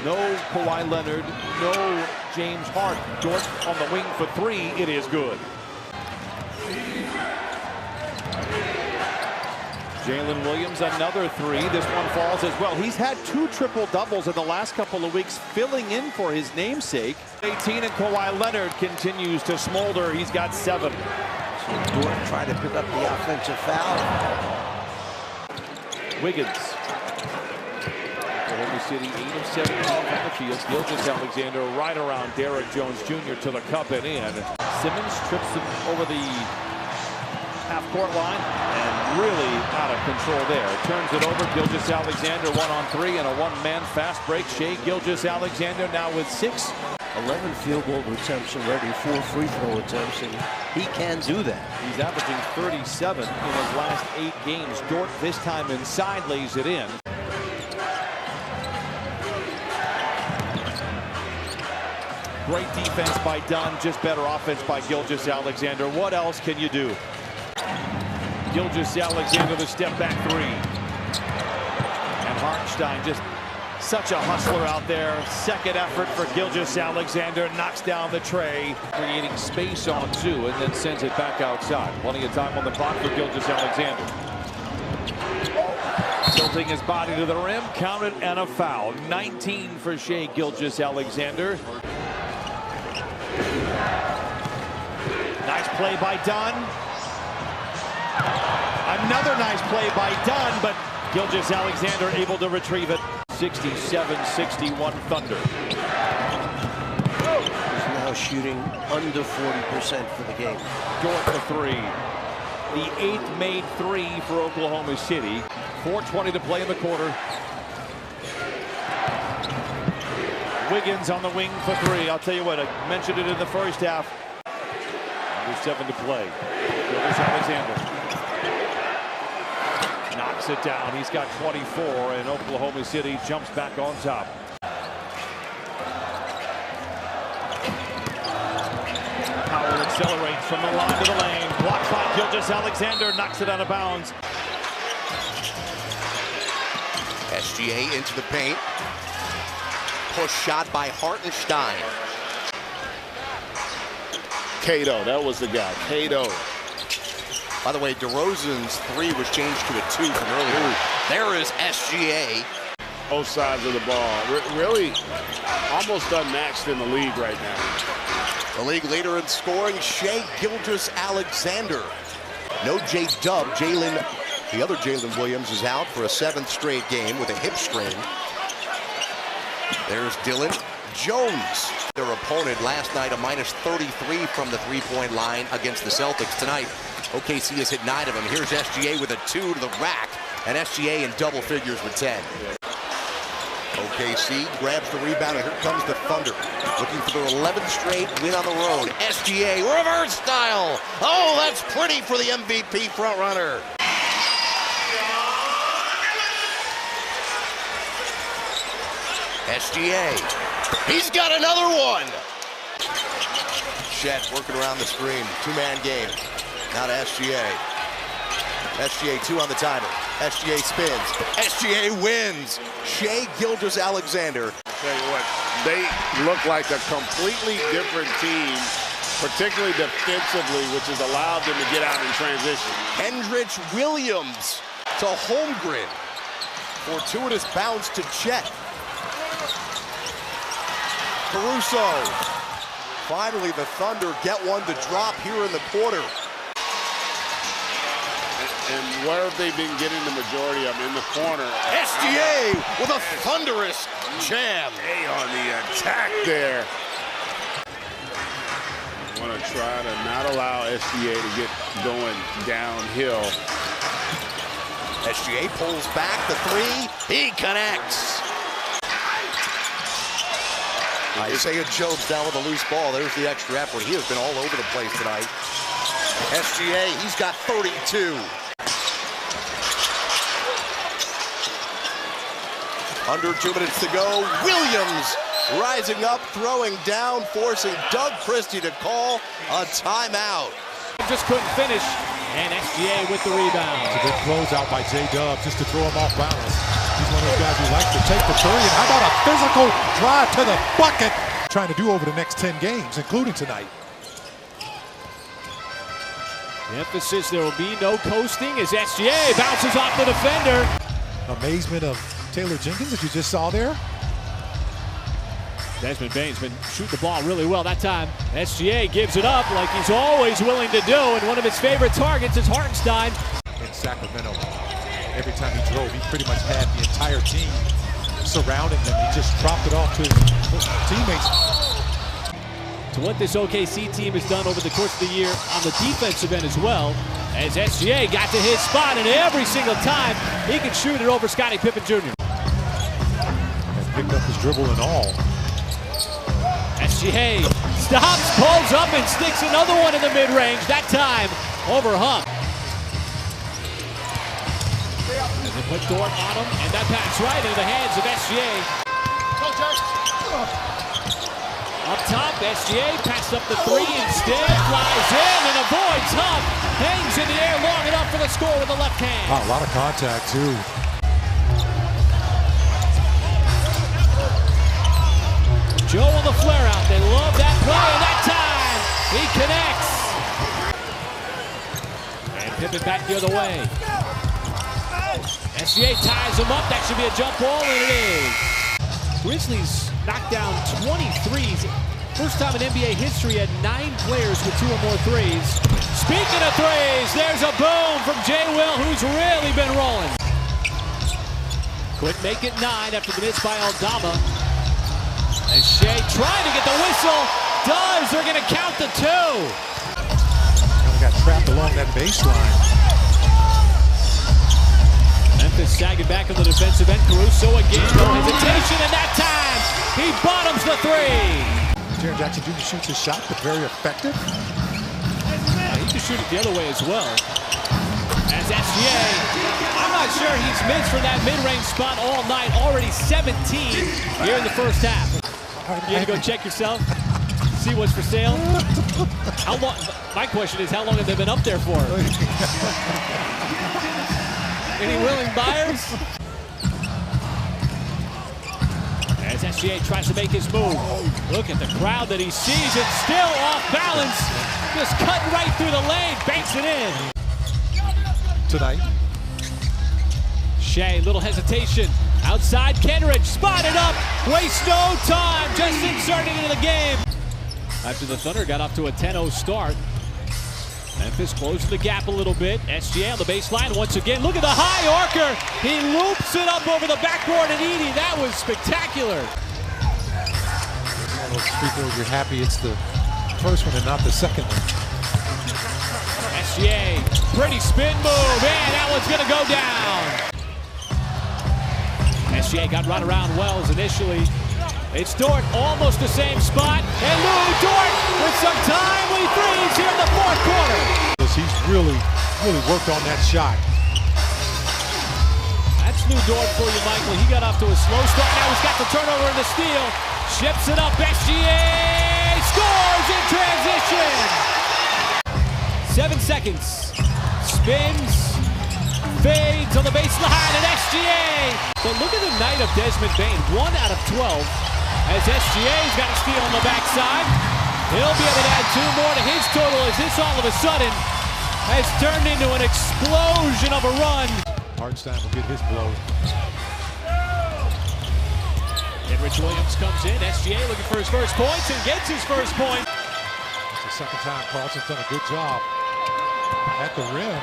No Kawhi Leonard, no James Harden. Dort on the wing for 3. It is good. Jalen Williams, another 3. This one falls as well. He's had 2 triple-doubles in the last couple of weeks, filling in for his namesake. 18, and Kawhi Leonard continues to smolder. He's got 7. So Dort tried to pick up the offensive foul. Wiggins. Oklahoma City 8 of 17 from the field. Gilgeous-Alexander right around Derrick Jones Jr. to the cup and in. Simmons trips him over the half-court line and really out of control there. Turns it over. Gilgeous-Alexander 1-on-3 and a 1-man fast break. Shai Gilgeous-Alexander now with 6. 11 field goal attempts already, 4 free throw attempts, and he can do that. He's averaging 37 in his last 8 games. Dort this time inside lays it in. Great defense by Dunn, just better offense by Gilgeous-Alexander. What else can you do? Gilgeous-Alexander, the step back 3. And Hartenstein, just such a hustler out there. Second effort for Gilgeous-Alexander, knocks down the tray, creating space on Zoo, and then sends it back outside. Plenty of time on the clock for Gilgeous-Alexander. Tilting his body to the rim, counted, and a foul. 19 for Shai Gilgeous-Alexander. Nice play by Dunn. Another nice play by Dunn, but Gilgeous-Alexander able to retrieve it. 67-61 Thunder. now shooting under 40% for the game. Dort the three. The 8th made three for Oklahoma City. 4:20 to play in the quarter. Wiggins on the wing for three. I'll tell you what, I mentioned it in the first half. Under 7 to play. Gileous-Alexander knocks it down. He's got 24, and Oklahoma City jumps back on top. Powell accelerates from the line to the lane. Blocked by Gilgeous-Alexander, knocks it out of bounds. SGA into the paint. Push shot by Hartenstein. Cato, that was the guy. Cato. By the way, DeRozan's three was changed to a 2 from earlier. There is SGA. Both sides of the ball. Really almost unmatched in the league right now. The league leader in scoring, Shai Gilgeous-Alexander. No J-Dub. The other Jalen Williams is out for a 7th straight game with a hip strain. There's Dylan Jones. Their opponent last night, a -33 from the three-point line against the Celtics. Tonight, OKC has hit 9 of them. Here's SGA with a 2 to the rack, and SGA in double figures with 10. OKC grabs the rebound, and here comes the Thunder, looking for their 11th straight win on the road. SGA reverse style. Oh, that's pretty for the MVP frontrunner. SGA, he's got another one. Chet working around the screen, 2-man game. Now to SGA. SGA 2 on the timer. SGA spins. SGA wins. Shai Gilgeous-Alexander. Tell you what, they look like a completely different team, particularly defensively, which has allowed them to get out in transition. Hendrich Williams to Holmgren. Fortuitous bounce to Chet. Caruso. Finally, the Thunder get one to drop here in the quarter. And where have they been getting the majority of them? In the corner. SGA with a thunderous jam. Hey, on the attack there. Want to try to not allow SGA to get going downhill. SGA pulls back the 3. He connects. Isaiah Jones down with a loose ball. There's the extra effort. He has been all over the place tonight. SGA, he's got 32. Under 2 minutes to go. Williams rising up, throwing down, forcing Doug Christie to call a timeout. Just couldn't finish, and SGA with the rebound. It's a good closeout by J-Dub just to throw him off balance. He's one of those guys who likes to take the 3, and how about a physical drive to the bucket? Trying to do over the next 10 games, including tonight. The emphasis, there will be no coasting as SGA bounces off the defender. Amazement of Taylor Jenkins that you just saw there. Desmond Bane's been shooting the ball really well that time. SGA gives it up like he's always willing to do, and one of his favorite targets is Hartenstein. In Sacramento, every time he drove, he pretty much had the entire team surrounding him. He just dropped it off to his teammates. To what this OKC team has done over the course of the year on the defensive end as well, as SGA got to his spot, and every single time he could shoot it over Scottie Pippen Jr. And picked up his dribble and all. SGA stops, pulls up, and sticks another one in the mid-range, that time over Hump. As they put Dort on him, and that pass right into the hands of SGA. Up top, SGA passes up the 3 instead, flies in and avoids Hump. Hangs in the air long enough for the score with the left hand. Oh, a lot of contact, too. Joe on the flare out. They love that play, and that time he connects. And Pippen back the other way. SGA ties him up. That should be a jump ball, and it is. Grizzlies knocked down 23s. First time in NBA history had 9 players with 2 or more threes. Speaking of threes, there's a boom from Jay Will, who's really been rolling. Couldn't make it 9 after the miss by Aldama. As Shai trying to get the whistle, does. They're going to count the 2. Kind of got trapped along that baseline. Memphis sagging back on the defensive end. Caruso again, no hesitation, and that time he bottoms the 3. Jaren Jackson Jr. shoots his shot, but very effective. He can shoot it the other way as well. As SGA, I'm not sure he's missed for that mid-range spot all night. Already 17 here in the first half. You have to go check yourself, see what's for sale. How long? My question is, how long have they been up there for? Any willing buyers? As SGA tries to make his move. Look at the crowd that he sees. It's still off balance. Just cutting right through the lane. Banks it in. Tonight. Shai, little hesitation. Outside Kenrich. Spotted up. Waste no time. Just inserted into the game. After the Thunder got off to a 10-0 start. Memphis closing the gap a little bit. SGA on the baseline once again. Look at the high arcer. He loops it up over the backboard and Edey. That was spectacular. It's one of those free throws you're happy it's the first one and not the second one. SGA, pretty spin move, and that one's gonna go down. SGA got run around Wells initially. It's Dort, almost the same spot, and Lou Dort with some timely threes here in the fourth quarter. He's really worked on that shot. That's Lou Dort for you, Michael. He got off to a slow start. Now he's got the turnover and the steal. Ships it up. SGA scores in transition. 7 seconds. Spins. Fades on the baseline and SGA. But look at the night of Desmond Bane. 1 out of 12. As SGA's got a steal on the backside. He'll be able to add 2 more to his total as this all of a sudden has turned into an explosion of a run. Hartenstein will get his blow. Rich Williams comes in. SGA looking for his first points and gets his first point. It's the second time Carlson's done a good job at the rim.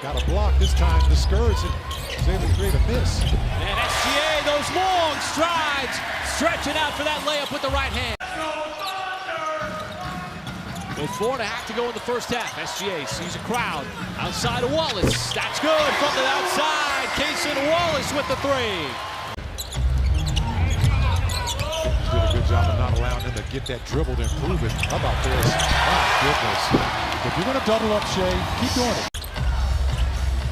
Got a block this time. Discouraged it. Was able to create a miss. And SGA, those long strides, stretching out for that layup with the right hand. With 4.5 to go in the first half, SGA sees a crowd outside of Wallace. That's good from the outside. Cason Wallace with the 3. Did a good job of not allowing him to get that dribble to improve it. How about this? My goodness. If you're going to double up Shai, keep doing it.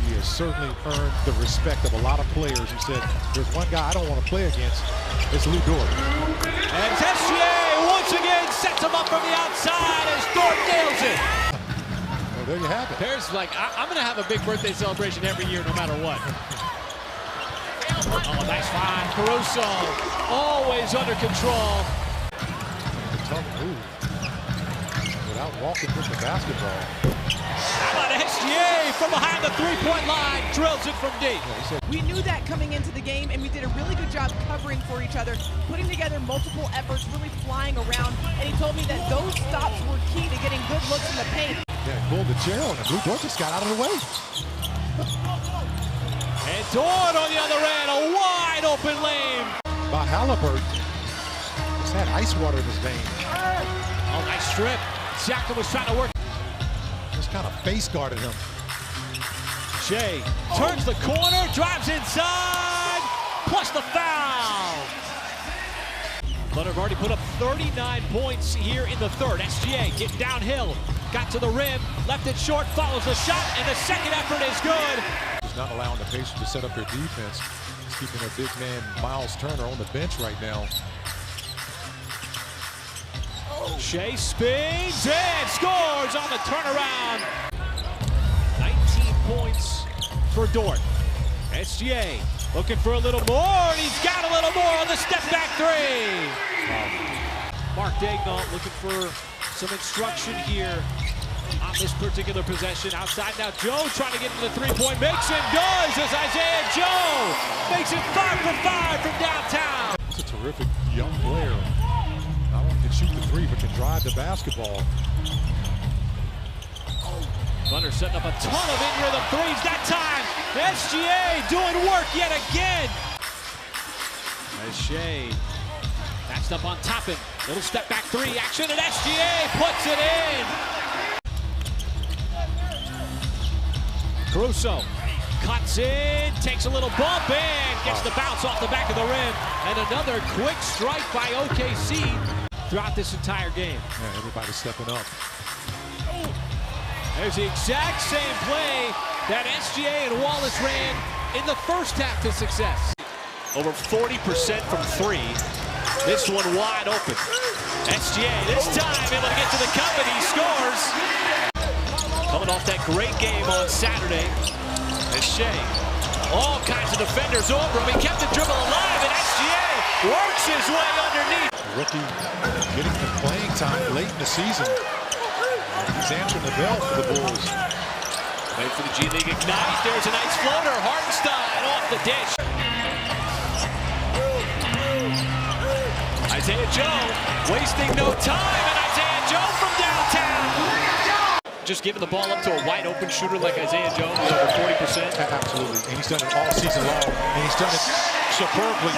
He has certainly earned the respect of a lot of players who said, there's one guy I don't want to play against. It's Lou Dort. And SGA once again sets him up from the outside as Dort nails it. Well, there you have it. Bears like, I'm going to have a big birthday celebration every year no matter what. Oh, nice find. Caruso always under control. A tough move without walking with the basketball. How about SGA from behind the three-point line, drills it from deep. We knew that coming into the game, and we did a really good job covering for each other, putting together multiple efforts, really flying around, and he told me that those stops were key to getting good looks in the paint. Yeah, he pulled the chair on him. Lou Dort just got out of the way. And Dort on the other end, a wide open lane. By Halliburton. Just had ice water in his veins. Oh, nice strip. Siakam was trying to work. Just kind of face guarded him. Shai turns the corner, drives inside, plus the foul. Thunder have already put up 39 points here in the third. SGA getting downhill, got to the rim, left it short, follows the shot, and the second effort is good. He's not allowing the Pacers to set up their defense. He's keeping their big man Miles Turner on the bench right now. Shai spins and scores on the turnaround. 19 points for Dort. SGA looking for a little more, and he's got a little more on the step back 3. Mark Daignault looking for some instruction here on this particular possession. Outside now, Joe trying to get to the three-point. Makes and does as Isaiah Joe makes it 5 for 5 from downtown. He's a terrific young player. Not only can shoot the 3, but can drive the basketball. Thunder setting up a ton of in-rhythm threes that time. SGA doing work yet again. As Shai matched up on Toppin. Little step back three action, and SGA puts it in. Caruso cuts in, takes a little bump and gets the bounce off the back of the rim. And another quick strike by OKC throughout this entire game. Yeah, everybody stepping up. There's the exact same play that SGA and Wallace ran in the first half to success. Over 40% from three. This one wide open. SGA this time able to get to the cup and he scores. Coming off that great game on Saturday. As Shai, all kinds of defenders over him. He kept the dribble alive and SGA works his way underneath. The rookie getting the playing time late in the season. He's answering the bell for the Bulls. Wait for the G League ignite. There's a nice floater. Hartenstein off the dish. Isaiah Joe wasting no time, and Isaiah Joe from downtown. Just giving the ball up to a wide open shooter like Isaiah Joe with over 40%. Absolutely, and he's done it all season long, and he's done it superbly.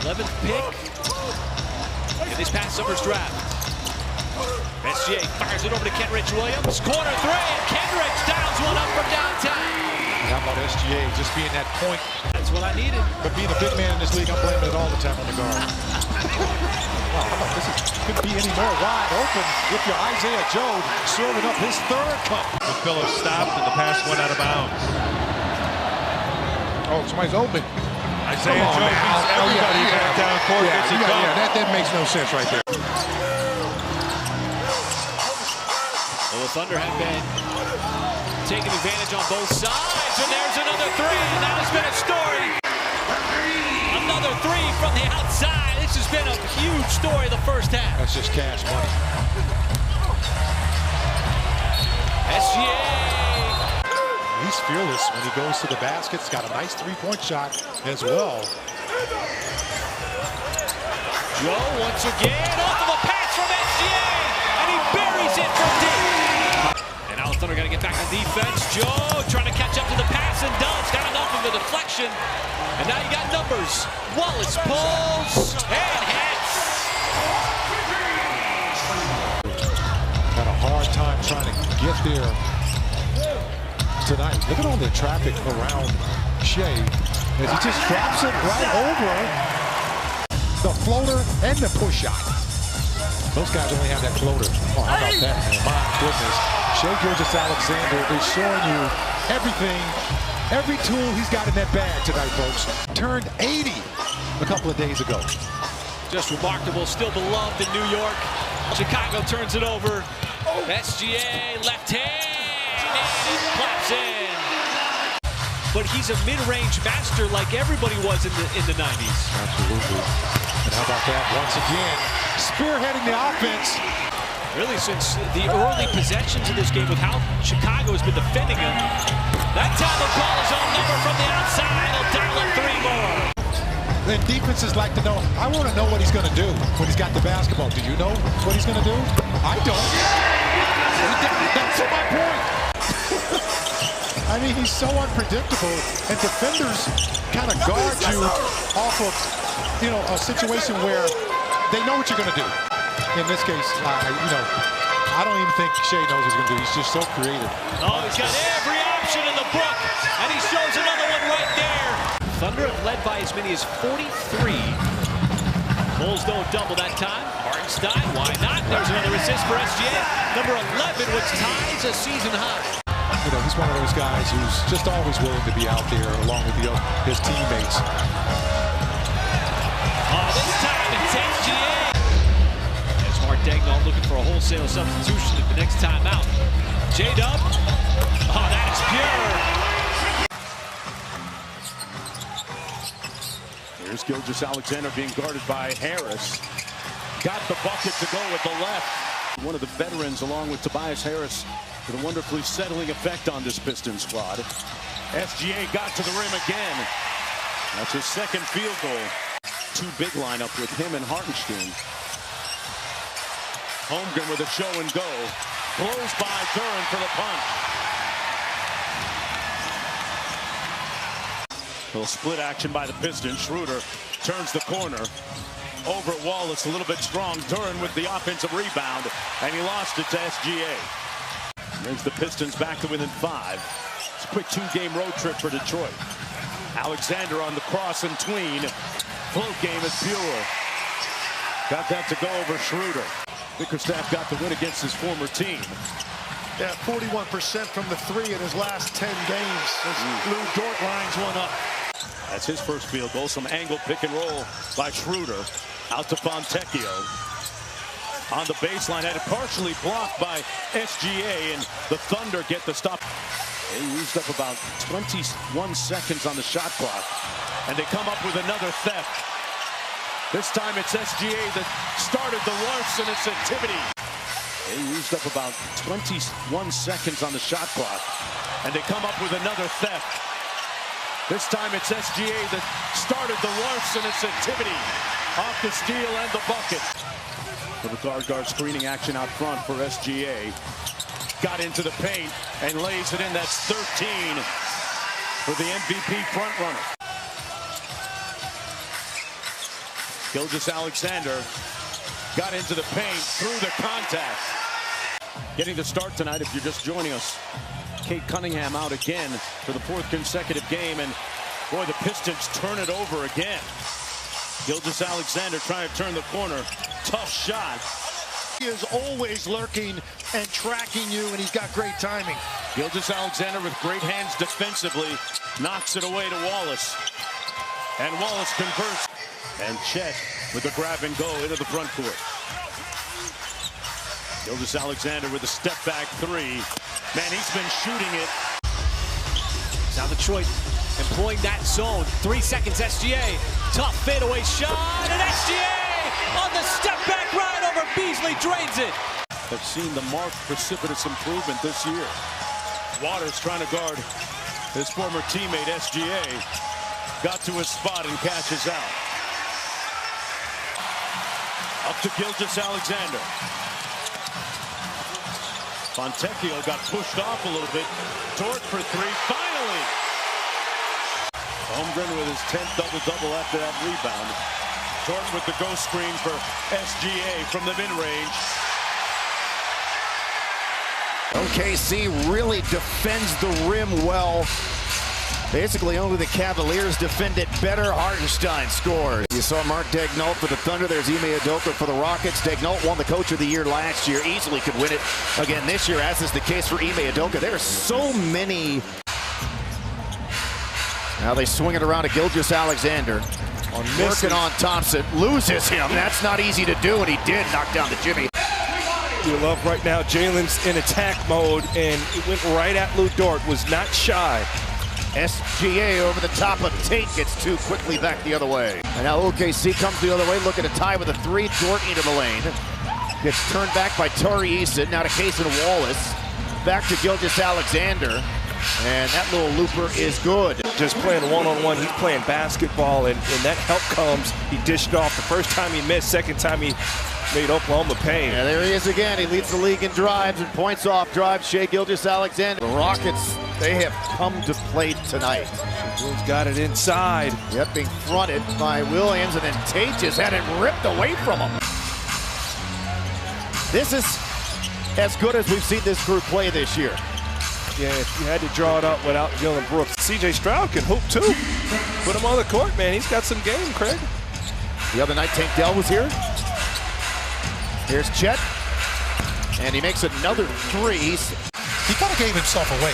11th pick in this past summer's draft. SGA fires it over to Kenrich Williams. Corner three, and Kenrich downs one up from downtown. How about SGA just being that point? That's what I needed. But being a big man in this league, I'm blaming it all the time on the guard. Wow, how about this? Couldn't be any more wide open with your Isaiah Joe serving up his third cup. The Phillips stopped and the pass went out of bounds. Oh, somebody's open. Isaiah Joe beats everybody back down court. That makes no sense right there. Well, the Thunder have been taking advantage on both sides, and there's another three, and that has been a story. Another three from the outside. This has been a huge story the first half. That's just cash money. SGA. He's fearless when he goes to the basket. He's got a nice three-point shot as well. Joe once again off of a pass from SGA, and he buries it from deep. And now the Thunder got to get back on defense. Joe trying to catch up to the pass and does. Got enough of the deflection. And now you got numbers. Wallace pulls and hits. Had a hard time trying to get there tonight. Look at all the traffic around Shai as he just drops it right over the floater and the push shot. Those guys only have that floater. Oh, how about that, man? My goodness. Shai Gilgeous-Alexander is showing you everything, every tool he's got in that bag tonight, folks. Turned 80 a couple of days ago. Just remarkable, still beloved in New York. Chicago turns it over. SGA left hand, and it claps in. But he's a mid-range master like everybody was in the 90s. Absolutely. And how about that? Once again, spearheading the offense. Really, since the early possessions of this game with how Chicago has been defending him. That time he'll call his own number from the outside. He'll dial up three more. Then defenses like to know, I want to know what he's going to do when he's got the basketball. Do you know what he's going to do? I don't. That's my point. I mean, he's so unpredictable, and defenders kind of guard you off of, a situation where they know what you're going to do. In this case, I don't even think Shai knows what he's going to do. He's just so creative. Oh, he's got every option in the book, and he shows another one right there. Thunder have led by as many as 43. Bulls don't double that time. Hartenstein, why not? There's another assist for SGA. Number 11, which ties a season high. He's one of those guys who's just always willing to be out there along with his teammates. Oh, this time it's SGA. As Mark Daigneault looking for a wholesale substitution at the next time out. J-Dub. Oh, that is pure. Here's Gilgeous-Alexander being guarded by Harris. Got the bucket to go with the left. One of the veterans, along with Tobias Harris, with a wonderfully settling effect on this Pistons squad. SGA got to the rim again. That's his second field goal. Too big lineup with him and Hartenstein. Holmgren with a show and go. Blows by Duran for the punch. Little split action by the Pistons. Schroeder turns the corner. over Wallace, a little bit strong. Duran with the offensive rebound, and he lost it to SGA. Brings the Pistons back to within 5. It's a quick 2-game road trip for Detroit. Alexander on the cross and tween. Float game is pure. Got that to go over Schroeder. Bickerstaff got the win against his former team. Yeah, 41% from the 3 in his last 10 games. Lou Dort lines one up. That's his first field goal. Some angle pick and roll by Schroeder. Out to Fontecchio. On the baseline, had it partially blocked by SGA, and the Thunder get the stop. They used up about 21 seconds on the shot clock, and they come up with another theft. This time it's SGA that started the larcenous activity. They used up about 21 seconds on the shot clock, and they come up with another theft. This time it's SGA that started the larcenous activity. Off the steal and the bucket. Little guard screening action out front for SGA. Got into the paint and lays it in. That's 13 for the MVP frontrunner. Gilgeous-Alexander got into the paint through the contact. Getting the start tonight if you're just joining us. Kate Cunningham out again for the 4th consecutive game, and boy, the Pistons turn it over again. Gilgeous-Alexander trying to turn the corner. Tough shot. He is always lurking and tracking you, and he's got great timing. Gilgeous-Alexander with great hands defensively knocks it away to Wallace. And Wallace converts. And Chet with the grab and go into the front court. Gilgeous-Alexander with a step back 3. Man, he's been shooting it. Now Detroit employing that zone. 3 seconds, SGA. Tough fadeaway shot, and SGA on the step back right over Beasley drains it. Have seen the marked precipitous improvement this year. Waters trying to guard his former teammate SGA. Got to his spot and cashes out. Up to Gilgeous-Alexander. Fontecchio got pushed off a little bit. Dort for 3, finally! Holmgren with his 10th double-double after that rebound. Dort with the ghost screen for SGA from the mid-range. OKC really defends the rim well. Basically, only the Cavaliers defend it better. Hartenstein scores. You saw Mark Daigneault for the Thunder. There's Ime Udoka for the Rockets. Daigneault won the Coach of the Year last year. Easily could win it again this year, as is the case for Ime Udoka. There are so many. Now they swing it around to Gilgeous-Alexander. Working on Thompson. Loses him. That's not easy to do, and he did knock down the Jimmy. You love right now, Jalen's in attack mode, and it went right at Lou Dort. Was not shy. SGA over the top of Tate, gets 2 quickly back the other way. And now OKC comes the other way, looking to tie with a 3. Dort into the lane. Gets turned back by Tari Eason. Now to Cason Wallace. Back to Gilgeous-Alexander. And that little looper is good. Just playing one-on-one, he's playing basketball, and that help comes. He dished it off the first time he missed, second time he made Oklahoma pay. Yeah, there he is again. He leads the league in drives and points off drives. Shai Gilgeous-Alexander. The Rockets, they have come to play tonight. Will's got it inside. Yep, being fronted by Williams, and then Tate just had it ripped away from him. This is as good as we've seen this group play this year. Yeah, if you had to draw it up without Dillon Brooks. CJ Stroud can hoop too. Put him on the court, man. He's got some game, Craig. The other night, Tank Dell was here. Here's Chet. And he makes another 3. He kind of gave himself away.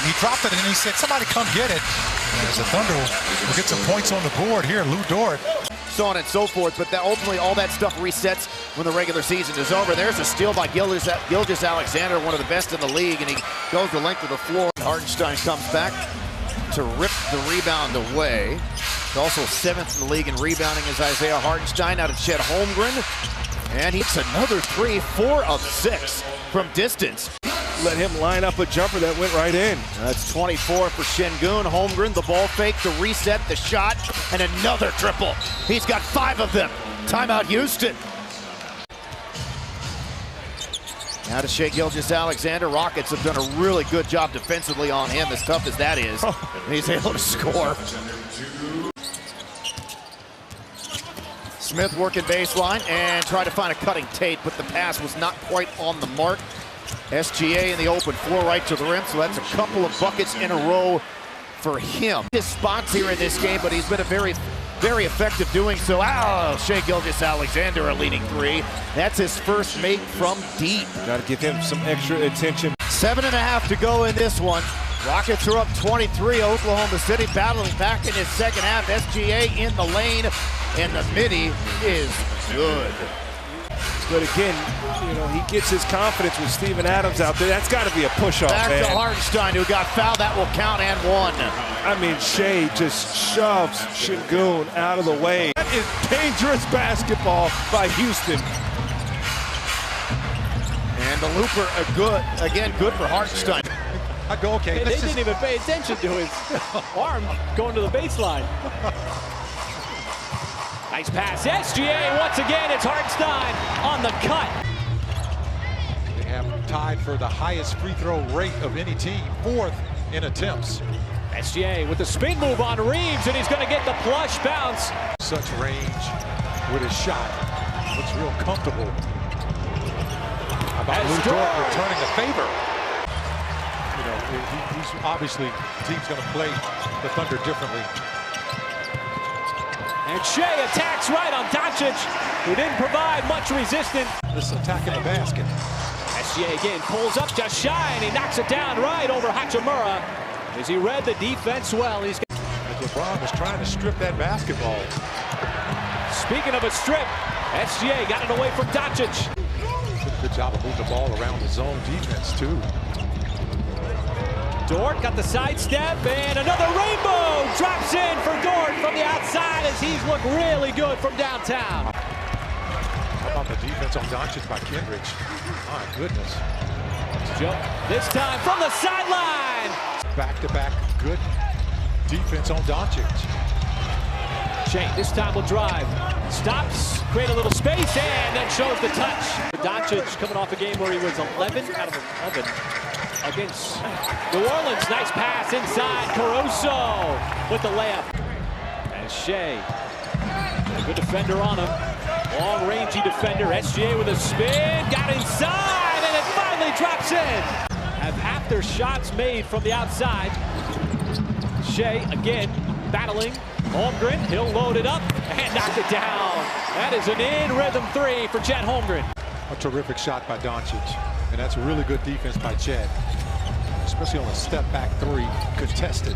He dropped it and he said, somebody come get it. And as the Thunder will get some points on the board here, Lou Dort. So on and so forth, but ultimately all that stuff resets when the regular season is over. There's a steal by Gilgeous-Alexander, one of the best in the league, and he goes the length of the floor. Hartenstein comes back to rip the rebound away. He's also 7th in the league in rebounding is Isaiah Hartenstein. Out of Chet Holmgren, and he hits another 3, 4 of 6 from distance. Let him line up a jumper that went right in. That's 24 for Şengün. Holmgren, the ball fake, the reset, the shot, and another triple. He's got 5 of them. Timeout, Houston. Now to Shai Gilgeous-Alexander. Rockets have done a really good job defensively on him, as tough as that is. And he's able to score. Smith working baseline and trying to find a cutting Tate, but the pass was not quite on the mark. SGA in the open floor right to the rim, so that's a couple of buckets in a row for him. His spots here in this game, but he's been a very effective doing so. Shai Gilgeous-Alexander a leading three. That's his first make from deep. Got to give him some extra attention. 7.5 to go in this one. Rockets are up 23. Oklahoma City battling back in his second half. SGA in the lane, and the midi is good. But again, you know, he gets his confidence with Steven Adams out there. That's got to be a push-off, Back man. to Hartenstein, who got fouled. That will count and one. I mean, Shai just shoves Şengün out of the way. That is dangerous basketball by Houston. And the looper, good for Hartenstein. I go, okay. They didn't even pay attention to his arm going to the baseline. Nice pass, SGA once again. It's Hartenstein on the cut. They have tied for the highest free throw rate of any team, 4th in attempts. SGA with the spin move on Reeves, and he's going to get the flush bounce. Such range with his shot. Looks real comfortable. How about Lou Dort returning the favor? You know, he's obviously, the team's going to play the Thunder differently. And Shai attacks right on Doncic, who didn't provide much resistance. This attack in the basket. SGA again pulls up just shy, and he knocks it down right over Hachimura. As he read the defense well, he's... As LeBron was trying to strip that basketball. Speaking of a strip, SGA got it away from Doncic. Did a good job of moving the ball around the zone defense, too. Dort got the sidestep, and another rainbow drops in for Dort from the outside as he's looked really good from downtown. How about the defense on Doncic by Kendrick? My goodness. This time from the sideline. Back-to-back good defense on Doncic. Shai this time will drive. Stops, create a little space, and then shows the touch. Doncic coming off a game where he was 11 out of 11. Against New Orleans, nice pass inside. Caruso with the layup. And Shai, a good defender on him. Long rangy defender. SGA with a spin, got inside, and it finally drops in. Have half their shots made from the outside. Shai again battling. Holmgren, he'll load it up and knock it down. That is an in-rhythm three for Chet Holmgren. A terrific shot by Doncic. And that's really good defense by Chet, especially on a step-back three, contested.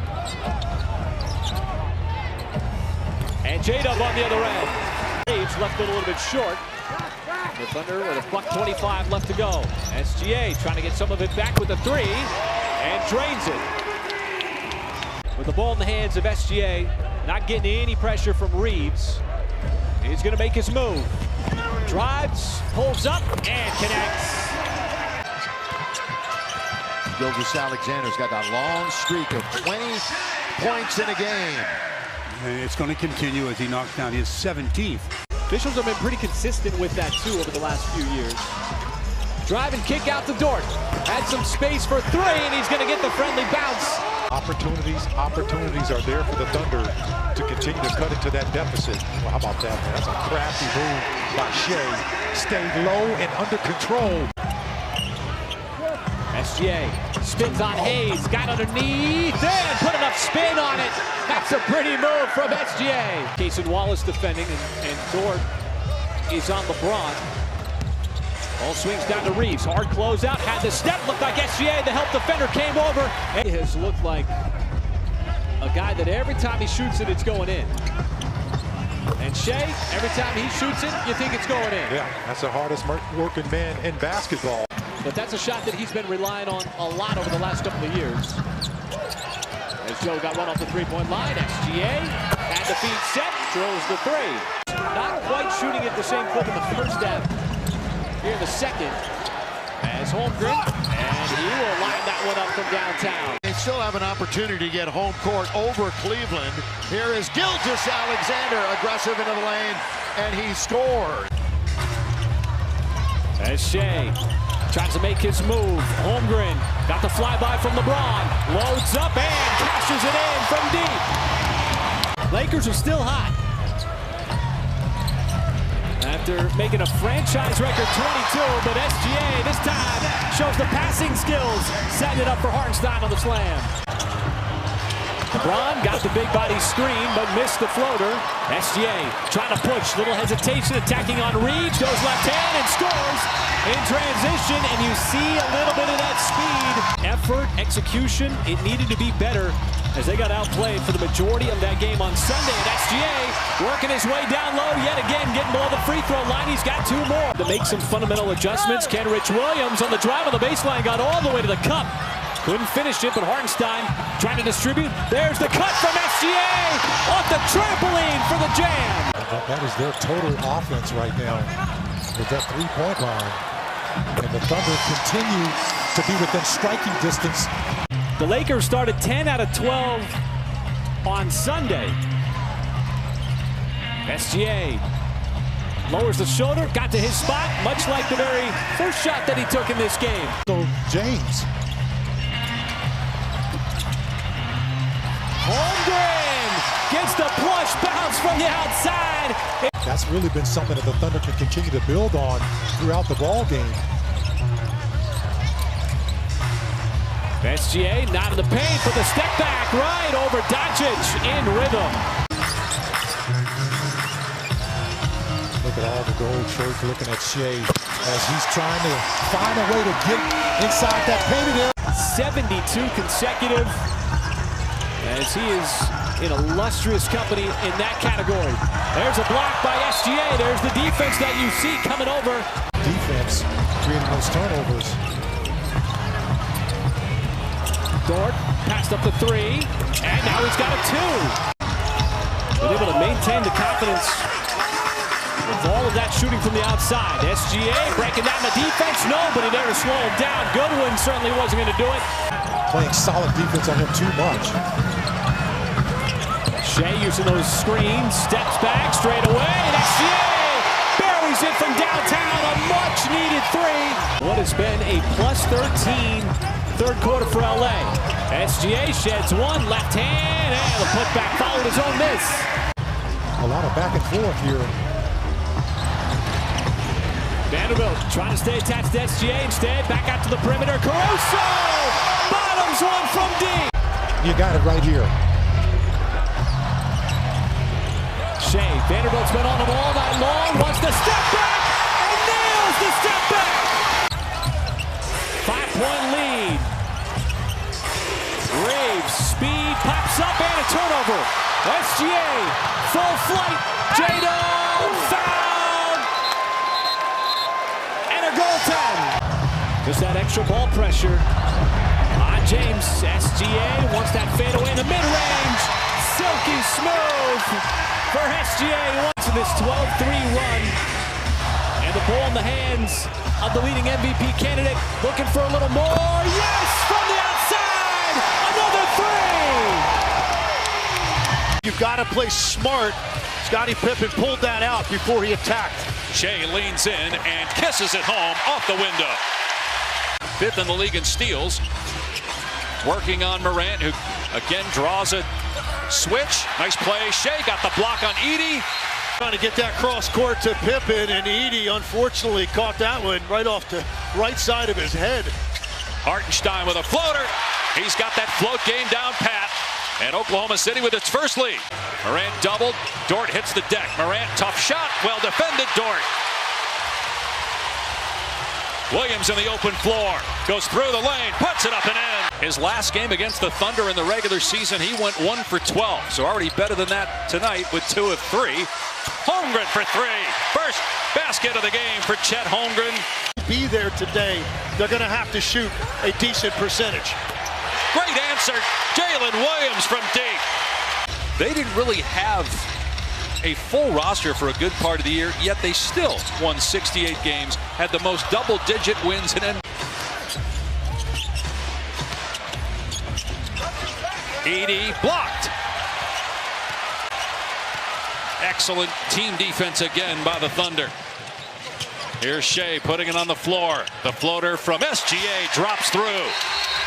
And J-Dub on the other end. Reeves left it a little bit short. The Thunder with a $1:25 left to go. SGA trying to get some of it back with a three and drains it. With the ball in the hands of SGA, not getting any pressure from Reeves. He's going to make his move. Drives, pulls up, and connects. Gilgeous-Alexander's got that long streak of 20 points in a game. And it's going to continue as he knocks down his 17th. Officials have been pretty consistent with that, too, over the last few years. Drive and kick out to Dort. Had some space for three, and he's going to get the friendly bounce. Opportunities are there for the Thunder to continue to cut into that deficit. Well, how about that, man? That's a crafty move by Shai. Stayed low and under control. SGA spins on Hayes, got underneath, and put enough spin on it. That's a pretty move from SGA. Cason Wallace defending, and Dort is on LeBron. Ball swings down to Reeves. Hard closeout, had the step, looked like SGA, the help defender came over. It has looked like a guy that every time he shoots it, it's going in. And Shai, every time he shoots it, you think it's going in. Yeah, that's the hardest working man in basketball. But that's a shot that he's been relying on a lot over the last couple of years. As Joe got one off the three-point line, SGA had the feed set, drills the three. Not quite shooting at the same clip in the first half. Here in the second, as Holmgren, and he will line that one up from downtown. They still have an opportunity to get home court over Cleveland. Here is Gilgeous-Alexander, aggressive into the lane, and he scored. As Shai tries to make his move, Holmgren got the flyby from LeBron, loads up and cashes it in from deep. Lakers are still hot. after making a franchise record 22, but SGA this time shows the passing skills, setting it up for Hartenstein on the slam. LeBron got the big body screen, but missed the floater. SGA trying to push, little hesitation, attacking on Reed, goes left hand and scores in transition, and you see a little bit of that speed. Effort, execution, it needed to be better as they got outplayed for the majority of that game on Sunday. And SGA working his way down low yet again, getting below the free throw line. He's got 2 more. To make some fundamental adjustments, Kenrich Williams on the drive on the baseline got all the way to the cup. Couldn't finish it, but Hartenstein trying to distribute. There's the cut from SGA off the trampoline for the jam. That is their total offense right now with that three-point line. And the Thunder continue to be within striking distance. The Lakers started 10 out of 12 on Sunday. SGA lowers the shoulder, got to his spot, much like the very first shot that he took in this game. So James. Holmgren gets the plush bounce from the outside. That's really been something that the Thunder can continue to build on throughout the ball game. SGA not in the paint, but the step back right over Doncic in rhythm. Look at all the gold shirts looking at Shai as he's trying to find a way to get inside that painted area. 72 consecutive, as he is in illustrious company in that category. There's a block by SGA. There's the defense that you see coming over. Defense creating those turnovers. Dort passed up the 3, and now he's got a 2. Been able to maintain the confidence with all of that shooting from the outside. SGA breaking down the defense. Nobody there to slow him down. Goodwin certainly wasn't going to do it. Playing solid defense on him too much. Shai using those screens, steps back straight away, and SGA buries it from downtown, a much-needed 3. What has been a plus 13 third quarter for LA. SGA sheds 1, left hand, and the putback followed his own miss. A lot of back and forth here. Vanderbilt trying to stay attached to SGA, instead back out to the perimeter. Caruso bottoms 1 from deep. You got it right here. Shai, Vanderbilt's been on him all night long, wants to step back, and nails the step back. 5-point lead. Graves, speed, pops up, and a turnover. SGA, full flight, J-Dog, foul, and a goaltend. Just that extra ball pressure on James. SGA wants that fade away in the mid-range. Silky smooth for SGA once in this 12-3 run. And the ball in the hands of the leading MVP candidate, looking for a little more. Yes, from the outside, another 3. You've got to play smart. Scottie Pippen pulled that out before he attacked. Shai leans in and kisses it home off the window. 5th in the league in steals. Working on Morant, who again draws a switch. Nice play. Shai got the block on Edey. Trying to get that cross court to Pippen, and Edey unfortunately caught that one right off the right side of his head. Hartenstein with a floater. He's got that float game down pat. And Oklahoma City with its first lead. Morant doubled. Dort hits the deck. Morant, tough shot. Well defended, Dort. Williams in the open floor. Goes through the lane. Puts it up and in. His last game against the Thunder in the regular season, he went 1 for 12. So already better than that tonight with 2 of 3. Holmgren for 3. First basket of the game for Chet Holmgren. Be there today. They're going to have to shoot a decent percentage. Great answer. Jalen Williams from deep. They didn't really have a full roster for a good part of the year, yet they still won 68 games, had the most double-digit wins in NBA. Edey blocked. Excellent team defense again by the Thunder. Here's Shai putting it on the floor. The floater from SGA drops through.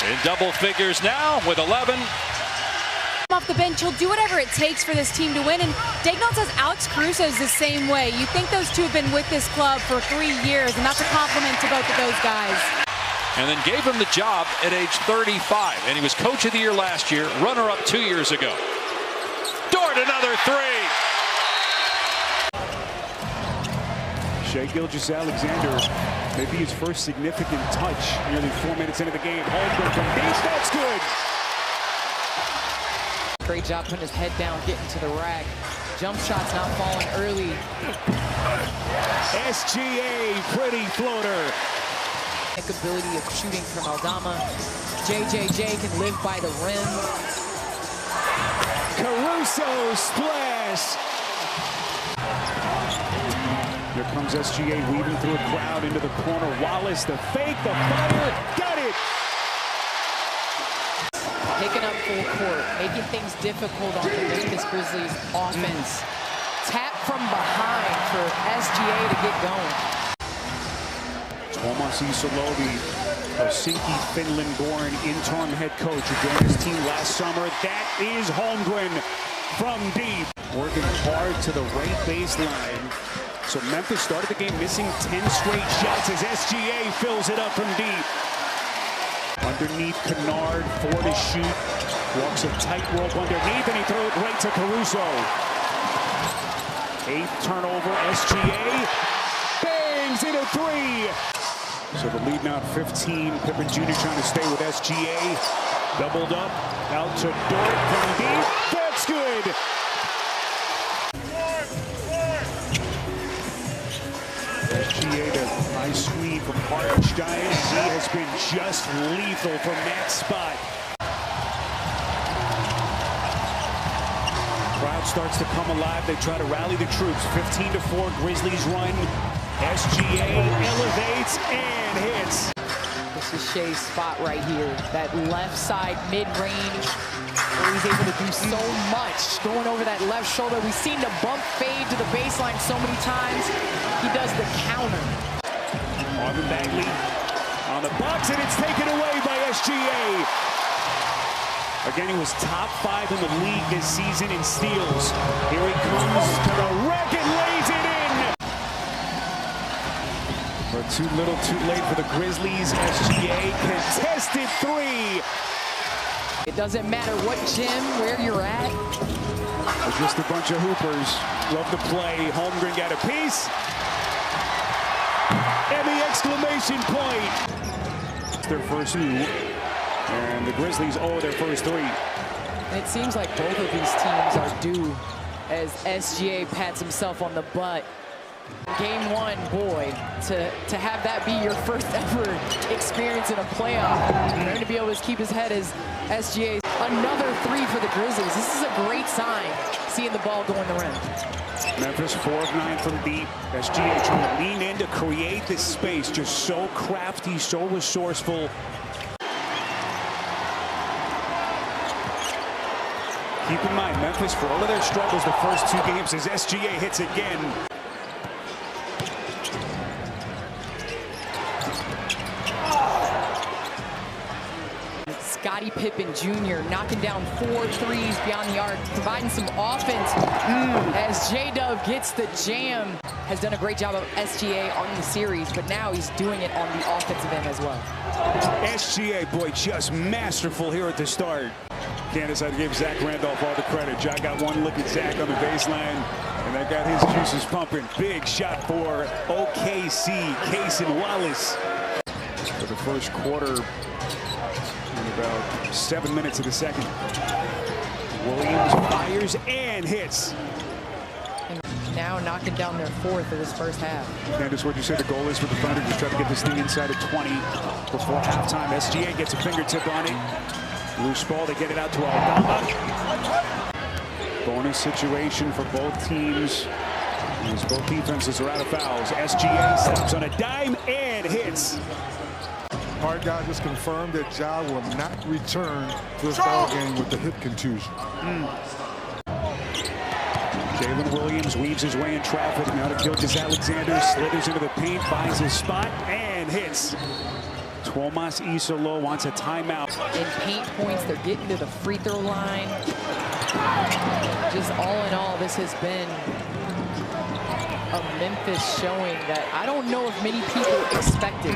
In double figures now with 11. off the bench. He'll do whatever it takes for this team to win. And Daigneault says Alex Caruso's the same way. You think those two have been with this club for 3 years, and that's a compliment to both of those guys. And then gave him the job at age 35. And he was coach of the year last year, runner-up 2 years ago. Dort, another three. Shai Gilgeous-Alexander, maybe his first significant touch nearly 4 minutes into the game. Holmgren from deep, that's good. Great job putting his head down, getting to the rack. Jump shots not falling early. SGA, pretty floater. Ability of shooting from Aldama. JJJ can live by the rim. Caruso splash. Here comes SGA weaving through a crowd into the corner. Wallace, the fake, the fire, got it. Picking up full court, making things difficult on the Memphis Grizzlies offense. Tap from behind for SGA to get going. Tuomas Isolovi, Helsinki, Finland-born interim head coach who joined his team last summer. That is Holmgren from deep. Working hard to the right baseline. So Memphis started the game missing 10 straight shots as SGA fills it up from deep. Underneath Kennard, 4 to shoot. Walks a tightrope underneath and he throws it right to Caruso. 8th turnover, SGA bangs in a 3. So the lead now at 15. Pippen Jr. trying to stay with SGA. Doubled up, out to Dort from deep. That's good. SGA to nice screen from Hartenstein. He has been just lethal from that spot. Crowd starts to come alive. They try to rally the troops. 15-4 Grizzlies run. SGA elevates and hits. This is Shai's spot right here. That left side mid-range where he's able to do so much. Going over that left shoulder. We've seen the bump fade to the baseline so many times. He does the counter. Marvin Bagley on the box, and it's taken away by SGA. Again, he was top 5 in the league this season in steals. Here he comes to the rack and lays it in. But too little, too late for the Grizzlies. SGA contested 3. It doesn't matter what gym, where you're at. They're just a bunch of hoopers. Love to play. Holmgren got a piece. And the exclamation point. It's their first 2. And the Grizzlies owe their first 3. It seems like both of these teams are due as SGA pats himself on the butt. Game 1, boy, to have that be your first ever experience in a playoff. For him to be able to keep his head as SGA. Another 3 for the Grizzlies. This is a great sign, seeing the ball go in the rim. Memphis 4 of 9 from deep. SGA trying to lean in to create this space. Just so crafty, so resourceful. Keep in mind, Memphis, for all of their struggles the first 2 games, as SGA hits again. Scottie Pippen Jr. knocking down 4 threes beyond the arc, providing some offense as J-Dub gets the jam. Has done a great job of SGA on the series, but now he's doing it on the offensive end as well. SGA, boy, just masterful here at the start. Candace, I'd give Zach Randolph all the credit. Jai got one look at Zach on the baseline, and that got his juices pumping. Big shot for OKC, Cason Wallace. For the first quarter, in about 7 minutes of the second. Williams fires and hits. And now knocking down their 4th of this first half. Candace, what you said the goal is for the Thunder? Just try to get this thing inside of 20 before halftime. SGA gets a fingertip on it. Loose ball, they get it out to Aldama. Bonus situation for both teams. As both defenses are out of fouls. SGA stops on a dime and hits. Hard guy just confirmed that Ja will not return to his ball game with the hip contusion. Jalen Williams weaves his way in traffic. Now to Gilgeous-Alexander, slithers into the paint, finds his spot, and hits. Tuomas Isolo wants a timeout. In paint points, they're getting to the free throw line. Just all in all, this has been a Memphis showing that I don't know if many people expected.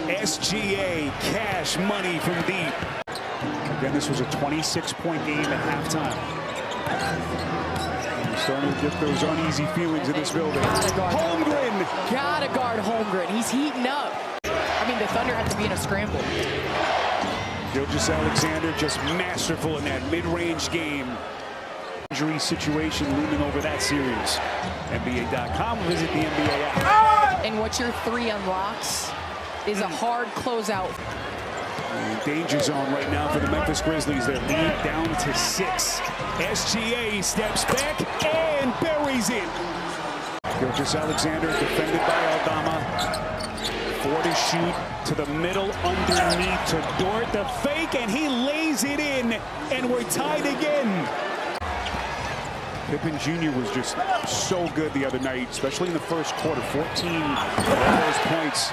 SGA, cash money from deep. Again, this was a 26-point game at halftime. We're starting to get those uneasy feelings in this building. Holmgren! Gotta guard Holmgren. He's heating up. I mean, the Thunder have to be in a scramble. Gilgeous-Alexander just masterful in that mid-range game. Injury situation looming over that series. NBA.com, visit the NBA app. And what your 3 unlocks is a hard closeout. Danger zone right now for the Memphis Grizzlies. Their lead down to 6. SGA steps back and buries it. Gilgeous-Alexander defended by Aldama. 4 to shoot to the middle underneath to Dort. The fake, and he lays it in, and we're tied again. Pippen Jr. was just so good the other night, especially in the first quarter. 14 of those points.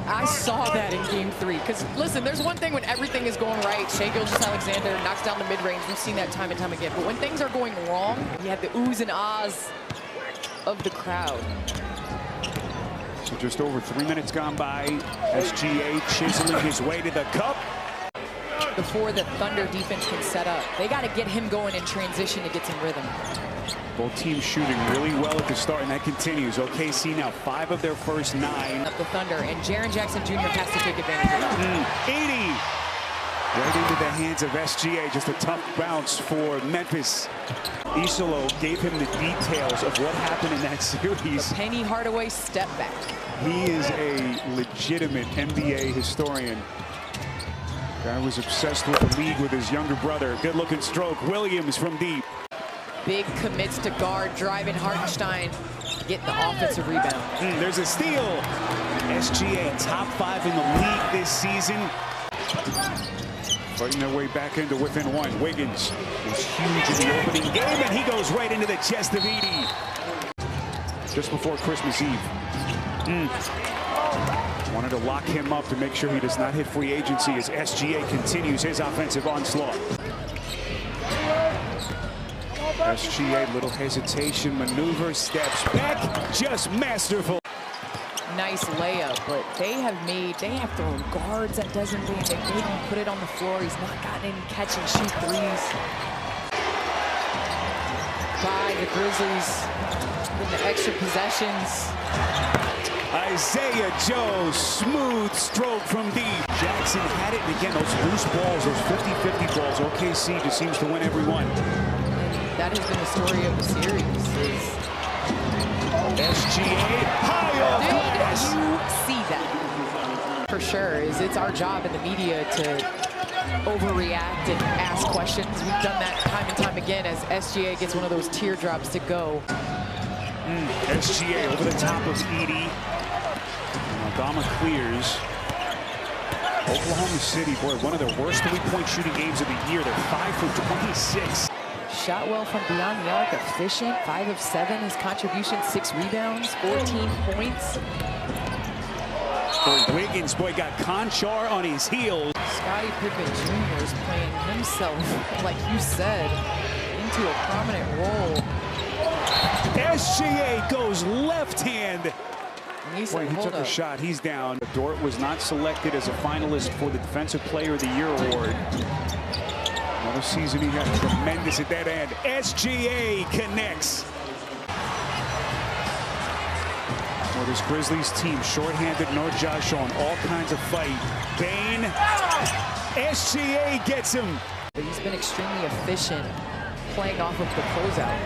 I saw that in game 3. Because, listen, there's one thing when everything is going right. Shai Gilgeous-Alexander knocks down the mid-range. We've seen that time and time again. But when things are going wrong, you have the oohs and ahs of the crowd. So just over 3 minutes gone by. SGA chiseling his way to the cup. Before the Thunder defense can set up, they got to get him going in transition to get some rhythm. Both teams shooting really well at the start, and that continues. OKC now 5 of their first 9. Up the Thunder, and Jaren Jackson Jr. has to take advantage of that. 80! Right into the hands of SGA. Just a tough bounce for Memphis. Isolo gave him the details of what happened in that series. The Penny Hardaway step back. He is a legitimate NBA historian. Guy was obsessed with the league with his younger brother. Good-looking stroke. Williams from deep. Big commits to guard, driving Hartenstein, getting the offensive rebound. There's a steal. SGA top 5 in the league this season. Fighting their way back into within 1. Wiggins was huge in the opening game, and he goes right into the chest of Edey. Just before Christmas Eve. Wanted to lock him up to make sure he does not hit free agency as SGA continues his offensive onslaught. SGA, little hesitation, maneuver, steps back, just masterful. Nice layup, but they have thrown guards that doesn't mean they made him put it on the floor. He's not gotten any catch and shoot threes. By the Grizzlies in the extra possessions. Isaiah Joe, smooth stroke from deep. Jackson had it, and again, those loose balls, those 50-50 balls, OKC just seems to win every one. That has been the story of the series. SGA, high off glass. Did you see that? For sure, it's our job in the media to overreact and ask questions. We've done that time and time again as SGA gets one of those teardrops to go. SGA over the top of Edey. Aldama clears. Oklahoma City, boy, one of their worst 3-point shooting games of the year. They're 5 for 26. Shot well from beyond the arc, efficient, 5 of 7. His contribution, 6 rebounds, 14 points. Boy, Wiggins, boy, got Conchar on his heels. Scottie Pippen Jr. is playing himself, like you said, into a prominent role. SGA goes left hand. Boy, he took a shot. He's down. Dort was not selected as a finalist for the Defensive Player of the Year award. Another season he had tremendous at that end. SGA connects. Well, this Grizzlies team shorthanded, no Josh showing all kinds of fight. Bane. SGA gets him. But he's been extremely efficient playing off of the closeout.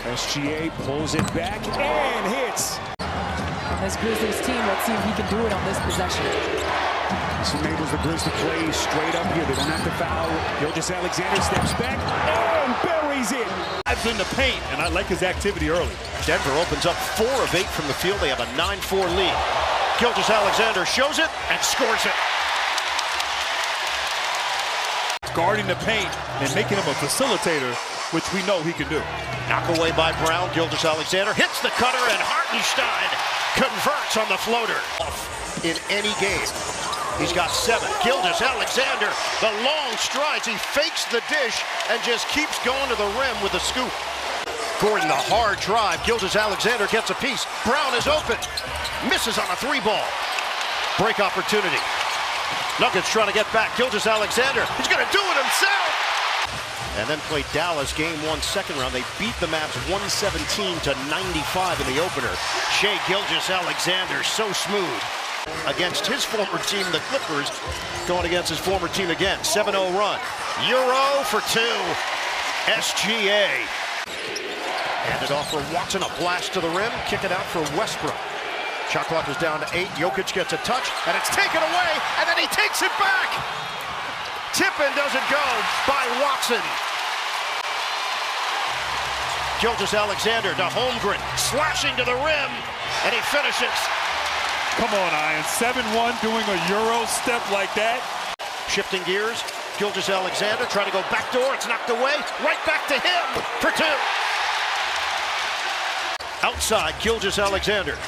SGA pulls it back and hits. On this Grizzlies team, let's see if he can do it on this possession. This enables the Grizz to play straight up here. They don't have to foul. Gilgeous-Alexander steps back and buries it. I've in the paint, and I like his activity early. Denver opens up 4 of 8 from the field. They have a 9-4 lead. Gilgeous-Alexander shows it and scores it. Guarding the paint and making him a facilitator, which we know he can do. Knock away by Brown. Gilgeous-Alexander hits the cutter, and Hartenstein converts on the floater. In any game. He's got 7. Gilgeous-Alexander, the long strides. He fakes the dish and just keeps going to the rim with a scoop. Gordon, the hard drive. Gilgeous-Alexander gets a piece. Brown is open. Misses on a 3-ball. Break opportunity. Nuggets trying to get back. Gilgeous-Alexander, he's going to do it himself. And then played Dallas game 1 second round. They beat the Mavs 117 to 95 in the opener. Shai Gilgeous-Alexander, so smooth. Against his former team, the Clippers, going against his former team again. 7-0 run. Euro for 2. SGA. Handed off for Watson, a blast to the rim. Kick it out for Westbrook. Shot clock is down to 8. Jokic gets a touch, and it's taken away, and then he takes it back. Tip-in doesn't go by Watson. Gilgeous-Alexander to Holmgren, slashing to the rim, and he finishes. Come on, Ian. 7-1 doing a Euro step like that. Shifting gears, Gilgeous-Alexander trying to go backdoor. It's knocked away. Right back to him for 2. Outside, Gilgeous-Alexander.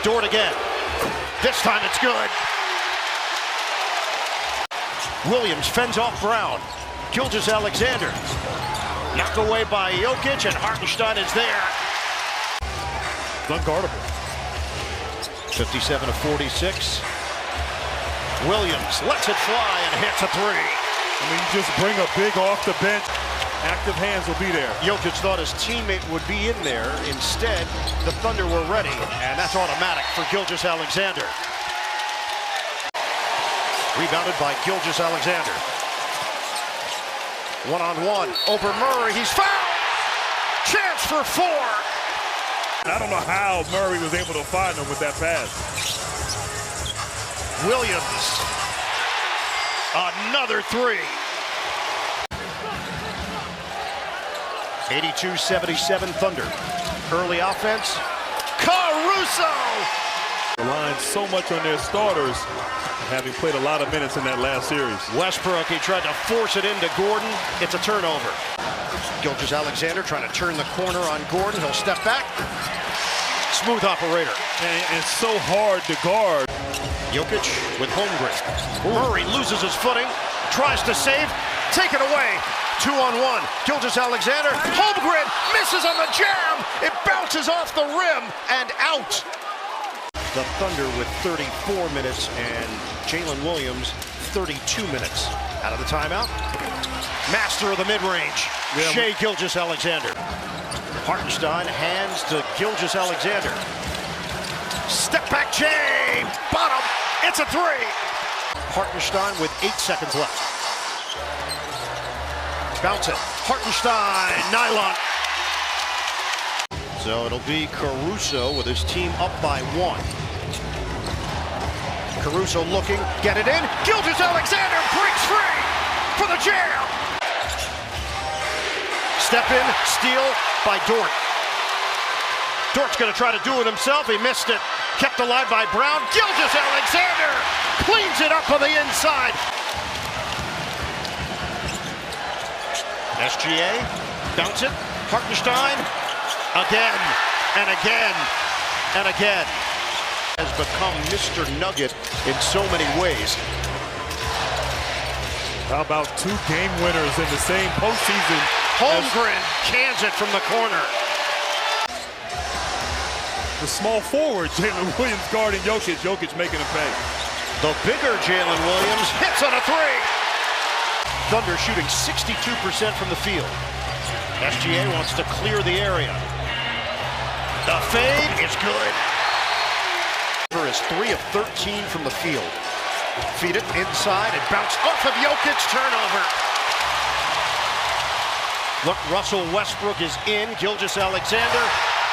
Dort again. This time it's good. Williams fends off Brown. Gilgeous-Alexander. Knocked away by Jokic, and Hartenstein is there. Unguardable. 57 to 46. Williams lets it fly and hits a 3. I mean, you just bring a big off the bench. Active hands will be there. Jokic thought his teammate would be in there. Instead, the Thunder were ready, and that's automatic for Gilgeous-Alexander. Rebounded by Gilgeous-Alexander. One-on-one over Murray. He's fouled. Chance for 4. I don't know how Murray was able to find him with that pass. Williams. Another 3. 82-77 Thunder. Early offense. Caruso! Relying so much on their starters, having played a lot of minutes in that last series. Westbrook, he tried to force it into Gordon. It's a turnover. Gilgeous-Alexander trying to turn the corner on Gordon. He'll step back. Smooth operator. And it's so hard to guard. Jokic with Holmgren. Murray loses his footing. Tries to save. Take it away. 2-on-1. Gilgeous-Alexander. Holmgren misses on the jam. It bounces off the rim and out. The Thunder with 34 minutes and Jalen Williams 32 minutes. Out of the timeout. Master of the mid-range. Shai Gilgeous-Alexander. Hartenstein hands to Gilgeous-Alexander. Step back Jay. Bottom. It's a 3. Hartenstein with 8 seconds left. Bounce it. Hartenstein. Nylon. So it'll be Caruso with his team up by 1. Caruso looking, get it in. Gilgeous-Alexander breaks free for the jam. Step in, steal by Dort. Dort's going to try to do it himself. He missed it. Kept alive by Brown. Gilgeous-Alexander cleans it up on the inside. SGA, bounce it. Hartenstein, again, and again, and again. Has become Mr. Nugget in so many ways. How about 2 game winners in the same postseason? Holmgren cans it from the corner. The small forward, Jalen Williams guarding Jokic. Jokic making him pay. The bigger Jalen Williams hits on a 3. Thunder shooting 62% from the field. SGA wants to clear the area. The fade is good. Is 3 of 13 from the field. Feed it inside and bounce off of Jokic. Turnover. Look, Russell Westbrook is in. Gilgeous-Alexander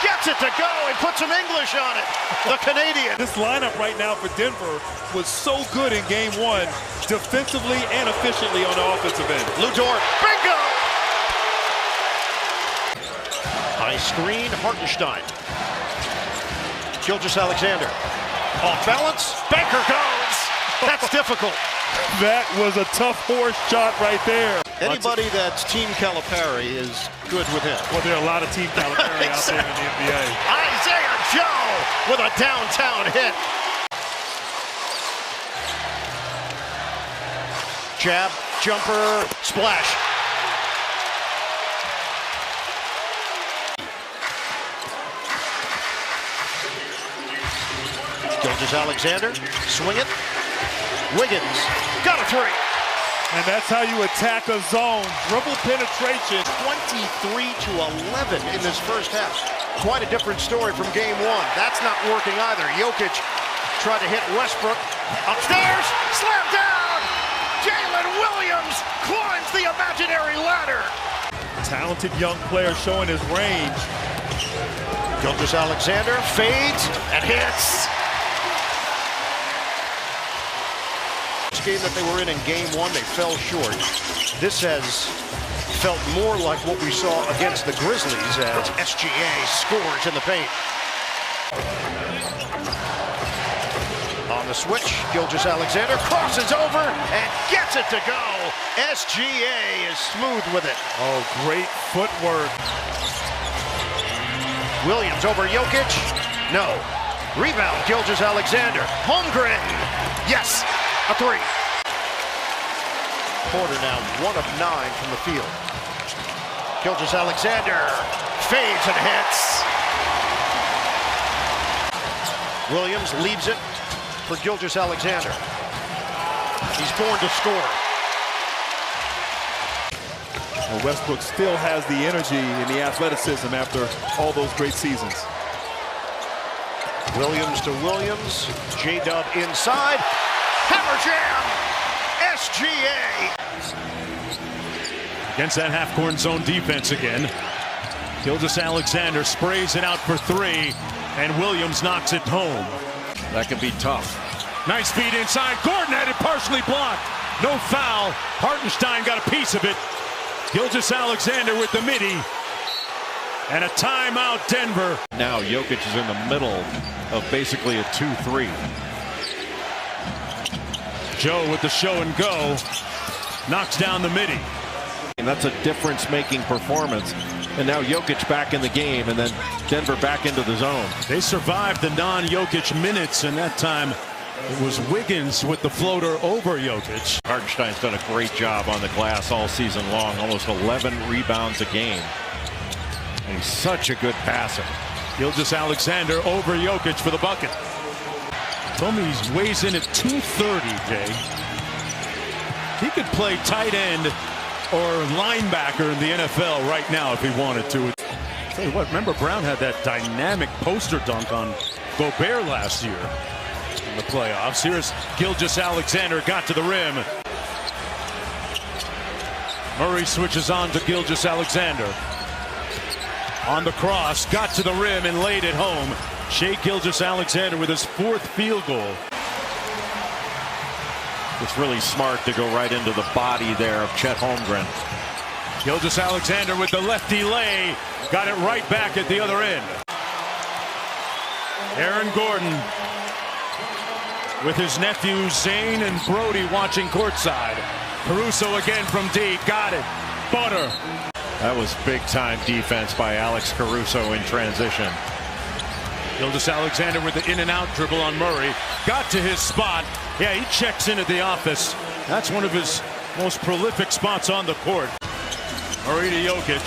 gets it to go and puts some English on it. The Canadian. This lineup right now for Denver was so good in game 1, defensively and efficiently on the offensive end. Lou Dort, bingo! High screen, Hartenstein. Gilgeous-Alexander. Off balance, Banker goes. That's difficult. That was a tough horse shot right there. Anybody that's Team Calipari is good with him. Well, there are a lot of Team Calipari out there in the NBA. Isaiah Joe with a downtown hit. Jab, jumper, splash. Gilgeous-Alexander, swing it. Wiggins, got a three. And that's how you attack a zone. Dribble penetration. 23-11 in this first half. Quite a different story from game one. That's not working either. Jokic tried to hit Westbrook. Upstairs, slam down! Jalen Williams climbs the imaginary ladder. Talented young player showing his range. Gilgeous-Alexander fades and hits. Game that they were in game one, they fell short. This has felt more like what we saw against the Grizzlies as SGA scores in the paint. On the switch, Gilgeous-Alexander crosses over and gets it to go. SGA is smooth with it. Oh, great footwork. Williams over Jokic. No. Rebound, Gilgeous-Alexander. Holmgren. Yes. A three. Porter now 1 of 9 from the field. Gilgeous-Alexander fades and hits. Williams leaves it for Gilgeous-Alexander. He's born to score. Well, Westbrook still has the energy and the athleticism after all those great seasons. Williams to Williams. J-Dub inside. Hammer jam! SGA! Against that half-court zone defense again. Gilgeous-Alexander sprays it out for three, and Williams knocks it home. That can be tough. Nice feed inside. Gordon had it partially blocked. No foul. Hartenstein got a piece of it. Gilgeous-Alexander with the midi. And a timeout, Denver. Now Jokic is in the middle of basically a 2-3. Joe with the show and go. Knocks down the midi. And that's a difference-making performance. And now Jokic back in the game, and then Denver back into the zone. They survived the non-Jokic minutes, and that time it was Wiggins with the floater over Jokic. Hartenstein's done a great job on the glass all season long. Almost 11 rebounds a game. And he's such a good passer. Gilgeous-Alexander over Jokic for the bucket. Told me he weighs in at 230, Jay. He could play tight end or linebacker in the NFL right now if he wanted to. Tell you what, remember Brown had that dynamic poster dunk on Gobert last year in the playoffs. Here's Gilgeous-Alexander, got to the rim. Murray switches on to Gilgeous-Alexander. On the cross, got to the rim and laid it home. Shai Gilgeous-Alexander with his 4th field goal. It's really smart to go right into the body there of Chet Holmgren. Gilgeous-Alexander with the lefty lay. Got it right back at the other end. Aaron Gordon with his nephews Zane and Brody watching courtside. Caruso again from deep. Got it. Butter. That was big-time defense by Alex Caruso in transition. Gilgeous-Alexander with the in-and-out dribble on Murray. Got to his spot. Yeah, he checks in at the office. That's one of his most prolific spots on the court. Murray to Jokic.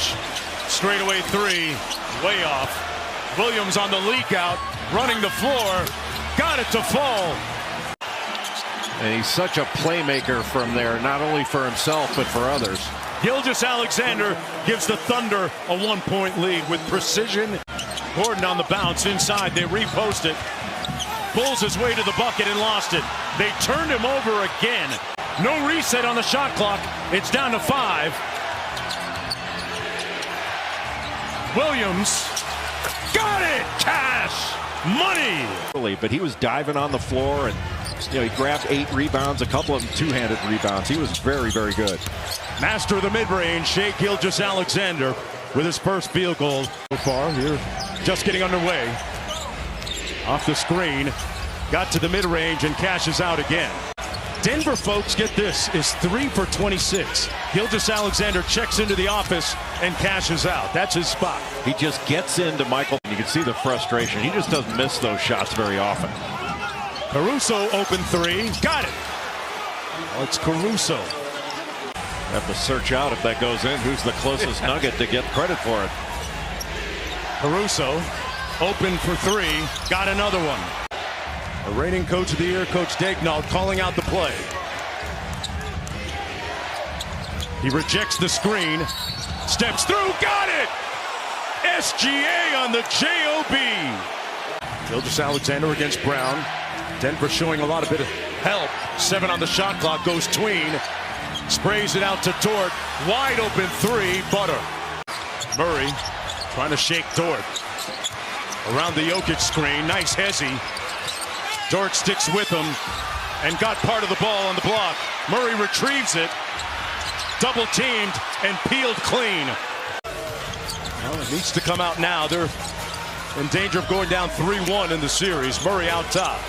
Straightaway three. Way off. Williams on the leak out. Running the floor. Got it to fall. And he's such a playmaker from there, not only for himself, but for others. Gilgeous-Alexander gives the Thunder a 1-point lead with precision. Gordon on the bounce inside. They repost it. Pulls his way to the bucket and lost it. They turned him over again. No reset on the shot clock. It's down to 5. Williams got it. Cash money. But he was diving on the floor, and he grabbed 8 rebounds, a couple of them two-handed rebounds. He was very, very good. Master of the mid-range, Shai Gilgeous-Alexander with his first field goal so far. Here, just getting underway. Off the screen, got to the mid-range and cashes out again. Denver, folks, get this, is 3 for 26. Gilgeous-Alexander checks into the office and cashes out. That's his spot. He just gets into Michael. You can see the frustration. He just doesn't miss those shots very often. Caruso open three. Got it. Well, it's Caruso. Have to search out if that goes in. Who's the closest Nugget to get credit for it? Caruso open for three. Got another one. The reigning coach of the year, Coach Daignault, calling out the play. He rejects the screen. Steps through. Got it! SGA on the JOB. Gilgeous-Alexander against Brown. Denver showing a bit of help. 7 on the shot clock. Goes tween. Sprays it out to Dort. Wide open three. Butter. Murray trying to shake Dort. Around the Jokic screen. Nice hezzy. Dort sticks with him and got part of the ball on the block. Murray retrieves it. Double teamed and peeled clean. Well, it needs to come out now. They're in danger of going down 3-1 in the series. Murray out top.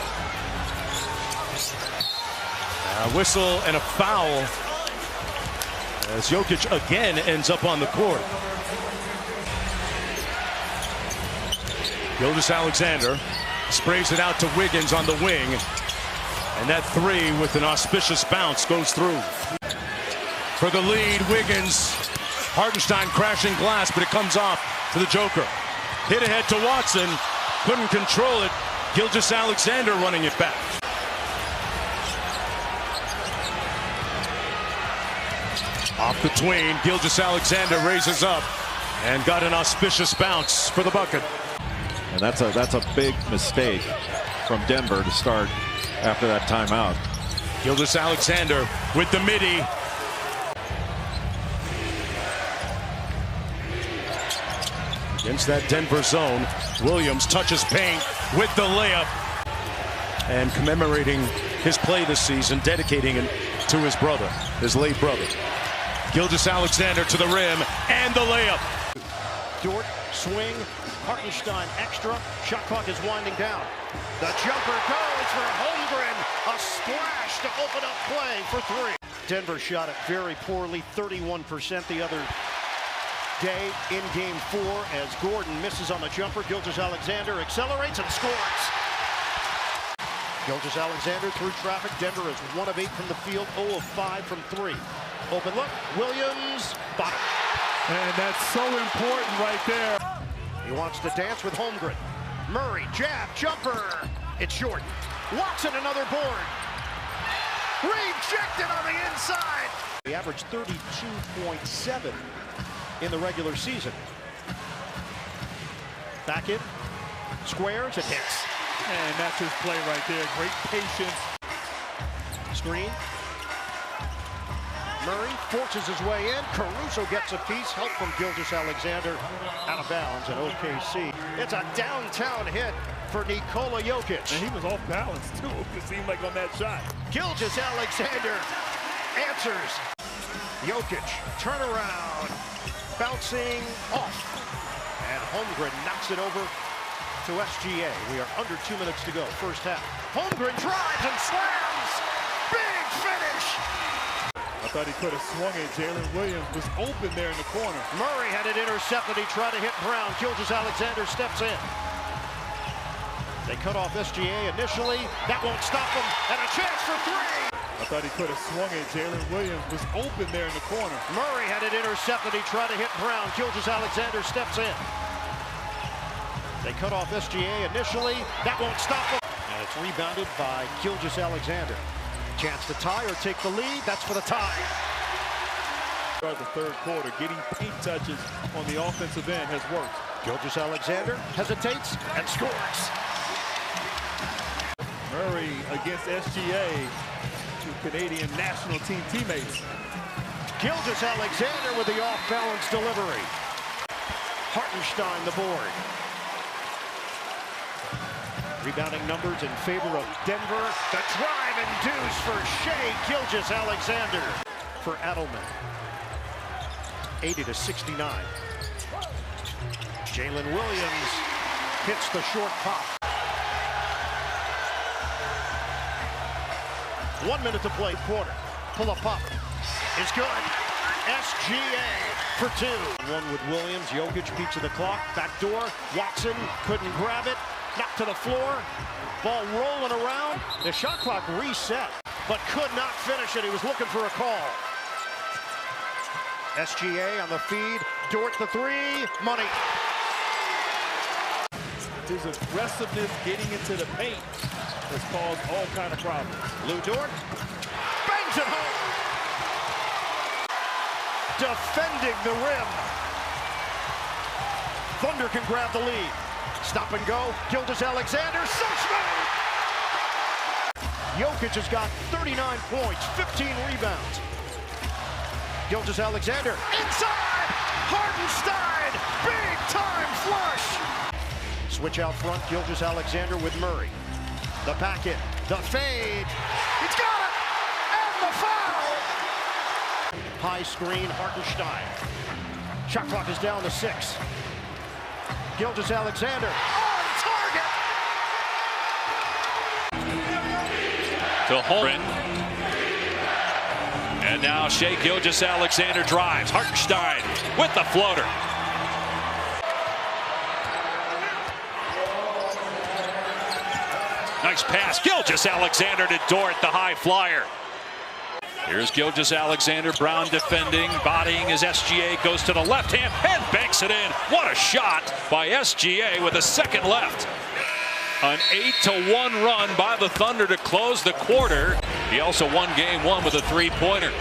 A whistle and a foul as Jokic again ends up on the court. Gilgeous-Alexander sprays it out to Wiggins on the wing. And that three with an auspicious bounce goes through. For the lead, Wiggins. Hartenstein crashing glass, but it comes off to the Joker. Hit ahead to Watson. Couldn't control it. Gilgeous-Alexander running it back. Off the tween, Gilgeous-Alexander raises up and got an auspicious bounce for the bucket. And that's a big mistake from Denver to start after that timeout. Gilgeous-Alexander with the midi. Against that Denver zone, Williams touches paint with the layup. And commemorating his play this season, dedicating it to his brother, his late brother. Gilgeous-Alexander to the rim and the layup. Dort, swing, Hartenstein extra. Shot clock is winding down. The jumper goes for Holmgren. A splash to open up play for three. Denver shot it very poorly, 31% the other day in game 4 as Gordon misses on the jumper. Gilgeous-Alexander accelerates and scores. Gilgeous-Alexander through traffic. Denver is 1 of 8 from the field, 0 of 5 from 3. Open look, Williams, bottom. And that's so important right there. He wants to dance with Holmgren. Murray, jab, jumper. It's short. Watson, another board. Rejected on the inside. He averaged 32.7 in the regular season. Back in, squares, it hits. And that's his play right there. Great patience. Screen. Murray forces his way in. Caruso gets a piece. Help from Gilgeous-Alexander. Out of bounds at OKC. It's a downtown hit for Nikola Jokic. And he was off balance, too, it seemed like on that shot. Gilgeous-Alexander answers. Jokic, turnaround. Bouncing off. And Holmgren knocks it over to SGA. We are under 2 minutes to go, first half. Holmgren drives and slams. Big finish. I thought he could have swung it. Jalen Williams was open there in the corner. Murray had it intercepted. He tried to hit Brown. Gilgeous-Alexander steps in. They cut off SGA initially. That won't stop him. And a chance for three. I thought he could have swung it. Jalen Williams was open there in the corner. Murray had it intercepted. He tried to hit Brown. Gilgeous-Alexander steps in. They cut off SGA initially. That won't stop him. And it's rebounded by Gilgeous-Alexander. Chance to tie or take the lead. That's for the tie. The third quarter, getting paint touches on the offensive end has worked. Gilgeous-Alexander hesitates and scores. Murray against SGA, two Canadian national team teammates. Gilgeous-Alexander with the off-balance delivery. Hartenstein the board. Rebounding numbers in favor of Denver. The drive and deuce for Shai Gilgeous-Alexander. For Adelman. 80-69. Jalen Williams hits the short pop. 1 minute to play, quarter. Pull up pop is good. SGA for two. One with Williams. Jokic beats of the clock. Back door. Watson couldn't grab it. Knocked to the floor. Ball rolling around. The shot clock reset, but could not finish it. He was looking for a call. SGA on the feed. Dort the three. Money. His aggressiveness getting into the paint has caused all kind of problems. Lou Dort bangs it home. Defending the rim. Thunder can grab the lead. Stop and go. Gilgeous-Alexander. So smooth. Jokic has got 39 points, 15 rebounds. Gilgeous-Alexander inside. Hartenstein. Big time flush. Switch out front, Gilgeous-Alexander with Murray. The packet, the fade. He's got it! And the foul! High screen, Hartenstein. Shot clock is down to 6. Gilgeous-Alexander on target! To Holmgren. And now Shai Gilgeous-Alexander drives. Hartenstein with the floater. Nice pass. Gilgeous-Alexander to Dort, the high flyer. Here's Gilgeous-Alexander. Brown defending, bodying as SGA goes to the left hand and banks it in. What a shot by SGA with a second left. An 8-1 run by the Thunder to close the quarter. He also won game 1 with a three-pointer.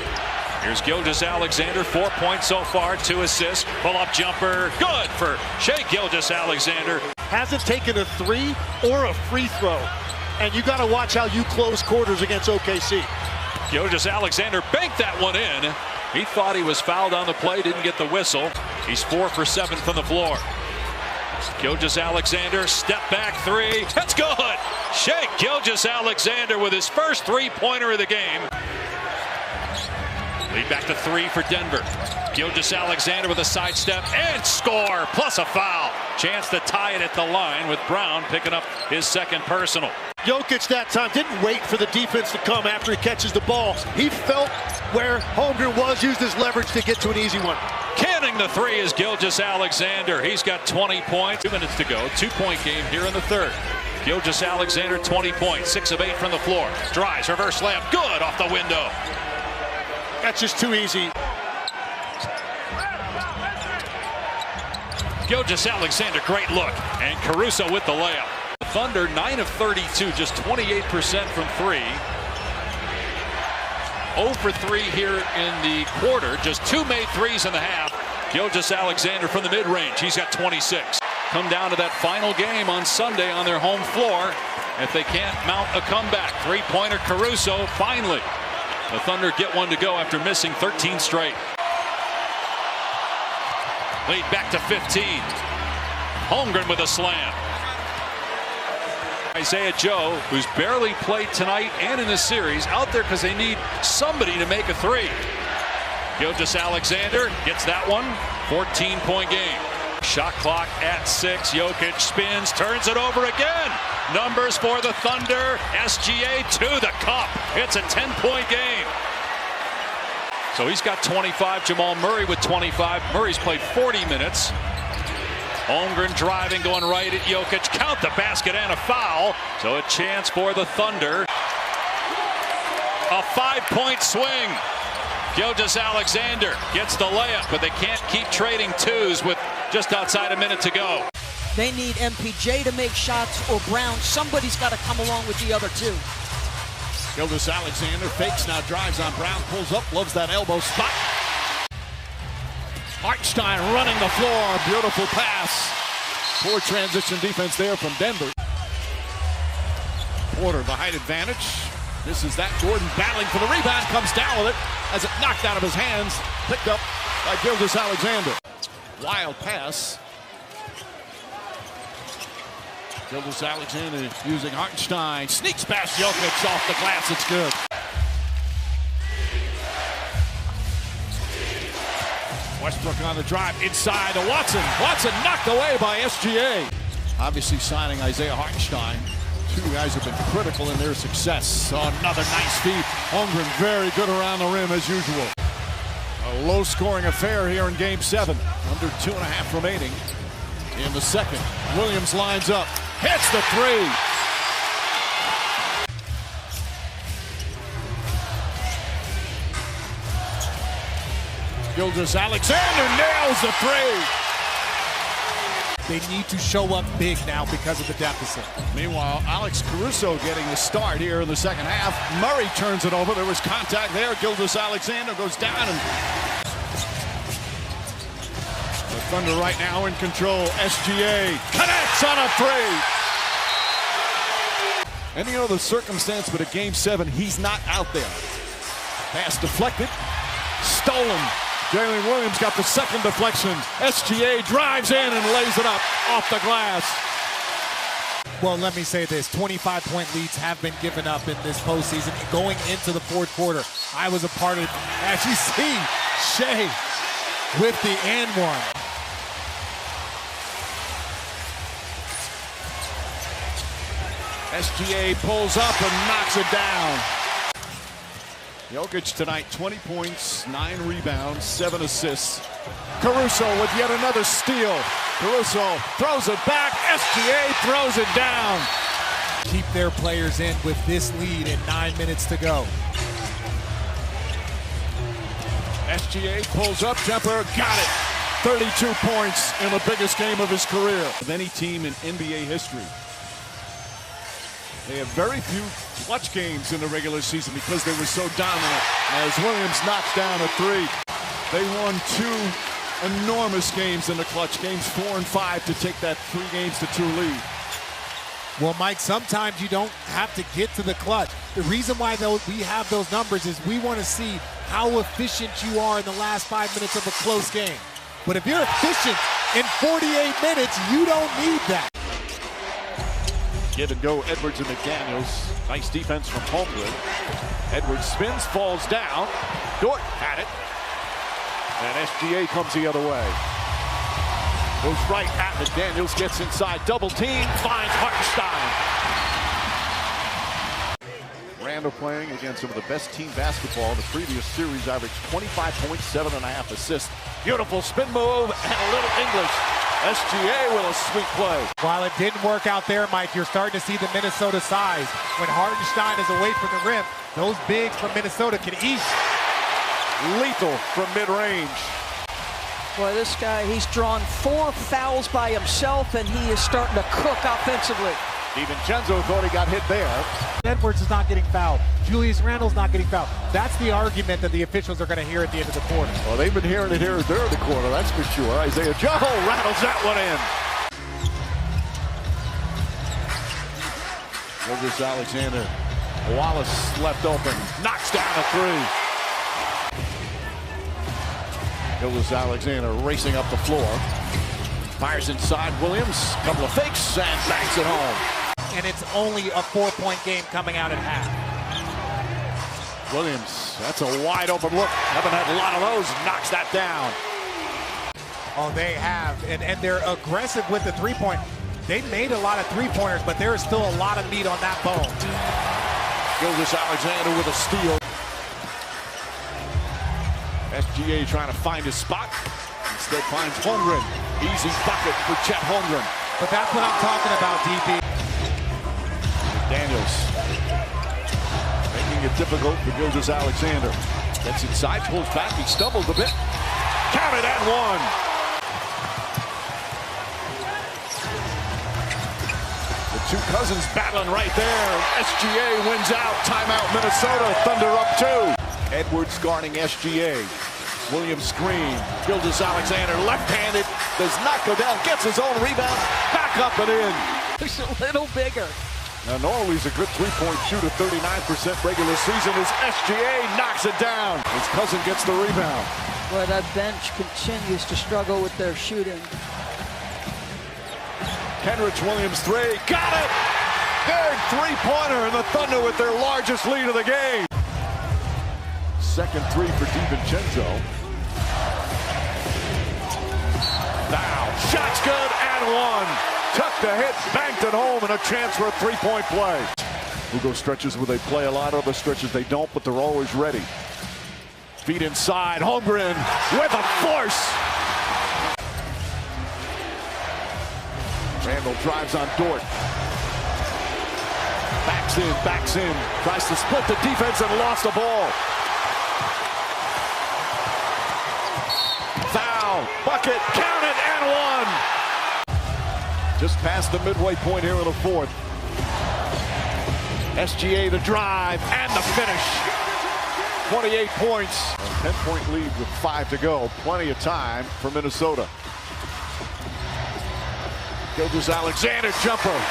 Here's Gilgeous-Alexander, 4 points so far, 2 assists. Pull-up jumper, good for Shai Gilgeous-Alexander. Hasn't taken a 3 or a free throw. And you got to watch how you close quarters against OKC. Gilgeous-Alexander banked that one in. He thought he was fouled on the play, didn't get the whistle. He's 4 for 7 from the floor. Gilgeous-Alexander, step back 3. That's good. Shai Gilgeous-Alexander with his first three-pointer of the game. Lead back to 3 for Denver. Gilgeous-Alexander with a sidestep and score, plus a foul. Chance to tie it at the line with Brown picking up his second personal. Jokic that time didn't wait for the defense to come after he catches the ball. He felt where Holmgren was, used his leverage to get to an easy one. Canning the 3 is Gilgeous-Alexander. He's got 20 points. 2 minutes to go. 2-point game here in the third. Gilgeous-Alexander, 20 points, 6 of 8 from the floor. Drives, reverse layup, good off the window. That's just too easy. Gilgeous-Alexander, great look. And Caruso with the layup. Thunder, 9 of 32, just 28% from 3. 0 for 3 here in the quarter. Just 2 made threes in the half. Gilgeous-Alexander from the mid-range. He's got 26. Come down to that final game on Sunday on their home floor. If they can't mount a comeback. Three-pointer Caruso, finally. The Thunder get one to go after missing 13 straight. Lead back to 15. Holmgren with a slam. Isaiah Joe, who's barely played tonight and in the series, out there because they need somebody to make a 3. Gilgeous-Alexander gets that one. 14-point game. Shot clock at 6. Jokic spins, turns it over again. Numbers for the Thunder. SGA to the cup. It's a 10-point game. So he's got 25. Jamal Murray with 25. Murray's played 40 minutes. Holmgren driving, going right at Jokic. Count the basket and a foul. So a chance for the Thunder. A 5-point swing. Gilgeous-Alexander gets the layup, but they can't keep trading 2s with just outside a minute to go. They need MPJ to make shots or Brown. Somebody's got to come along with the other 2. Gilgeous-Alexander fakes, now drives on Brown, pulls up, loves that elbow spot. Hartenstein running the floor, beautiful pass. Poor transition defense there from Denver. Porter, the height advantage. This is that. Gordon battling for the rebound, comes down with it, has it knocked out of his hands, picked up by Gilgeous-Alexander. Wild pass. Gilgeous-Alexander using Hartenstein, sneaks past Jokic off the glass, it's good. Westbrook on the drive, inside to Watson. Watson knocked away by SGA. Obviously signing Isaiah Hartenstein. 2 guys have been critical in their success. Another nice feed. Holmgren very good around the rim as usual. A low-scoring affair here in Game 7. Under 2.5 remaining in the second. Williams lines up, hits the three. Gilgeous-Alexander nails the three. They need to show up big now because of the deficit. Meanwhile, Alex Caruso getting the start here in the second half. Murray turns it over. There was contact there. Gilgeous-Alexander goes down. And the Thunder right now in control. SGA connects on a three. Any other circumstance but a Game 7, he's not out there. Pass deflected. Stolen. Jalen Williams got the second deflection. SGA drives in and lays it up off the glass. Well, let me say this. 25-point leads have been given up in this postseason. Going into the fourth quarter, I was a part of it. As you see, Shai with the and one. SGA pulls up and knocks it down. Jokic tonight, 20 points, 9 rebounds, 7 assists. Caruso with yet another steal. Caruso throws it back. SGA throws it down. Keep their players in with this lead and 9 minutes to go. SGA pulls up, jumper, got it. 32 points in the biggest game of his career of any team in NBA history. They have very few clutch games in the regular season because they were so dominant. As Williams knocks down a three. They won 2 enormous games in the clutch, games 4 and 5, to take that 3-2 lead. Well, Mike, sometimes you don't have to get to the clutch. The reason why we have those numbers is we want to see how efficient you are in the last 5 minutes of a close game. But if you're efficient in 48 minutes, you don't need that. Give and go, Edwards and McDaniels. Nice defense from Holmgren. Edwards spins, falls down. Dort had it. And SGA comes the other way. Goes right at McDaniels, gets inside, double team, finds Hartenstein. Randall playing against some of the best team basketball in the previous series, averaged 25 points, 7.5 assists. Beautiful spin move and a little English. SGA with a sweet play. While it didn't work out there, Mike, you're starting to see the Minnesota size. When Hartenstein is away from the rim, those bigs from Minnesota can eat. Lethal from mid-range. Boy, this guy, he's drawn 4 fouls by himself, and he is starting to cook offensively. DiVincenzo thought he got hit there. Edwards is not getting fouled. Julius Randle's not getting fouled. That's the argument that the officials are going to hear at the end of the quarter. Well, they've been hearing it here at the end of the quarter, that's for sure. Isaiah Joe rattles that one in. Gilgeous-Alexander. Wallace left open. Knocks down a three. Gilgeous-Alexander racing up the floor. Fires inside Williams. Couple of fakes and banks it home. And it's only a 4-point game coming out at half. Williams, that's a wide open look. Haven't had a lot of those. Knocks that down. Oh, they have. And they're aggressive with the three-point. They made a lot of three-pointers, but there is still a lot of meat on that bone. Gilgeous-Alexander with a steal. SGA trying to find his spot. Instead finds Holmgren. Easy bucket for Chet Holmgren. But that's what I'm talking about, DP. Daniels making it difficult for Gilgeous-Alexander. Gets inside, pulls back, he stumbled a bit. Count it and one. The two cousins battling right there. SGA wins out. Timeout Minnesota. Thunder up 2. Edwards guarding SGA. Williams screen. Gilgeous-Alexander left-handed. Does not go down. Gets his own rebound. Back up and in. He's a little bigger. Now, normally he's a good three-point shooter, 39% regular season. As SGA knocks it down. His cousin gets the rebound. Well, that bench continues to struggle with their shooting. Kenrich Williams three. Got it! Big three-pointer, and the Thunder with their largest lead of the game. Second three for DiVincenzo. Now, shot's good and one. Took the hit, banked it home, and a chance for a three-point play. We'll go stretches where they play a lot, other stretches they don't, but they're always ready. Feet inside, Holmgren with a force. Randall drives on Dort. Backs in, tries to split the defense and lost the ball. Foul, bucket, count it, and one. Just past the midway point here in the fourth. SGA the drive and the finish. 28 points. A 10-point lead with 5 to go. Plenty of time for Minnesota. Gilgeous-Alexander jumper.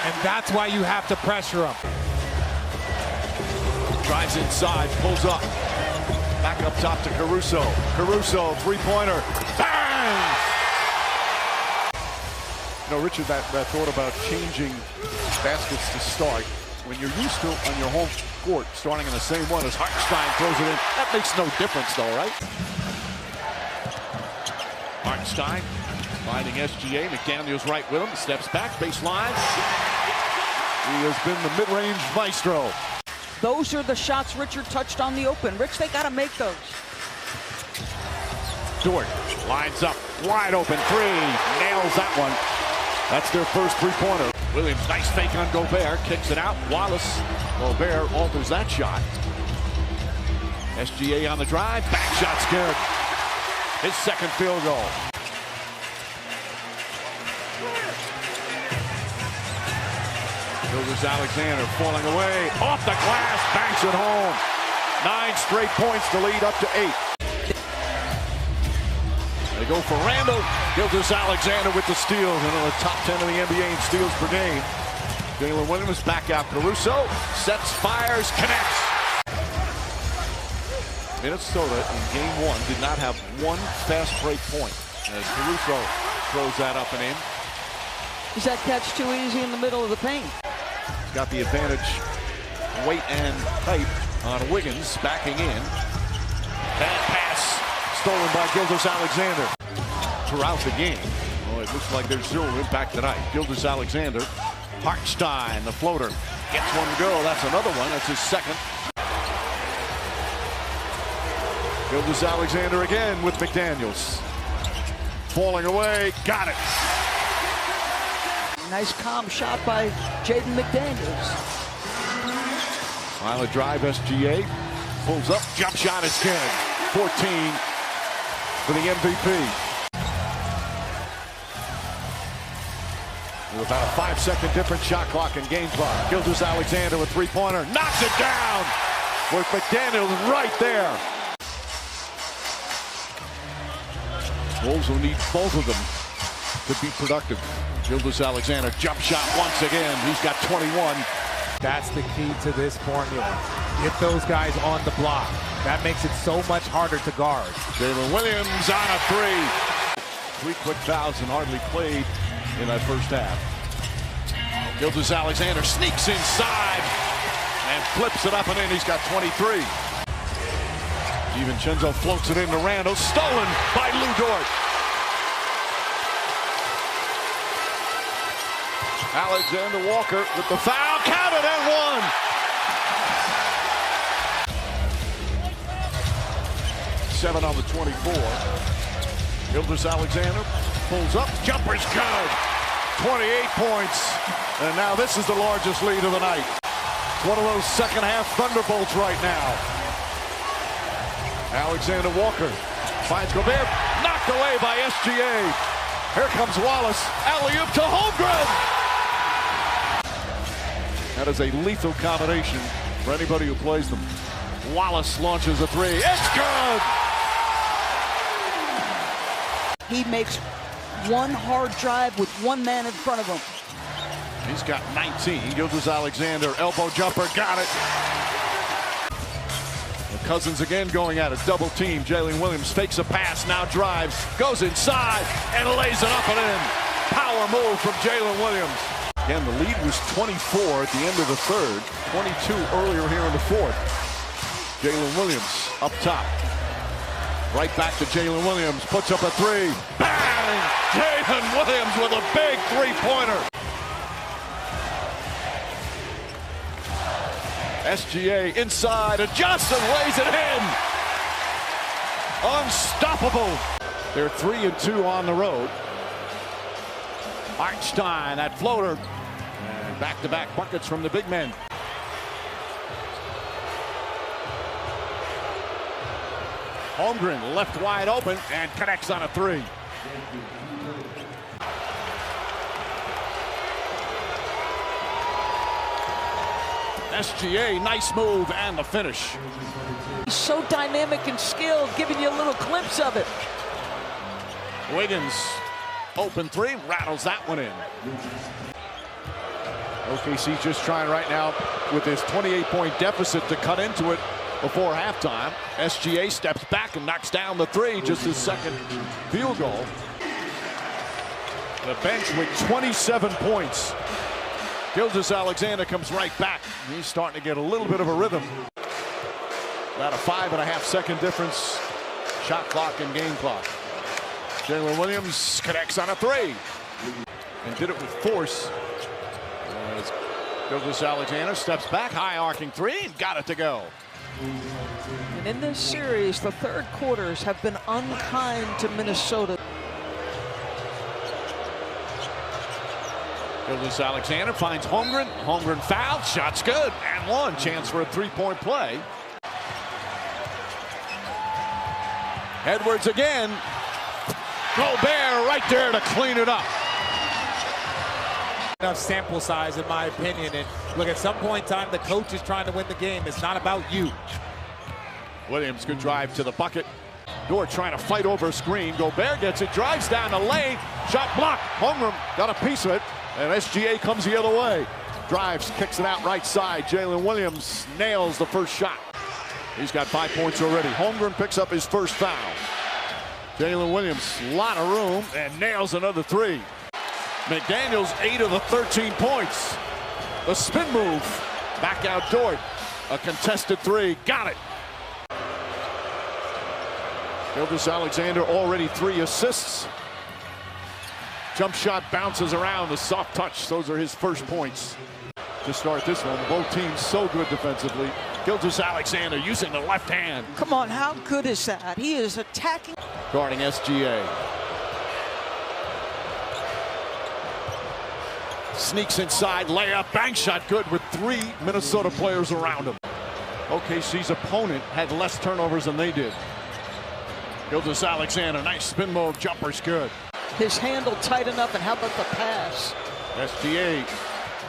And that's why you have to pressure him. Drives inside, pulls up. Back up top to Caruso. Caruso, three-pointer. Bang! You know, Richard, that thought about changing baskets to start. When you're used to, on your home court, starting in the same one as Hartenstein throws it in, that makes no difference, though, right? Hartenstein finding SGA. McDaniels right with him. Steps back, baseline. He has been the mid-range maestro. Those are the shots Richard touched on the open. Rich, they got to make those. Dort lines up, wide open three. Nails that one. That's their first three-pointer. Williams, nice fake on Gobert, kicks it out. Wallace, Gobert alters that shot. SGA on the drive, back shot's good. His second field goal. Gilgeous-Alexander falling away, off the glass, banks it home. 9 straight points to lead up to 8. They go for Randall. Gilgeous-Alexander with the steals, and in the top 10 of the NBA in steals per game. Jalen Williams back out. Caruso sets, fires, connects. Minnesota in game 1 did not have one fast break point. As Caruso throws that up and in. Is that catch too easy in the middle of the paint? He's got the advantage, weight and height on Wiggins backing in. Bad pass stolen by Gilgeous-Alexander. Throughout the game, well, it looks like there's zero impact tonight. Gilgeous-Alexander, Hartenstein, the floater, gets one to go. That's another one. That's his second. Gilgeous-Alexander again with McDaniels. Falling away, got it. Nice calm shot by Jaden McDaniels. Island drive, SGA pulls up, jump shot is good. 14 for the MVP. With about a 5-second different shot clock and game clock. Gilgeous-Alexander with three-pointer, knocks it down with McDaniels right there. Wolves will need both of them to be productive. Gilgeous-Alexander jump shot once again. He's got 21. That's the key to this formula. Get those guys on the block. That makes it so much harder to guard. Jalen Williams on a three. 3 quick fouls and hardly played in that first half. Gilgeous-Alexander sneaks inside and flips it up and in. He's got 23. DiVincenzo floats it into Randall. Stolen by Lou Dort. Alexander Walker with the foul. Counted and one. Seven on the 24. Gilgeous-Alexander pulls up. Jumper's good. 28 points. And now this is the largest lead of the night. It's one of those second half thunderbolts right now. Alexander Walker finds Gobert. Knocked away by SGA. Here comes Wallace. Alley-oop to Holmgren. That is a lethal combination for anybody who plays them. Wallace launches a three. It's good! He makes one hard drive with one man in front of him. He's got 19. Gilgeous-Alexander, elbow jumper, got it. The Cousins again going at it. Double team. Jalen Williams fakes a pass, now drives, goes inside, and lays it up and in. Power move from Jalen Williams. Again, the lead was 24 at the end of the third. 22 earlier here in the fourth. Jalen Williams up top. Right back to Jalen Williams. Puts up a three. Bang! Jalen Williams with a big three-pointer. SGA inside. Adjusts and lays it in. Unstoppable. They're 3-2 on the road. Einstein, that floater. And back-to-back buckets from the big men. Holmgren left wide open and connects on a three. SGA, nice move and the finish. He's so dynamic and skilled, giving you a little glimpse of it. Wiggins, open three, rattles that one in. OKC just trying right now with this 28-point deficit to cut into it before halftime. SGA steps back and knocks down the three, just his second field goal. The bench with 27 points. Gilgeous-Alexander comes right back. He's starting to get a little bit of a rhythm. About a 5.5-second difference. Shot clock and game clock. Jalen Williams connects on a three. And did it with force. As Gilgeous-Alexander steps back, high arcing three, and got it to go. And in this series, the third quarters have been unkind to Minnesota. Gilgeous-Alexander finds Holmgren. Holmgren fouled. Shot's good. And one. Chance for a three-point play. Edwards again. Gobert right there to clean it up. Enough sample size, in my opinion. And look, at some point in time, the coach is trying to win the game. It's not about you. Williams, good drive to the bucket. Dort trying to fight over a screen. Gobert gets it, drives down the lane. Shot blocked. Holmgren got a piece of it. And SGA comes the other way. Drives, kicks it out right side. Jalen Williams nails the first shot. He's got 5 points already. Holmgren picks up his first foul. Jalen Williams, a lot of room, and nails another three. McDaniels, 8 of the 13 points. The spin move. Back out Dort. A contested three. Got it. Gilgeous-Alexander already 3 assists. Jump shot bounces around, the soft touch. Those are his first points to start this one. Both teams so good defensively. Gilgeous-Alexander using the left hand. Come on, how good is that? He is attacking. Guarding SGA. Sneaks inside, layup, bank shot good with 3 Minnesota players around him. OKC's opponent had less turnovers than they did. Gilgeous-Alexander, nice spin move, jumper's good. His handle tight enough, and how about the pass? SGA,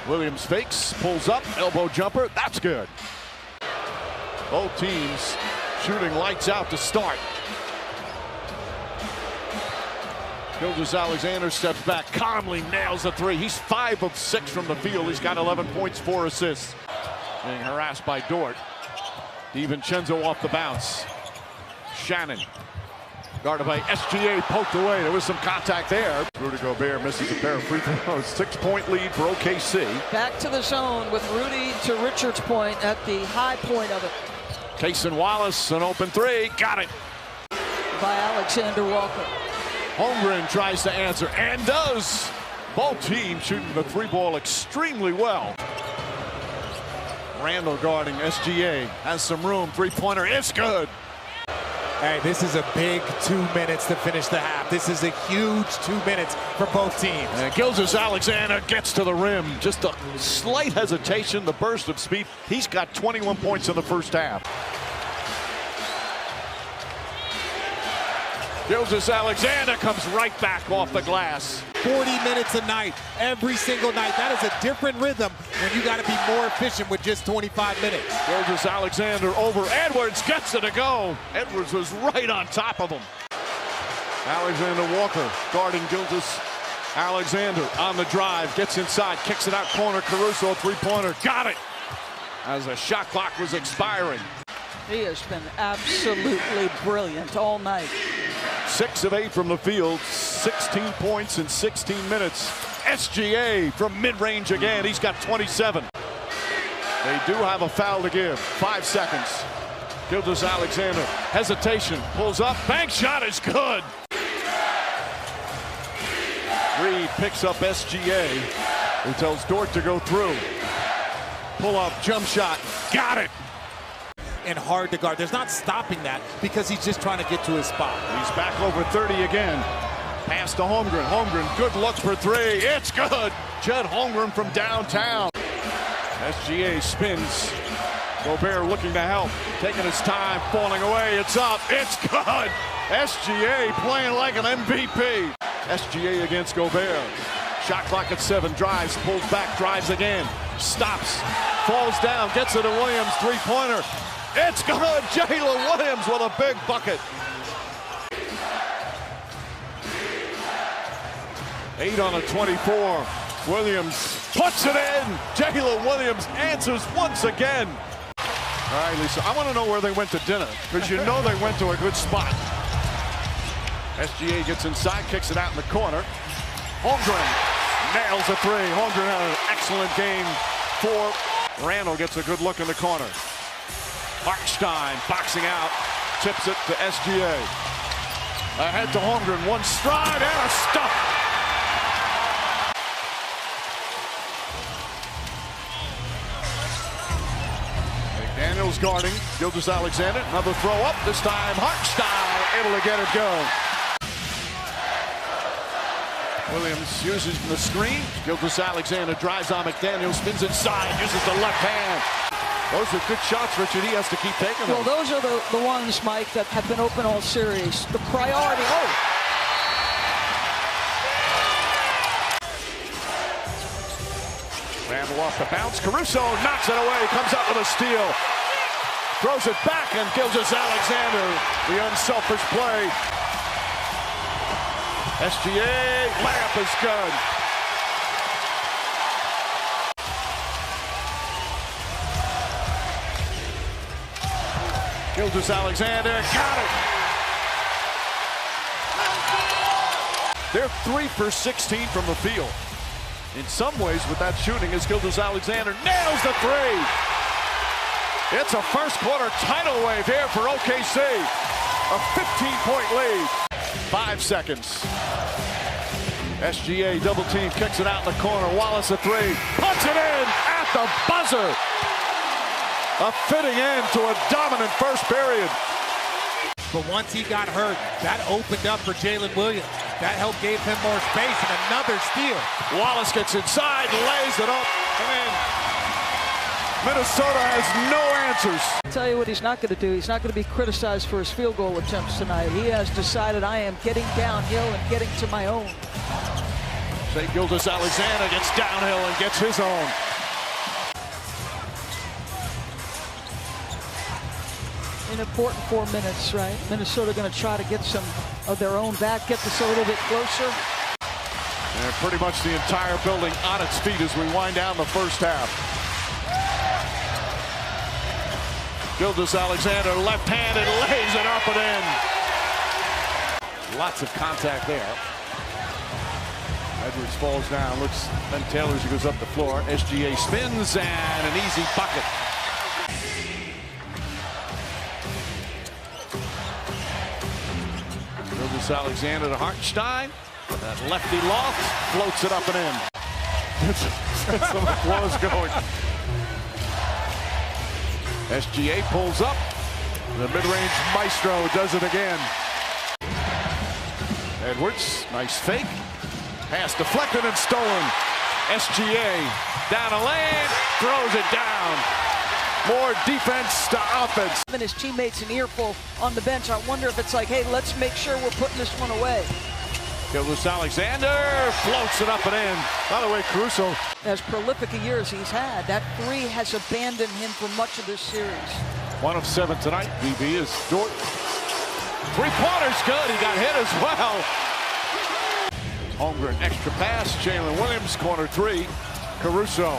Williams fakes, pulls up, elbow jumper, that's good. Both teams shooting lights out to start. Gilgeous-Alexander steps back, calmly nails the three. He's 5 of 6 from the field. He's got 11 points, 4 assists. Being harassed by Dort. DiVincenzo off the bounce. Shannon. Guarded by SGA, poked away. There was some contact there. Rudy Gobert misses a pair of free throws. 6-point lead for OKC. Back to the zone with Rudy to Richard's point at the high point of it. Cason Wallace, an open three. Got it. By Alexander Walker. Holmgren tries to answer and does. Both teams shooting the three ball extremely well. Randall guarding SGA. Has some room. Three-pointer is good. Hey, this is a big 2 minutes to finish the half. This is a huge 2 minutes for both teams. And Gilgeous-Alexander gets to the rim. Just a slight hesitation, the burst of speed. He's got 21 points in the first half. Gilgeous-Alexander comes right back off the glass. 40 minutes a night, every single night. That is a different rhythm when you got to be more efficient with just 25 minutes. Gilgeous-Alexander over Edwards, gets it to go. Edwards was right on top of him. Alexander Walker guarding Gilgeous-Alexander on the drive, gets inside, kicks it out corner. Caruso, three-pointer, got it as the shot clock was expiring. He has been absolutely brilliant all night. 6 of 8 from the field, 16 points in 16 minutes. SGA from mid-range again, he's got 27. They do have a foul to give, 5 seconds. Gilgeous-Alexander, hesitation, pulls up, bank shot is good. Reed picks up SGA, who tells Dort to go through. Pull up, jump shot, got it. and hard to guard. There's not stopping that because he's just trying to get to his spot. He's back over 30 again. Pass to Holmgren. Holmgren, good look for three. It's good. Judd Holmgren from downtown. SGA spins. Gobert looking to help. Taking his time, falling away. It's up. It's good. SGA playing like an MVP. SGA against Gobert. Shot clock at 7. Drives, pulls back, drives again. Stops, falls down, gets it to Williams. Three-pointer. It's good. Jalen Williams with a big bucket. 8 on a 24. Williams puts it in. Jalen Williams answers once again. All right, Lisa, I want to know where they went to dinner, because you know they went to a good spot. SGA gets inside, kicks it out in the corner. Holmgren nails a three. Holmgren had an excellent game. 4. Randall gets a good look in the corner. Hartenstein boxing out, tips it to SGA. Ahead to Holmgren, one stride and a stop. McDaniels guarding Gilgeous-Alexander. Another throw up. This time Hartenstein able to get it going. Williams uses the screen. Gilgeous-Alexander drives on McDaniels, spins inside, uses the left hand. Those are good shots, Richard. He has to keep taking them. Well, those are the ones, Mike, that have been open all series. The priority. Oh! Randall off the bounce. Caruso knocks it away. Comes up with a steal. Throws it back, and Gilgeous-Alexander, the unselfish play. SGA layup is good. Gilgeous-Alexander got it. They're 3 for 16 from the field. In some ways, with that shooting, as Gilgeous-Alexander nails the three. It's a first quarter tidal wave here for OKC. A 15-point lead. 5 seconds. SGA double team, kicks it out in the corner. Wallace a three. Puts it in at the buzzer. A fitting end to a dominant first period. But once he got hurt, that opened up for Jalen Williams. That helped gave him more space, and another steal. Wallace gets inside, lays it up, and in. Minnesota has no answers. I'll tell you what he's not going to do. He's not going to be criticized for his field goal attempts tonight. He has decided, I am getting downhill and getting to my own. Shai Gilgeous-Alexander gets downhill and gets his own. An important 4 minutes, right? Minnesota going to try to get some of their own back, get this a little bit closer. And pretty much the entire building on its feet as we wind down the first half. Gilgeous-Alexander left-handed, lays it up and in. Lots of contact there. Edwards falls down, looks, then Taylor as he goes up the floor. SGA spins and an easy bucket. Gilgeous-Alexander to Hartenstein. That lefty loft floats it up and in. Some applause going. SGA pulls up. The mid-range maestro does it again. Edwards, nice fake. Pass deflected and stolen. SGA down a lane, throws it down. More defense to offense. And his teammates an earful on the bench. I wonder if it's like, hey, let's make sure we're putting this one away. Gilgeous-Alexander floats it up and in. By the way, Caruso. As prolific a year as he's had, that three has abandoned him for much of this series. 1 of 7 tonight. BB is short. Three-pointer's good. He got hit as well. Holmgren, extra pass. Jalen Williams, corner 3. Caruso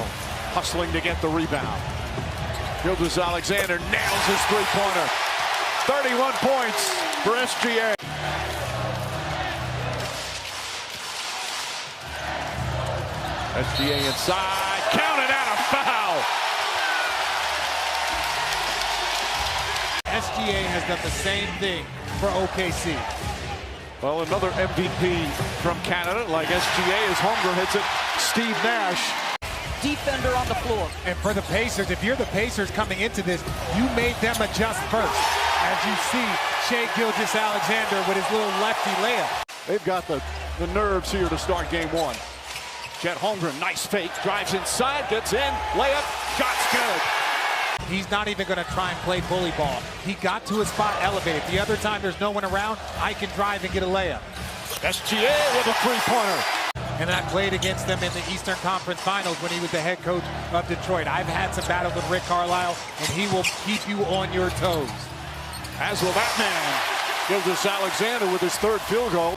hustling to get the rebound. Gilgeous-Alexander nails his three-pointer. 31 points for SGA. SGA inside, counted out, a foul. SGA has done the same thing for OKC. Well, another MVP from Canada, like SGA, as Holmgren hits it. Steve Nash defender on the floor. And for the Pacers, if you're the Pacers coming into this, you made them adjust first. As you see, Shai Gilgeous-Alexander with his little lefty layup. They've got the nerves here to start game one. Chet Holmgren, nice fake, drives inside, gets in, layup, shot's good. He's not even going to try and play bully ball. He got to his spot elevated. The other time there's no one around, I can drive and get a layup. SGA with a three-pointer. And I played against them in the Eastern Conference Finals when he was the head coach of Detroit. I've had some battles with Rick Carlisle, and he will keep you on your toes. As will that man, Gilgeous-Alexander with his third field goal.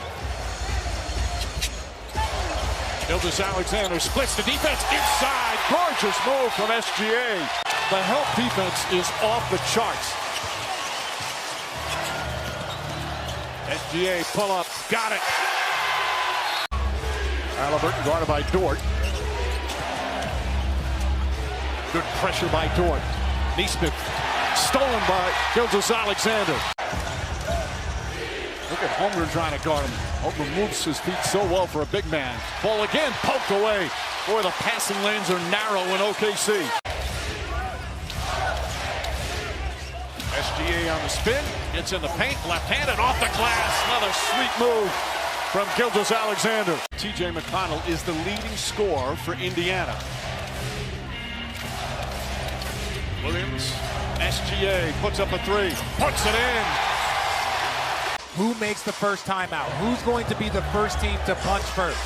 Gilgeous-Alexander splits the defense inside. Gorgeous move from SGA. The help defense is off the charts. SGA pull up, got it. Halliburton guarded by Dort. Good pressure by Dort. Naismith stolen by Gilgeous-Alexander. Look at Holmgren trying to guard him. Holmgren moves his feet so well for a big man. Ball again, poked away. Boy, the passing lanes are narrow in OKC. SGA on the spin, gets in the paint, left-handed off the glass. Another sweet move from Gilgeous-Alexander. TJ McConnell is the leading scorer for Indiana. Williams, SGA puts up a three, puts it in. Who makes the first timeout? Who's going to be the first team to punch first?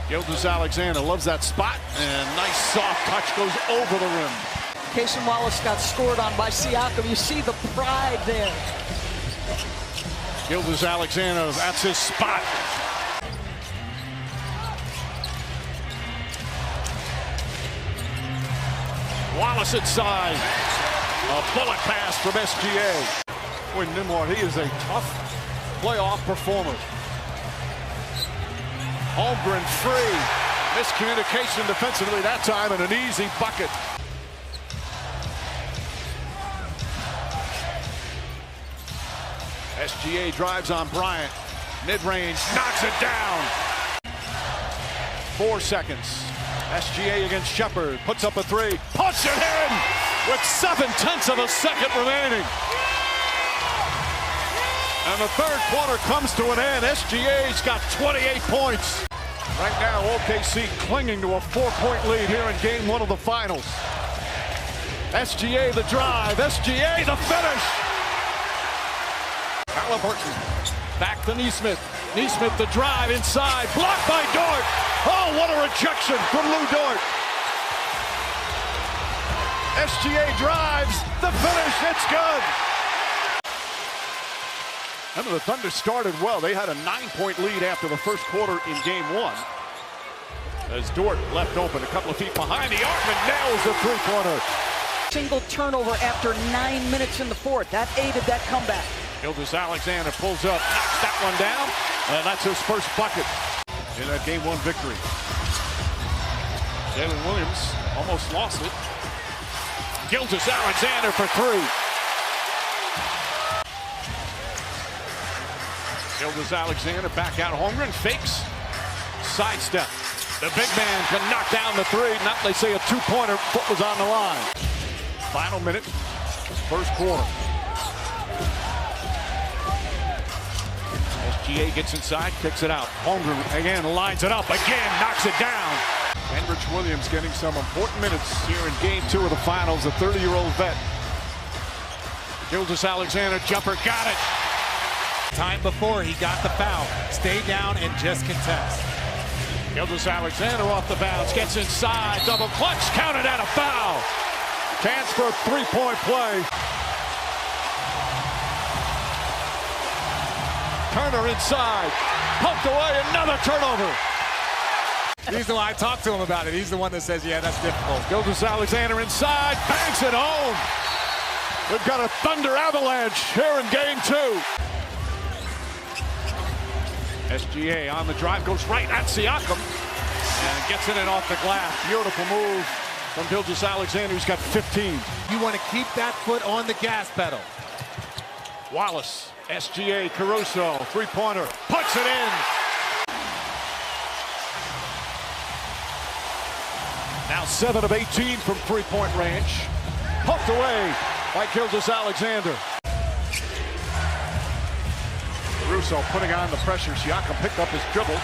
Gilgeous-Alexander loves that spot, and nice soft touch goes over the rim. Cason Wallace got scored on by Siakam. You see the pride there. Gilgeous-Alexander, that's his spot. Wallace inside. A bullet pass from SGA. Boy, Nimrod, he is a tough playoff performer. Holmgren free. Miscommunication defensively that time and an easy bucket. SGA drives on Bryant. Mid-range, knocks it down. 4 seconds. SGA against Shepard, puts up a three, puts it in with 7/10 of a second remaining. And the third quarter comes to an end. SGA's got 28 points. Right now, OKC clinging to a 4-point lead here in game one of the finals. SGA the drive, SGA the finish. Halliburton back to Naismith. Naismith the drive inside, blocked by Dort. Oh, what a rejection from Lou Dort. SGA drives, the finish, it's good. And the Thunder started well. They had a 9-point lead after the first quarter in game one. As Dort left open a couple of feet behind the arc and nails the three-pointer. Single turnover after 9 minutes in the fourth. That aided that comeback. Gilgeous-Alexander pulls up, knocks that one down, and that's his first bucket in that game one victory. Jalen Williams almost lost it. Gilgeous-Alexander for three. Gilgeous-Alexander back out. Holmgren fakes, sidestep. The big man can knock down the three. Not, they say, a two-pointer. Foot was on the line. Final minute, first quarter. SGA gets inside, kicks it out. Holmgren again lines it up, again knocks it down. Henrich Williams getting some important minutes here in game two of the finals, the 30-year-old vet. Gilgeous-Alexander jumper, got it. Time before he got the foul. Stay down and just contest. Gilgeous-Alexander off the bounce, gets inside, double clutch, counted at a foul. Chance for a three-point play. Turner inside, poked away, another turnover. He's the one I talked to him about it. He's the one that says, yeah, that's difficult. Gilgeous-Alexander inside, banks it home. We've got a Thunder avalanche here in game two. SGA on the drive, goes right at Siakam, and gets in and off the glass. Beautiful move from Gilgeous-Alexander, who's got 15. You want to keep that foot on the gas pedal. Wallace, SGA, Caruso, three-pointer, puts it in. Now 7 of 18 from three-point range. Poked away by Gilgeous-Alexander. Caruso putting on the pressure. Siakam picked up his dribble.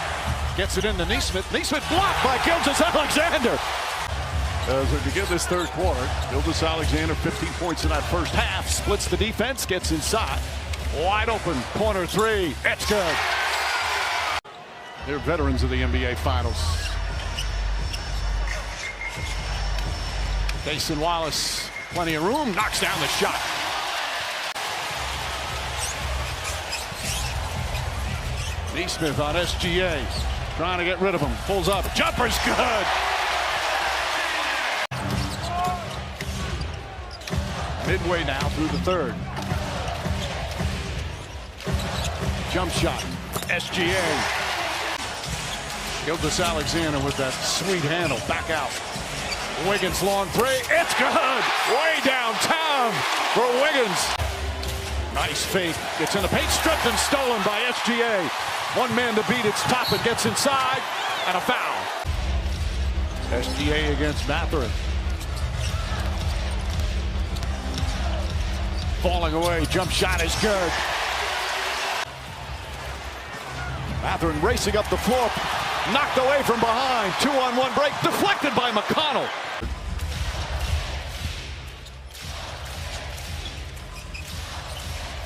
Gets it into Naismith. Naismith blocked by Gilgeous-Alexander. As we begin this third quarter, Gilgeous-Alexander 15 points in that first half. Splits the defense, gets inside. Wide open, corner three. It's good. They're veterans of the NBA Finals. Jason Wallace, plenty of room, knocks down the shot. Naismith on SGA, trying to get rid of him. Pulls up, jumper's good. Midway now through the third. Jump shot, SGA. Gilgeous-Alexander with that sweet handle, back out. Wiggins long three, it's good! Way downtown for Wiggins. Nice fake, gets in the paint, stripped and stolen by SGA. One man to beat, it's Toppin, gets inside, and a foul. SGA against Mathurin. Falling away, jump shot is good. Mathurin racing up the floor, knocked away from behind. 2-on-1 break, deflected by McConnell.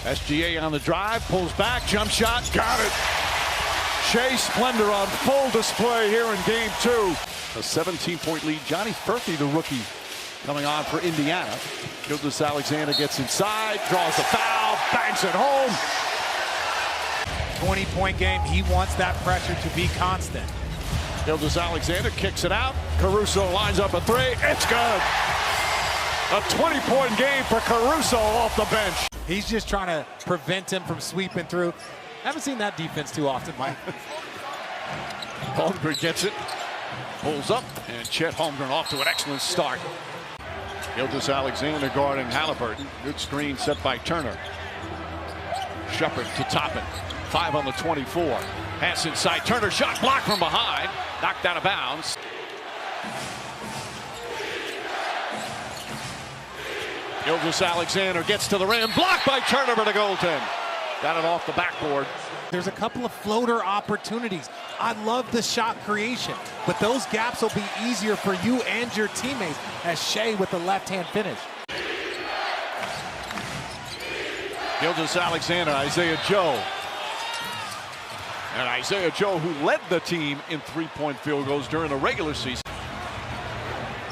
SGA on the drive, pulls back, jump shot, got it. Shai Splendor on full display here in game 2. A 17-point lead. Johnny Furphy, the rookie, coming on for Indiana. Gilgeous-Alexander gets inside, draws the foul, banks it home. 20-point game, he wants that pressure to be constant. Gilgeous-Alexander kicks it out. Caruso lines up a three. It's good. A 20-point game for Caruso off the bench. He's just trying to prevent him from sweeping through. Haven't seen that defense too often, Mike. Holmgren gets it. Pulls up, and Chet Holmgren off to an excellent start. Gilgeous-Alexander guarding Halliburton. Good screen set by Turner. Shepard to Toppin. 5 on the 24. Pass inside. Turner shot blocked from behind. Knocked out of bounds. Gilgeous-Alexander gets to the rim. Blocked by Turner for the goaltend. Got it off the backboard. There's a couple of floater opportunities. I love the shot creation, but those gaps will be easier for you and your teammates, as Shai with the left-hand finish. Gilgeous-Alexander, Isaiah Joe. And Isaiah Joe, who led the team in three-point field goals during the regular season.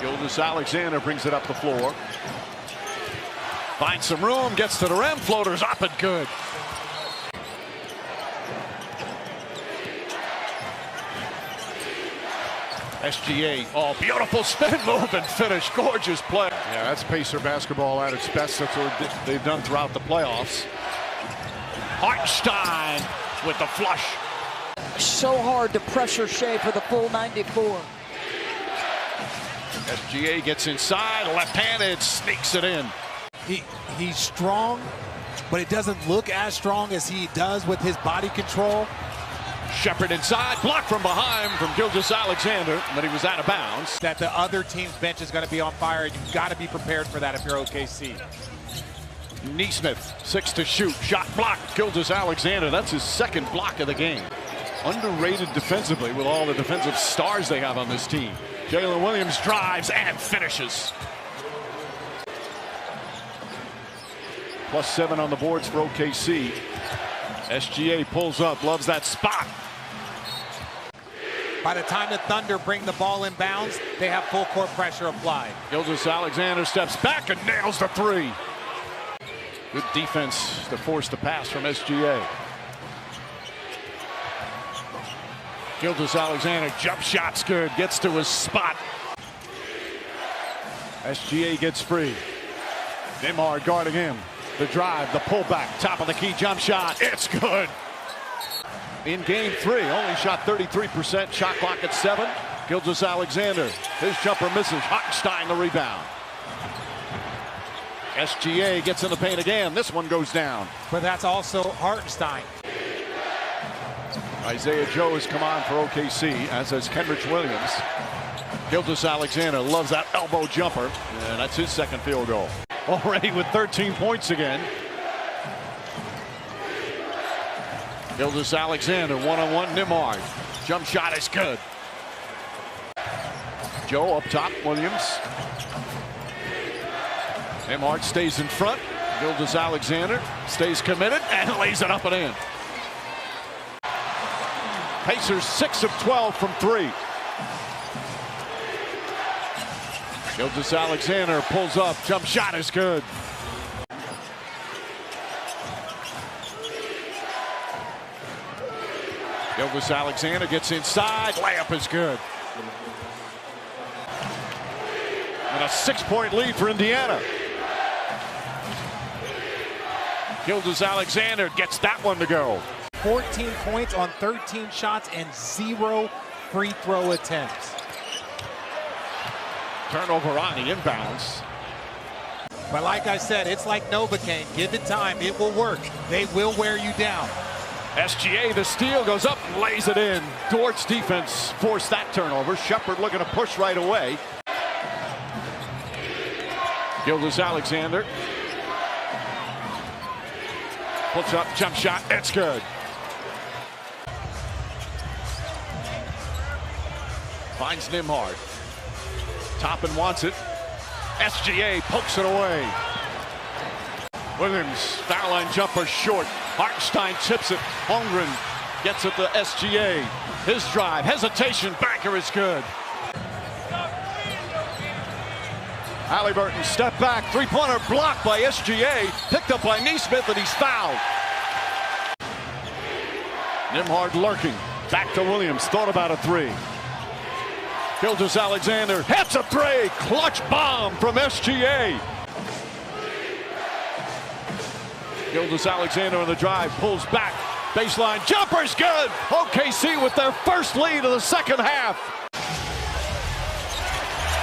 Gilgeous-Alexander brings it up the floor. Finds some room, gets to the rim, floaters up and good. SGA, oh, beautiful spin move and finish, gorgeous play. Yeah, that's Pacer basketball at its best. That's what they've done throughout the playoffs. Hartenstein with the flush. So hard to pressure Shai for the full 94. SGA gets inside, left-handed, sneaks it in. He's strong, but it doesn't look as strong as he does with his body control. Shepard inside, blocked from behind from Gilgeous-Alexander, but he was out of bounds. That the other team's bench is going to be on fire, and you've got to be prepared for that if you're OKC. Naismith, 6 to shoot, shot blocked. Gilgeous-Alexander, that's his second block of the game. Underrated defensively with all the defensive stars they have on this team. Jalen Williams drives and finishes. +7 on the boards for OKC. SGA pulls up, loves that spot. By the time the Thunder bring the ball in bounds, they have full court pressure applied. Gilgeous-Alexander steps back and nails the three. Good defense to force the pass from SGA. Gilgeous-Alexander, jump shot's good, gets to his spot. SGA gets free. Nembhard guarding him. The drive, the pullback, top of the key jump shot. It's good. In game 3, only shot 33%, shot clock at 7. Gilgeous-Alexander, his jumper misses. Hartenstein the rebound. SGA gets in the paint again. This one goes down. But that's also Hartenstein. Isaiah Joe has come on for OKC, as has Kenrich Williams. Gilgeous-Alexander loves that elbow jumper, and that's his second field goal. Already with 13 points again. Gilgeous-Alexander one-on-one Nembhard. Jump shot is good. Joe up top, Williams. Nembhard stays in front. Gilgeous-Alexander stays committed and lays it up and in. Pacers 6 of 12 from 3. Gilgeous-Alexander pulls up. Jump shot is good. Gilgeous-Alexander gets inside. Layup is good. And a 6-point lead for Indiana. Gilgeous-Alexander gets that one to go. 14 points on 13 shots and 0 free throw attempts. Turnover on the inbounds. But like I said, it's like Novocaine. Give it time. It will work. They will wear you down. SGA, the steal, goes up and lays it in. Dort's defense forced that turnover. Shepard looking to push right away. Gilgeous-Alexander puts up, jump shot, it's good. Finds Nembhard. Toppin wants it. SGA pokes it away. Williams, foul line jumper short. Hartenstein chips it. Holmgren gets it to SGA. His drive, hesitation, banker is good. Halliburton step back, three-pointer blocked by SGA. Picked up by Naismith and he's fouled. Nembhard lurking. Back to Williams, thought about a three. Gilgeous-Alexander hits a three. Clutch bomb from SGA. Gilgeous-Alexander on the drive, pulls back. Baseline jumper's good. OKC with their first lead of the second half.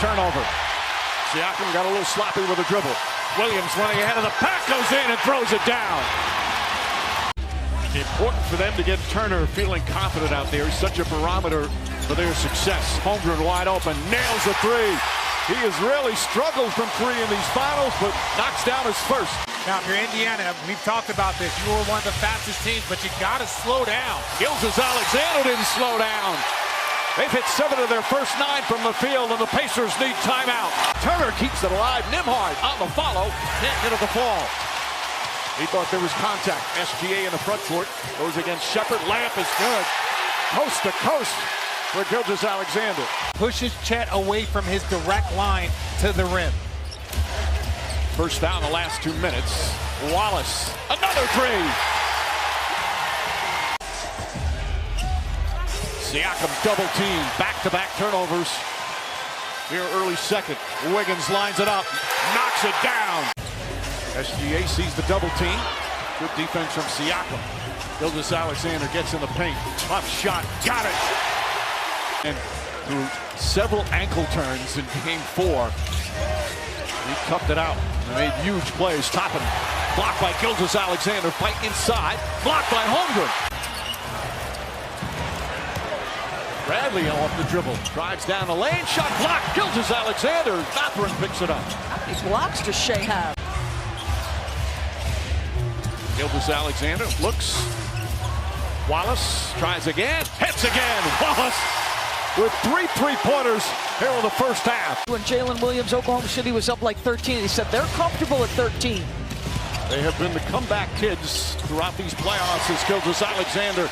Turnover. Siakam got a little sloppy with a dribble. Williams running ahead of the pack, goes in and throws it down. Important for them to get Turner feeling confident out there. He's such a barometer for their success. Holmgren wide open, nails a three. He has really struggled from three in these finals, but knocks down his first. Now, if you're Indiana, we've talked about this. You were one of the fastest teams, but you got to slow down. Gilgeous-Alexander didn't slow down. They've hit 7 of their first 9 from the field, and the Pacers need timeout. Turner keeps it alive. Nembhard on the follow. Can't get it to fall. He thought there was contact. SGA in the front court. Goes against Shepard. Layup is good. Coast to coast for Gilgeous-Alexander. Pushes Chet away from his direct line to the rim. First down the last 2 minutes. Wallace. Another three. Siakam double team. Back-to-back turnovers. Here early second. Wiggins lines it up. Knocks it down. SGA sees the double team. Good defense from Siakam. Gilgeous-Alexander gets in the paint. Up shot. Got it. And through several ankle turns in game 4, he cupped it out and made huge plays. Toppin blocked by Gilgeous-Alexander. Fight inside. Blocked by Holmgren. Bradley off the dribble. Drives down the lane. Shot blocked. Gilgeous-Alexander. Mathurin picks it up. How many blocks does Shai have? Gilgeous-Alexander looks. Wallace tries again. Hits again. Wallace with 3 three-pointers here in the first half. When Jalen Williams, Oklahoma City was up like 13, he said they're comfortable at 13. They have been the comeback kids throughout these playoffs as Gilgeous-Alexander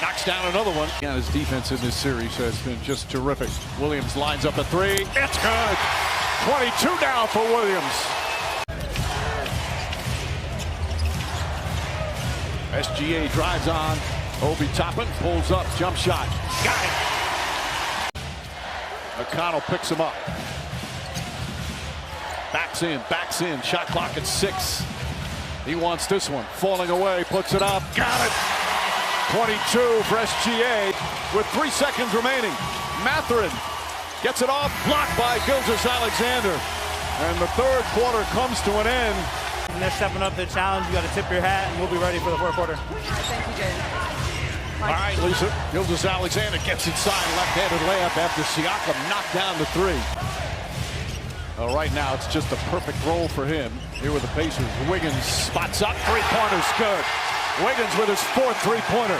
knocks down another one. Yeah, his defense in this series has been just terrific. Williams lines up a three. It's good. 22 now for Williams. SGA drives on. Obi Toppin pulls up. Jump shot. Got it. McConnell picks him up. Backs in. Shot clock at 6. He wants this one. Falling away. Puts it up. Got it. 22 for SGA with 3 seconds remaining. Mathurin gets it off, blocked by Gilgeous-Alexander. And the third quarter comes to an end. And they're stepping up to the challenge. You got to tip your hat, and we'll be ready for the fourth quarter. Thank you, Jaden. All right, Lisa. Gilgeous-Alexander gets inside, left-handed layup after Siakam knocked down the three. Right now, it's just a perfect roll for him. Here with the Pacers. Wiggins spots up, three-pointer's good. Wiggins with his fourth three-pointer.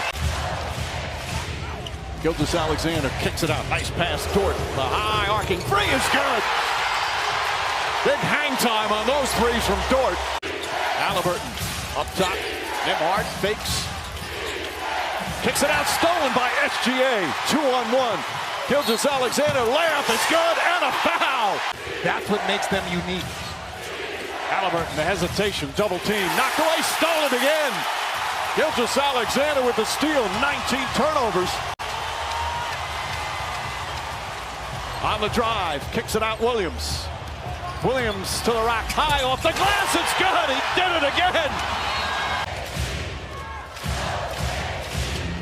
Gilgeous-Alexander kicks it out. Nice pass, Dort. The high arcing three is good. Big hang time on those threes from Dort. Halliburton up top. Nembhard fakes. Kicks it out, stolen by SGA. 2-on-1. Gilgeous-Alexander layup is good and a foul. That's what makes them unique. Halliburton, the hesitation, double team, knocked away, stolen again. Gilgeous-Alexander with the steal, 19 turnovers. On the drive, kicks it out, Williams. Williams to the rack, high off the glass, it's good, he did it again.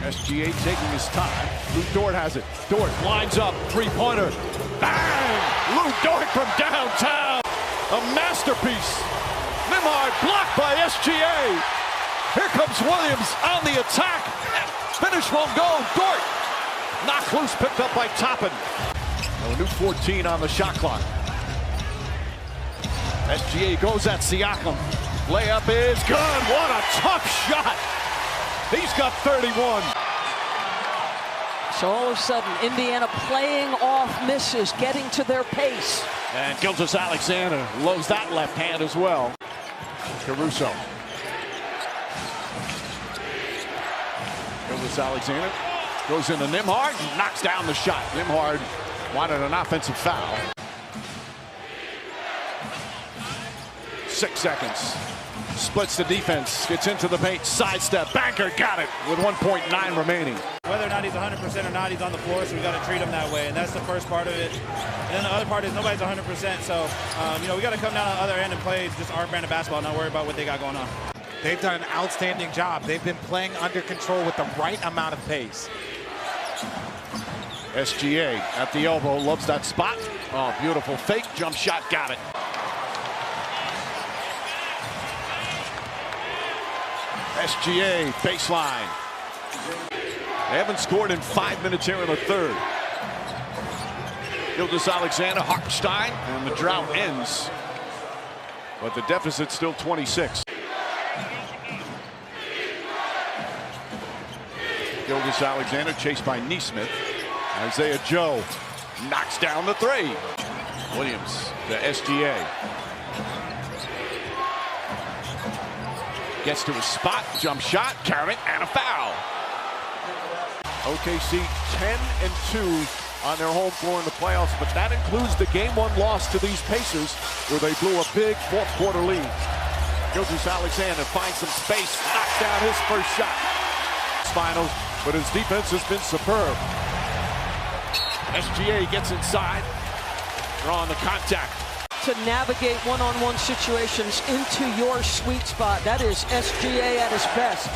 SGA taking his time. Lou Dort has it. Dort lines up, three-pointer. Bang! Lou Dort from downtown. A masterpiece. Nembhard blocked by SGA. Here comes Williams on the attack. Finish won't go. Dort knocked loose, picked up by Toppin. A new 14 on the shot clock. SGA goes at Siakam. Layup is good. What a tough shot. He's got 31. So all of a sudden, Indiana playing off misses, getting to their pace. And Gilgeous-Alexander loads that left hand as well. Caruso. Gilgeous-Alexander goes into Nembhard, knocks down the shot. Nembhard wanted an offensive foul. 6 seconds. Splits the defense, gets into the paint, sidestep, banker, got it with 1.9 remaining. Whether or not he's 100% or not, he's on the floor, so we got to treat him that way, and that's the first part of it. And then the other part is nobody's 100%, so we got to come down on the other end and play just our brand of basketball, not worry about what they got going on. They've done an outstanding job. They've been playing under control with the right amount of pace. SGA at the elbow, loves that spot. Oh, beautiful fake, jump shot, got it. SGA baseline. They haven't scored in 5 minutes here in the third. Gilgeous-Alexander, Hartenstein, and the drought ends. But the deficit's still 26. Gilgeous-Alexander chased by Naismith. Isaiah Joe knocks down the three. Williams to SGA. Gets to his spot, jump shot, count it, and a foul. OKC 10-2 on their home floor in the playoffs, but that includes the Game 1 loss to these Pacers, where they blew a big fourth quarter lead. Gilgeous-Alexander finds some space, knocks down his first shot. Finals, but his defense has been superb. SGA gets inside, drawing the contact. To navigate one-on-one situations into your sweet spot. That is SGA at his best.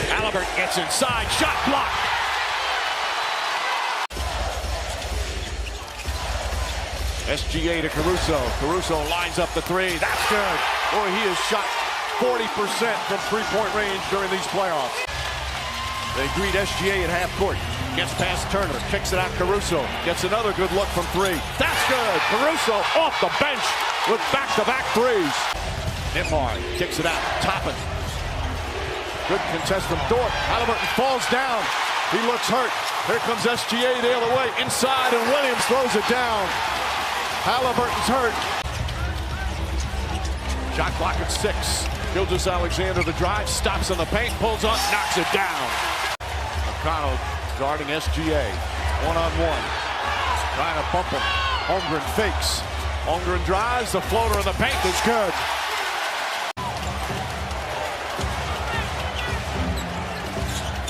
Halliburton gets inside, shot blocked. SGA to Caruso. Caruso lines up the three. That's good. Boy, he has shot 40% from three-point range during these playoffs. They greet SGA at half court. Gets past Turner, kicks it out Caruso. Gets another good look from three. That's good. Caruso off the bench with back-to-back threes. Nembhard kicks it out. Toppin. Good contest from Dort. Halliburton falls down. He looks hurt. Here comes SGA the other way. Inside, and Williams throws it down. Halliburton's hurt. Shot clock at 6. Gilgeous-Alexander the drive, stops in the paint, pulls up, knocks it down. McConnell guarding SGA, one-on-one. Trying to bump him. Holmgren fakes. Holmgren drives, the floater in the paint is good.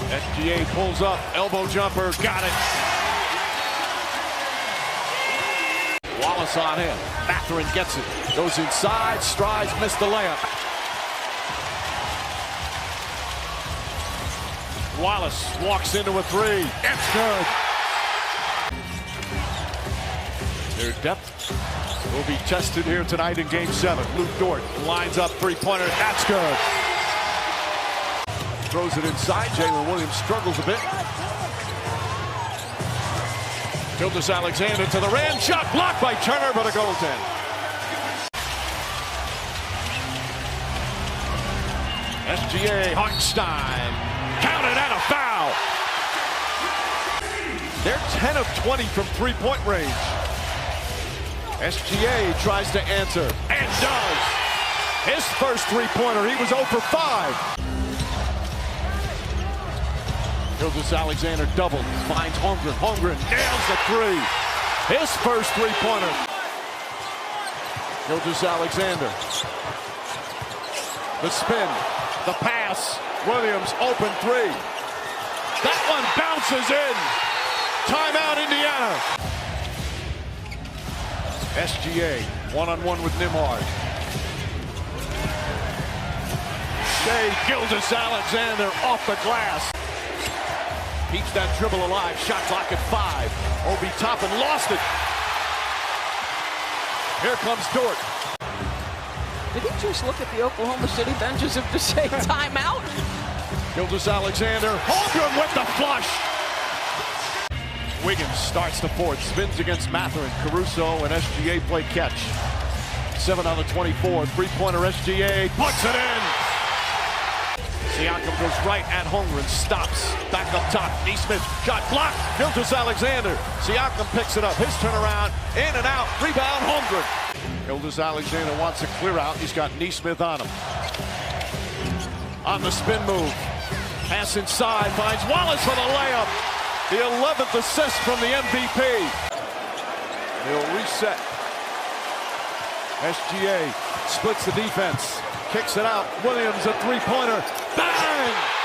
SGA pulls up, elbow jumper, got it. Wallace on him. Mathurin gets it. Goes inside, strides, missed the layup. Wallace walks into a three. It's good. Their depth will be tested here tonight in Game 7. Luke Dort lines up three-pointer. That's good. throws it inside. Jalen Williams struggles a bit. Gilgeous-Alexander to the rim. Shot blocked by Turner, but a goaltend. SGA, Hartenstein. Counted and a foul. They're 10 of 20 from three-point range. SGA tries to answer and does. His first three-pointer, he was 0 for 5. Gilgeous-Alexander doubled, finds Holmgren. Holmgren nails the three. His first three-pointer. Gilgeous-Alexander. The spin, the pass. Williams, open three. That one bounces in. Timeout, Indiana. SGA, one-on-one with Nimhard. Shai Gilgeous-Alexander off the glass. Keeps that dribble alive. Shot clock at 5. Obi Toppin lost it. Here comes Dort. Did he just look at the Oklahoma City benches and just say timeout? Gilgeous-Alexander. Holmgren with the flush. Wiggins starts the fourth. Spins against Mathurin. Caruso and SGA play catch. 7 out of 24. Three-pointer SGA. Puts it in. Siakam goes right at Holmgren, stops, back up top, Naismith, shot blocked, Gilgeous-Alexander. Siakam picks it up, his turnaround, in and out, rebound, Holmgren. Gilgeous-Alexander wants to clear out, he's got Naismith on him. On the spin move, pass inside, finds Wallace for the layup. The 11th assist from the MVP. They'll reset. SGA splits the defense. Kicks it out. Williams, a three-pointer. Bang!